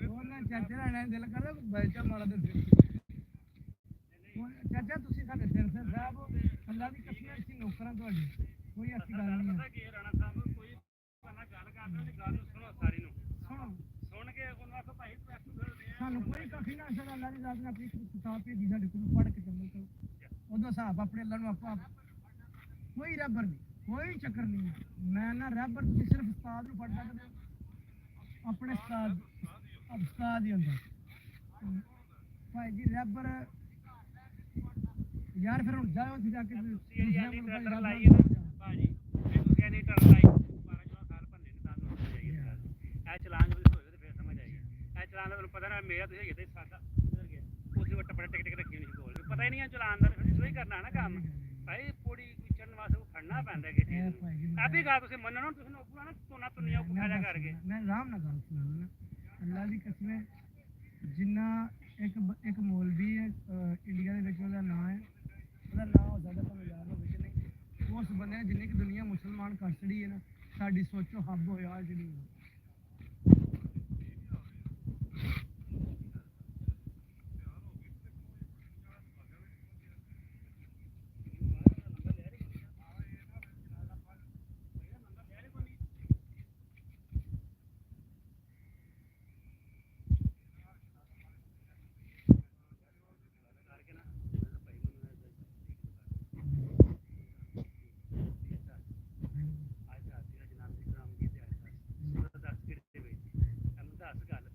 ਉਹਨਾਂ ਚਾਚੇ ਨਾਲ ਦਿਲ ਕਰਦਾ ਬੈਠਾ ਮਾਰਾ ਦੇ ਸਿਰ ਚਾਚਾ ਤੁਸੀਂ ਸਾਡੇ ਸਿਰ ਸਾਹਿਬ ਅੱਲਾ ਦੀ ਕਸਮ ਅਸੀਂ ਨੌਕਰਾਂ ਤੁਹਾਡੇ ਕੋਈ ਐਸੀ ਗੱਲ ਨਹੀਂ ਪਤਾ ਕੀ ਰਾਣਾ ਸਾਹਿਬ ਕੋਈ ਪਹਿਲਾਂ ਗੱਲ ਕਰਦਾ ਤੇ ਗੱਲ ਨੂੰ ਸੁਣੋ ਸਾਰੀ ਨੂੰ ਸੁਣ ਕੇ ਉਹਨਾਂ ਆਖੋ ਭਾਈ ਸਾਨੂੰ ਕੋਈ ਕੱਖ ਨਾ ਅਸਲ ਅੱਲਾ ਦੀ ਜ਼ਾਤ ਨੇ ਆਪਣੀ ਕਿਤਾਬ ਭੇਜੀ ਸਾਡੇ ਕੋਲ ਪੜ੍ਹ ਕੇ ਚੱਲੋ ਉਦੋਂ ਹਿਸਾਬ ਆਪਣੇ ਅੱਲਾ ਨੂੰ ਆਪਾਂ ਕੋਈ ਰੱਬਰ ਨਹੀਂ ਕੋਈ ਚੱਕਰ ਨਹੀਂ ਮੈਂ ਨਾ ਰੱਬਰ ਤੁਸੀਂ ਸਿਰਫ ਉਸਤਾਦ ਨੂੰ ਫੜ ਸਕਦੇ ਹੋ ਆਪਣੇ ਉਸਤਾਦ ਹੀ ਹੁੰਦਾ ਭਾਈ ਜੀ ਰੱਬਰ ਯਾਰ ਫਿਰ ਹੁਣ ਜਾਓ ਤੁਸੀਂ ਜਾ ਕੇ ਲਾਈ ਹੈ ਨਾ ਭਾਜੀ ਤੁਸੀਂ ਐਨੀ ਟਰ ਲਾਈ 12 ਸਾਲ ਭੰਨੇ ਨੇ ਤਾਂ ਨੂੰ ਜਾਈਏ ਇਹ ਚਲਾਨ ਜਦੋਂ ਹੋਏ ਤੇ ਫਿਰ ਸਮਝ ਆਏਗੀ ਇਹ ਚਲਾਨ ਦਾ ਤੁਹਾਨੂੰ ਪਤਾ ਨਾ ਮੇਰਾ ਤੁਸੀਂ ਹੈਗੇ ਤੇ ਸਾਡਾ ਉਧਰ ਗਿਆ ਉਸੇ ਵੱਟ ਬੜਾ ਟਿਕ ਟਿਕ ਰੱਖੀ ਨਹੀਂ ਕੋਲ ਪਤਾ ਹੀ ਨਹੀਂ ਹੈ ਚਲਾਨ ਦਾ ਫਿਰ ਸੋਈ ਕਰਨਾ ਨਾ ਕੰਮ ਭਾਈ ਪੌੜੀ ਚੜਨ ਵਾਸਤੇ ਫੜਨਾ ਪੈਂਦਾ ਕਿ ਚੀਜ਼ ਆ ਵੀ ਗੱਲ ਤੁਸੀਂ ਮੰਨੋ ਨਾ ਤੁਸੀਂ ਪੂਰਾ ਨਾ ਤੋਨਾ ਤੁਨੀਆਂ ਉਖਾੜਿਆ ਕਰਕੇ ਮੈਂ ਆਰਾਮ ਨਾਲ ਗੱਲ ਸੁਣਾਉਣਾ ਅੱਲਾ ਦੀ ਕਸਮ ਜਿੰਨਾ ਇੱਕ ਮੌਲਵੀ ਹੈ ਇੰਡੀਆ ਦੇ ਵਿੱਚ ਉਹਦਾ ਨਾਮ ਹੈ ਉਹਦਾ ਨਾਮ ਹੋ ਸਕਦਾ ਤੁਹਾਨੂੰ ਯਾਦ ਹੋਵੇ ਕਿ ਨਹੀਂ ਉਸ ਬੰਦੇ ਨੇ ਜਿੰਨੀ ਕਿ ਦੁਨੀਆ ਮੁਸਲਮਾਨ ਕਰ ਛੜੀ ਹੈ ਨਾ ਸਾਡੀ ਸੋਚੋ ਹੱਬ ਹੋਇਆ ਜਿਹੜੀ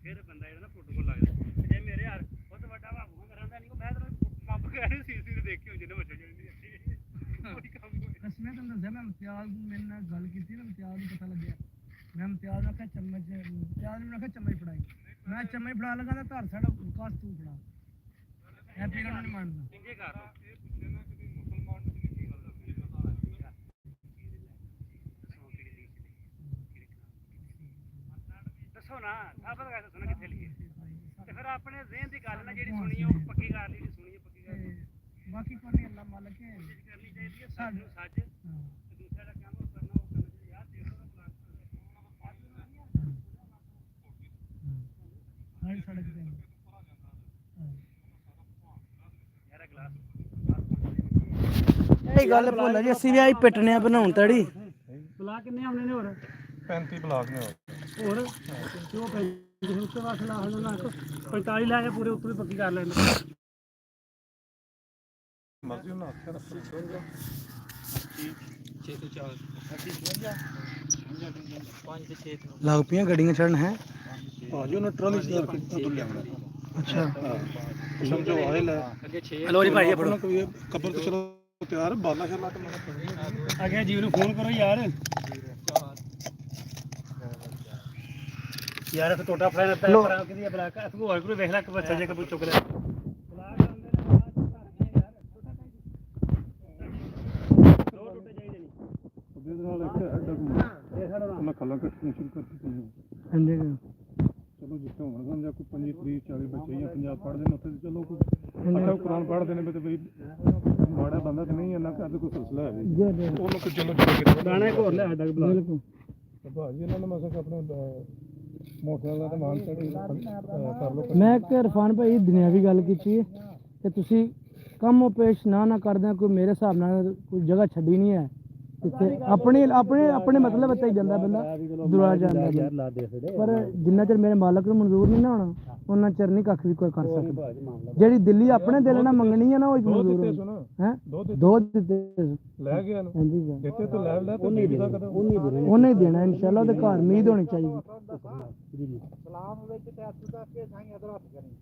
ਫਿਰ ਬੰਦਾ ਜਿਹੜਾ ਨਾ ਪ੍ਰੋਟੋਕੋਲ ਲੱਗਦਾ ਜੇ ਮੇਰੇ ਯਾਰ ਬਹੁਤ ਵੱਡਾ ਬਾਬੂ ਕਰਾਂਦਾ ਨਹੀਂ ਮੈਂ ਤਾਂ ਪੰਪ ਕਰਾਂਗਾ ਸੀਸੀ ਤੇ ਦੇਖਿਓ ਜਿਹਨੇ ਬੱਚੇ ਜਾਂਦੀ ਕੋਈ ਕੰਮ ਨਹੀਂ ਕਸਮੇ ਤੁਹਾਨੂੰ ਦੱਸਿਆ ਮੈਂ ਇਮਤਿਆਜ਼ ਮੇਰੇ ਨਾਲ ਗੱਲ ਕੀਤੀ ਨਾ ਇਮਤਿਆਜ਼ ਨੂੰ ਪਤਾ ਲੱਗਿਆ ਮੈਂ ਇਮਤਿਆਜ਼ ਨੂੰ ਆਖਿਆ ਚਮਚ ਇਮਤਿਆਜ਼ ਨੂੰ ਆਖਿਆ ਚਮਚ ਫੜਾਈ ਮੈਂ ਚਮਚ ਫੜਾ ਲਗਾ ਤਾਂ ਘਰ ਸਾਡਾ ਵਿਕਾਸ ਤੂੰ ਫੜਾ ਇਹ ਪੀਰਾਂ ਨੂੰ ਨਹੀਂ ਮੰਨਦਾ ਇੰਜੇ ਕਰ ਦੱਸੋ ਨਾ ਸਭ ਦਾ ਦੱਸੋ ਕਿੱਥੇ ਲਿਖੇ ਤੇ ਫਿਰ ਆਪਣੇ ਜ਼ਿਹਨ ਦੀ ਗੱਲ ਨਾ ਜਿਹੜੀ ਸੁਣੀ ਉਹ ਪੱਕੀ ਕਰ ਲਈ ਸੁਣੀ ਪੱਕੀ ਕਰ ਲਈ ਬਾਕੀ ਕੋਈ ਅੱਲਾ ਮਾਲਕ ਹੈ ਕਰਨੀ ਚਾਹੀਦੀ ਹੈ ਸਾਨੂੰ ਸੱਚ ਤੇ ਦੂਸਰਾ ਦਾ ਕੰਮ ਕਰਨਾ ਉਹ ਕਰਨਾ ਚਾਹੀਦਾ ਯਾਰ ਦੇਖੋ ਨਾ ਹਰ ਸੜਕ ਤੇ ਯਾਰ ਗਲਾਸ ਇਹ ਗੱਲ ਭੁੱਲ ਜੀ ਅਸੀਂ ਵੀ ਆਈ ਪਿੱਟਣੇ ਆ ਬਣਾਉਣ ਤੜੀ ਬਲਾ ਕਿੰਨੇ ਆਉਣੇ ਨੇ ਹੋਰ 35 ਬਲਾਕ ਨੇ ਹੋਰ ਕਿਉਂ ਪੈਂਦੇ ਉਸ ਤੋਂ ਬਾਅਦ ਲਾ ਹੋਣਾ 45 ਲਾ ਕੇ ਪੂਰੇ ਉੱਤੋਂ ਵੀ ਪੱਕੀ ਕਰ ਲੈਂਦੇ ਮਰਜ਼ੀ ਉਹਨਾਂ ਆਖਿਆ ਤਾਂ 6 ਤੋਂ 4 5 ਤੇ 6 ਲੱਗ ਪਈਆਂ ਗੱਡੀਆਂ ਚੜਨ ਹੈ ਭਾਜੀ ਉਹਨਾਂ ਟਰਾਲੀ ਚ ਤੋਂ ਲਿਆਉਣਾ ਅੱਛਾ ਸਮਝੋ ਆਏ ਲੈ ਅੱਗੇ 6 ਹਲੋ ਜੀ ਭਾਈ ਆਪਣਾ ਕੋਈ ਕਬਰ ਤੇ ਚਲੋ ਤਿਆਰ ਬਾਲਾ ਸ਼ਰਲਾ ਤੇ ਮੈਂ ਅੱਗੇ ਜੀਵ ਨੂੰ ਫੋਨ ਕਰੋ ਯਾਰ ਯਾਰ ਤੇ ਟੋਟਾ ਫੜਾ ਦਿੱਤਾ ਪਰ ਕਿਹਦੀ ਬਲਾ ਕਾ ਤੂੰ ਹੋਰ ਕੋਈ ਵੇਖ ਲੈ ਕਿ ਬੱਚਾ ਜੇ ਕਬੂ ਚੁੱਕ ਲੈ ਉਹਨਾਂ ਖੱਲਾ ਕੱਟਣੀ ਸ਼ੁਰੂ ਕਰ ਦਿੱਤੀ ਹਾਂਜੀ ਚਲੋ ਜਿੱਥੇ ਹੋਣਗੇ ਜਾਂ ਕੋਈ 25 30 40 ਬੱਚੇ ਜਾਂ 50 ਪੜ੍ਹਦੇ ਨੇ ਉੱਥੇ ਚਲੋ ਕੋਈ ਅੱਛਾ ਕੁਰਾਨ ਪੜ੍ਹਦੇ ਨੇ ਤੇ ਬਈ ਮਾੜਾ ਬੰਦਾ ਤੇ ਨਹੀਂ ਇੰਨਾ ਕਰਦੇ ਕੋਈ ਸਿਲਸਿਲਾ ਹੈ ਜੀ ਉਹਨੂੰ ਕੋਈ ਚਲੋ ਗਾਣਾ ਇੱਕ ਹੋਰ ਲੈ ਸਾਡਾ ਬਲਾ ਬਿਲਕੁਲ ਭਾਜੀ ਇਹਨਾਂ ਨੇ ਮਸਾ ਆਪਣੇ ਮੋਟਰਸਾਈਕਲ ਤੇ ਮਾਨ ਚੜੀ ਕਰ ਲੋ ਮੈਂ ਇੱਕ ਇਰਫਾਨ ਭਾਈ ਦੁਨਿਆਵੀ ਗੱਲ ਕੀਤੀ ਹੈ ਕਿ ਤੁਸੀਂ ਕੰਮ ਪੇਸ਼ ਨਾ ਕਰਦਿਆਂ ਕੋਈ ਮੇਰੇ ਹਿਸਾਬ ਨਾਲ ਕੋਈ ਜਗ੍ਹਾ ਛੱਡੀ ਨਹੀਂ ਹੈ ਕਿੱਥੇ ਆਪਣੇ ਆਪਣੇ ਆਪਣੇ ਮਤਲਬ ਤੇ ਹੀ ਜਾਂਦਾ ਬੰਦਾ ਦੁਆ ਜਾਂਦਾ ਯਾਰ ਲਾ ਦੇ ਪਰ ਜਿੰਨਾ ਚਿਰ ਮੇਰੇ ਮਾਲਕ ਨੂੰ ਮਨਜ਼ੂਰ ਨਹੀਂ ਨਾ ਹੋਣਾ ਉਹਨਾਂ ਚਿਰ ਨਹੀਂ ਕੱਖ ਵੀ ਕੋਈ ਕਰ ਸਕਦਾ। ਜਿਹੜੀ ਦਿੱਲੀ ਆਪਣੇ ਦਿਲ ਨਾਲ ਮੰਗਣੀ ਹੈ ਨਾ ਉਹ ਮਨਜ਼ੂਰ ਹੈ। ਦੋ ਦਿੱਤੇ ਲੈ ਗਿਆ ਹਾਂਜੀ ਜਿੱਤੇ ਤੂੰ ਲੈ ਲੈ ਉਹਨੇ ਉਹਨੇ ਦੇਣਾ ਇਨਸ਼ਾਅੱਲਾ ਉਹਦੇ ਘਰ ਉਮੀਦ ਹੋਣੀ ਚਾਹੀਦੀ। ਸਲਾਮ ਵਿੱਚ ਤੇ ਹੱਥ ਦਾ ਕੇ ਸਾਈਂ ਅਦਰ ਹੱਥ ਕਰੀ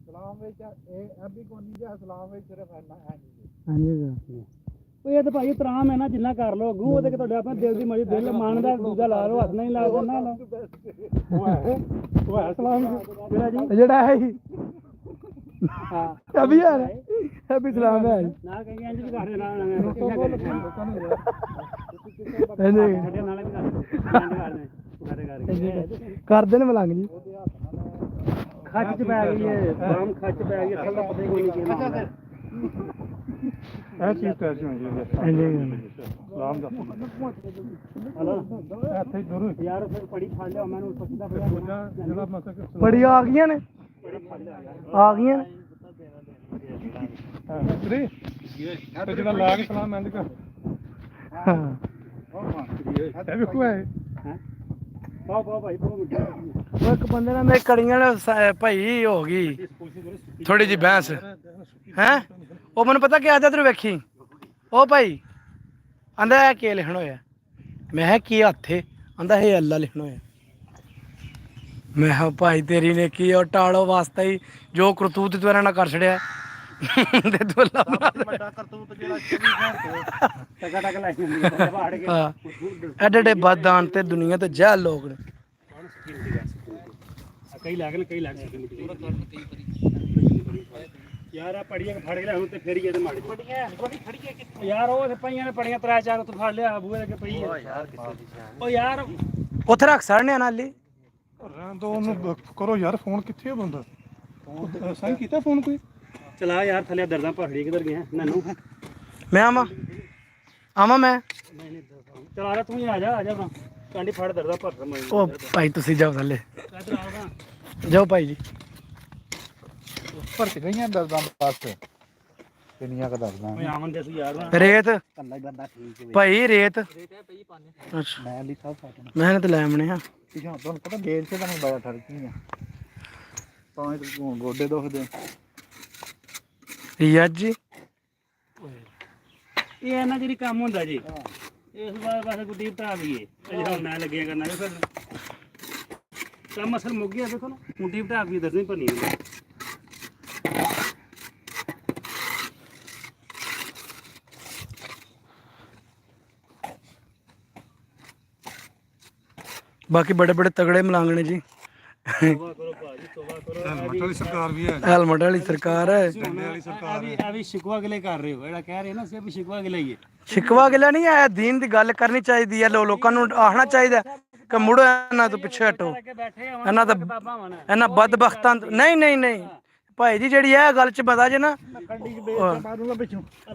ਸਲਾਮ ਵਿੱਚ ਇਹ ਅਭੀ ਕੋ ਨਹੀਂ ਜਾ ਸਲਾਮ ਵਿੱਚ ਸਿਰਫ ਹੈ ਹਾਂਜੀ ਉਹ ਇਹ ਤਾਂ ਭਾਈ ਤਰਾਮ ਹੈ ਨਾ ਜਿੰਨਾ ਕਰ ਲੋ ਅੱਗੋਂ ਉਹਦੇ ਕਿ ਤੁਹਾਡੇ ਆਪਣੇ ਦਿਲ ਦੀ ਮਰਜ਼ੀ ਦਿਲ ਮੰਨਦਾ ਦੂਜਾ ਲਾ ਲਓ ਹੱਥ ਨਹੀਂ ਲਾ ਦੋ ਨਾ ਲਾ ਉਹ ਹੈ ਸਲਾਮ ਜਿਹੜਾ ਜੀ ਜਿਹੜਾ ਹੈ ਹਾਂ ਅਭੀ ਯਾਰ ਅਭੀ ਸਲਾਮ ਹੈ ਨਾ ਕਹੀਂ ਇੰਜ ਵੀ ਕਰ ਦੇ ਨਾਲ ਸਾਡੇ ਨਾਲ ਵੀ ਕਰਦੇ ਨੇ ਮਲੰਗ ਜੀ ਖੱਚ ਚ ਪੈ ਗਈ ਹੈ ਬਾਮ ਖੱਚ ਪੈ ਗਈ ਅਸਲ ਦਾ ਪਤਾ ਹੀ ਕੋਈ ਨਹੀਂ ਕਿਹਨਾਂ ਇਹ ਚੀਜ਼ ਤਾਂ ਹੋਈ ਸਲਾਮ ਦਾ ਹਲੋ ਇੱਥੇ ਦੂਰ ਯਾਰ ਫਿਰ ਪੜੀ ਫੜ ਲਿਆ ਮੈਨੂੰ ਪੁੱਛਦਾ ਪਿਆ ਜਿਹੜਾ ਮਸਕ ਬੜੀ ਆ ਗਈਆਂ ਨੇ ਆ ਗਈਆਂ ਤੇ ਜਿਹੜਾ ਲਾ ਕੇ ਸਲਾਮ ਮੰਦ ਕਰ ਹਾਂ ਇਹ ਵੀ ਕੋਈ ਹੈ ਪਾਓ ਭਾਈ ਉਹ ਇੱਕ ਬੰਦੇ ਨਾਲ ਮੇਰੇ ਕੜੀਆਂ ਨਾਲ ਭਾਈ ਹੋ ਗਈ ਥੋੜੀ ਜਿਹੀ ਬਹਿਸ ਹੈ। ਉਹ ਮੈਨੂੰ ਪਤਾ ਕੀ ਆਦਾ ਤੂੰ ਵੇਖੀ ਉਹ ਭਾਈ ਆਂਦਾ ਇਹ ਕੀ ਲਿਖਣਾ ਹੋਇਆ ਮੈਂ ਕਿਹਾ ਕੀ ਹੱਥੇ ਆਂਦਾ ਇਹ ਅੱਲਾ ਲਿਖਣਾ ਹੋਇਆ ਮੈਂ ਕਿਹਾ ਭਾਈ ਤੇਰੀ ਨੇ ਕੀ ਉਹ ਟਾਲੋ ਵਾਸਤਾ ਹੀ ਜੋ ਕਰਤੂਤ ਤੂੰ ਇਹਨਾਂ ਨਾਲ ਕਰ ਛੜਿਆ ਤੇ ਤੂੰ ਅੱਲਾ ਵੱਡਾ ਕਰਤੂਤ ਜਿਹੜਾ 24 ਘੰਟੇ ਟਕਾ ਟਕ ਲਾਈ ਹੁੰਦੀ ਹੈ ਬਾੜ ਕੇ ਹਾਂ ਐਡੇ ਐਡੇ ਬਦਦਾਨ ਤੇ ਦੁਨੀਆ ਤੇ ਜਹਿਲ ਲੋਕ ਨੇ ਕਈ ਲੱਗ ਕਈ ਲੱਗ ਯਾਰ ਆ ਪੜੀਆਂ ਫੜ ਕੇ ਲਿਆਉਂ ਤੇ ਫੇਰ ਹੀ ਇਹਦੇ ਮਾੜੀ ਪੜੀਆਂ ਕੋਈ ਖੜੀਆਂ ਕਿੱਥੇ ਯਾਰ ਉਹ ਤੇ ਪਈਆਂ ਨੇ ਪੜੀਆਂ ਤਰਾ ਚਾਰ ਤੂੰ ਫੜ ਲਿਆ ਬੂਹੇ ਅੱਗੇ ਪਈ ਓ ਯਾਰ ਕਿੱਥੇ ਉਹ ਯਾਰ ਉੱਥੇ ਰੱਖ ਸੜਨੇ ਨਾਲੀ ਰਹਿਣ ਦੋ ਉਹਨੂੰ ਕਰੋ ਯਾਰ ਫੋਨ ਕਿੱਥੇ ਆ ਬੰਦਾ ਸਾਈਂ ਕੀਤਾ ਫੋਨ ਕੋਈ ਚਲਾ ਯਾਰ ਥੱਲੇ ਦਰਦਾਂ ਪਹਾੜੀ ਕਿਧਰ ਗਿਆ ਨਾਨੂ ਮੈਂ ਆਵਾਂ ਮੈਂ ਚਲਾ ਰਿਹਾ ਤੂੰ ਹੀ ਆ ਜਾ ਕਾਂਡੀ ਫੜ ਦਰਦਾਂ ਭਰ ਮੈਂ ਉਹ ਭਾਈ ਤੁਸੀਂ ਜਾਓ ਥੱਲੇ ਇਧਰ ਆਉਗਾ ਜਾਓ ਭਾਈ ਜੀ ਉੱਪਰ ਤੇ ਗਈਆਂ ਦਰਦਾਂ ਪਾਸੇ ਕਿੰਨੀਆਂ ਕ ਦਰਦਾਂ ਓਏ ਆਮਨ ਦੇ ਸੀ ਯਾਰ ਰੇਤ ਕੱਲਾ ਹੀ ਬੰਦਾ ਠੀਕ ਹੈ ਭਾਈ ਰੇਤ ਮੈਂ ਲਈ ਸਭ ਸਾਟਣਾ ਮਿਹਨਤ ਲੈ ਆਉਣੇ ਆ ਪਿਛਾ ਤੁਹਾਨੂੰ ਪਤਾ ਗੇਰ ਸੇ ਤੁਹਾਨੂੰ ਬੜਾ ਠਰਕੀ ਆ ਤਾਂ ਗੋਡੇ ਦੁਖਦੇ ਯਾਦ ਜੀ ਇਹ ਇਹਨਾਂ ਜਿਹੜੀ ਕੰਮ ਹੁੰਦਾ ਜੀ ਇਸ ਵਾਰ ਬਸ ਗੁੱਡੀ ਭਰਾ ਵੀ ਇਹ ਹੁਣ ਮੈਂ ਲੱਗਿਆ ਕਰਨਾ ਫਿਰ ਕੰਮ ਅਸਲ ਮੁੱਕ ਗਿਆ ਦੇਖੋ ਨਾ ਗੁੱਡੀ ਭਰਾ ਵੀ ਦਰਨੀ ਭਰਨੀ ਹੁੰਦੀ ਬਾਕੀ ਬੜੇ ਬੜੇ ਤਗੜੇ ਮਲਾਂਗਣੇ ਜੀ ਤੋਬਾ ਕਰੋ ਭਾਜੀ ਤੋਬਾ ਕਰੋ ਹੈਲਮਟ ਵਾਲੀ ਸਰਕਾਰ ਵੀ ਹੈ ਹੈਲਮਟ ਵਾਲੀ ਸਰਕਾਰ ਹੈ ਡੰਡੇ ਵਾਲੀ ਸਰਕਾਰ ਹੈ ਆ ਵੀ ਸ਼ਿਕਵਾ ਗਿਲੇ ਕਰ ਰਹੇ ਹੋ ਜਿਹੜਾ ਕਹਿ ਰਹੇ ਨਾ ਸੀ ਵੀ ਸ਼ਿਕਵਾ ਗਿਲੇ ਹੀ ਹੈ ਸ਼ਿਕਵਾ ਗਿਲਾ ਨਹੀਂ ਆਇਆ ਦੀਨ ਦੀ ਗੱਲ ਕਰਨੀ ਚਾਹੀਦੀ ਹੈ ਲੋਕਾਂ ਨੂੰ ਆਖਣਾ ਚਾਹੀਦਾ ਕਿ ਮੁੜੋ ਇਹਨਾਂ ਤੋਂ ਪਿੱਛੇ ਹਟੋ ਇਹਨਾਂ ਦਾ ਇਹਨਾਂ ਬਦਬਖਤਾਂ ਨਹੀਂ ਭਾਈ ਜੀ ਜਿਹੜੀ ਇਹ ਗੱਲ ਚ ਪਤਾ ਜੇ ਨਾ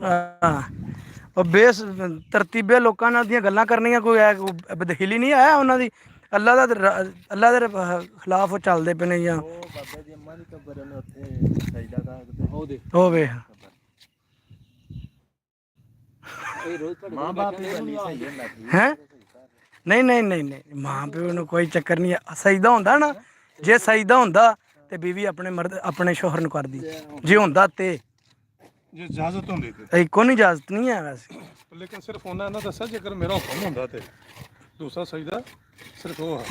ਹਾਂ ਉਹ ਬੇਸ ਤਰਤੀਬੇ ਲੋਕਾਂ ਨਾਲ ਦੀਆਂ ਗੱਲਾਂ ਕਰਨੀਆਂ ਕੋਈ ਬਦਹਿਲੀ ਨਹੀਂ ਆਇਆ ਉਹਨਾਂ ਦੀ ਅੱਲਾ ਦੇ ਖਿਲਾਫ ਉਹ ਚੱਲਦੇ ਪਏ ਨੇ ਜਾਂ ਉਹ ਵੇਖ ਹੈ ਨਹੀਂ ਮਾਂ ਪਿਓ ਨੂੰ ਕੋਈ ਚੱਕਰ ਨਹੀਂ ਸਜਦਾ ਹੁੰਦਾ ਨਾ ਜੇ ਸਜਦਾ ਹੁੰਦਾ ਤੇ ਬੀਵੀ ਆਪਣੇ ਮਰਦ ਆਪਣੇ ਸ਼ੋਹਰ ਨੂੰ ਕਰਦੀ ਜੇ ਹੁੰਦਾ ਤੇ ਜੇ ਇਜਾਜ਼ਤ ਹੁੰਦੀ ਤੇ ਕੋਈ ਇਜਾਜ਼ਤ ਨਹੀਂ ਹੈ ਵੈਸੇ ਲੇਕਿਨ ਸਿਰਫ ਉਹਨਾਂ ਨੇ ਦੱਸਿਆ ਜੇਕਰ ਮੇਰਾ ਹੁਕਮ ਹੁੰਦਾ ਤੇ ਦੂਸਰਾ ਸਜਦਾ ਸਿਰਫ ਉਹ ਹੈ